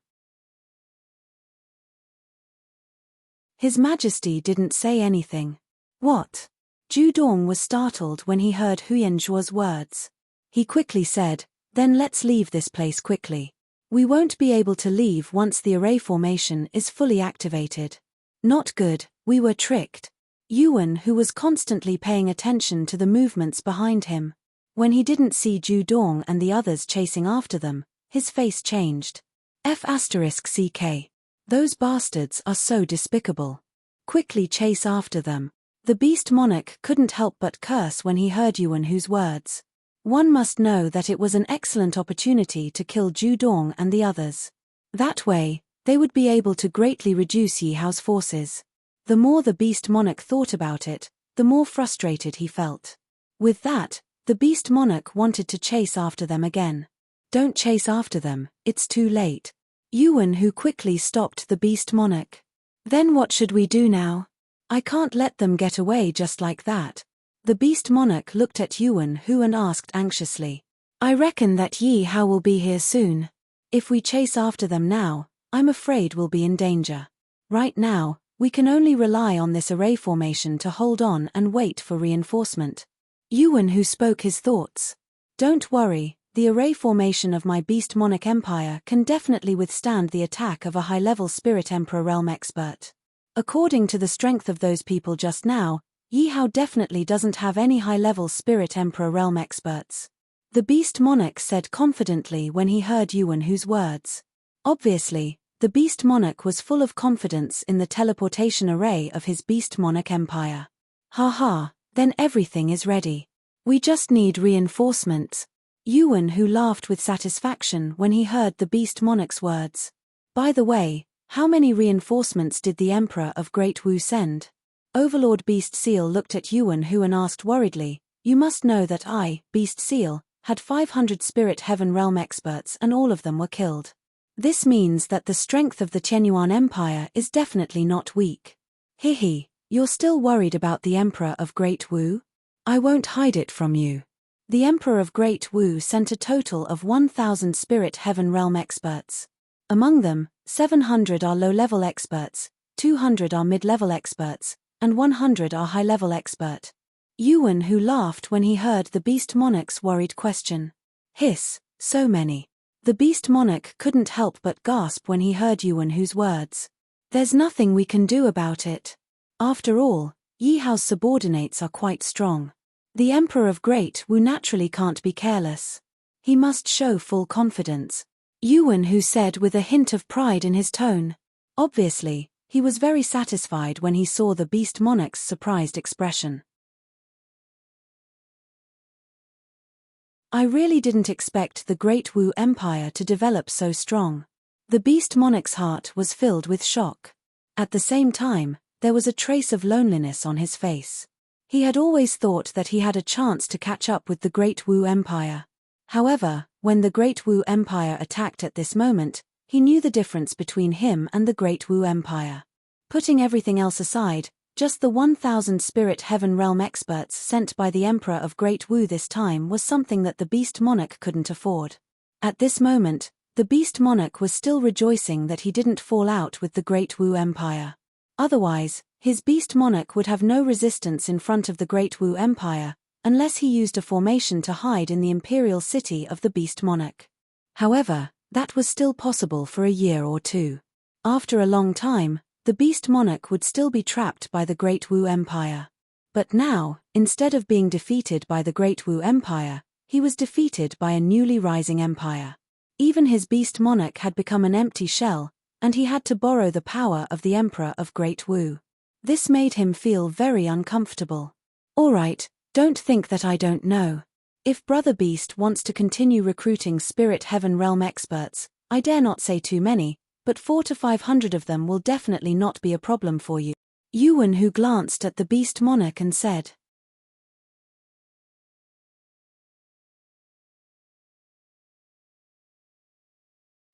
His Majesty didn't say anything. What? Zhudong was startled when he heard Huyanzhua's words. He quickly said, "Then let's leave this place quickly. We won't be able to leave once the array formation is fully activated." Not good, we were tricked. Yuan Hu was constantly paying attention to the movements behind him. When he didn't see Zhudong and the others chasing after them, his face changed. F***CK. Those bastards are so despicable. Quickly chase after them. The beast monarch couldn't help but curse when he heard Yuan Hu's words. One must know that it was an excellent opportunity to kill Zhu Dong and the others. That way, they would be able to greatly reduce Yi Hao's forces. The more the beast monarch thought about it, the more frustrated he felt. With that, the beast monarch wanted to chase after them again. Don't chase after them, it's too late. Yuan Hu quickly stopped the beast monarch. Then what should we do now? I can't let them get away just like that. The beast monarch looked at Yuan Hu and asked anxiously. I reckon that Yi Hao will be here soon. If we chase after them now, I'm afraid we'll be in danger. Right now, we can only rely on this array formation to hold on and wait for reinforcement. Yuan Hu spoke his thoughts. Don't worry, the array formation of my beast monarch empire can definitely withstand the attack of a high-level spirit emperor realm expert. According to the strength of those people just now, Yi Hao definitely doesn't have any high-level spirit emperor realm experts. The beast monarch said confidently when he heard Yuan Hu's words. Obviously, the beast monarch was full of confidence in the teleportation array of his beast monarch empire. Ha, then everything is ready. We just need reinforcements. Yuan Hu laughed with satisfaction when he heard the beast monarch's words. By the way, how many reinforcements did the Emperor of Great Wu send? Overlord Beast Seal looked at Yuan Hu and asked worriedly, You must know that I, Beast Seal, had 500 Spirit Heaven Realm experts and all of them were killed. This means that the strength of the Qianyuan Empire is definitely not weak. Hihi, you're still worried about the Emperor of Great Wu? I won't hide it from you. The Emperor of Great Wu sent a total of 1,000 Spirit Heaven Realm experts. Among them, 700 are low-level experts, 200 are mid-level experts, and 100 are high-level expert. Yuan Hu laughed when he heard the Beast Monarch's worried question. Hiss, so many. The Beast Monarch couldn't help but gasp when he heard Yuan Hu's words. There's nothing we can do about it. After all, Yi Hao's subordinates are quite strong. The Emperor of Great Wu naturally can't be careless. He must show full confidence. Yuan Hu said with a hint of pride in his tone. Obviously, he was very satisfied when he saw the Beast Monarch's surprised expression. I really didn't expect the Great Wu Empire to develop so strong. The Beast Monarch's heart was filled with shock. At the same time, there was a trace of loneliness on his face. He had always thought that he had a chance to catch up with the Great Wu Empire. However, when the Great Wu Empire attacked at this moment, he knew the difference between him and the Great Wu Empire. Putting everything else aside, just the 1,000 Spirit Heaven Realm experts sent by the Emperor of Great Wu this time was something that the Beast Monarch couldn't afford. At this moment, the Beast Monarch was still rejoicing that he didn't fall out with the Great Wu Empire. Otherwise, his Beast Monarch would have no resistance in front of the Great Wu Empire, unless he used a formation to hide in the imperial city of the Beast Monarch. However, that was still possible for a year or two. After a long time, the Beast Monarch would still be trapped by the Great Wu Empire. But now, instead of being defeated by the Great Wu Empire, he was defeated by a newly rising empire. Even his Beast Monarch had become an empty shell, and he had to borrow the power of the Emperor of Great Wu. This made him feel very uncomfortable. Alright, don't think that I don't know. If Brother Beast wants to continue recruiting Spirit Heaven Realm experts, I dare not say too many, but 400 to 500 of them will definitely not be a problem for you. Yuan Hu glanced at the Beast Monarch and said.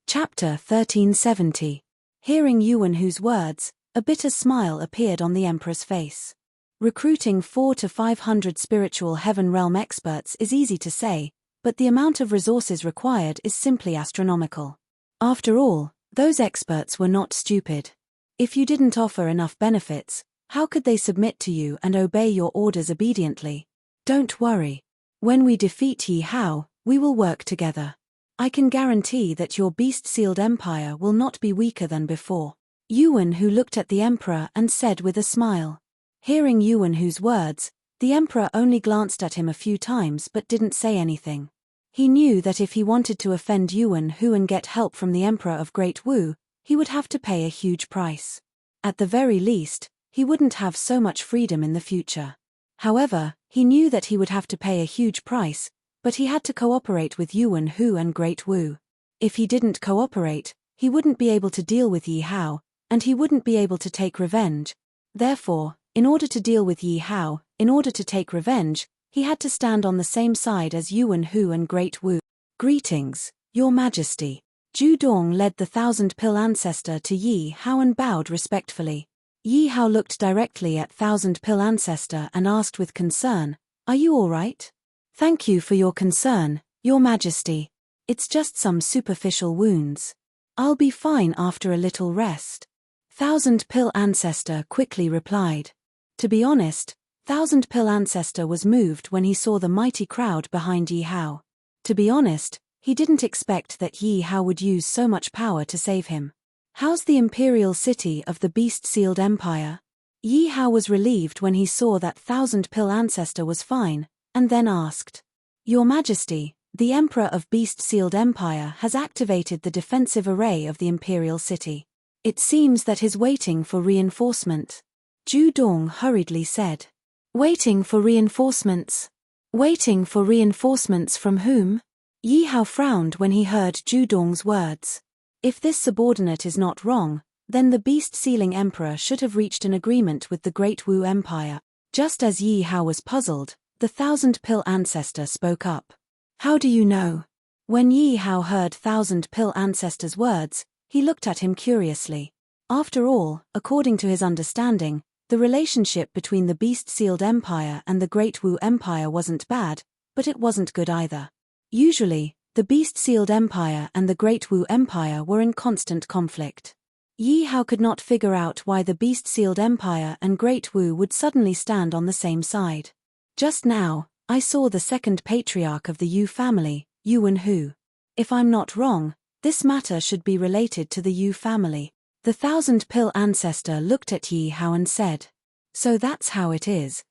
Chapter 1370. Hearing Yuan Hu's words, a bitter smile appeared on the Emperor's face. Recruiting 400 to 500 spiritual heaven realm experts is easy to say, but the amount of resources required is simply astronomical. After all, those experts were not stupid. If you didn't offer enough benefits, how could they submit to you and obey your orders obediently? Don't worry. When we defeat Yi Hao, we will work together. I can guarantee that your beast-sealed empire will not be weaker than before. Yuan Hu looked at the Emperor and said with a smile. Hearing Yuan Hu's words, the Emperor only glanced at him a few times but didn't say anything. He knew that if he wanted to offend Yuan Hu and get help from the Emperor of Great Wu, he would have to pay a huge price. At the very least, he wouldn't have so much freedom in the future. However, he knew that he would have to pay a huge price, but he had to cooperate with Yuan Hu and Great Wu. If he didn't cooperate, he wouldn't be able to deal with Yi Hao, and he wouldn't be able to take revenge. Therefore, in order to deal with Yi Hao, in order to take revenge, he had to stand on the same side as Yuan Hu and Great Wu. Greetings, Your Majesty. Zhu Dong led the thousand-pill ancestor to Yi Hao and bowed respectfully. Yi Hao looked directly at thousand-pill ancestor and asked with concern, "Are you all right?" "Thank you for your concern, Your Majesty. It's just some superficial wounds. I'll be fine after a little rest." Thousand-pill ancestor quickly replied. To be honest, thousand-pill ancestor was moved when he saw the mighty crowd behind Yi Hao. To be honest, he didn't expect that Yi Hao would use so much power to save him. "How's the imperial city of the beast-sealed empire?" Yi Hao was relieved when he saw that thousand-pill ancestor was fine, and then asked. "Your Majesty, the Emperor of Beast-Sealed Empire has activated the defensive array of the imperial city. It seems that he's waiting for reinforcement." Zhu Dong hurriedly said. "Waiting for reinforcements? Waiting for reinforcements from whom?" Yi Hao frowned when he heard Zhu Dong's words. If this subordinate is not wrong, then the beast-sealing emperor should have reached an agreement with the Great Wu Empire. Just as Yi Hao was puzzled, the thousand-pill ancestor spoke up. "How do you know?" When Yi Hao heard thousand-pill ancestor's words, he looked at him curiously. After all, according to his understanding, the relationship between the beast-sealed empire and the Great Wu Empire wasn't bad, but it wasn't good either. Usually, the beast-sealed empire and the Great Wu Empire were in constant conflict. Yi Hao could not figure out why the beast-sealed empire and Great Wu would suddenly stand on the same side. "Just now, I saw the second patriarch of the Yu family, Yuan Hu. If I'm not wrong, this matter should be related to the Yu family." The thousand-pill ancestor looked at Yi Hao and said. "So that's how it is."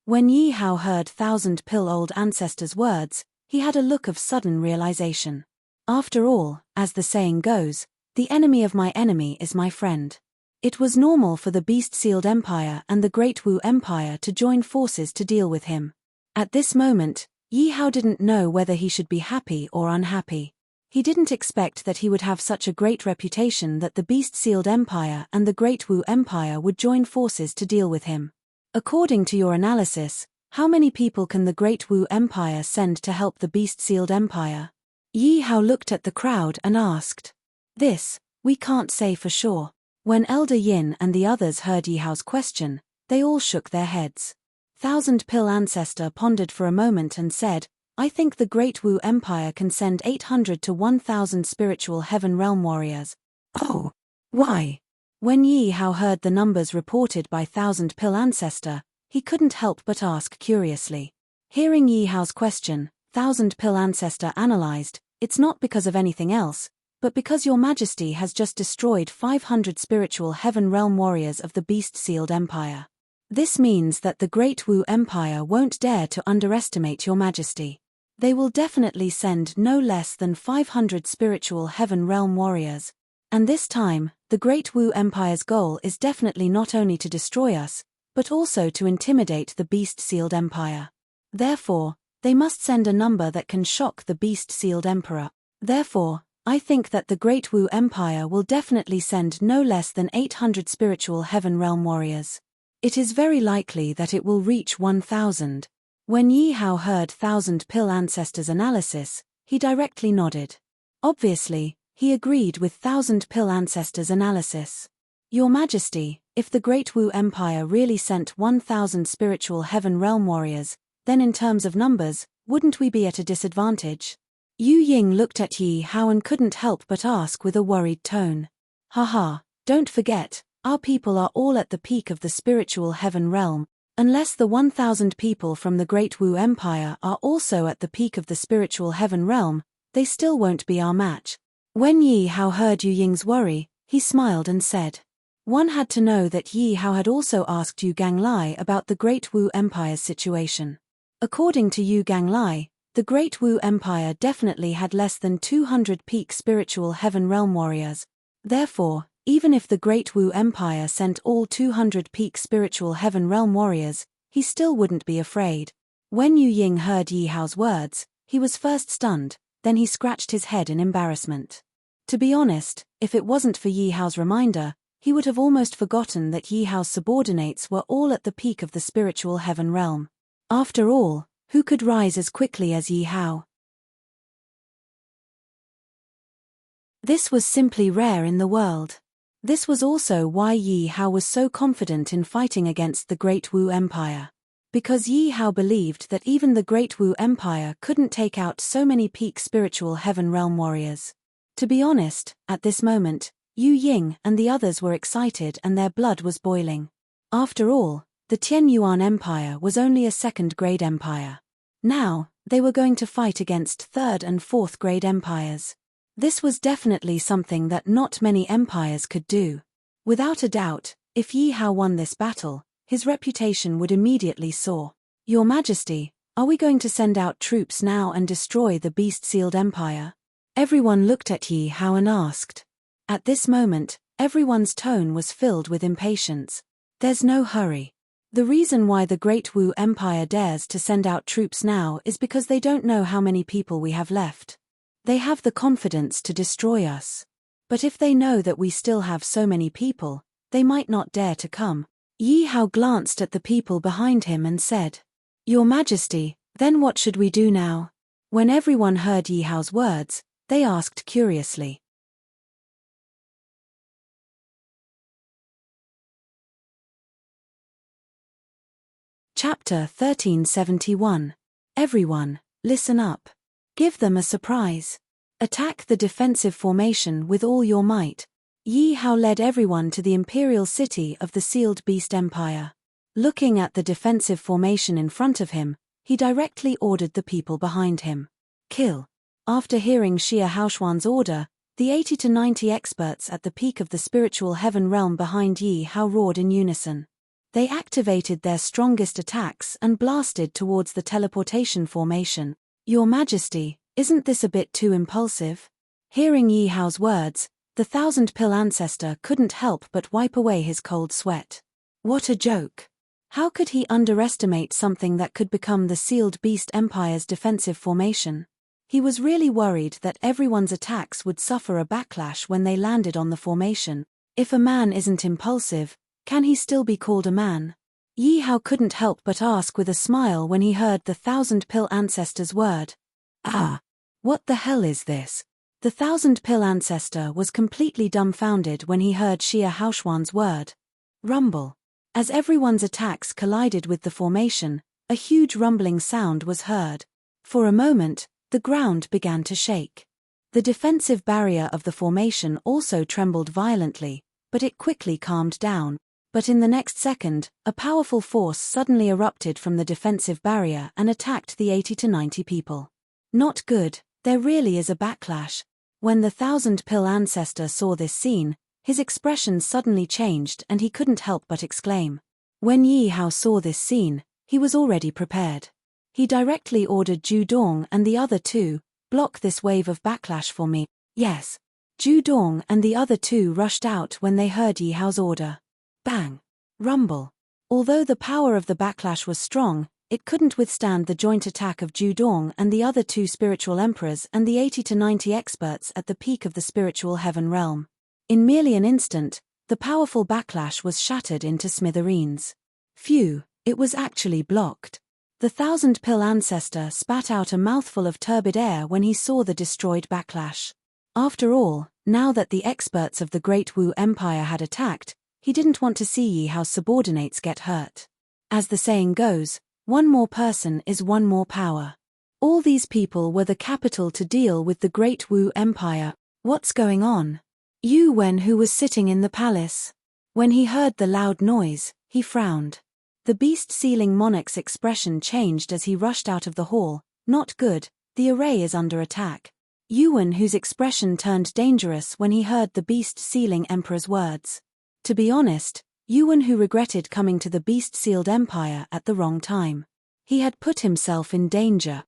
When Yi Hao heard thousand-pill-old ancestor's words, he had a look of sudden realization. After all, as the saying goes, the enemy of my enemy is my friend. It was normal for the beast-sealed empire and the Great Wu Empire to join forces to deal with him. At this moment, Yi Hao didn't know whether he should be happy or unhappy. He didn't expect that he would have such a great reputation that the beast-sealed empire and the Great Wu Empire would join forces to deal with him. According to your analysis, how many people can the Great Wu Empire send to help the beast-sealed empire? Yi Hao looked at the crowd and asked. "This, we can't say for sure." When Elder Yin and the others heard Yi Hao's question, they all shook their heads. Thousand-pill ancestor pondered for a moment and said, "I think the Great Wu Empire can send 800 to 1,000 spiritual heaven realm warriors." "Oh, why?" When Yi Hao heard the numbers reported by thousand-pill ancestor, he couldn't help but ask curiously. Hearing Yi Hao's question, thousand-pill ancestor analyzed, "It's not because of anything else, but because Your Majesty has just destroyed 500 spiritual heaven realm warriors of the beast-sealed empire. This means that the Great Wu Empire won't dare to underestimate Your Majesty. They will definitely send no less than 500 spiritual heaven realm warriors. And this time, the Great Wu Empire's goal is definitely not only to destroy us, but also to intimidate the beast-sealed empire. Therefore, they must send a number that can shock the beast-sealed emperor. Therefore, I think that the Great Wu Empire will definitely send no less than 800 spiritual heaven realm warriors. It is very likely that it will reach 1,000. When Yi Hao heard thousand-pill ancestor's analysis, he directly nodded. Obviously, he agreed with thousand-pill ancestor's analysis. "Your Majesty, if the Great Wu Empire really sent 1,000 spiritual heaven realm warriors, then in terms of numbers, wouldn't we be at a disadvantage?" Yu Ying looked at Yi Hao and couldn't help but ask with a worried tone. "Haha, don't forget, our people are all at the peak of the spiritual heaven realm. Unless the 1,000 people from the Great Wu Empire are also at the peak of the spiritual heaven realm, they still won't be our match." When Yi Hao heard Yu Ying's worry, he smiled and said. One had to know that Yi Hao had also asked Yu Ganglai about the Great Wu Empire's situation. According to Yu Ganglai, the Great Wu Empire definitely had less than 200 peak spiritual heaven realm warriors. Therefore, Even if the Great Wu Empire sent all 200 peak spiritual heaven realm warriors, he still wouldn't be afraid. When Yu Ying heard Yi Hao's words, he was first stunned, then he scratched his head in embarrassment. To be honest, if it wasn't for Yi Hao's reminder, he would have almost forgotten that Yi Hao's subordinates were all at the peak of the spiritual heaven realm. After all, who could rise as quickly as Yi Hao? This was simply rare in the world. This was also why Yi Hao was so confident in fighting against the Great Wu Empire. Because Yi Hao believed that even the Great Wu Empire couldn't take out so many peak spiritual heaven realm warriors. To be honest, at this moment, Yu Ying and the others were excited and their blood was boiling. After all, the Tianyuan Empire was only a second-grade empire. Now, they were going to fight against third- and fourth-grade empires. This was definitely something that not many empires could do. Without a doubt, if Yi Hao won this battle, his reputation would immediately soar. Your Majesty, are we going to send out troops now and destroy the beast-sealed empire? Everyone looked at Yi Hao and asked. At this moment, everyone's tone was filled with impatience. There's no hurry. The reason why the Great Wu Empire dares to send out troops now is because they don't know how many people we have left. They have the confidence to destroy us. But if they know that we still have so many people, they might not dare to come. Yi Hao glanced at the people behind him and said, Your Majesty, then what should we do now? When everyone heard Yi Hao's words, they asked curiously. Chapter 1371. Everyone, listen up. Give them a surprise. Attack the defensive formation with all your might. Yi Hao led everyone to the imperial city of the sealed beast empire. Looking at the defensive formation in front of him, he directly ordered the people behind him. Kill. After hearing Xia Haoshuan's order, the 80 to 90 experts at the peak of the spiritual heaven realm behind Yi Hao roared in unison. They activated their strongest attacks and blasted towards the teleportation formation. Your Majesty, isn't this a bit too impulsive? Hearing Yi Hao's words, the thousand-pill ancestor couldn't help but wipe away his cold sweat. What a joke. How could he underestimate something that could become the sealed beast empire's defensive formation? He was really worried that everyone's attacks would suffer a backlash when they landed on the formation. If a man isn't impulsive, can he still be called a man? Yi Hao couldn't help but ask with a smile when he heard the thousand-pill ancestor's word. Ah! What the hell is this? The thousand-pill ancestor was completely dumbfounded when he heard Xia Haoshuan's word. Rumble. As everyone's attacks collided with the formation, a huge rumbling sound was heard. For a moment, the ground began to shake. The defensive barrier of the formation also trembled violently, but it quickly calmed down. But in the next second, a powerful force suddenly erupted from the defensive barrier and attacked the 80 to 90 people. Not good, there really is a backlash. When the thousand-pill ancestor saw this scene, his expression suddenly changed and he couldn't help but exclaim. When Yi Hao saw this scene, he was already prepared. He directly ordered Zhu Dong and the other two, block this wave of backlash for me. Yes. Zhu Dong and the other two rushed out when they heard Yi Hao's order. Bang! Rumble. Although the power of the backlash was strong, it couldn't withstand the joint attack of Zhu Dong and the other two spiritual emperors and the 80 to 90 experts at the peak of the spiritual heaven realm. In merely an instant, the powerful backlash was shattered into smithereens. Phew, it was actually blocked. The thousand-pill ancestor spat out a mouthful of turbid air when he saw the destroyed backlash. After all, now that the experts of the Great Wu Empire had attacked, he didn't want to see Yi Hao's subordinates get hurt. As the saying goes, one more person is one more power. All these people were the capital to deal with the Great Wu Empire. What's going on? Yu Wen, who was sitting in the palace. When he heard the loud noise, he frowned. The beast-sealing monarch's expression changed as he rushed out of the hall. Not good, the array is under attack. Yu Wen, whose expression turned dangerous when he heard the beast-sealing emperor's words. To be honest, Yu Wen who regretted coming to the beast-sealed empire at the wrong time. He had put himself in danger.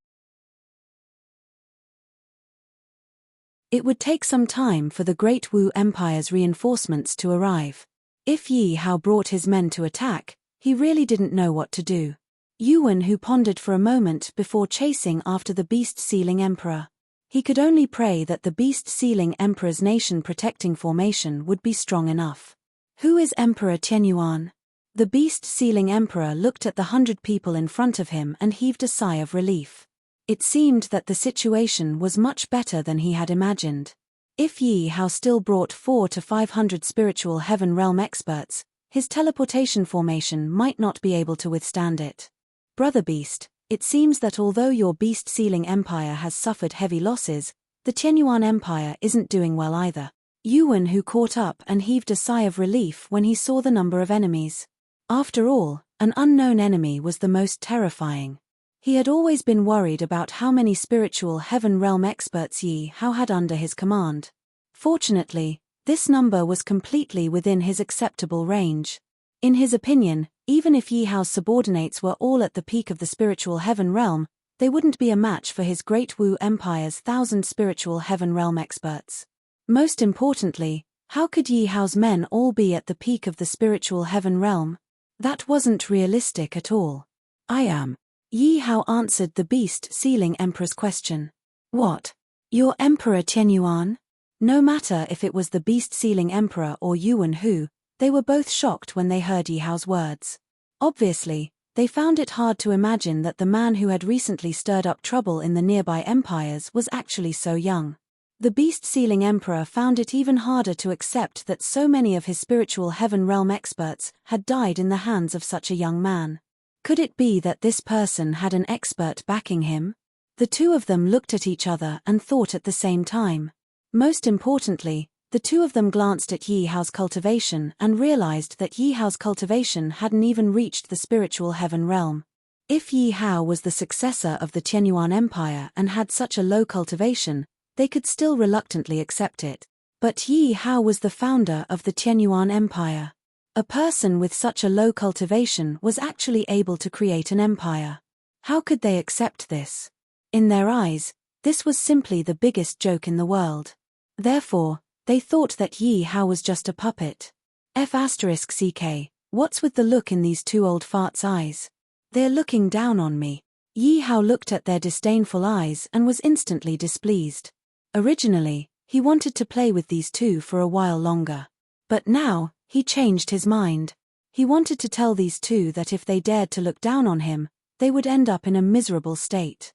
It would take some time for the Great Wu Empire's reinforcements to arrive. If Yi Hao brought his men to attack, he really didn't know what to do. Yuan Hu pondered for a moment before chasing after the beast-sealing emperor. He could only pray that the beast-sealing emperor's nation-protecting formation would be strong enough. Who is Emperor Tianyuan? The beast-sealing emperor looked at the 100 people in front of him and heaved a sigh of relief. It seemed that the situation was much better than he had imagined. If Yi Hao still brought 400 to 500 spiritual heaven realm experts, his teleportation formation might not be able to withstand it. Brother Beast, it seems that although your beast-sealing empire has suffered heavy losses, the Tianyuan Empire isn't doing well either. Yuan Hu caught up and heaved a sigh of relief when he saw the number of enemies. After all, an unknown enemy was the most terrifying. He had always been worried about how many spiritual heaven realm experts Yi Hao had under his command. Fortunately, this number was completely within his acceptable range. In his opinion, even if Yi Hao's subordinates were all at the peak of the spiritual heaven realm, they wouldn't be a match for his Great Wu Empire's 1,000 spiritual heaven realm experts. Most importantly, how could Yi Hao's men all be at the peak of the spiritual heaven realm? That wasn't realistic at all. I am. Yi Hao answered the beast-sealing emperor's question. What? Your Emperor Tianyuan? No matter if it was the beast-sealing emperor or Yuan Hu, they were both shocked when they heard Yi Hao's words. Obviously, they found it hard to imagine that the man who had recently stirred up trouble in the nearby empires was actually so young. The beast-sealing emperor found it even harder to accept that so many of his spiritual heaven realm experts had died in the hands of such a young man. Could it be that this person had an expert backing him? The two of them looked at each other and thought at the same time. Most importantly, the two of them glanced at Yi Hao's cultivation and realized that Yi Hao's cultivation hadn't even reached the spiritual heaven realm. If Yi Hao was the successor of the Tianyuan Empire and had such a low cultivation, they could still reluctantly accept it. But Yi Hao was the founder of the Tianyuan Empire. A person with such a low cultivation was actually able to create an empire. How could they accept this? In their eyes, this was simply the biggest joke in the world. Therefore, they thought that Yi Hao was just a puppet. F***ck, what's with the look in these two old farts' eyes? They're looking down on me. Yi Hao looked at their disdainful eyes and was instantly displeased. Originally, he wanted to play with these two for a while longer. But now, he changed his mind. He wanted to tell these two that if they dared to look down on him, they would end up in a miserable state.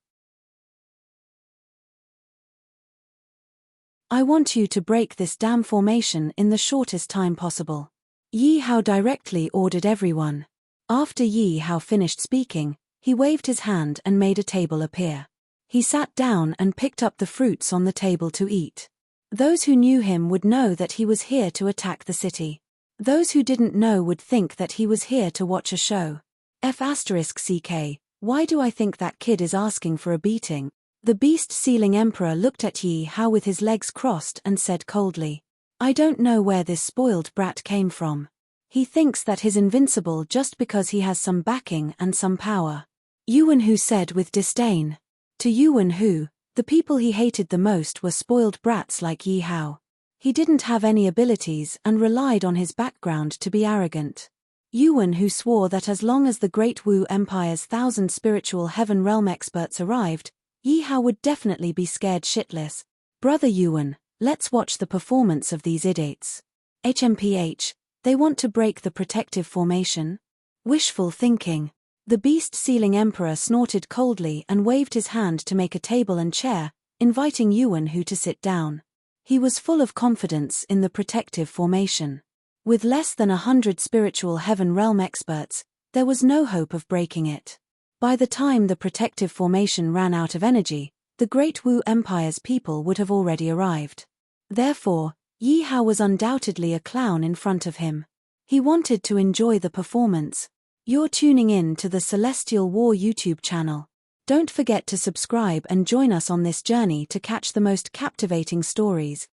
I want you to break this damn formation in the shortest time possible. Yi Hao directly ordered everyone. After Yi Hao finished speaking, he waved his hand and made a table appear. He sat down and picked up the fruits on the table to eat. Those who knew him would know that he was here to attack the city. Those who didn't know would think that he was here to watch a show. F***ck, why do I think that kid is asking for a beating? The beast-sealing emperor looked at Yi Hao with his legs crossed and said coldly, I don't know where this spoiled brat came from. He thinks that he's invincible just because he has some backing and some power. Yuan Hu said with disdain. To Yuan Hu, the people he hated the most were spoiled brats like Yi Hao. He didn't have any abilities and relied on his background to be arrogant. Yuan Hu swore that as long as the Great Wu Empire's 1,000 spiritual heaven realm experts arrived, Yi Hao would definitely be scared shitless. Brother Yuan, let's watch the performance of these idiots. HMPH, they want to break the protective formation? Wishful thinking. The beast-sealing emperor snorted coldly and waved his hand to make a table and chair, inviting Yuan Hu to sit down. He was full of confidence in the protective formation. With less than 100 spiritual heaven realm experts, there was no hope of breaking it. By the time the protective formation ran out of energy, the Great Wu Empire's people would have already arrived. Therefore, Yi Hao was undoubtedly a clown in front of him. He wanted to enjoy the performance. You're tuning in to the Celestial War YouTube channel. Don't forget to subscribe and join us on this journey to catch the most captivating stories.